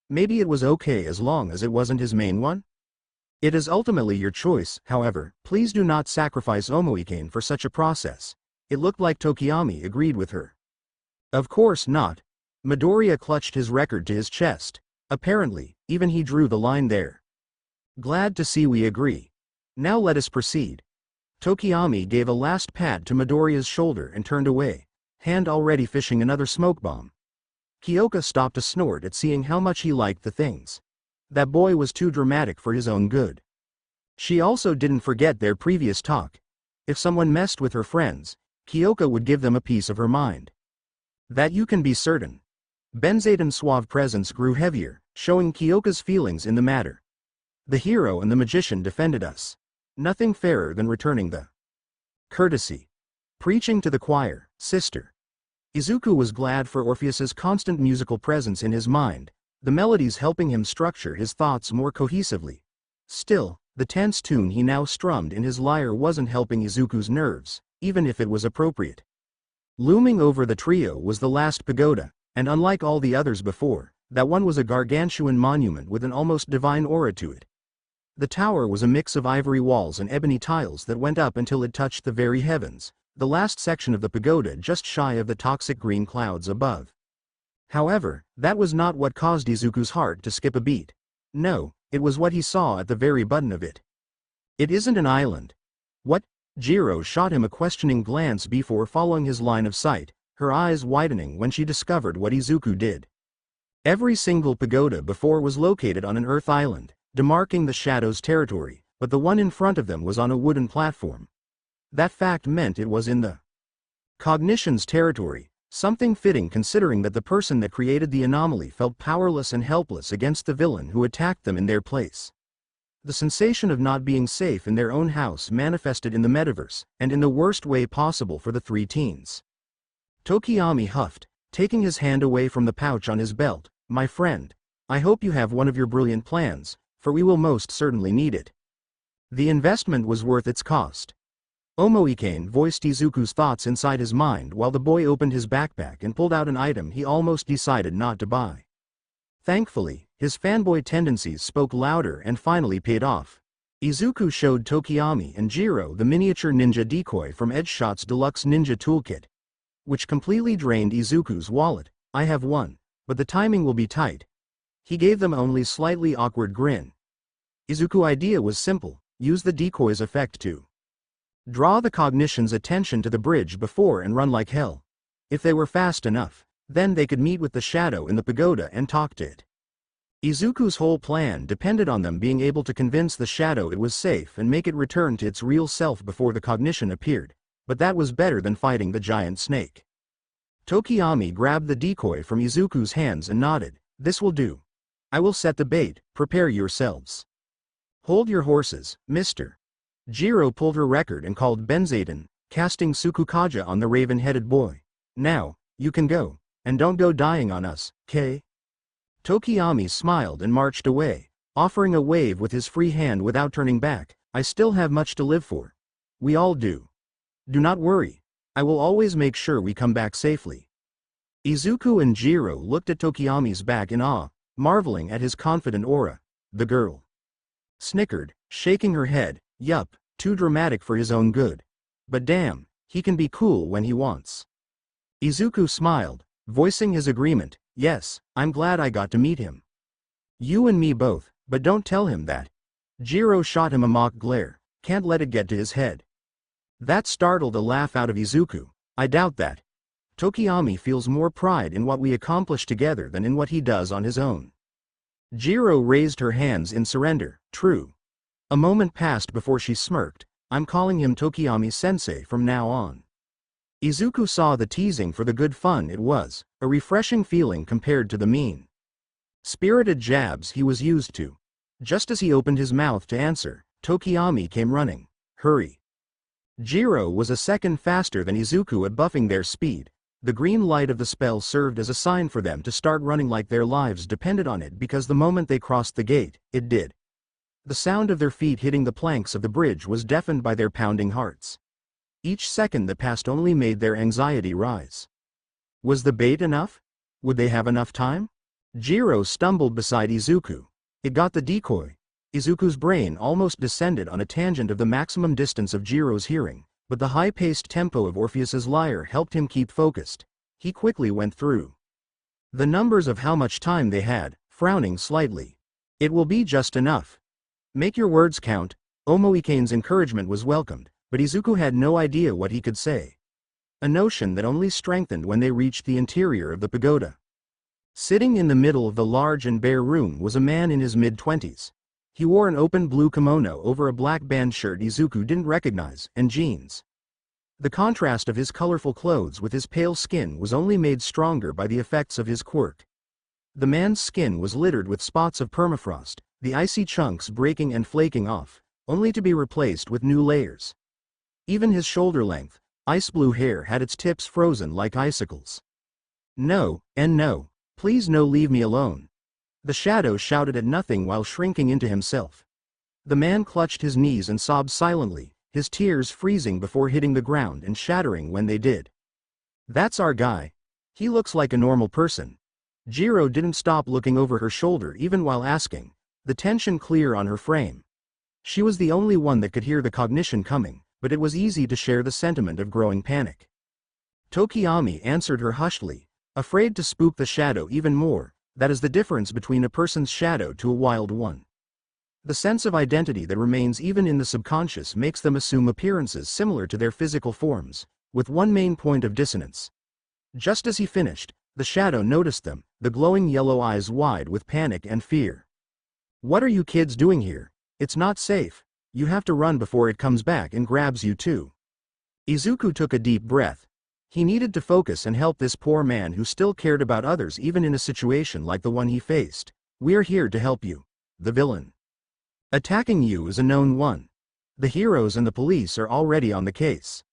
Maybe it was okay as long as it wasn't his main one? It is ultimately your choice, however, please do not sacrifice Omoikane for such a process. It looked like Tokiyami agreed with her. Of course not. Midoriya clutched his record to his chest. Apparently, even he drew the line there. Glad to see we agree. Now let us proceed. Tokiyami gave a last pat to Midoriya's shoulder and turned away, hand already fishing another smoke bomb. Kyoka stopped to snort at seeing how much he liked the things. That boy was too dramatic for his own good. She also didn't forget their previous talk. If someone messed with her friends, Kyoka would give them a piece of her mind. That you can be certain. Benzaden's suave presence grew heavier, showing Kyoka's feelings in the matter. The hero and the magician defended us. Nothing fairer than returning the courtesy. Preaching to the choir, sister. Izuku was glad for Orpheus's constant musical presence in his mind, the melodies helping him structure his thoughts more cohesively. Still, the tense tune he now strummed in his lyre wasn't helping Izuku's nerves, even if it was appropriate. Looming over the trio was the last pagoda, and unlike all the others before, that one was a gargantuan monument with an almost divine aura to it. The tower was a mix of ivory walls and ebony tiles that went up until it touched the very heavens, the last section of the pagoda just shy of the toxic green clouds above. However, that was not what caused Izuku's heart to skip a beat. No, it was what he saw at the very button of it. It isn't an island. What? Jiro shot him a questioning glance before following his line of sight, her eyes widening when she discovered what Izuku did. Every single pagoda before was located on an earth island, demarking the shadows' territory, but the one in front of them was on a wooden platform. That fact meant it was in the cognition's territory, something fitting considering that the person that created the anomaly felt powerless and helpless against the villain who attacked them in their place. The sensation of not being safe in their own house manifested in the metaverse, and in the worst way possible for the three teens. Tokiyami huffed, taking his hand away from the pouch on his belt. My friend, I hope you have one of your brilliant plans, for we will most certainly need it. The investment was worth its cost. Omoikane voiced Izuku's thoughts inside his mind while the boy opened his backpack and pulled out an item he almost decided not to buy. Thankfully, his fanboy tendencies spoke louder and finally paid off. Izuku showed Tokiyami and Jiro the miniature ninja decoy from Edgeshot's deluxe ninja toolkit, which completely drained Izuku's wallet. I have one, but the timing will be tight. He gave them only slightly awkward grin. Izuku's idea was simple, use the decoy's effect to draw the cognition's attention to the bridge before and run like hell. If they were fast enough, then they could meet with the shadow in the pagoda and talk to it. Izuku's whole plan depended on them being able to convince the shadow it was safe and make it return to its real self before the cognition appeared, but that was better than fighting the giant snake. Tokiyami grabbed the decoy from Izuku's hands and nodded, this will do. I will set the bait, prepare yourselves. Hold your horses, mister. Jiro pulled her record and called Benzaden, casting Tsukukaja on the raven-headed boy. Now, you can go, and don't go dying on us, K? Tokiyami smiled and marched away, offering a wave with his free hand without turning back. I still have much to live for. We all do. Do not worry. I will always make sure we come back safely. Izuku and Jiro looked at Tokiyami's back in awe, marveling at his confident aura. The girl snickered, shaking her head. Yup, too dramatic for his own good. But damn, he can be cool when he wants. Izuku smiled, voicing his agreement. Yes, I'm glad I got to meet him. You and me both, but don't tell him that. Jiro shot him a mock glare. Can't let it get to his head. That startled a laugh out of Izuku. I doubt that. Tokiyami feels more pride in what we accomplish together than in what he does on his own. Jiro raised her hands in surrender. True. A moment passed before she smirked. I'm calling him Tokiyami-sensei from now on. Izuku saw the teasing for the good fun it was, a refreshing feeling compared to the mean, spirited jabs he was used to. Just as he opened his mouth to answer, Tokiyami came running. Hurry! Jiro was a second faster than Izuku at buffing their speed. The green light of the spell served as a sign for them to start running like their lives depended on it, because the moment they crossed the gate, it did. The sound of their feet hitting the planks of the bridge was deafened by their pounding hearts. Each second that passed only made their anxiety rise. Was the bait enough? Would they have enough time? Jiro stumbled beside Izuku. It got the decoy. Izuku's brain almost descended on a tangent of the maximum distance of Jiro's hearing, but the high-paced tempo of Orpheus's lyre helped him keep focused. He quickly went through the numbers of how much time they had, frowning slightly. It will be just enough. Make your words count. Omoikane's encouragement was welcomed, but Izuku had no idea what he could say. A notion that only strengthened when they reached the interior of the pagoda. Sitting in the middle of the large and bare room was a man in his mid-20s. He wore an open blue kimono over a black band shirt Izuku didn't recognize, and jeans. The contrast of his colorful clothes with his pale skin was only made stronger by the effects of his quirk. The man's skin was littered with spots of permafrost, the icy chunks breaking and flaking off, only to be replaced with new layers. Even his shoulder-length, ice-blue hair had its tips frozen like icicles. No, and no. Please no, leave me alone. The shadow shouted at nothing while shrinking into himself. The man clutched his knees and sobbed silently, his tears freezing before hitting the ground and shattering when they did. That's our guy. He looks like a normal person. Jiro didn't stop looking over her shoulder even while asking, the tension clear on her frame. She was the only one that could hear the cognition coming, but it was easy to share the sentiment of growing panic. Tokiyami answered her hushedly, afraid to spook the shadow even more. That is the difference between a person's shadow to a wild one. The sense of identity that remains even in the subconscious makes them assume appearances similar to their physical forms, with one main point of dissonance. Just as he finished, the shadow noticed them, the glowing yellow eyes wide with panic and fear. What are you kids doing here? It's not safe. You have to run before it comes back and grabs you too. Izuku took a deep breath. He needed to focus and help this poor man who still cared about others even in a situation like the one he faced. We're here to help you. The villain attacking you is a known one. The heroes and the police are already on the case.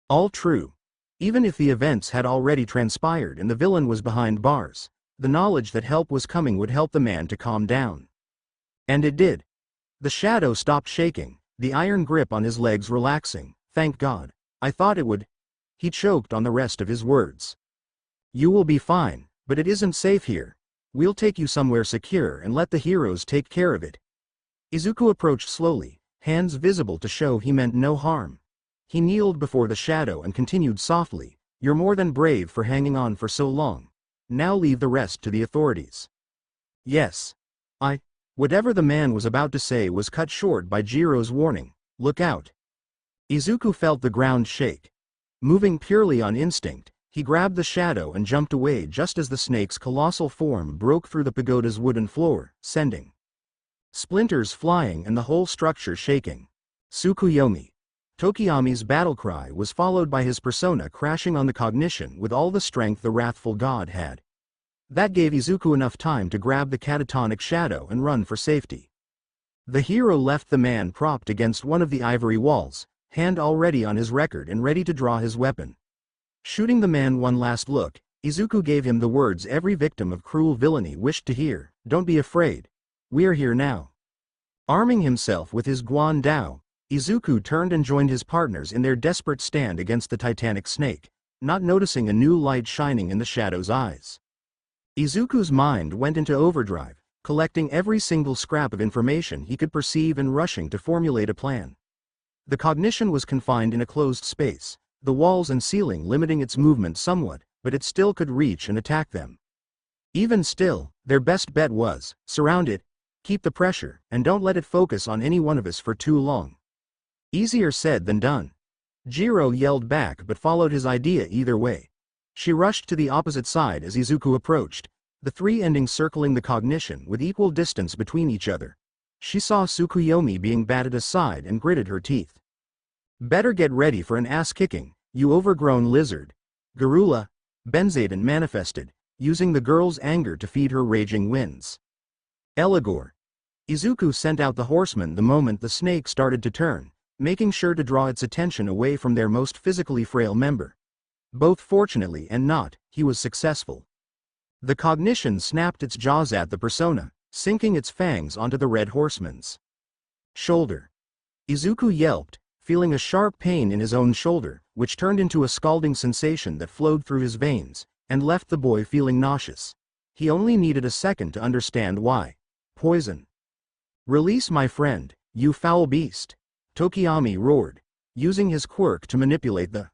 All true. Even if the events had already transpired and the villain was behind bars, the knowledge that help was coming would help the man to calm down. And it did. The shadow stopped shaking, the iron grip on his legs relaxing. Thank God. I thought it would. He choked on the rest of his words. You will be fine, but it isn't safe here. We'll take you somewhere secure and let the heroes take care of it. Izuku approached slowly, hands visible to show he meant no harm. He kneeled before the shadow and continued softly, You're more than brave for hanging on for so long. Now leave the rest to the authorities. Yes. Whatever the man was about to say was cut short by Jiro's warning, Look out. Izuku felt the ground shake. Moving purely on instinct, he grabbed the shadow and jumped away just as the snake's colossal form broke through the pagoda's wooden floor, sending splinters flying and the whole structure shaking. Tsukuyomi. Tokiyami's battle cry was followed by his persona crashing on the cognition with all the strength the wrathful god had. That gave Izuku enough time to grab the catatonic shadow and run for safety. The hero left the man propped against one of the ivory walls, hand already on his record and ready to draw his weapon. Shooting the man one last look, Izuku gave him the words every victim of cruel villainy wished to hear, Don't be afraid. We're here now. Arming himself with his Guan Dao, Izuku turned and joined his partners in their desperate stand against the titanic snake, not noticing a new light shining in the shadow's eyes. Izuku's mind went into overdrive, collecting every single scrap of information he could perceive and rushing to formulate a plan. The cognition was confined in a closed space, the walls and ceiling limiting its movement somewhat, but it still could reach and attack them. Even still, their best bet was, surround it, keep the pressure, and don't let it focus on any one of us for too long. Easier said than done. Jiro yelled back but followed his idea either way. She rushed to the opposite side as Izuku approached, the three endings circling the cognition with equal distance between each other. She saw Tsukuyomi being batted aside and gritted her teeth. Better get ready for an ass-kicking, you overgrown lizard. Garula, Benzaden manifested, using the girl's anger to feed her raging winds. Eligor. Izuku sent out the horseman the moment the snake started to turn, making sure to draw its attention away from their most physically frail member. Both fortunately and not, he was successful. The cognition snapped its jaws at the persona, sinking its fangs onto the red horseman's shoulder. Izuku yelped, feeling a sharp pain in his own shoulder, which turned into a scalding sensation that flowed through his veins, and left the boy feeling nauseous. He only needed a second to understand why. Poison. "Release my friend, you foul beast!" Tokiyami roared, using his quirk to manipulate the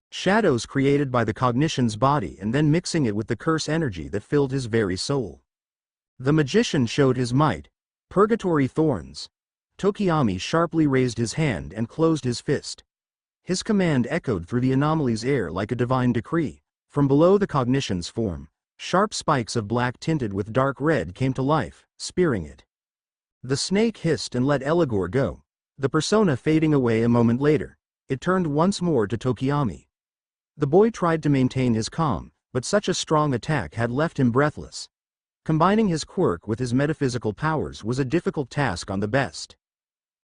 shadows created by the cognition's body and then mixing it with the curse energy that filled his very soul. The magician showed his might. Purgatory thorns. Tokiyami sharply raised his hand and closed his fist. His command echoed through the anomaly's air like a divine decree. From below the cognition's form, sharp spikes of black tinted with dark red came to life, spearing it. The snake hissed and let Eligor go, the persona fading away a moment later. It turned once more to Tokiyami. The boy tried to maintain his calm, but such a strong attack had left him breathless. Combining his quirk with his metaphysical powers was a difficult task on the best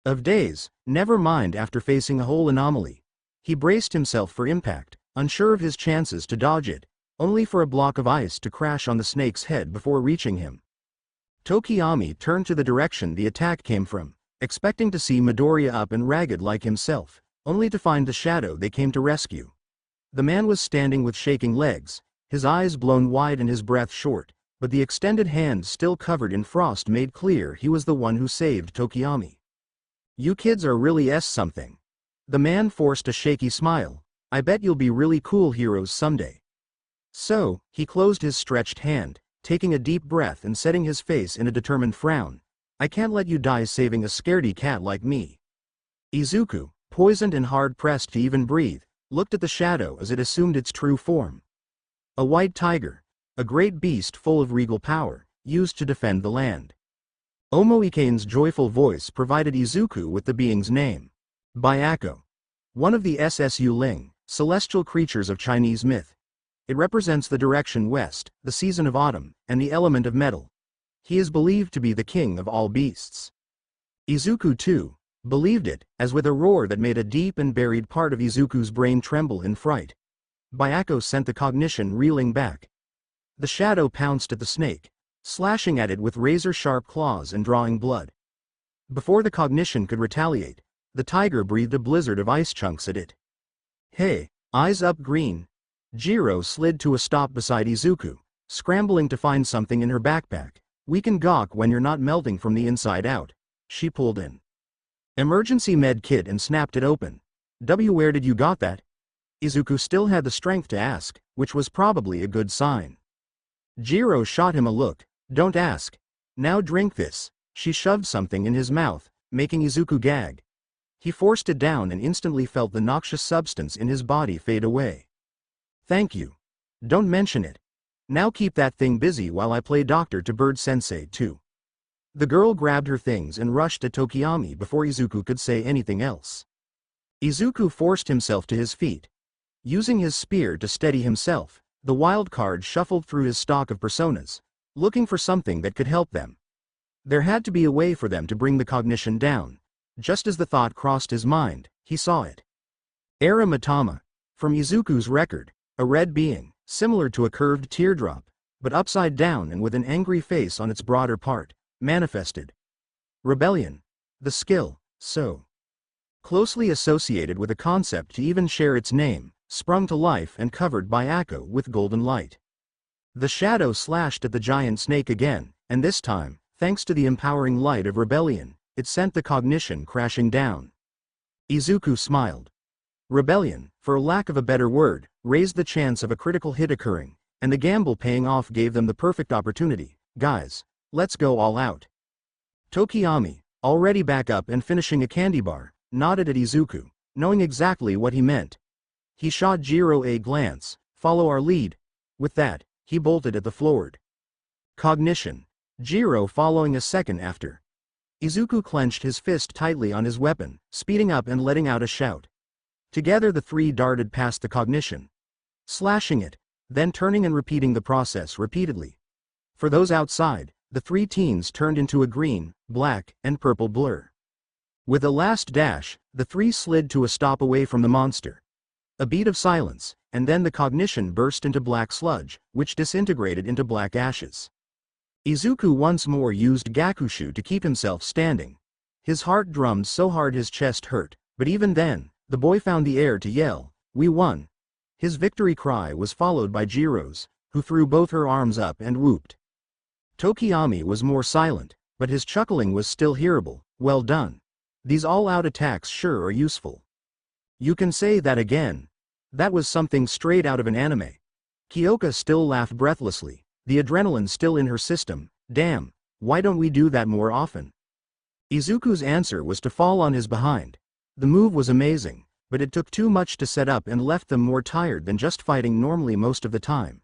of days, never mind after facing a whole anomaly. He braced himself for impact, unsure of his chances to dodge it, only for a block of ice to crash on the snake's head before reaching him. Tokiyami turned to the direction the attack came from, expecting to see Midoriya up and ragged like himself, only to find the shadow they came to rescue. The man was standing with shaking legs, his eyes blown wide and his breath short, but the extended hand still covered in frost made clear he was the one who saved Tokiyami. "You kids are really something." The man forced a shaky smile. "I bet you'll be really cool heroes someday." So, he closed his stretched hand, taking a deep breath and setting his face in a determined frown. "I can't let you die saving a scaredy cat like me." Izuku, poisoned and hard-pressed to even breathe, looked at the shadow as it assumed its true form. A white tiger, a great beast full of regal power, used to defend the land. Omoikane's joyful voice provided Izuku with the being's name. Byakko. One of the SSU Ling, celestial creatures of Chinese myth. It represents the direction west, the season of autumn, and the element of metal. He is believed to be the king of all beasts. Izuku, too, believed it, as with a roar that made a deep and buried part of Izuku's brain tremble in fright. Byakko sent the cognition reeling back. The shadow pounced at the snake, slashing at it with razor-sharp claws and drawing blood. Before the cognition could retaliate, the tiger breathed a blizzard of ice chunks at it. "Hey, eyes up green." Jiro slid to a stop beside Izuku, scrambling to find something in her backpack. "We can gawk when you're not melting from the inside out." She pulled in emergency med kit and snapped it open. Where did you got that?" Izuku still had the strength to ask, which was probably a good sign. Jiro shot him a look. "Don't ask. Now drink this." She shoved something in his mouth, making Izuku gag. He forced it down and instantly felt the noxious substance in his body fade away. "Thank you. Don't mention it. Now keep that thing busy while I play doctor to Bird-sensei too." The girl grabbed her things and rushed at Tokiyami before Izuku could say anything else. Izuku forced himself to his feet. Using his spear to steady himself, the wild card shuffled through his stock of personas, looking for something that could help them. There had to be a way for them to bring the cognition down. Just as the thought crossed his mind, he saw it. Era Matama. From Izuku's record, a red being, similar to a curved teardrop, but upside down and with an angry face on its broader part, manifested. Rebellion. The skill, so closely associated with a concept to even share its name, sprung to life and covered Byakko with golden light. The shadow slashed at the giant snake again, and this time, thanks to the empowering light of rebellion, it sent the cognition crashing down. Izuku smiled. Rebellion, for lack of a better word, raised the chance of a critical hit occurring, and the gamble paying off gave them the perfect opportunity. "Guys, let's go all out." Tokiyami, already back up and finishing a candy bar, nodded at Izuku, knowing exactly what he meant. He shot Jiro a glance. "Follow our lead." With that, he bolted at the floored cognition, Jiro following a second after. Izuku clenched his fist tightly on his weapon, speeding up and letting out a shout. Together the three darted past the cognition, slashing it, then turning and repeating the process repeatedly. For those outside, the three teens turned into a green, black, and purple blur. With a last dash, the three slid to a stop away from the monster. A beat of silence, and then the cognition burst into black sludge, which disintegrated into black ashes. Izuku once more used Gakushu to keep himself standing. His heart drummed so hard his chest hurt, but even then, the boy found the air to yell, "We won!" His victory cry was followed by Jiro's, who threw both her arms up and whooped. Tokiyami was more silent, but his chuckling was still hearable. "Well done. These all-out attacks sure are useful." "You can say that again. That was something straight out of an anime." Kyoka still laughed breathlessly, the adrenaline still in her system. "Damn, why don't we do that more often?" Izuku's answer was to fall on his behind. The move was amazing, but it took too much to set up and left them more tired than just fighting normally most of the time.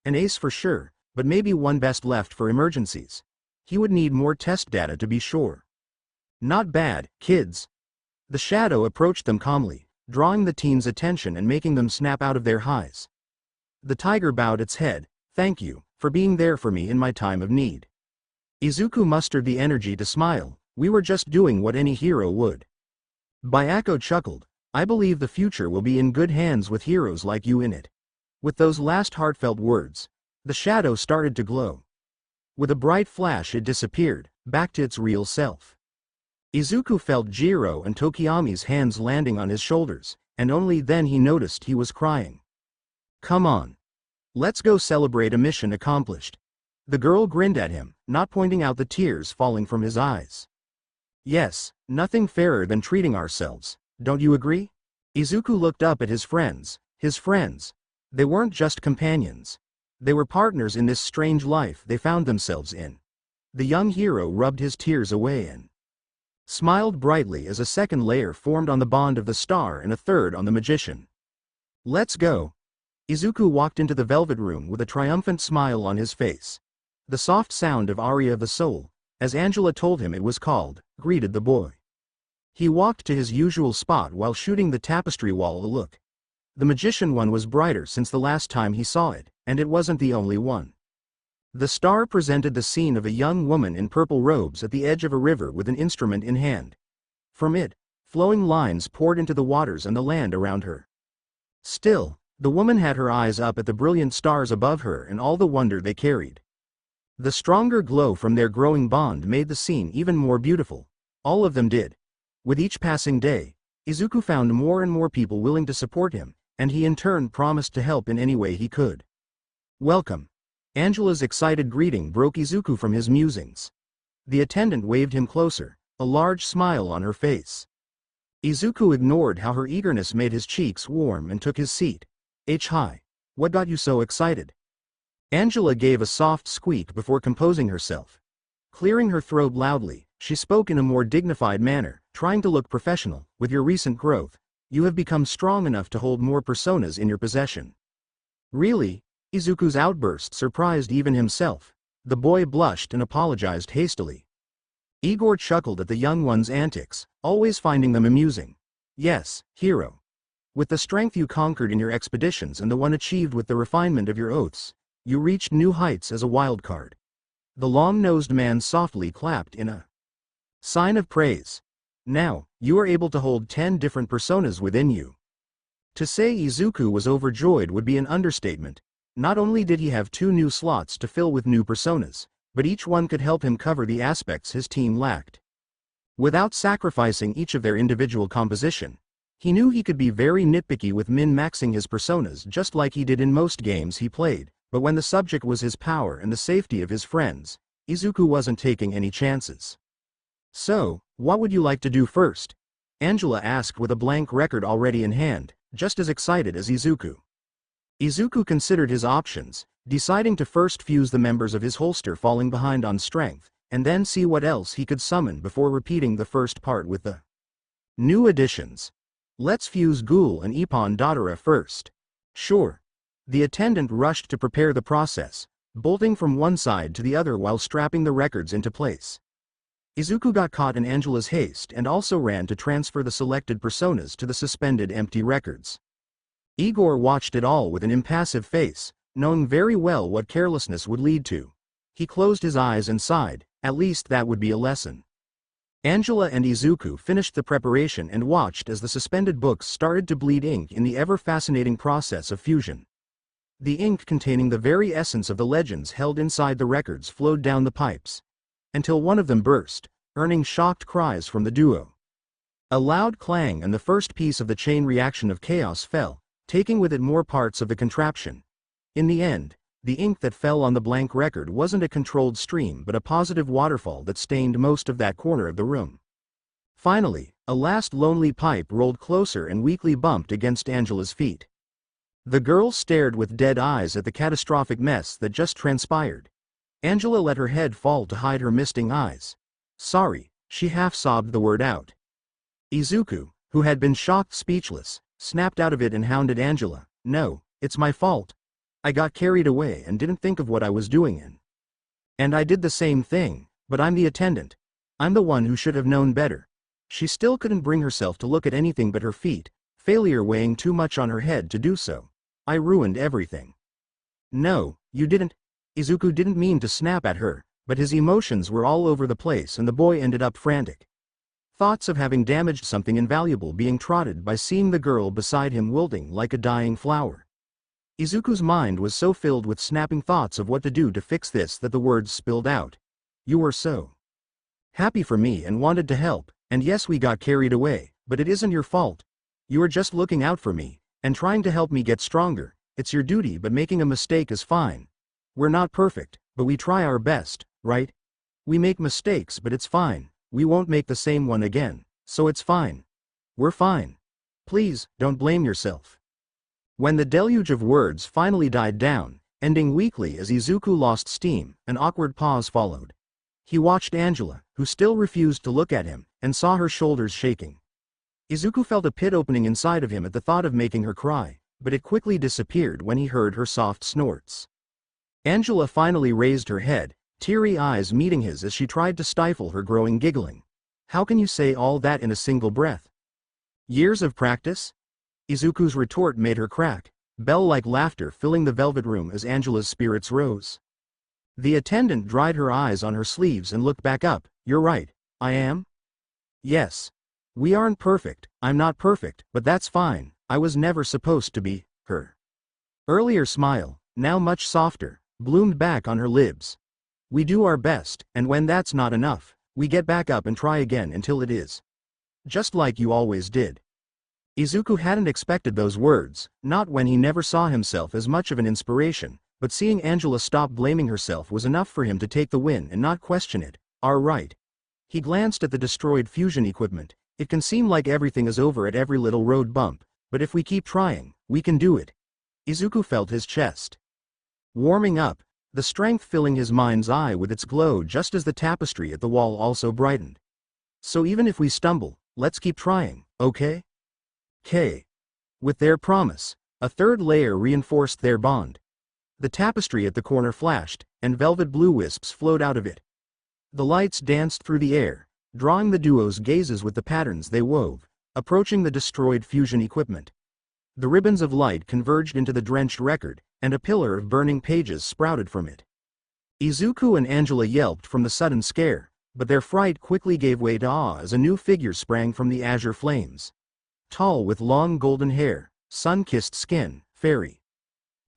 An ace for sure, but maybe one best left for emergencies. He would need more test data to be sure. "Not bad, kids." The shadow approached them calmly, drawing the teens' attention and making them snap out of their highs. The tiger bowed its head. "Thank you, for being there for me in my time of need." Izuku mustered the energy to smile. "We were just doing what any hero would." Byako chuckled. "I believe the future will be in good hands with heroes like you in it." With those last heartfelt words, the shadow started to glow. With a bright flash it disappeared, back to its real self. Izuku felt Jiro and Tokiyami's hands landing on his shoulders, and only then he noticed he was crying. "Come on. Let's go celebrate a mission accomplished." The girl grinned at him, not pointing out the tears falling from his eyes. "Yes, nothing fairer than treating ourselves, don't you agree?" Izuku looked up at his friends. His friends. They weren't just companions. They were partners in this strange life they found themselves in. The young hero rubbed his tears away and smiled brightly as a second layer formed on the bond of the star and a third on the magician. "Let's go." Izuku walked into the velvet room with a triumphant smile on his face. The soft sound of Aria of the Soul, as Angela told him it was called, greeted the boy. He walked to his usual spot while shooting the tapestry wall a look. The magician one was brighter since the last time he saw it, and it wasn't the only one. The star presented the scene of a young woman in purple robes at the edge of a river with an instrument in hand. From it, flowing lines poured into the waters and the land around her. Still, the woman had her eyes up at the brilliant stars above her and all the wonder they carried. The stronger glow from their growing bond made the scene even more beautiful. All of them did. With each passing day, Izuku found more and more people willing to support him, and he in turn promised to help in any way he could. "Welcome." Angela's excited greeting broke Izuku from his musings. The attendant waved him closer, a large smile on her face. Izuku ignored how her eagerness made his cheeks warm and took his seat. "Hi. What got you so excited?" Angela gave a soft squeak before composing herself. Clearing her throat loudly, she spoke in a more dignified manner, trying to look professional. "With your recent growth, you have become strong enough to hold more personas in your possession." "Really?" Izuku's outburst surprised even himself. The boy blushed and apologized hastily. Igor chuckled at the young one's antics, always finding them amusing. "Yes, hero. With the strength you conquered in your expeditions and the one achieved with the refinement of your oaths, you reached new heights as a wildcard." The long-nosed man softly clapped in a sign of praise. "Now, you are able to hold 10 different personas within you." To say Izuku was overjoyed would be an understatement. Not only did he have 2 new slots to fill with new personas, but each one could help him cover the aspects his team lacked. Without sacrificing each of their individual composition, he knew he could be very nitpicky with min-maxing his personas just like he did in most games he played, but when the subject was his power and the safety of his friends, Izuku wasn't taking any chances. "So, what would you like to do first?" Angela asked with a blank record already in hand, just as excited as Izuku. Izuku considered his options, deciding to first fuse the members of his holster falling behind on strength, and then see what else he could summon before repeating the first part with the new additions. "Let's fuse Ghoul and Ippon Dadara first." "Sure." The attendant rushed to prepare the process, bolting from one side to the other while strapping the records into place. Izuku got caught in Angela's haste and also ran to transfer the selected personas to the suspended empty records. Igor watched it all with an impassive face, knowing very well what carelessness would lead to. He closed his eyes and sighed, at least that would be a lesson. Angela and Izuku finished the preparation and watched as the suspended books started to bleed ink in the ever-fascinating process of fusion. The ink containing the very essence of the legends held inside the records flowed down the pipes, until one of them burst, earning shocked cries from the duo. A loud clang and the first piece of the chain reaction of chaos fell, taking with it more parts of the contraption. In the end, the ink that fell on the blank record wasn't a controlled stream but a positive waterfall that stained most of that corner of the room. Finally, a last lonely pipe rolled closer and weakly bumped against Angela's feet. The girl stared with dead eyes at the catastrophic mess that just transpired. Angela let her head fall to hide her misting eyes. Sorry, she half-sobbed the word out. Izuku, who had been shocked speechless, snapped out of it and hounded Angela. No, it's my fault. I got carried away and didn't think of what I was doing. And I did the same thing, but I'm the attendant. I'm the one who should have known better. She still couldn't bring herself to look at anything but her feet, failure weighing too much on her head to do so. I ruined everything. No, you didn't. Izuku didn't mean to snap at her, but his emotions were all over the place and the boy ended up frantic. Thoughts of having damaged something invaluable being trotted by seeing the girl beside him wilting like a dying flower. Izuku's mind was so filled with snapping thoughts of what to do to fix this that the words spilled out. You were so happy for me and wanted to help, and yes, we got carried away, but it isn't your fault. You were just looking out for me, and trying to help me get stronger. It's your duty, but making a mistake is fine. We're not perfect, but we try our best, right? We make mistakes, but it's fine. We won't make the same one again, so it's fine. We're fine. Please, don't blame yourself. When the deluge of words finally died down, ending weakly as Izuku lost steam, an awkward pause followed. He watched Angela, who still refused to look at him, and saw her shoulders shaking. Izuku felt a pit opening inside of him at the thought of making her cry, but it quickly disappeared when he heard her soft snorts. Angela finally raised her head, teary eyes meeting his as she tried to stifle her growing giggling. How can you say all that in a single breath? Years of practice? Izuku's retort made her crack, bell-like laughter filling the velvet room as Angela's spirits rose. The attendant dried her eyes on her sleeves and looked back up. You're right, I am? Yes. We aren't perfect, I'm not perfect, but that's fine, I was never supposed to be, her earlier smile, now much softer, bloomed back on her lips. We do our best, and when that's not enough, we get back up and try again until it is. Just like you always did. Izuku hadn't expected those words, not when he never saw himself as much of an inspiration, but seeing Angela stop blaming herself was enough for him to take the win and not question it. All right. He glanced at the destroyed fusion equipment. It can seem like everything is over at every little road bump, but if we keep trying, we can do it. Izuku felt his chest warming up, the strength filling his mind's eye with its glow just as the tapestry at the wall also brightened. So even if we stumble, let's keep trying, okay? With their promise, a third layer reinforced their bond. The tapestry at the corner flashed, and velvet blue wisps flowed out of it. The lights danced through the air, drawing the duo's gazes with the patterns they wove, approaching the destroyed fusion equipment. The ribbons of light converged into the drenched record, and a pillar of burning pages sprouted from it. Izuku and Angela yelped from the sudden scare, but their fright quickly gave way to awe as a new figure sprang from the azure flames. Tall with long golden hair, sun-kissed skin, fairy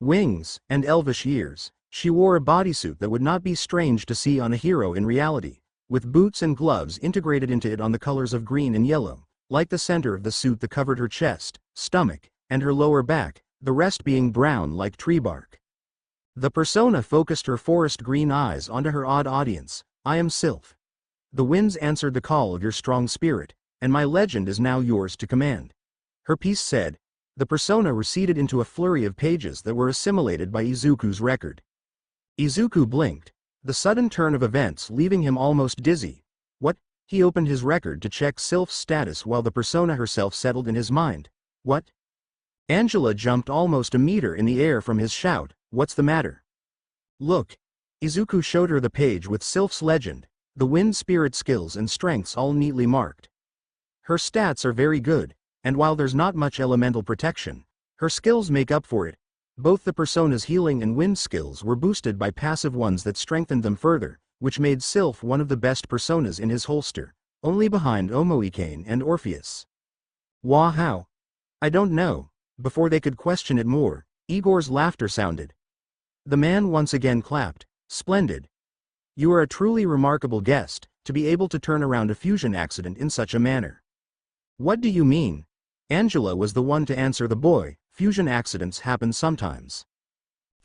wings, and elvish ears, she wore a bodysuit that would not be strange to see on a hero in reality, with boots and gloves integrated into it on the colors of green and yellow, like the center of the suit that covered her chest, stomach, and her lower back, the rest being brown like tree bark. The persona focused her forest green eyes onto her odd audience. I am Sylph. The winds answered the call of your strong spirit, and my legend is now yours to command. Her piece said. The persona receded into a flurry of pages that were assimilated by Izuku's record. Izuku blinked, the sudden turn of events leaving him almost dizzy. What? He opened his record to check Sylph's status while the persona herself settled in his mind. What? Angela jumped almost a meter in the air from his shout. What's the matter? Look. Izuku showed her the page with Sylph's legend, the wind spirit skills and strengths all neatly marked. Her stats are very good, and while there's not much elemental protection, her skills make up for it. Both the persona's healing and wind skills were boosted by passive ones that strengthened them further, which made Sylph one of the best personas in his holster, only behind Omoikane and Orpheus. Wah how? I don't know. Before they could question it more, Igor's laughter sounded. The man once again clapped. Splendid. You are a truly remarkable guest, to be able to turn around a fusion accident in such a manner. What do you mean? Angela was the one to answer the boy. Fusion accidents happen sometimes.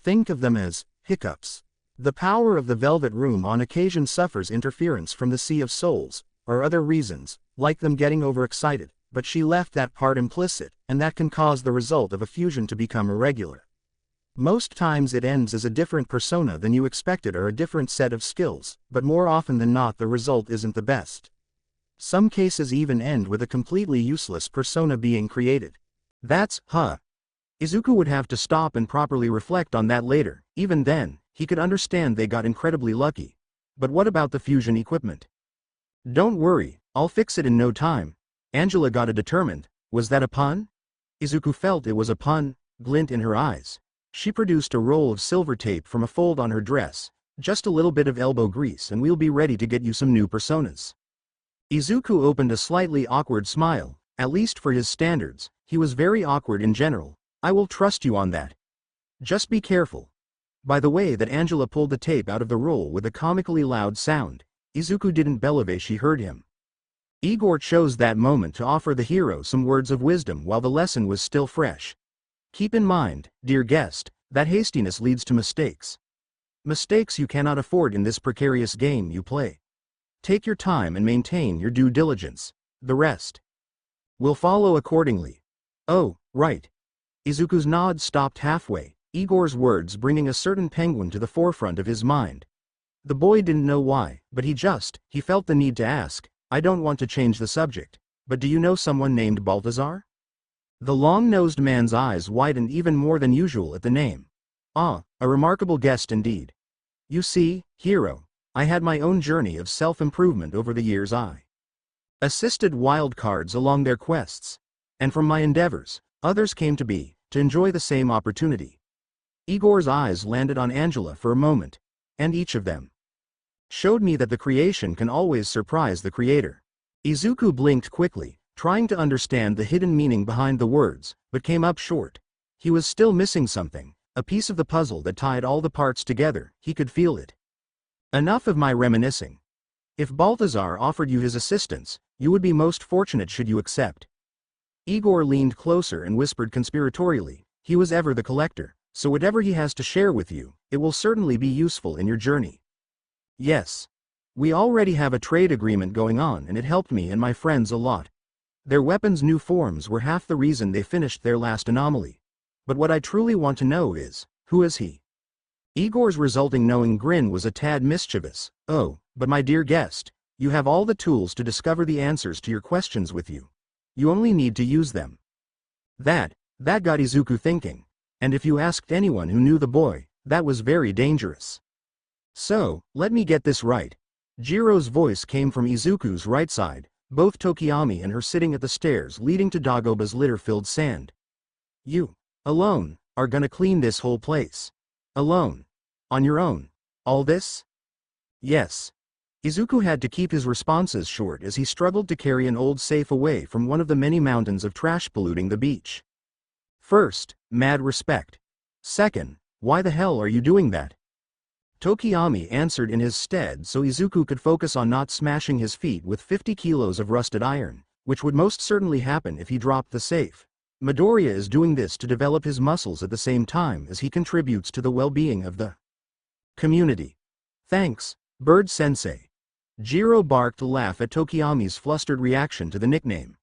Think of them as hiccups. The power of the Velvet Room on occasion suffers interference from the Sea of Souls, or other reasons, like them getting overexcited, but she left that part implicit, and that can cause the result of a fusion to become irregular. Most times it ends as a different persona than you expected or a different set of skills, but more often than not the result isn't the best. Some cases even end with a completely useless persona being created. That's, Izuku would have to stop and properly reflect on that later. Even then, he could understand they got incredibly lucky. But what about the fusion equipment? Don't worry, I'll fix it in no time. Angela got a determined. Was that a pun? Izuku felt it was a pun, glint in her eyes. She produced a roll of silver tape from a fold on her dress. Just a little bit of elbow grease and we'll be ready to get you some new personas. Izuku opened a slightly awkward smile. At least for his standards, he was very awkward in general. I will trust you on that. Just be careful. By the way that Angela pulled the tape out of the roll with a comically loud sound, Izuku didn't believe she heard him. Igor chose that moment to offer the hero some words of wisdom while the lesson was still fresh. Keep in mind, dear guest, that hastiness leads to mistakes. Mistakes you cannot afford in this precarious game you play. Take your time and maintain your due diligence. The rest will follow accordingly. Oh, right. Izuku's nod stopped halfway, Igor's words bringing a certain penguin to the forefront of his mind. The boy didn't know why, but he felt the need to ask. I don't want to change the subject, but do you know someone named Balthazar? The long-nosed man's eyes widened even more than usual at the name. Ah, a remarkable guest indeed. You see, hero, I had my own journey of self-improvement over the years. I assisted wild cards along their quests, and from my endeavors, others came to enjoy the same opportunity. Igor's eyes landed on Angela for a moment, and each of them showed me that the creation can always surprise the creator. Izuku blinked quickly, trying to understand the hidden meaning behind the words, but came up short. He was still missing something, a piece of the puzzle that tied all the parts together. He could feel it. Enough of my reminiscing. If Balthazar offered you his assistance, you would be most fortunate should you accept. Igor leaned closer and whispered conspiratorially, he was ever the collector, so whatever he has to share with you, it will certainly be useful in your journey. Yes. We already have a trade agreement going on and it helped me and my friends a lot. Their weapons' new forms were half the reason they finished their last anomaly. But what I truly want to know is, who is he? Igor's resulting knowing grin was a tad mischievous. Oh, but my dear guest, you have all the tools to discover the answers to your questions with you. You only need to use them. That got Izuku thinking. And if you asked anyone who knew the boy, that was very dangerous. So, let me get this right. Jiro's voice came from Izuku's right side, both Tokiyami and her sitting at the stairs leading to Dagoba's litter-filled sand. You, alone, are gonna clean this whole place. Alone. On your own. All this? Yes. Izuku had to keep his responses short as he struggled to carry an old safe away from one of the many mountains of trash polluting the beach. First, mad respect. Second, why the hell are you doing that? Tokiyami answered in his stead so Izuku could focus on not smashing his feet with 50 kilos of rusted iron, which would most certainly happen if he dropped the safe. Midoriya is doing this to develop his muscles at the same time as he contributes to the well-being of the community. Thanks, Bird-sensei. Jiro barked to laugh at Tokiyami's flustered reaction to the nickname.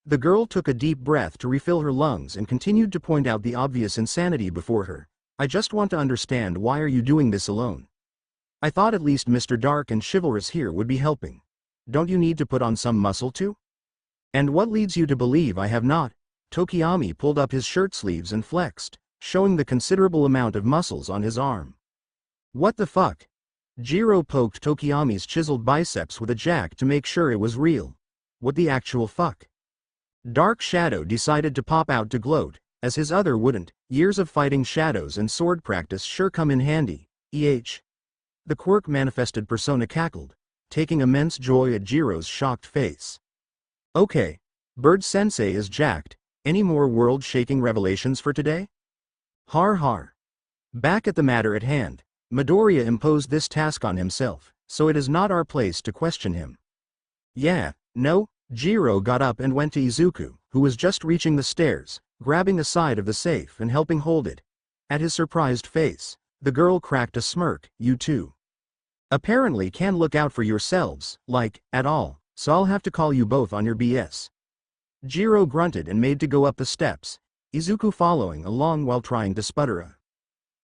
The girl took a deep breath to refill her lungs and continued to point out the obvious insanity before her. I just want to understand, why are you doing this alone? I thought at least Mr. Dark and Chivalrous here would be helping. Don't you need to put on some muscle too? And what leads you to believe I have not? Tokiyami pulled up his shirt sleeves and flexed, showing the considerable amount of muscles on his arm. What the fuck? Jiro poked Tokiyami's chiseled biceps with a jack to make sure it was real. What the actual fuck? Dark Shadow decided to pop out to gloat. As his other wouldn't, years of fighting shadows and sword practice sure come in handy. The Quirk manifested persona cackled, taking immense joy at Jiro's shocked face. Okay. Bird Sensei is jacked. Any more world-shaking revelations for today? Har har. Back at the matter at hand, Midoriya imposed this task on himself, so it is not our place to question him. Yeah, no. Jiro got up and went to Izuku, who was just reaching the stairs, grabbing a side of the safe and helping hold it. At his surprised face, the girl cracked a smirk. You two apparently can look out for yourselves, like, at all, so I'll have to call you both on your BS. Jiro grunted and made to go up the steps, Izuku following along while trying to sputter a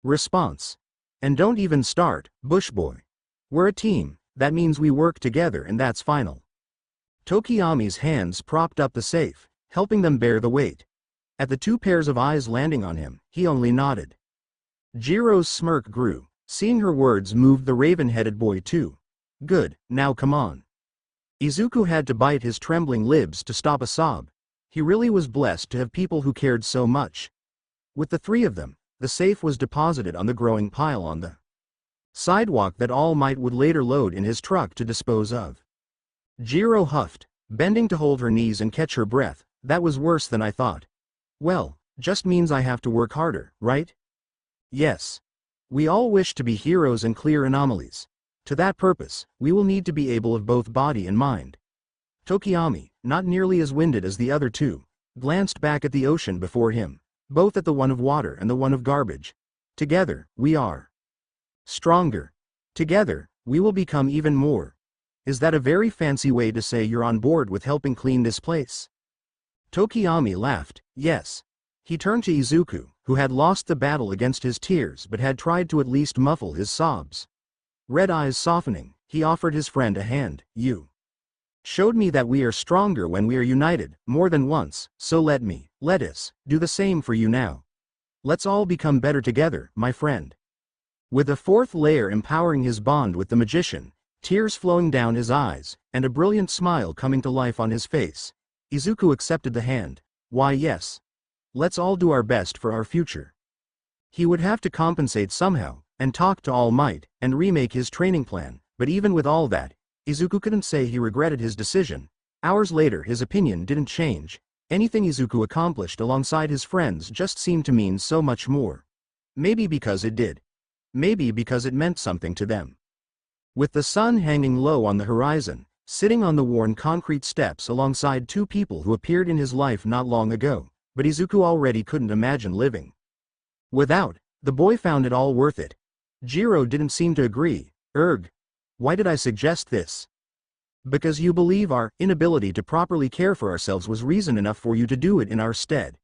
response. And don't even start, Bush Boy. We're a team, that means we work together and that's final. Tokiyami's hands propped up the safe, helping them bear the weight. At the two pairs of eyes landing on him, he only nodded. Jiro's smirk grew, seeing her words moved the raven-headed boy too. Good, now come on. Izuku had to bite his trembling lips to stop a sob. He really was blessed to have people who cared so much. With the three of them, the safe was deposited on the growing pile on the sidewalk that All Might would later load in his truck to dispose of. Jiro huffed, bending to hold her knees and catch her breath. That was worse than I thought. Well, just means I have to work harder, right? Yes. We all wish to be heroes and clear anomalies. To that purpose, we will need to be able of both body and mind. Tokiyami, not nearly as winded as the other two, glanced back at the ocean before him, both at the one of water and the one of garbage. Together, we are stronger. Together, we will become even more. Is that a very fancy way to say you're on board with helping clean this place? Tokiyami laughed, yes. He turned to Izuku, who had lost the battle against his tears but had tried to at least muffle his sobs. Red eyes softening, he offered his friend a hand. You showed me that we are stronger when we are united, more than once, so let us, do the same for you now. Let's all become better together, my friend. With a fourth layer empowering his bond with the magician, tears flowing down his eyes, and a brilliant smile coming to life on his face, Izuku accepted the hand. Why yes. Let's all do our best for our future. He would have to compensate somehow, and talk to All Might, and remake his training plan, but even with all that, Izuku couldn't say he regretted his decision. Hours later his opinion didn't change. Anything Izuku accomplished alongside his friends just seemed to mean so much more. Maybe because it did. Maybe because it meant something to them. With the sun hanging low on the horizon, sitting on the worn concrete steps alongside two people who appeared in his life not long ago, but Izuku already couldn't imagine living without, the boy found it all worth it. Jiro didn't seem to agree. Why did I suggest this? Because you believe our inability to properly care for ourselves was reason enough for you to do it in our stead.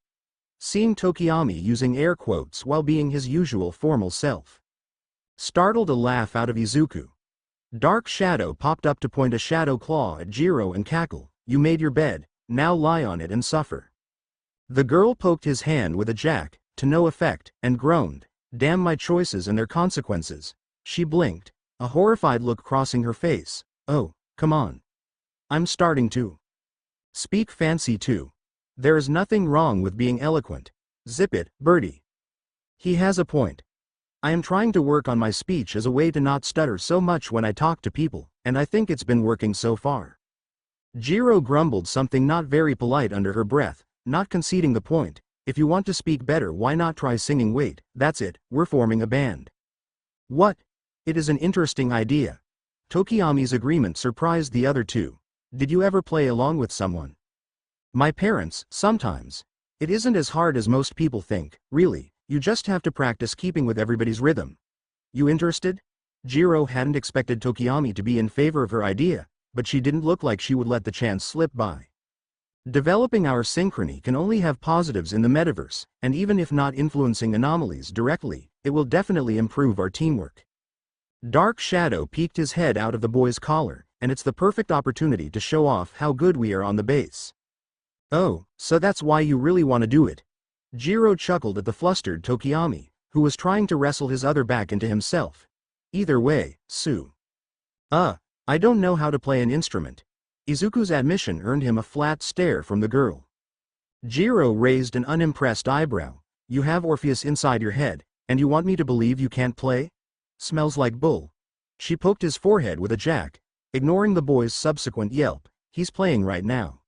Seeing Tokiyami using air quotes while being his usual formal self startled a laugh out of Izuku. Dark Shadow popped up to point a shadow claw at Jiro and cackle. You made your bed, now lie on it and suffer. The girl poked his hand with a jack, to no effect, and groaned. Damn my choices and their consequences. She blinked, a horrified look crossing her face. Oh, come on. I'm starting to speak fancy too. There is nothing wrong with being eloquent. Zip it, Birdie. He has a point. I am trying to work on my speech as a way to not stutter so much when I talk to people, and I think it's been working so far. Jiro grumbled something not very polite under her breath, not conceding the point. If you want to speak better, why not try singing? Wait, that's it, we're forming a band. What? It is an interesting idea. Tokiyami's agreement surprised the other two. Did you ever play along with someone? My parents, sometimes. It isn't as hard as most people think, really. You just have to practice keeping with everybody's rhythm. You interested? Jiro hadn't expected Tokiyami to be in favor of her idea, but she didn't look like she would let the chance slip by. Developing our synchrony can only have positives in the metaverse, and even if not influencing anomalies directly, it will definitely improve our teamwork. Dark Shadow peeked his head out of the boy's collar, and it's the perfect opportunity to show off how good we are on the base. Oh, so that's why you really want to do it. Jiro chuckled at the flustered Tokiyami, who was trying to wrestle his other back into himself. Either way, Sue. I don't know how to play an instrument. Izuku's admission earned him a flat stare from the girl. Jiro raised an unimpressed eyebrow. You have Orpheus inside your head, and you want me to believe you can't play? Smells like bull. She poked his forehead with a jack, ignoring the boy's subsequent yelp. He's playing right now.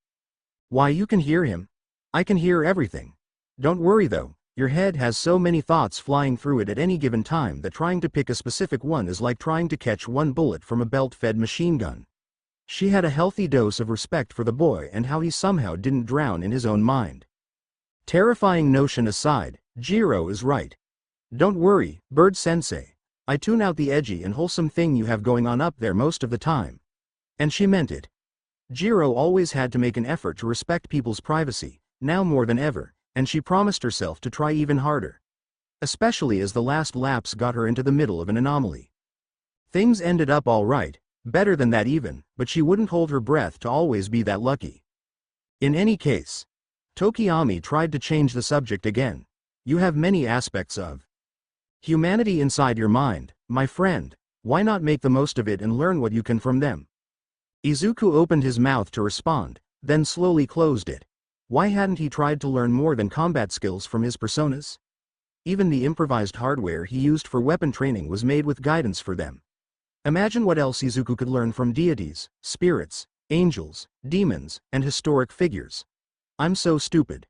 Why, you can hear him. I can hear everything. Don't worry though, your head has so many thoughts flying through it at any given time that trying to pick a specific one is like trying to catch one bullet from a belt-fed machine gun. She had a healthy dose of respect for the boy and how he somehow didn't drown in his own mind. Terrifying notion aside, Jiro is right. Don't worry, Bird-sensei. I tune out the edgy and wholesome thing you have going on up there most of the time. And she meant it. Jiro always had to make an effort to respect people's privacy, now more than ever, and she promised herself to try even harder. Especially as the last lapse got her into the middle of an anomaly. Things ended up all right, better than that even, but she wouldn't hold her breath to always be that lucky. In any case, Tokiyami tried to change the subject again. You have many aspects of humanity inside your mind, my friend. Why not make the most of it and learn what you can from them? Izuku opened his mouth to respond, then slowly closed it. Why hadn't he tried to learn more than combat skills from his personas? Even the improvised hardware he used for weapon training was made with guidance for them. Imagine what else Izuku could learn from deities, spirits, angels, demons, and historic figures. I'm so stupid.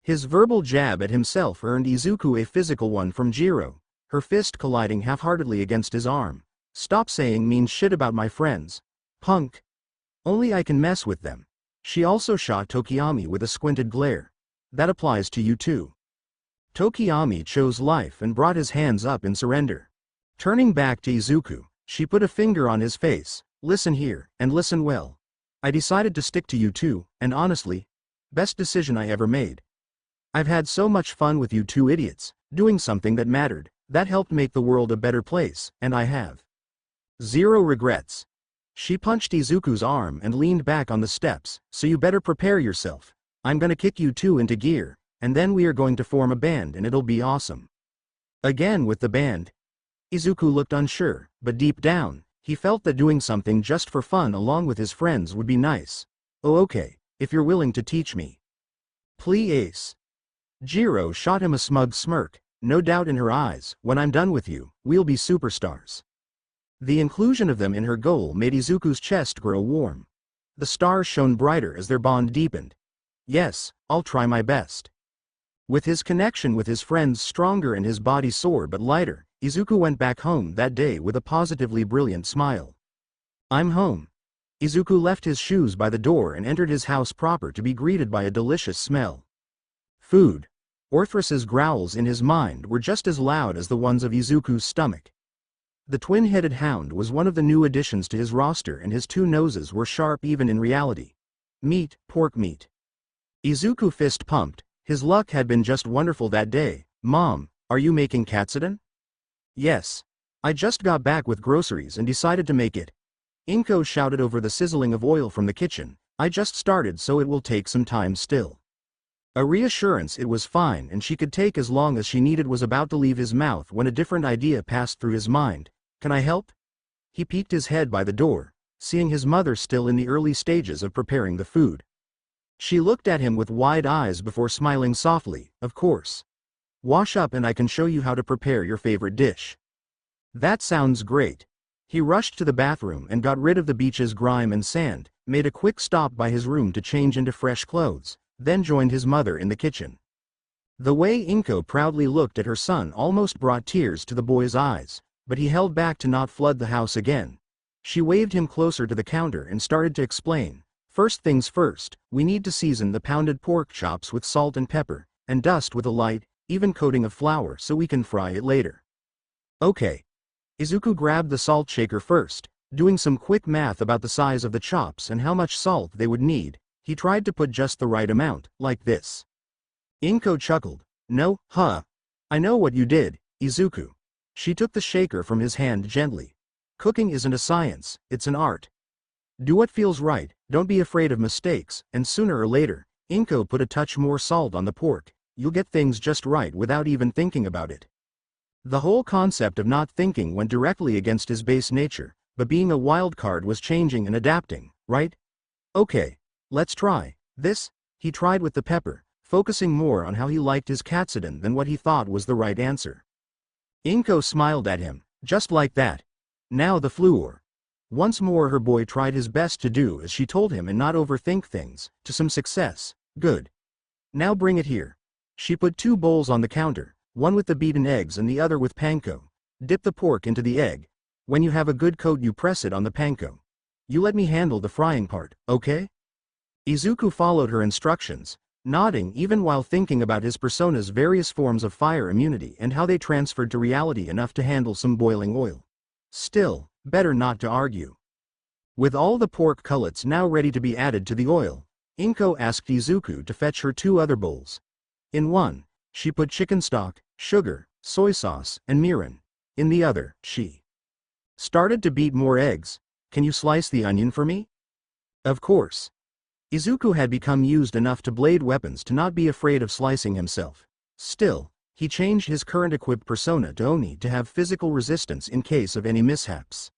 His verbal jab at himself earned Izuku a physical one from Jiro, her fist colliding half-heartedly against his arm. Stop saying mean shit about my friends, punk. Only I can mess with them. She also shot Tokiyami with a squinted glare. That applies to you too. Tokiyami chose life and brought his hands up in surrender. Turning back to Izuku, she put a finger on his face. Listen here, and listen well. I decided to stick to you too, and honestly, best decision I ever made. I've had so much fun with you two idiots, doing something that mattered, that helped make the world a better place, and I have zero regrets. She punched Izuku's arm and leaned back on the steps. So you better prepare yourself. I'm gonna kick you two into gear, and then we are going to form a band and it'll be awesome. Again with the band. Izuku looked unsure, but deep down, he felt that doing something just for fun along with his friends would be nice. Oh okay, if you're willing to teach me. Please. Jiro shot him a smug smirk, no doubt in her eyes. When I'm done with you, we'll be superstars. The inclusion of them in her goal made Izuku's chest grow warm. The stars shone brighter as their bond deepened. Yes, I'll try my best. With his connection with his friends stronger and his body sore but lighter, Izuku went back home that day with a positively brilliant smile. I'm home. Izuku left his shoes by the door and entered his house proper to be greeted by a delicious smell. Food. Orthrus's growls in his mind were just as loud as the ones of Izuku's stomach. The twin-headed hound was one of the new additions to his roster and his two noses were sharp even in reality. Meat, pork meat. Izuku fist pumped, his luck had been just wonderful that day. Mom, are you making katsudon? Yes. I just got back with groceries and decided to make it. Inko shouted over the sizzling of oil from the kitchen. I just started so it will take some time still. A reassurance it was fine and she could take as long as she needed was about to leave his mouth when a different idea passed through his mind. Can I help? He peeked his head by the door, seeing his mother still in the early stages of preparing the food. She looked at him with wide eyes before smiling softly. Of course. Wash up and I can show you how to prepare your favorite dish. That sounds great. He rushed to the bathroom and got rid of the beach's grime and sand, made a quick stop by his room to change into fresh clothes, then joined his mother in the kitchen. The way Inko proudly looked at her son almost brought tears to the boy's eyes, but he held back to not flood the house again. She waved him closer to the counter and started to explain. First things first, we need to season the pounded pork chops with salt and pepper, and dust with a light, even coating of flour so we can fry it later. Okay. Izuku grabbed the salt shaker first, doing some quick math about the size of the chops and how much salt they would need. He tried to put just the right amount, like this. Inko chuckled. No, I know what you did, Izuku. She took the shaker from his hand gently. Cooking isn't a science, it's an art. Do what feels right, don't be afraid of mistakes, and sooner or later, Inko put a touch more salt on the pork. You'll get things just right without even thinking about it. The whole concept of not thinking went directly against his base nature, but being a wild card was changing and adapting, right? Okay. Let's try this. He tried with the pepper, focusing more on how he liked his katsudon than what he thought was the right answer. Inko smiled at him, just like that. Now the floor. Once more her boy tried his best to do as she told him and not overthink things, to some success. Good. Now bring it here. She put 2 bowls on the counter, one with the beaten eggs and the other with panko. Dip the pork into the egg. When you have a good coat you press it on the panko. You let me handle the frying part, okay? Izuku followed her instructions, nodding even while thinking about his persona's various forms of fire immunity and how they transferred to reality enough to handle some boiling oil. Still, better not to argue. With all the pork cutlets now ready to be added to the oil, Inko asked Izuku to fetch her 2 other bowls. In one, she put chicken stock, sugar, soy sauce, and mirin. In the other, she started to beat more eggs. Can you slice the onion for me? Of course. Izuku had become used enough to blade weapons to not be afraid of slicing himself. Still, he changed his current equipped persona to Oni to have physical resistance in case of any mishaps.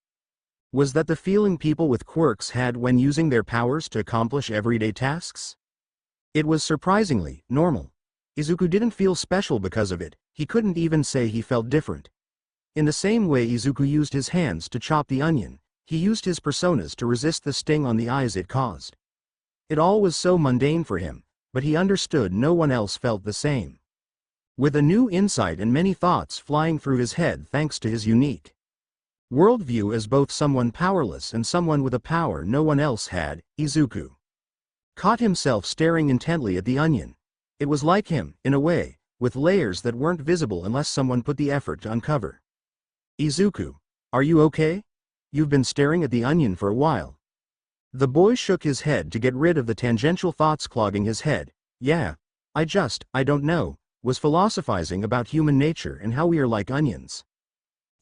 Was that the feeling people with quirks had when using their powers to accomplish everyday tasks? It was surprisingly normal. Izuku didn't feel special because of it, he couldn't even say he felt different. In the same way Izuku used his hands to chop the onion, he used his personas to resist the sting on the eyes it caused. It all was so mundane for him, but he understood no one else felt the same. With a new insight and many thoughts flying through his head thanks to his unique worldview as both someone powerless and someone with a power no one else had, Izuku caught himself staring intently at the onion. It was like him, in a way, with layers that weren't visible unless someone put the effort to uncover. Izuku, are you okay? You've been staring at the onion for a while. The boy shook his head to get rid of the tangential thoughts clogging his head. Yeah, I don't know, was philosophizing about human nature and how we are like onions.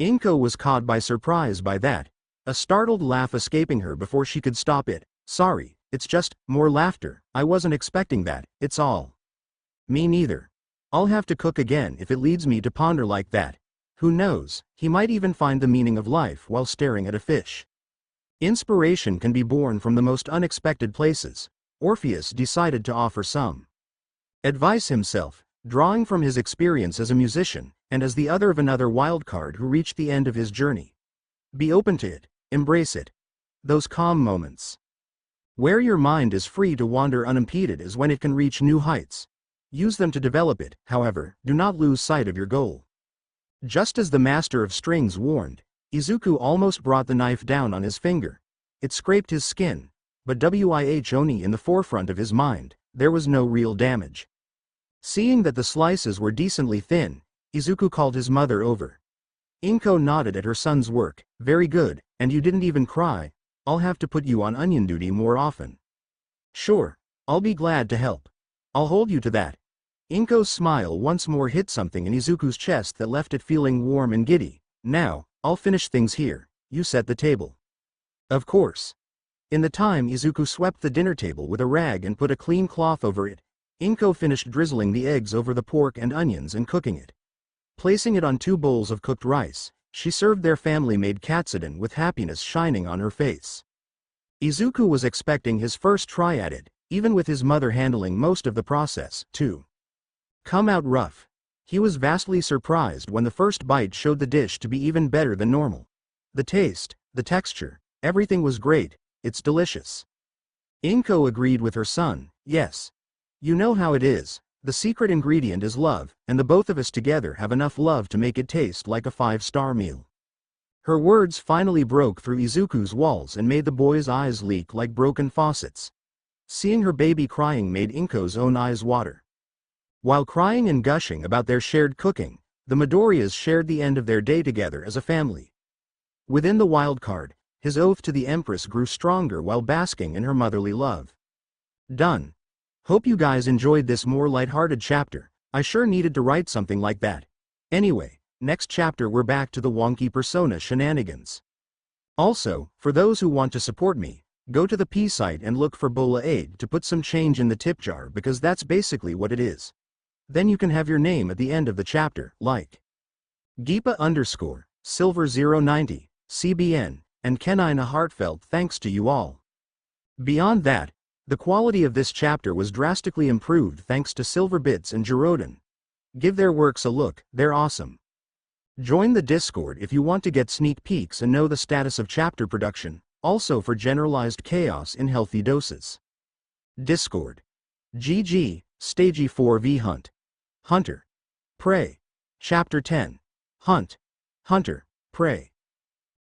Inko was caught by surprise by that, a startled laugh escaping her before she could stop it. Sorry, it's just more laughter. I wasn't expecting that, it's all. Me neither. I'll have to cook again if it leads me to ponder like that. Who knows, he might even find the meaning of life while staring at a fish. Inspiration can be born from the most unexpected places. Orpheus decided to offer some advice himself, drawing from his experience as a musician, and as the other of another wildcard who reached the end of his journey. Be open to it, embrace it. Those calm moments where your mind is free to wander unimpeded is when it can reach new heights. Use them to develop it, however, do not lose sight of your goal. Just as the master of strings warned, Izuku almost brought the knife down on his finger. It scraped his skin, but Oni in the forefront of his mind, there was no real damage. Seeing that the slices were decently thin, Izuku called his mother over. Inko nodded at her son's work. Very good, and you didn't even cry. I'll have to put you on onion duty more often. Sure, I'll be glad to help. I'll hold you to that. Inko's smile once more hit something in Izuku's chest that left it feeling warm and giddy. Now, I'll finish things here. You set the table. Of course. In the time Izuku swept the dinner table with a rag and put a clean cloth over it, Inko finished drizzling the eggs over the pork and onions and cooking it. Placing it on 2 bowls of cooked rice, she served their family-made katsudon with happiness shining on her face. Izuku was expecting his first try at it, even with his mother handling most of the process, to come out rough. He was vastly surprised when the first bite showed the dish to be even better than normal. The taste, the texture, everything was great. It's delicious. Inko agreed with her son. Yes. You know how it is. The secret ingredient is love, and the both of us together have enough love to make it taste like a 5-star meal. Her words finally broke through Izuku's walls and made the boy's eyes leak like broken faucets. Seeing her baby crying made Inko's own eyes water. While crying and gushing about their shared cooking, the Midoriyas shared the end of their day together as a family. Within the wildcard, his oath to the Empress grew stronger while basking in her motherly love. Done. Hope you guys enjoyed this more lighthearted chapter. I sure needed to write something like that. Anyway, next chapter we're back to the wonky persona shenanigans. Also, for those who want to support me, go to the P site and look for Bola Aid to put some change in the tip jar because that's basically what it is. Then you can have your name at the end of the chapter, like Geepa_Silver090, CBN, and Kenina Heartfelt thanks to you all. Beyond that, The quality of this chapter was drastically improved thanks to Silver Bits and Jirodin. Give their works a look, they're awesome. Join the Discord if you want to get sneak peeks and know the status of chapter production, also for generalized chaos in healthy doses. Discord. GG, Stagey 4v Hunt. Hunter. Prey. Chapter 10. Hunt. Hunter. Prey.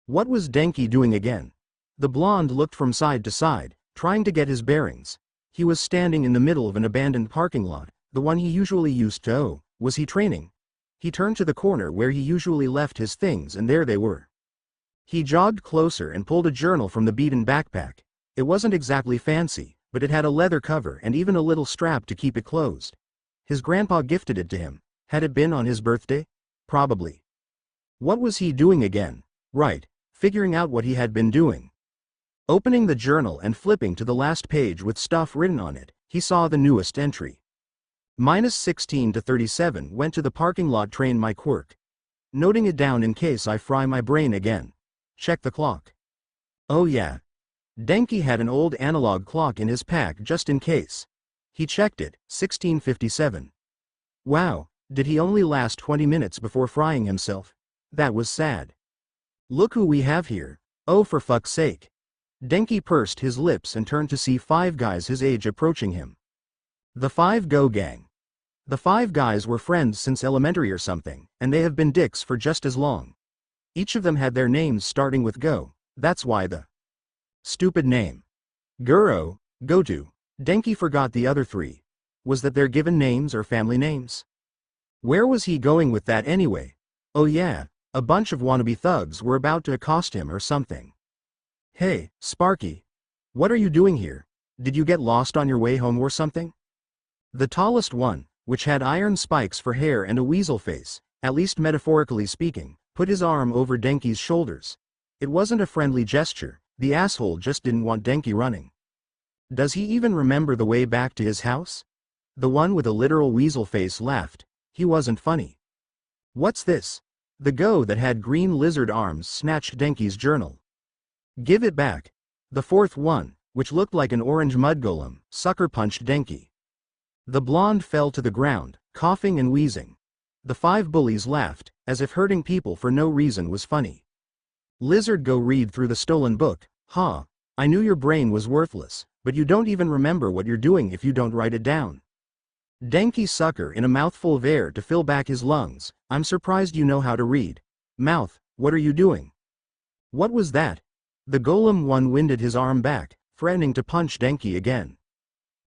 What was Denki doing again? The blonde looked from side to side, trying to get his bearings. He was standing in the middle of an abandoned parking lot, the one he usually used to. Oh, was he training? He turned to the corner where he usually left his things and there they were. He jogged closer and pulled a journal from the beaten backpack. It wasn't exactly fancy, but it had a leather cover and even a little strap to keep it closed. His grandpa gifted it to him. Had it been on his birthday? Probably. What was he doing again? Right, figuring out what he had been doing. Opening the journal and flipping to the last page with stuff written on it, he saw the newest entry. -16 to 37 went to the parking lot train my Quirk. Noting it down in case I fry my brain again. Check the clock. Oh yeah. Denki had an old analog clock in his pack just in case. He checked it, 16:57. Wow, did he only last 20 minutes before frying himself? That was sad. Look who we have here. Oh for fuck's sake. Denki pursed his lips and turned to see 5 guys his age approaching him. The 5 Go Gang. The 5 guys were friends since elementary or something, and they have been dicks for just as long. Each of them had their names starting with Go, that's why the stupid name. Guro, Goto. Denki forgot the other 3. Was that their given names or family names? Where was he going with that anyway? Oh yeah, a bunch of wannabe thugs were about to accost him or something. Hey, Sparky. What are you doing here? Did you get lost on your way home or something? The tallest one, which had iron spikes for hair and a weasel face, at least metaphorically speaking, put his arm over Denki's shoulders. It wasn't a friendly gesture, the asshole just didn't want Denki running. Does he even remember the way back to his house? The one with a literal weasel face laughed. He wasn't funny. What's this? The Go that had green lizard arms snatched Denki's journal. Give it back. The 4th one, which looked like an orange mud golem, sucker punched Denki. The blonde fell to the ground, coughing and wheezing. The 5 bullies laughed, as if hurting people for no reason was funny. Lizard Go read through the stolen book. Huh, I knew your brain was worthless, but you don't even remember what you're doing if you don't write it down. Denki sucker in a mouthful of air to fill back his lungs. I'm surprised you know how to read. Mouth, what are you doing? What was that? The golem one winded his arm back, threatening to punch Denki again.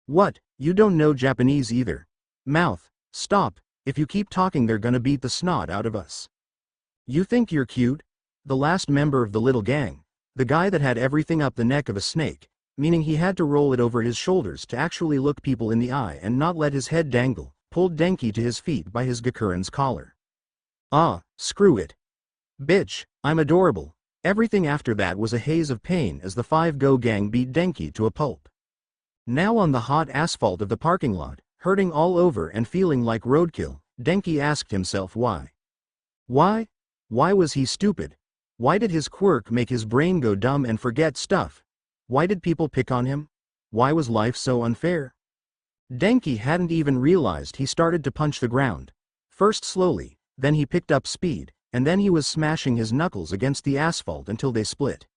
What, you don't know Japanese either? Mouth, stop, if you keep talking they're gonna beat the snot out of us. You think you're cute? The last member of the little gang, the guy that had everything up the neck of a snake, meaning he had to roll it over his shoulders to actually look people in the eye and not let his head dangle, pulled Denki to his feet by his Gakuren's collar. Ah, screw it. Bitch, I'm adorable. Everything after that was a haze of pain as the 5 Go Gang beat Denki to a pulp. Now on the hot asphalt of the parking lot, hurting all over and feeling like roadkill, Denki asked himself why. Why? Why was he stupid? Why did his quirk make his brain go dumb and forget stuff? Why did people pick on him? Why was life so unfair? Denki hadn't even realized he started to punch the ground. First slowly, then he picked up speed, and then he was smashing his knuckles against the asphalt until they split.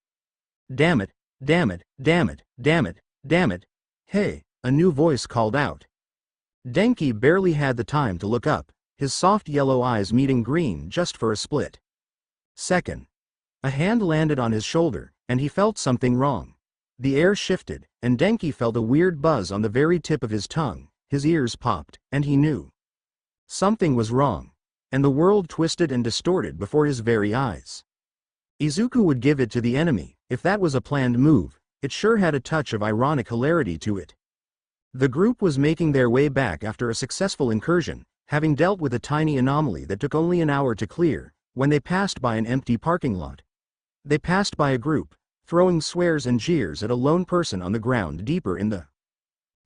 Damn it, damn it, damn it, damn it, damn it. Hey, a new voice called out. Denki barely had the time to look up, his soft yellow eyes meeting green just for a split second. A hand landed on his shoulder, and he felt something wrong. The air shifted, and Denki felt a weird buzz on the very tip of his tongue, his ears popped, and he knew. Something was wrong. And the world twisted and distorted before his very eyes. Izuku would give it to the enemy, if that was a planned move, it sure had a touch of ironic hilarity to it. The group was making their way back after a successful incursion, having dealt with a tiny anomaly that took only an hour to clear, when they passed by an empty parking lot. They passed by a group, throwing swears and jeers at a lone person on the ground deeper in the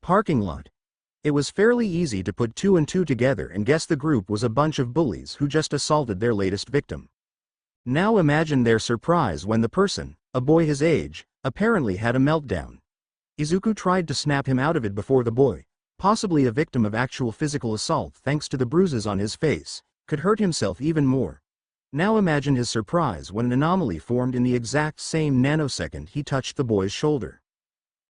parking lot. It was fairly easy to put 2 and 2 together and guess the group was a bunch of bullies who just assaulted their latest victim. Now imagine their surprise when the person, a boy his age, apparently had a meltdown. Izuku tried to snap him out of it before the boy, possibly a victim of actual physical assault thanks to the bruises on his face, could hurt himself even more. Now imagine his surprise when an anomaly formed in the exact same nanosecond he touched the boy's shoulder.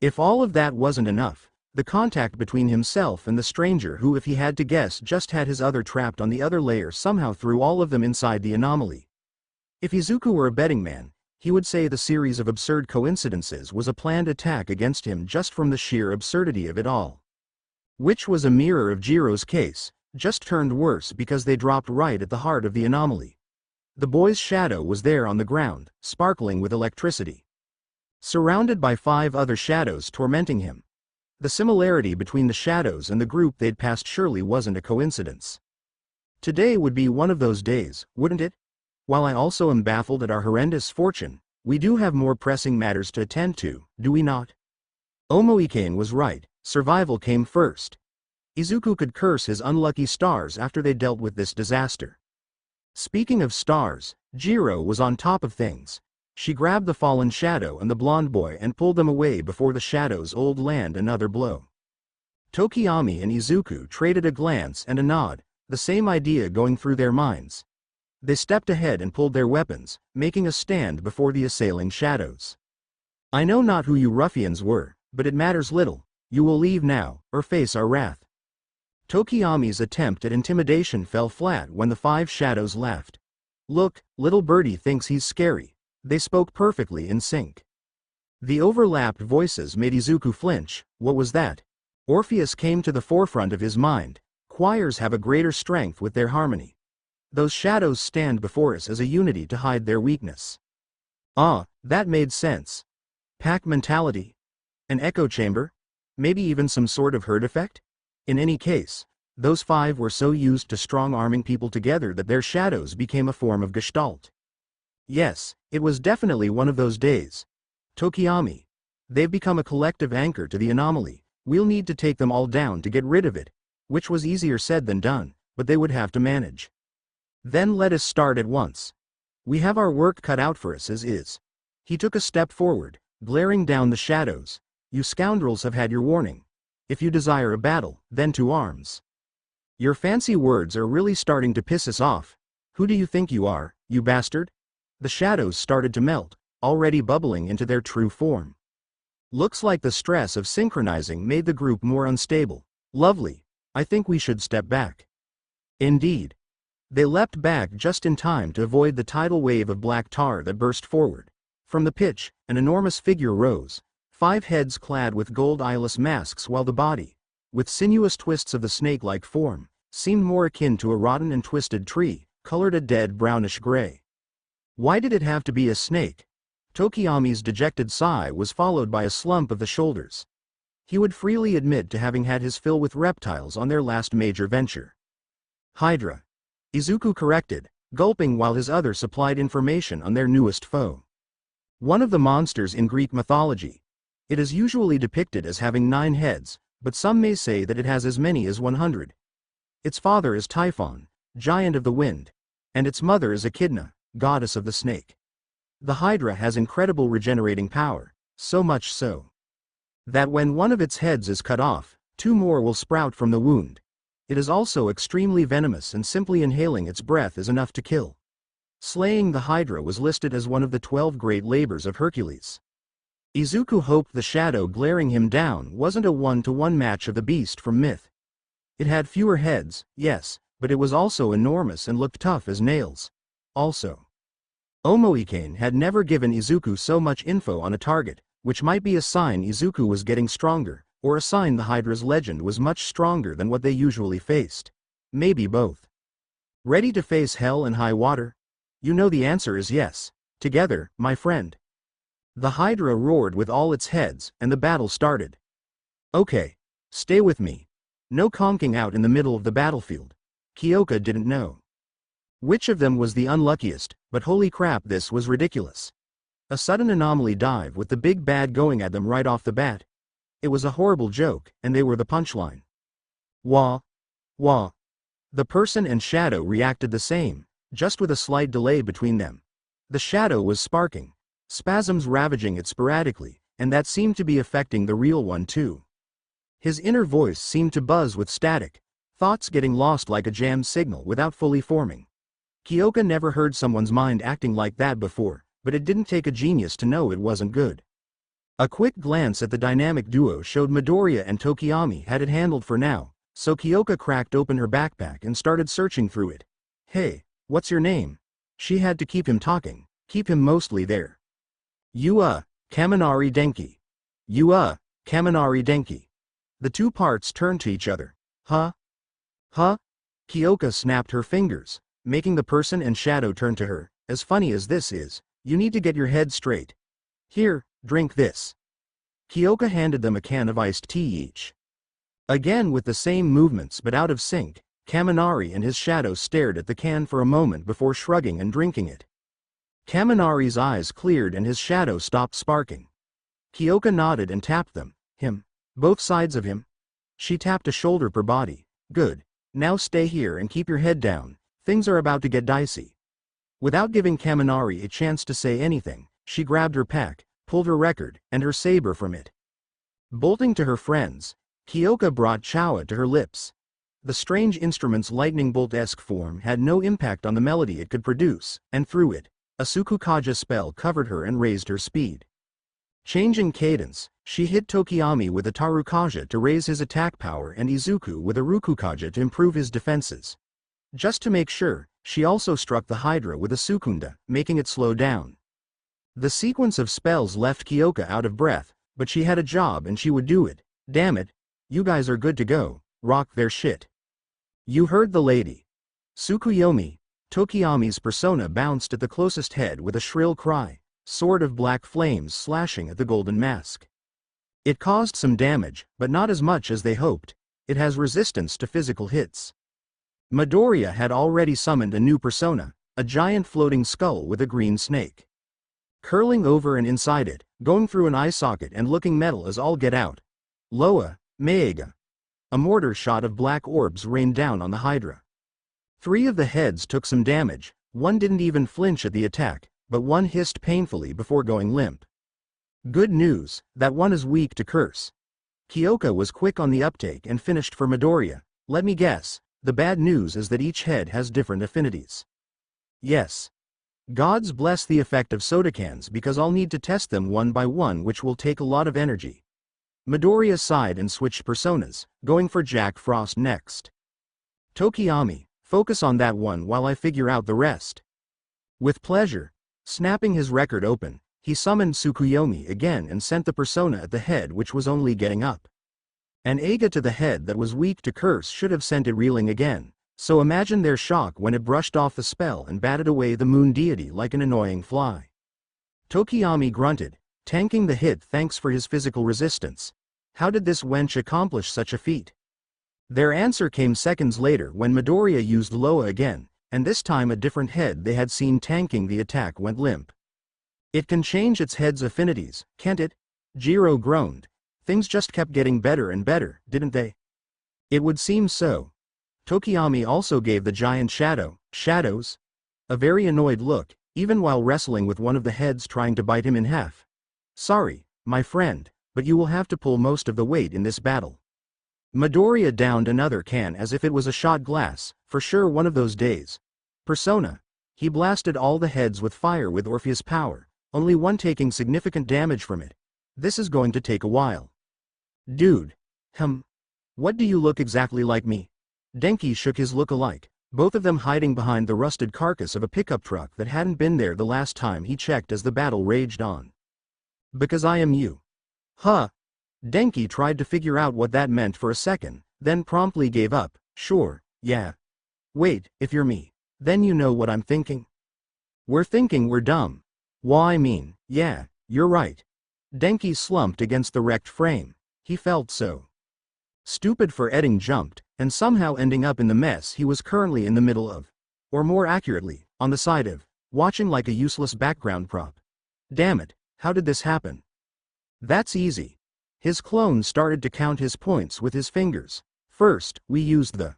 If all of that wasn't enough, the contact between himself and the stranger who, if he had to guess, just had his other trapped on the other layer, somehow threw all of them inside the anomaly. If Izuku were a betting man, he would say the series of absurd coincidences was a planned attack against him just from the sheer absurdity of it all. Which was a mirror of Jiro's case, just turned worse because they dropped right at the heart of the anomaly. The boy's shadow was there on the ground, sparkling with electricity, surrounded by 5 other shadows tormenting him. The similarity between the shadows and the group they'd passed surely wasn't a coincidence. Today would be one of those days, wouldn't it? While I also am baffled at our horrendous fortune, we do have more pressing matters to attend to, do we not? Omoikane was right, survival came first. Izuku could curse his unlucky stars after they dealt with this disaster. Speaking of stars, Jiro was on top of things. She grabbed the fallen shadow and the blonde boy and pulled them away before the shadow's old land another blow. Tokiyami and Izuku traded a glance and a nod, the same idea going through their minds. They stepped ahead and pulled their weapons, making a stand before the assailing shadows. I know not who you ruffians were, but it matters little. You will leave now, or face our wrath. Tokiyami's attempt at intimidation fell flat when the 5 shadows left. Look, little birdie thinks he's scary. They spoke perfectly in sync. The overlapped voices made Izuku flinch. What was that? Orpheus came to the forefront of his mind. Choirs have a greater strength with their harmony. Those shadows stand before us as a unity to hide their weakness. Ah, that made sense. Pack mentality? An echo chamber? Maybe even some sort of herd effect? In any case, those 5 were so used to strong-arming people together that their shadows became a form of gestalt. Yes, it was definitely one of those days. Tokiyami. They've become a collective anchor to the anomaly. We'll need to take them all down to get rid of it. Which was easier said than done, but they would have to manage. Then let us start at once. We have our work cut out for us as is. He took a step forward, glaring down the shadows. You scoundrels have had your warning. If you desire a battle, then to arms. Your fancy words are really starting to piss us off. Who do you think you are, you bastard? The shadows started to melt, already bubbling into their true form. Looks like the stress of synchronizing made the group more unstable. Lovely. I think we should step back. Indeed. They leapt back just in time to avoid the tidal wave of black tar that burst forward. From the pitch, an enormous figure rose. 5 heads clad with gold eyeless masks, while the body, with sinuous twists of the snake-like form, seemed more akin to a rotten and twisted tree, colored a dead brownish gray. Why did it have to be a snake? Tokiyami's dejected sigh was followed by a slump of the shoulders. He would freely admit to having had his fill with reptiles on their last major venture. Hydra. Izuku corrected, gulping while his other supplied information on their newest foe. One of the monsters in Greek mythology. It is usually depicted as having 9 heads, but some may say that it has as many as 100. Its father is Typhon, giant of the wind, and its mother is Echidna, goddess of the snake. The Hydra has incredible regenerating power, so much so that when one of its heads is cut off, 2 more will sprout from the wound. It is also extremely venomous, and simply inhaling its breath is enough to kill. Slaying the Hydra was listed as one of the 12 great labors of Hercules. Izuku hoped the shadow glaring him down wasn't a 1-to-1 match of the beast from myth. It had fewer heads, yes, but it was also enormous and looked tough as nails. Also, Omoikane had never given Izuku so much info on a target, which might be a sign Izuku was getting stronger, or a sign the Hydra's legend was much stronger than what they usually faced. Maybe both. Ready to face hell and high water? You know the answer is yes. Together, my friend. The Hydra roared with all its heads, and the battle started. Okay. Stay with me. No conking out in the middle of the battlefield. Kyoka didn't know which of them was the unluckiest, but holy crap, this was ridiculous. A sudden anomaly dive with the big bad going at them right off the bat. It was a horrible joke, and they were the punchline. Wah. Wah. The person and shadow reacted the same, just with a slight delay between them. The shadow was sparking. Spasms ravaging it sporadically, and that seemed to be affecting the real one too. His inner voice seemed to buzz with static, thoughts getting lost like a jammed signal without fully forming. Kyoka never heard someone's mind acting like that before, but it didn't take a genius to know it wasn't good. A quick glance at the dynamic duo showed Midoriya and Tokiyami had it handled for now, so Kyoka cracked open her backpack and started searching through it. "Hey, what's your name?" She had to keep him talking, keep him mostly there. Kaminari Denki. Kaminari Denki." The two parts turned to each other. Huh? Kyoka snapped her fingers, making the person and shadow turn to her. "As funny as this is, you need to get your head straight. Here, drink this." Kyoka handed them a can of iced tea each. Again with the same movements but out of sync, Kaminari and his shadow stared at the can for a moment before shrugging and drinking it. Kaminari's eyes cleared and his shadow stopped sparking. Kyoka nodded and tapped them. "Him. Both sides of him?" She tapped a shoulder per body. "Good. Now stay here and keep your head down, things are about to get dicey." Without giving Kaminari a chance to say anything, she grabbed her pack, pulled her record, and her saber from it. Bolting to her friends, Kyoka brought Chawa to her lips. The strange instrument's lightning bolt-esque form had no impact on the melody it could produce, and through it, a Tsukukaja spell covered her and raised her speed. Changing cadence, she hit Tokiyami with a Tarukaja to raise his attack power and Izuku with a Rukukaja to improve his defenses. Just to make sure, she also struck the Hydra with a Sukunda, making it slow down. The sequence of spells left Kyoka out of breath, but she had a job and she would do it. "Damn it, you guys are good to go, rock their shit." "You heard the lady." Tsukuyomi, Tokiyami's persona bounced at the closest head with a shrill cry, sword of black flames slashing at the golden mask. It caused some damage, but not as much as they hoped. It has resistance to physical hits. Midoriya had already summoned a new persona, a giant floating skull with a green snake. Curling over and inside it, going through an eye socket and looking metal as all get out. Loa, Meega. A mortar shot of black orbs rained down on the Hydra. 3 of the heads took some damage, one didn't even flinch at the attack, but one hissed painfully before going limp. Good news, that one is weak to curse. Kyoka was quick on the uptake and finished for Midoriya. "Let me guess, the bad news is that each head has different affinities." "Yes. Gods bless the effect of soda cans because I'll need to test them one by one, which will take a lot of energy." Midoriya sighed and switched personas, going for Jack Frost next. "Tokiyami, focus on that one while I figure out the rest." With pleasure. Snapping his record open, he summoned Tsukuyomi again and sent the persona at the head which was only getting up. An Eiga to the head that was weak to curse should have sent it reeling again, so imagine their shock when it brushed off the spell and batted away the moon deity like an annoying fly. Tokiyami grunted, tanking the hit thanks for his physical resistance. How did this wench accomplish such a feat? Their answer came seconds later when Midoriya used Loa again, and this time a different head they had seen tanking the attack went limp. "It can change its head's affinities, can't it?" Jiro groaned. "Things just kept getting better and better, didn't they?" "It would seem so." Tokiyami also gave the giant shadows, a very annoyed look, even while wrestling with one of the heads trying to bite him in half. "Sorry, my friend, but you will have to pull most of the weight in this battle." Midoriya downed another can as if it was a shot glass, for sure one of those days. Persona. He blasted all the heads with fire with Orpheus power, only one taking significant damage from it. "This is going to take a while." "Dude. What do you look exactly like me?" Denki shook his look-alike, both of them hiding behind the rusted carcass of a pickup truck that hadn't been there the last time he checked as the battle raged on. "Because I am you." "Huh." Denki tried to figure out what that meant for a second, then promptly gave up. "Sure, yeah." "Wait, if you're me, then you know what I'm thinking?" "We're thinking we're dumb." "Why, I mean, yeah, you're right." Denki slumped against the wrecked frame. He felt so stupid for getting jumped, and somehow ending up in the mess he was currently in the middle of. Or more accurately, on the side of, watching like a useless background prop. Damn it, how did this happen? "That's easy." His clone started to count his points with his fingers. "First, we used the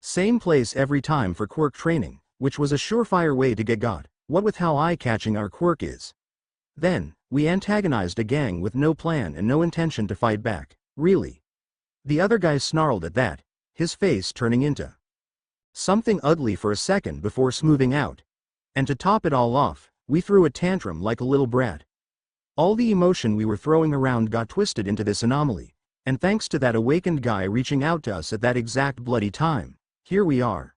same place every time for quirk training, which was a surefire way to get got, what with how eye-catching our quirk is. Then, we antagonized a gang with no plan and no intention to fight back. Really? The other guy snarled at that, his face turning into something ugly for a second before smoothing out. And to top it all off, we threw a tantrum like a little brat. All the emotion we were throwing around got twisted into this anomaly, and thanks to that awakened guy reaching out to us at that exact bloody time, here we are.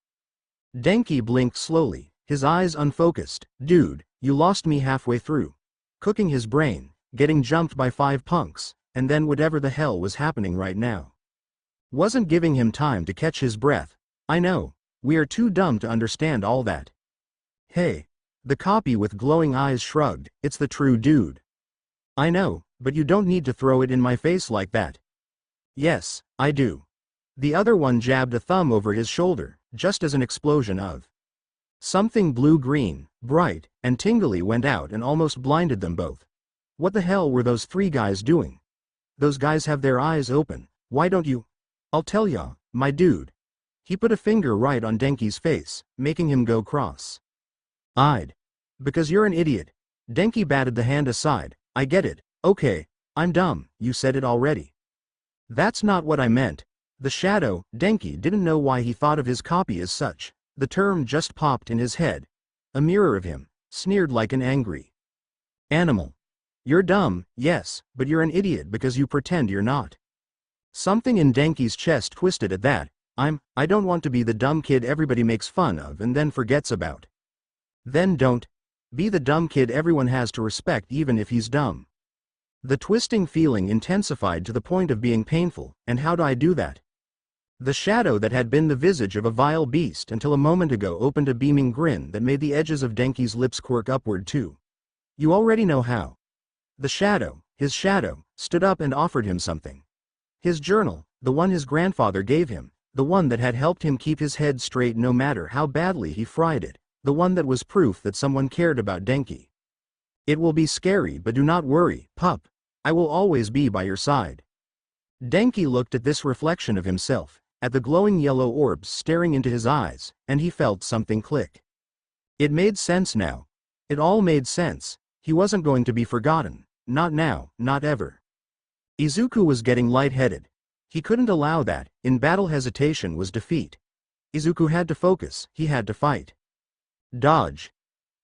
Denki blinked slowly, his eyes unfocused. Dude, you lost me halfway through. Cooking his brain, getting jumped by 5 punks, and then whatever the hell was happening right now. Wasn't giving him time to catch his breath. I know, we are too dumb to understand all that. Hey. The copy with glowing eyes shrugged, it's the true dude. I know, but you don't need to throw it in my face like that. Yes, I do. The other one jabbed a thumb over his shoulder, just as an explosion of something blue-green, bright, and tingly went out and almost blinded them both. What the hell were those 3 guys doing? Those guys have their eyes open, why don't you? I'll tell ya, my dude. He put a finger right on Denki's face, making him go cross-eyed. Because you're an idiot. Denki batted the hand aside. I get it, okay, I'm dumb, you said it already. That's not what I meant. The shadow, Denki didn't know why he thought of his copy as such. The term just popped in his head. A mirror of him, sneered like an angry animal. You're dumb, yes, but you're an idiot because you pretend you're not. Something in Denki's chest twisted at that. I don't want to be the dumb kid everybody makes fun of and then forgets about. Then don't be the dumb kid everyone has to respect even if he's dumb. The twisting feeling intensified to the point of being painful, and how do I do that? The shadow that had been the visage of a vile beast until a moment ago opened a beaming grin that made the edges of Denki's lips quirk upward too. You already know how. The shadow, his shadow, stood up and offered him something. His journal, the one his grandfather gave him, the one that had helped him keep his head straight no matter how badly he fried it. The one that was proof that someone cared about Denki. It will be scary but do not worry, pup. I will always be by your side. Denki looked at this reflection of himself, at the glowing yellow orbs staring into his eyes, and he felt something click. It made sense now. It all made sense. He wasn't going to be forgotten. Not now, not ever. Izuku was getting lightheaded. He couldn't allow that. In battle hesitation was defeat. Izuku had to focus, he had to fight. Dodge.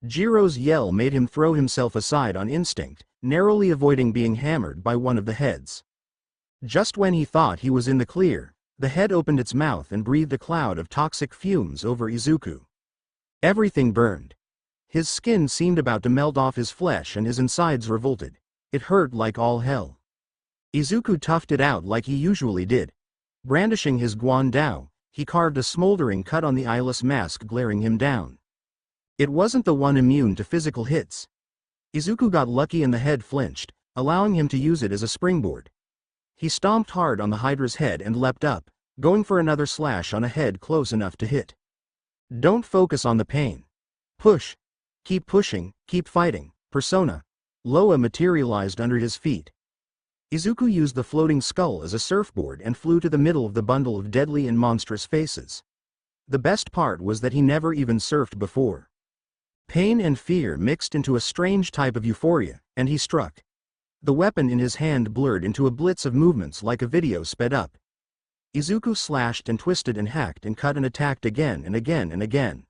Jiro's yell made him throw himself aside on instinct, narrowly avoiding being hammered by one of the heads. Just when he thought he was in the clear, the head opened its mouth and breathed a cloud of toxic fumes over Izuku. Everything burned. His skin seemed about to melt off his flesh and his insides revolted. It hurt like all hell. Izuku toughed it out like he usually did. Brandishing his guandao, he carved a smoldering cut on the eyeless mask glaring him down. It wasn't the one immune to physical hits. Izuku got lucky and the head flinched, allowing him to use it as a springboard. He stomped hard on the Hydra's head and leapt up, going for another slash on a head close enough to hit. Don't focus on the pain. Push. Keep pushing, keep fighting. Persona. Loa materialized under his feet. Izuku used the floating skull as a surfboard and flew to the middle of the bundle of deadly and monstrous faces. The best part was that he never even surfed before. Pain and fear mixed into a strange type of euphoria, and he struck. The weapon in his hand blurred into a blitz of movements like a video sped up. Izuku slashed and twisted and hacked and cut and attacked again and again and again.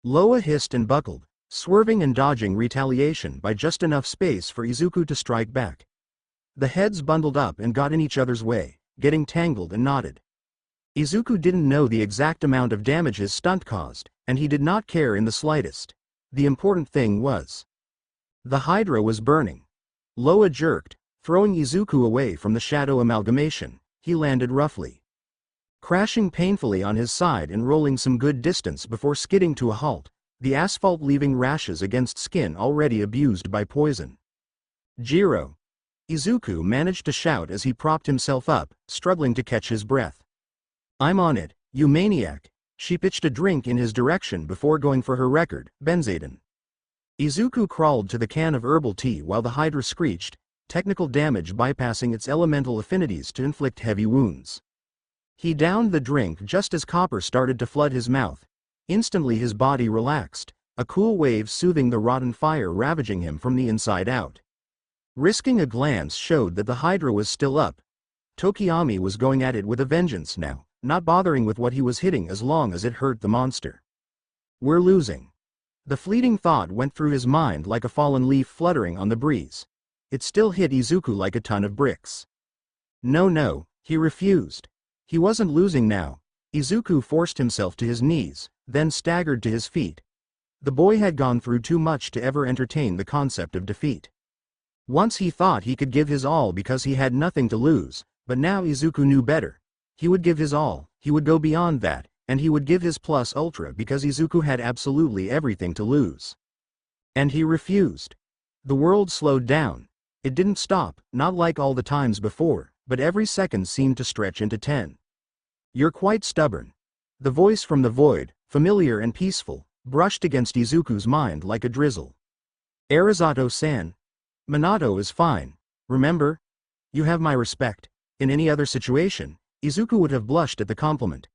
Loa hissed and buckled, swerving and dodging retaliation by just enough space for Izuku to strike back. The heads bundled up and got in each other's way, getting tangled and knotted. Izuku didn't know the exact amount of damage his stunt caused, and he did not care in the slightest. The important thing was, the Hydra was burning. Loa jerked, throwing Izuku away from the shadow amalgamation. He landed roughly, crashing painfully on his side and rolling some good distance before skidding to a halt, the asphalt leaving rashes against skin already abused by poison. Jiro. Izuku managed to shout as he propped himself up, struggling to catch his breath. I'm on it, you maniac. She pitched a drink in his direction before going for her record, Benzaden. Izuku crawled to the can of herbal tea while the Hydra screeched, technical damage bypassing its elemental affinities to inflict heavy wounds. He downed the drink just as copper started to flood his mouth. Instantly his body relaxed, a cool wave soothing the rotten fire ravaging him from the inside out. Risking a glance showed that the Hydra was still up. Tokiyami was going at it with a vengeance now, not bothering with what he was hitting as long as it hurt the monster. We're losing. The fleeting thought went through his mind like a fallen leaf fluttering on the breeze. It still hit Izuku like a ton of bricks. No, he refused. He wasn't losing now. Izuku forced himself to his knees, then staggered to his feet. The boy had gone through too much to ever entertain the concept of defeat. Once he thought he could give his all because he had nothing to lose, but now Izuku knew better. He would give his all, he would go beyond that, and he would give his plus ultra because Izuku had absolutely everything to lose. And he refused. The world slowed down. It didn't stop, not like all the times before, but every second seemed to stretch into 10. You're quite stubborn. The voice from the void, familiar and peaceful, brushed against Izuku's mind like a drizzle. Arizato-san. Minato is fine. Remember? You have my respect. In any other situation, Izuku would have blushed at the compliment.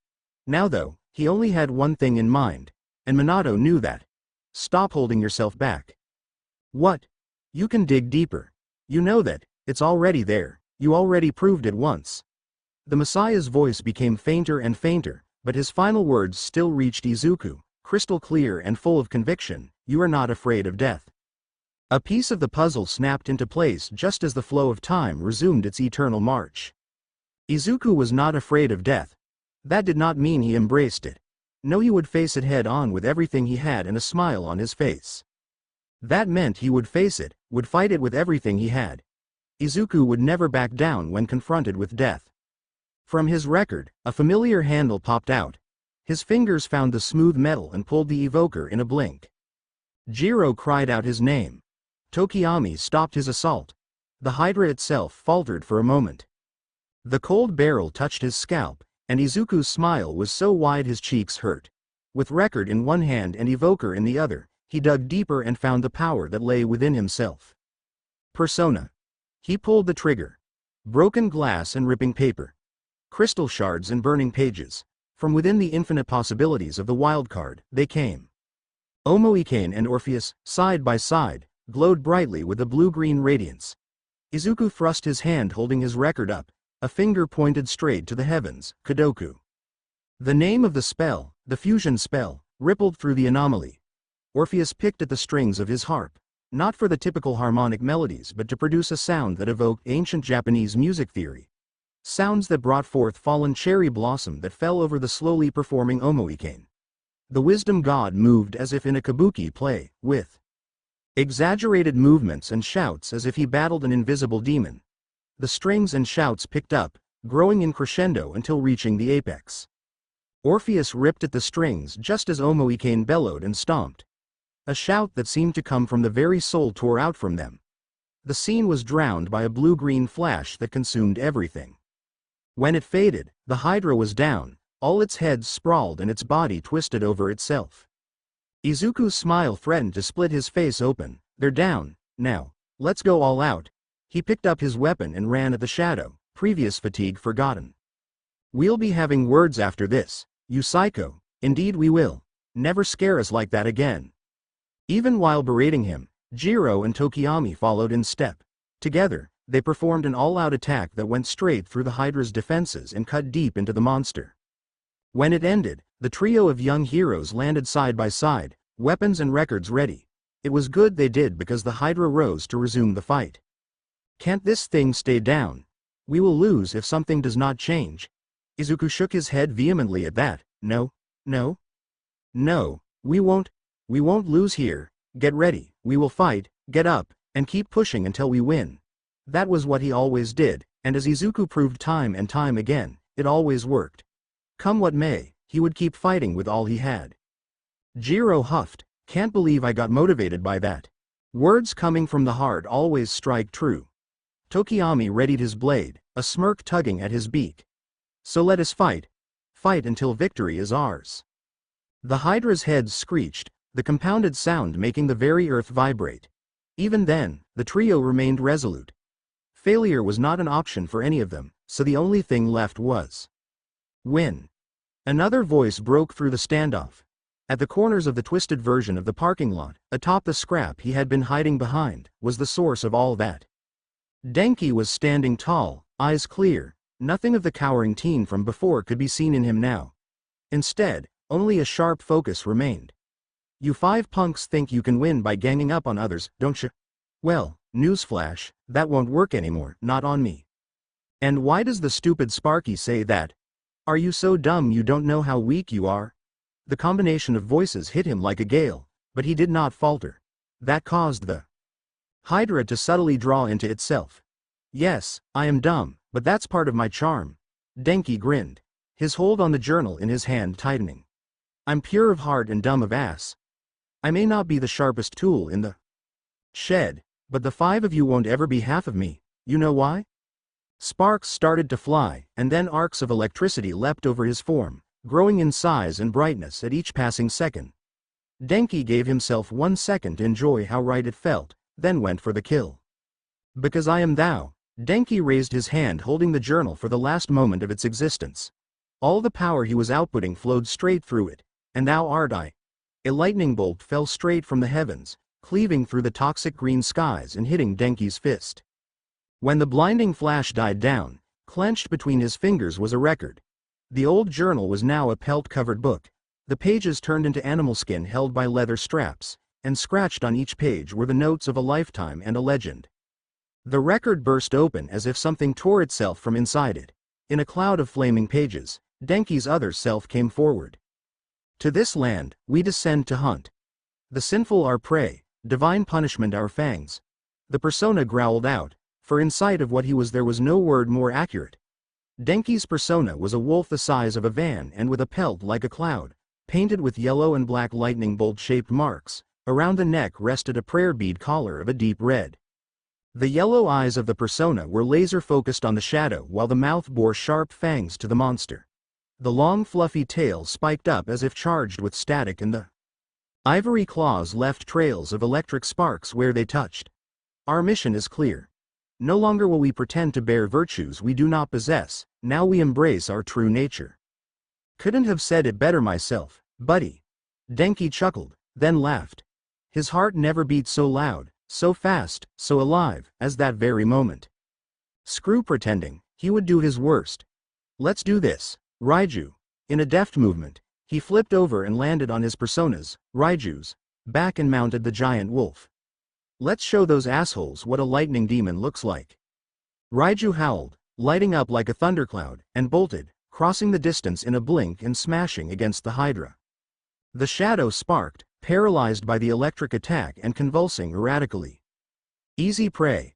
Now though, he only had one thing in mind, and Minato knew that. Stop holding yourself back. What? You can dig deeper. You know that, it's already there, you already proved it once. The Messiah's voice became fainter and fainter, but his final words still reached Izuku, crystal clear and full of conviction. You are not afraid of death. A piece of the puzzle snapped into place just as the flow of time resumed its eternal march. Izuku was not afraid of death. That did not mean he embraced it. No, he would face it head on with everything he had and a smile on his face. That meant he would face it, would fight it with everything he had. Izuku would never back down when confronted with death. From his record, a familiar handle popped out. His fingers found the smooth metal and pulled the evoker in a blink. Jiro cried out his name. Tokiyami stopped his assault. The Hydra itself faltered for a moment. The cold barrel touched his scalp, and Izuku's smile was so wide his cheeks hurt. With record in one hand and evoker in the other, he dug deeper and found the power that lay within himself. Persona. He pulled the trigger. Broken glass and ripping paper. Crystal shards and burning pages. From within the infinite possibilities of the wildcard, they came. Omoikane and Orpheus, side by side, glowed brightly with a blue-green radiance. Izuku thrust his hand holding his record up, a finger pointed straight to the heavens, Kadoku. The name of the spell, the fusion spell, rippled through the anomaly. Orpheus picked at the strings of his harp, not for the typical harmonic melodies but to produce a sound that evoked ancient Japanese music theory. Sounds that brought forth fallen cherry blossom that fell over the slowly performing Omoikane. The wisdom god moved as if in a kabuki play, with exaggerated movements and shouts as if he battled an invisible demon. The strings and shouts picked up, growing in crescendo until reaching the apex. Orpheus ripped at the strings just as Omoikane bellowed and stomped. A shout that seemed to come from the very soul tore out from them. The scene was drowned by a blue-green flash that consumed everything. When it faded, the Hydra was down, all its head sprawled and its body twisted over itself. Izuku's smile threatened to split his face open. They're down, now, let's go all out. He picked up his weapon and ran at the shadow, previous fatigue forgotten. We'll be having words after this, you psycho. Indeed we will. Never scare us like that again. Even while berating him, Jiro and Tokiyami followed in step. Together, they performed an all-out attack that went straight through the Hydra's defenses and cut deep into the monster. When it ended, the trio of young heroes landed side by side, weapons and records ready. It was good they did because the Hydra rose to resume the fight. Can't this thing stay down? We will lose if something does not change. Izuku shook his head vehemently at that. No, we won't lose here. Get ready, we will fight, get up, and keep pushing until we win. That was what he always did, and as Izuku proved time and time again, it always worked. Come what may, he would keep fighting with all he had. Jiro huffed, can't believe I got motivated by that. Words coming from the heart always strike true. Tokiyami readied his blade, a smirk tugging at his beak. So let us fight. Fight until victory is ours. The Hydra's head screeched, the compounded sound making the very earth vibrate. Even then, the trio remained resolute. Failure was not an option for any of them, so the only thing left was win. Another voice broke through the standoff. At the corners of the twisted version of the parking lot, atop the scrap he had been hiding behind, was the source of all that. Denki was standing tall, eyes clear. Nothing of the cowering teen from before could be seen in him now. Instead, only a sharp focus remained. You 5 punks think you can win by ganging up on others, don't you? Well, newsflash, that won't work anymore, not on me. And why does the stupid Sparky say that? Are you so dumb you don't know how weak you are? The combination of voices hit him like a gale, but he did not falter. That caused the Hydra to subtly draw into itself. Yes, I am dumb, but that's part of my charm. Denki grinned, his hold on the journal in his hand tightening. I'm pure of heart and dumb of ass. I may not be the sharpest tool in the shed, but the 5 of you won't ever be half of me. You know why? Sparks started to fly, and then arcs of electricity leapt over his form, growing in size and brightness at each passing second. Denki gave himself 1 second to enjoy how right it felt, then went for the kill. Because I am thou. Denki raised his hand holding the journal for the last moment of its existence. All the power he was outputting flowed straight through it, and thou art I. A lightning bolt fell straight from the heavens, cleaving through the toxic green skies and hitting Denki's fist. When the blinding flash died down, clenched between his fingers was a record. The old journal was now a pelt-covered book. The pages turned into animal skin held by leather straps, and scratched on each page were the notes of a lifetime and a legend. The record burst open as if something tore itself from inside it. In a cloud of flaming pages, Denki's other self came forward. To this land, we descend to hunt. The sinful our prey, divine punishment our fangs. The persona growled out, for in sight of what he was there was no word more accurate. Denki's persona was a wolf the size of a van and with a pelt like a cloud, painted with yellow and black lightning bolt-shaped marks. Around the neck rested a prayer bead collar of a deep red. The yellow eyes of the persona were laser-focused on the shadow while the mouth bore sharp fangs to the monster. The long fluffy tail spiked up as if charged with static and the ivory claws left trails of electric sparks where they touched. Our mission is clear. No longer will we pretend to bear virtues we do not possess, now we embrace our true nature. Couldn't have said it better myself, buddy. Denki chuckled, then laughed. His heart never beat so loud, so fast, so alive, as that very moment. Screw pretending, he would do his worst. Let's do this, Raiju. In a deft movement, he flipped over and landed on his personas, Raiju's, back and mounted the giant wolf. Let's show those assholes what a lightning demon looks like. Raiju howled, lighting up like a thundercloud, and bolted, crossing the distance in a blink and smashing against the Hydra. The shadow sparked, paralyzed by the electric attack and convulsing erratically. Easy prey.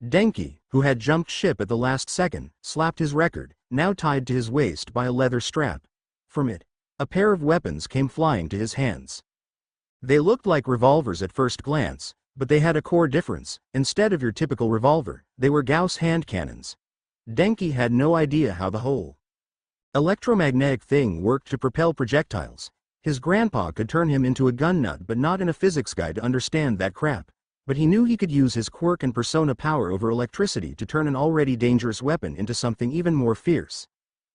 Denki, who had jumped ship at the last second, slapped his record, now tied to his waist by a leather strap. From it, a pair of weapons came flying to his hands. They looked like revolvers at first glance, but they had a core difference. Instead of your typical revolver, they were Gauss hand cannons. Denki had no idea how the whole electromagnetic thing worked to propel projectiles. His grandpa could turn him into a gun nut but not in a physics guy to understand that crap. But he knew he could use his quirk and persona power over electricity to turn an already dangerous weapon into something even more fierce.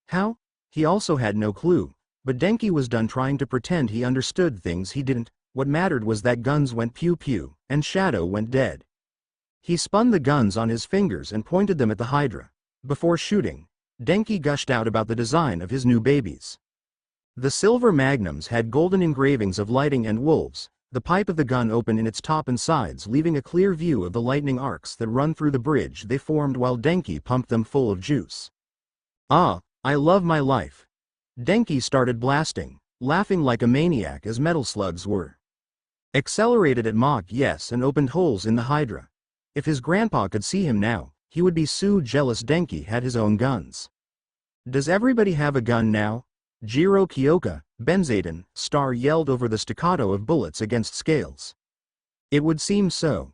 How? He also had no clue, but Denki was done trying to pretend he understood things he didn't. What mattered was that guns went pew-pew, and Shadow went dead. He spun the guns on his fingers and pointed them at the Hydra. Before shooting, Denki gushed out about the design of his new babies. The silver magnums had golden engravings of lighting and wolves, the pipe of the gun open in its top and sides leaving a clear view of the lightning arcs that run through the bridge they formed while Denki pumped them full of juice. Ah, I love my life. Denki started blasting, laughing like a maniac as metal slugs were accelerated at Mach yes and opened holes in the Hydra. If his grandpa could see him now, he would be so jealous Denki had his own guns. Does everybody have a gun now? Jiro Kyoka, Benzaden, Star yelled over the staccato of bullets against scales. It would seem so.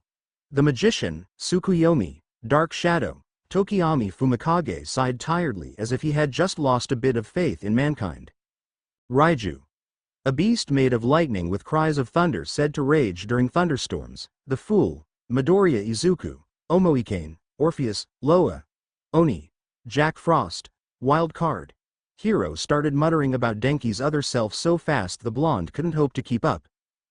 The magician, Tsukuyomi, Dark Shadow, Tokiyami Fumikage sighed tiredly as if he had just lost a bit of faith in mankind. Raiju. A beast made of lightning with cries of thunder said to rage during thunderstorms, the fool, Midoriya Izuku, Omoikane, Orpheus, Loa, Oni, Jack Frost, Wild Card. Hiro started muttering about Denki's other self so fast the blonde couldn't hope to keep up.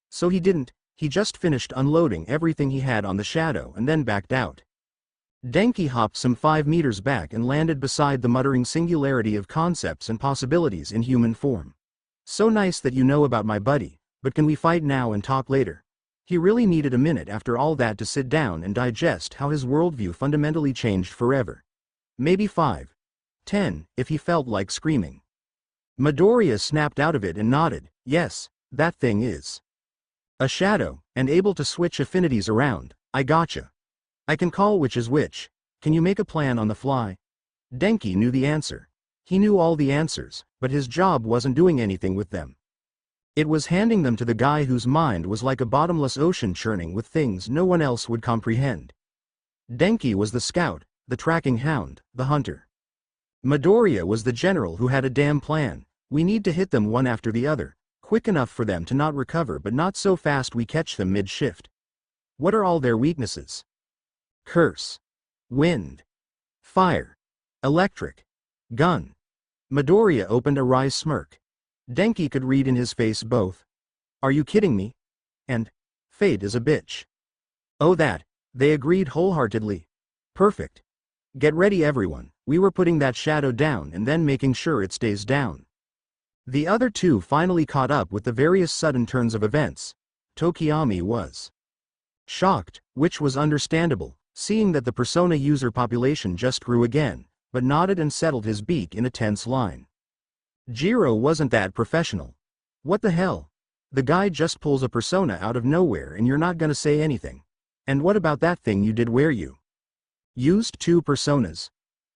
So he didn't, he just finished unloading everything he had on the shadow and then backed out. Denki hopped some 5 meters back and landed beside the muttering singularity of concepts and possibilities in human form. So nice that you know about my buddy, but can we fight now and talk later? He really needed a minute after all that to sit down and digest how his worldview fundamentally changed forever. Maybe 5. 10, if he felt like screaming. Midoriya snapped out of it and nodded. Yes, that thing is a shadow, and able to switch affinities around. I gotcha. I can call which is which. Can you make a plan on the fly? Denki knew the answer. He knew all the answers, but his job wasn't doing anything with them. It was handing them to the guy whose mind was like a bottomless ocean churning with things no one else would comprehend. Denki was the scout, the tracking hound, the hunter. Midoriya was the general who had a damn plan. We need to hit them one after the other, quick enough for them to not recover but not so fast we catch them mid-shift. What are all their weaknesses? Curse. Wind. Fire. Electric. Gun. Midoriya opened a wry smirk. Denki could read in his face both. Are you kidding me? And fate is a bitch. Oh that, they agreed wholeheartedly. Perfect. Get ready everyone, we were putting that shadow down and then making sure it stays down. The other two finally caught up with the various sudden turns of events. Tokiyami was shocked, which was understandable, seeing that the persona user population just grew again, but nodded and settled his beak in a tense line. Jiro wasn't that professional. What the hell? The guy just pulls a persona out of nowhere and you're not gonna say anything. And what about that thing you did where you used 2 personas?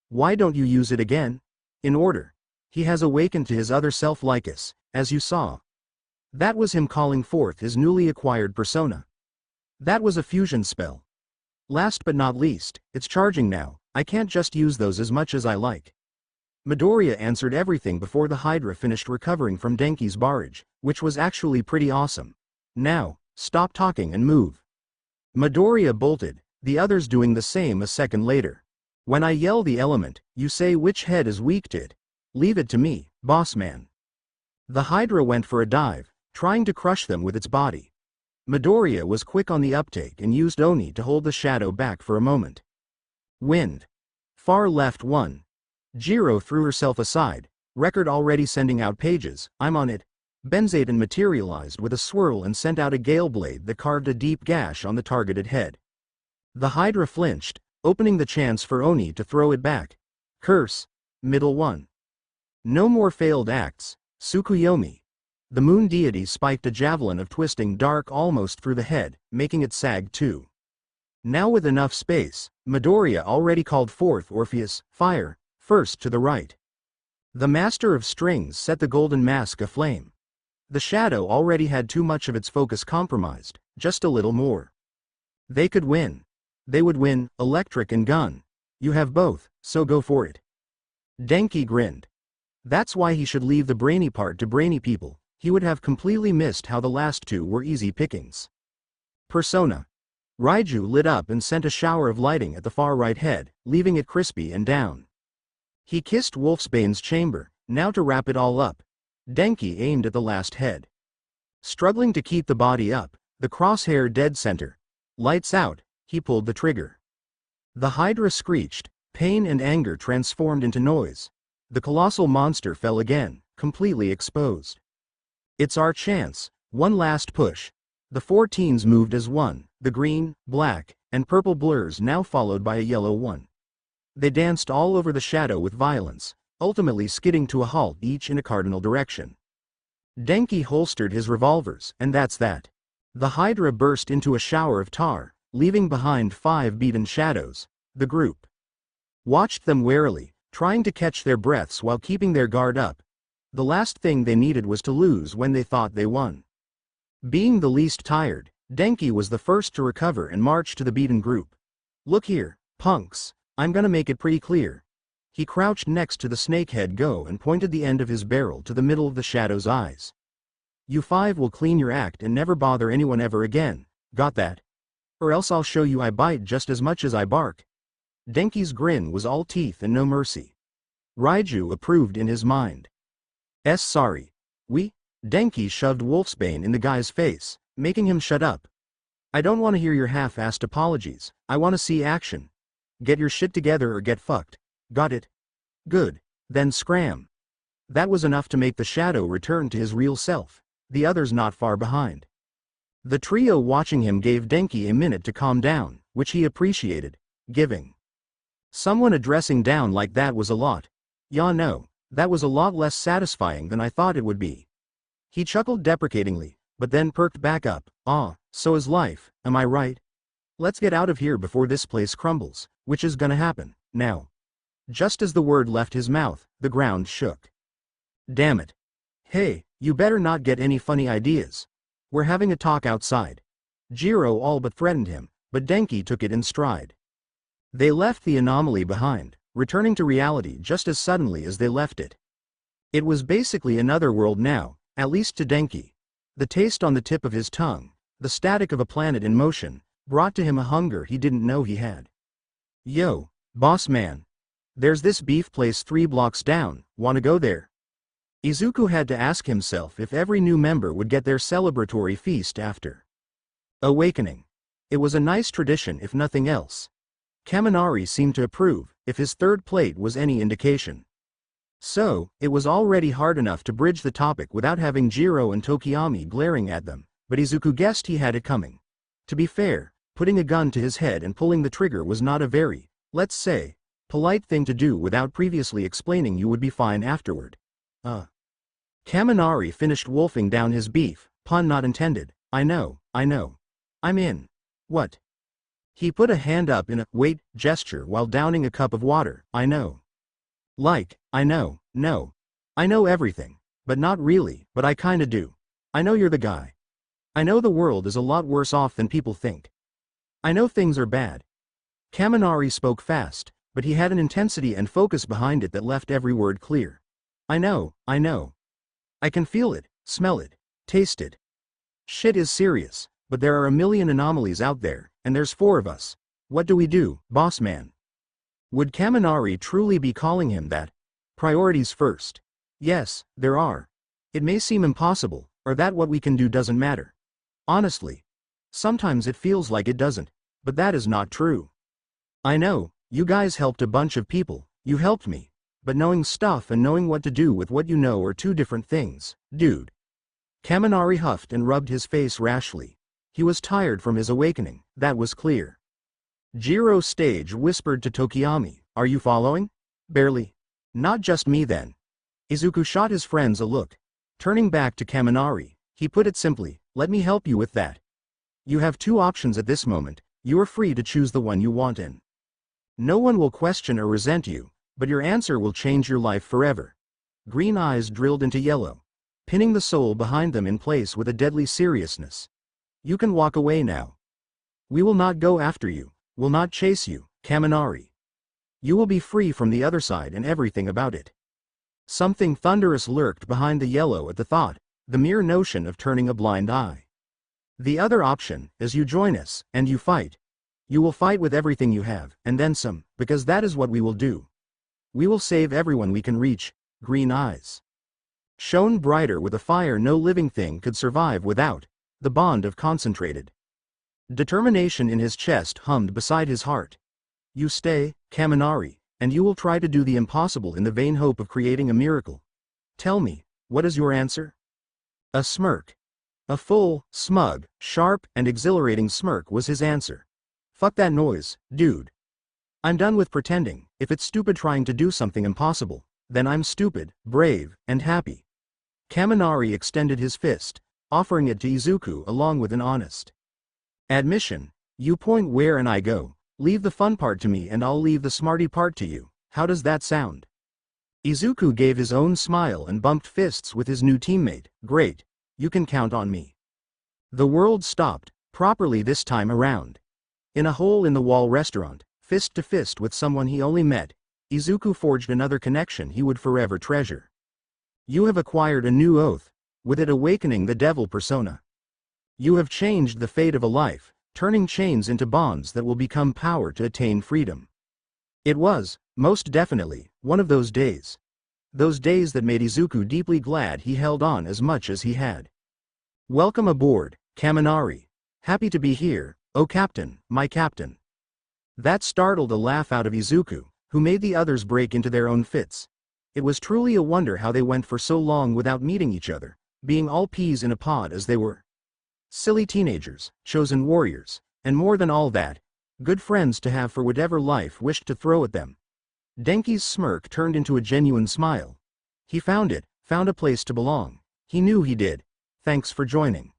Why don't you use it again? In order. He has awakened to his other self Lycus, as you saw. That was him calling forth his newly acquired persona. That was a fusion spell. Last but not least, it's charging now, I can't just use those as much as I like. Midoriya answered everything before the Hydra finished recovering from Denki's barrage, which was actually pretty awesome. Now, stop talking and move. Midoriya bolted, the others doing the same a second later. When I yell the element, you say which head is weak to it. Leave it to me, boss man. The Hydra went for a dive, trying to crush them with its body. Midoriya was quick on the uptake and used Oni to hold the shadow back for a moment. Wind. Far left 1. Jiro threw herself aside, record already sending out pages, I'm on it. Benzaden materialized with a swirl and sent out a gale blade that carved a deep gash on the targeted head. The Hydra flinched, opening the chance for Oni to throw it back. Curse. Middle 1. No more failed acts, Tsukuyomi. The moon deity spiked a javelin of twisting dark almost through the head, making it sag too. Now with enough space, Midoriya already called forth Orpheus, fire, first to the right. The master of strings set the golden mask aflame. The shadow already had too much of its focus compromised, just a little more. They could win. They would win, electric and gun. You have both, so go for it. Denki grinned. That's why he should leave the brainy part to brainy people, he would have completely missed how the last 2 were easy pickings. Persona. Raiju lit up and sent a shower of lighting at the far right head, leaving it crispy and down. He kissed Wolfsbane's chamber, now to wrap it all up. Denki aimed at the last head. Struggling to keep the body up, the crosshair dead center. Lights out, he pulled the trigger. The Hydra screeched, pain and anger transformed into noise. The colossal monster fell again, completely exposed. It's our chance, one last push. The 4 teens moved as one, the green, black, and purple blurs now followed by a yellow one. They danced all over the shadow with violence, ultimately skidding to a halt each in a cardinal direction. Denki holstered his revolvers, and that's that. The Hydra burst into a shower of tar, leaving behind 5 beaten shadows. The group watched them warily, trying to catch their breaths while keeping their guard up. The last thing they needed was to lose when they thought they won. Being the least tired, Denki was the first to recover and march to the beaten group. Look here, punks, I'm gonna make it pretty clear. He crouched next to the snakehead Go and pointed the end of his barrel to the middle of the shadow's eyes. You 5 will clean your act and never bother anyone ever again, got that? Or else I'll show you I bite just as much as I bark. Denki's grin was all teeth and no mercy. Raiju approved in his mind. Sorry. Denki shoved Wolfsbane in the guy's face, making him shut up. I don't want to hear your half-assed apologies, I want to see action. Get your shit together or get fucked. Got it? Good. Then scram. That was enough to make the shadow return to his real self, the others not far behind. The trio watching him gave Denki a minute to calm down, which he appreciated, giving. Someone addressing down like that was a lot. Yeah, no, that was a lot less satisfying than I thought it would be. He chuckled deprecatingly, but then perked back up. So is life, am I right? Let's get out of here before this place crumbles, which is gonna happen, now. Just as the word left his mouth, the ground shook. Damn it. Hey, you better not get any funny ideas. We're having a talk outside. Jiro all but threatened him, but Denki took it in stride. They left the anomaly behind, returning to reality just as suddenly as they left it. It was basically another world now, at least to Denki. The taste on the tip of his tongue, the static of a planet in motion, brought to him a hunger he didn't know he had. Yo, boss man. There's this beef place 3 blocks down, wanna go there? Izuku had to ask himself if every new member would get their celebratory feast after awakening. It was a nice tradition if nothing else. Kaminari seemed to approve, if his third plate was any indication. So, it was already hard enough to bridge the topic without having Jiro and Tokiyami glaring at them, but Izuku guessed he had it coming. To be fair, putting a gun to his head and pulling the trigger was not a very, let's say, polite thing to do without previously explaining you would be fine afterward. Kaminari finished wolfing down his beef, pun not intended. I know. I'm in. What? He put a hand up in a wait gesture while downing a cup of water. I know. I know everything. But not really, but I kinda do. I know you're the guy. I know the world is a lot worse off than people think. I know things are bad. Kaminari spoke fast, but he had an intensity and focus behind it that left every word clear. I know. I can feel it, smell it, taste it. Shit is serious, but there are a million anomalies out there, and there's 4 of us. What do we do, boss man? Would Kaminari truly be calling him that? Priorities first. Yes, there are. It may seem impossible, or that what we can do doesn't matter. Honestly. Sometimes it feels like it doesn't, but that is not true. I know, you guys helped a bunch of people, you helped me. But knowing stuff and knowing what to do with what you know are 2 different things, dude. Kaminari huffed and rubbed his face rashly. He was tired from his awakening, that was clear. Jiro Stage whispered to Tokiyami, are you following? Barely. Not just me then. Izuku shot his friends a look. Turning back to Kaminari, he put it simply, let me help you with that. You have 2 options at this moment, you are free to choose the one you want in. No one will question or resent you, but your answer will change your life forever. Green eyes drilled into yellow, pinning the soul behind them in place with a deadly seriousness. You can walk away now. We will not go after you, will not chase you, Kaminari. You will be free from the other side and everything about it. Something thunderous lurked behind the yellow at the thought, the mere notion of turning a blind eye. The other option is you join us, and you fight. You will fight with everything you have, and then some, because that is what we will do. We will save everyone we can reach. Green eyes shone brighter with a fire no living thing could survive without, the bond of concentrated determination in his chest hummed beside his heart. You stay, Kaminari, and you will try to do the impossible in the vain hope of creating a miracle. Tell me, what is your answer? A smirk. A full, smug, sharp, and exhilarating smirk was his answer. Fuck that noise, dude. I'm done with pretending. If it's stupid trying to do something impossible, then I'm stupid, brave, and happy. Kaminari extended his fist, offering it to Izuku along with an honest admission. You point where and I go. Leave the fun part to me and I'll leave the smarty part to you. How does that sound? Izuku gave his own smile and bumped fists with his new teammate. Great. You can count on me. The world stopped, properly this time around. In a hole-in-the-wall restaurant, fist to fist with someone he only met, Izuku forged another connection he would forever treasure. You have acquired a new oath, with it awakening the devil persona. You have changed the fate of a life, turning chains into bonds that will become power to attain freedom. It was, Most definitely, one of those days. Those days that made Izuku deeply glad he held on as much as he had. Welcome aboard, Kaminari. Happy to be here, oh captain, my captain. That startled a laugh out of Izuku, who made the others break into their own fits. It was truly a wonder how they went for so long without meeting each other, being all peas in a pod as they were. Silly teenagers, chosen warriors, and more than all that, good friends to have for whatever life wished to throw at them. Denki's smirk turned into a genuine smile. He found a place to belong. He knew he did. Thanks for joining.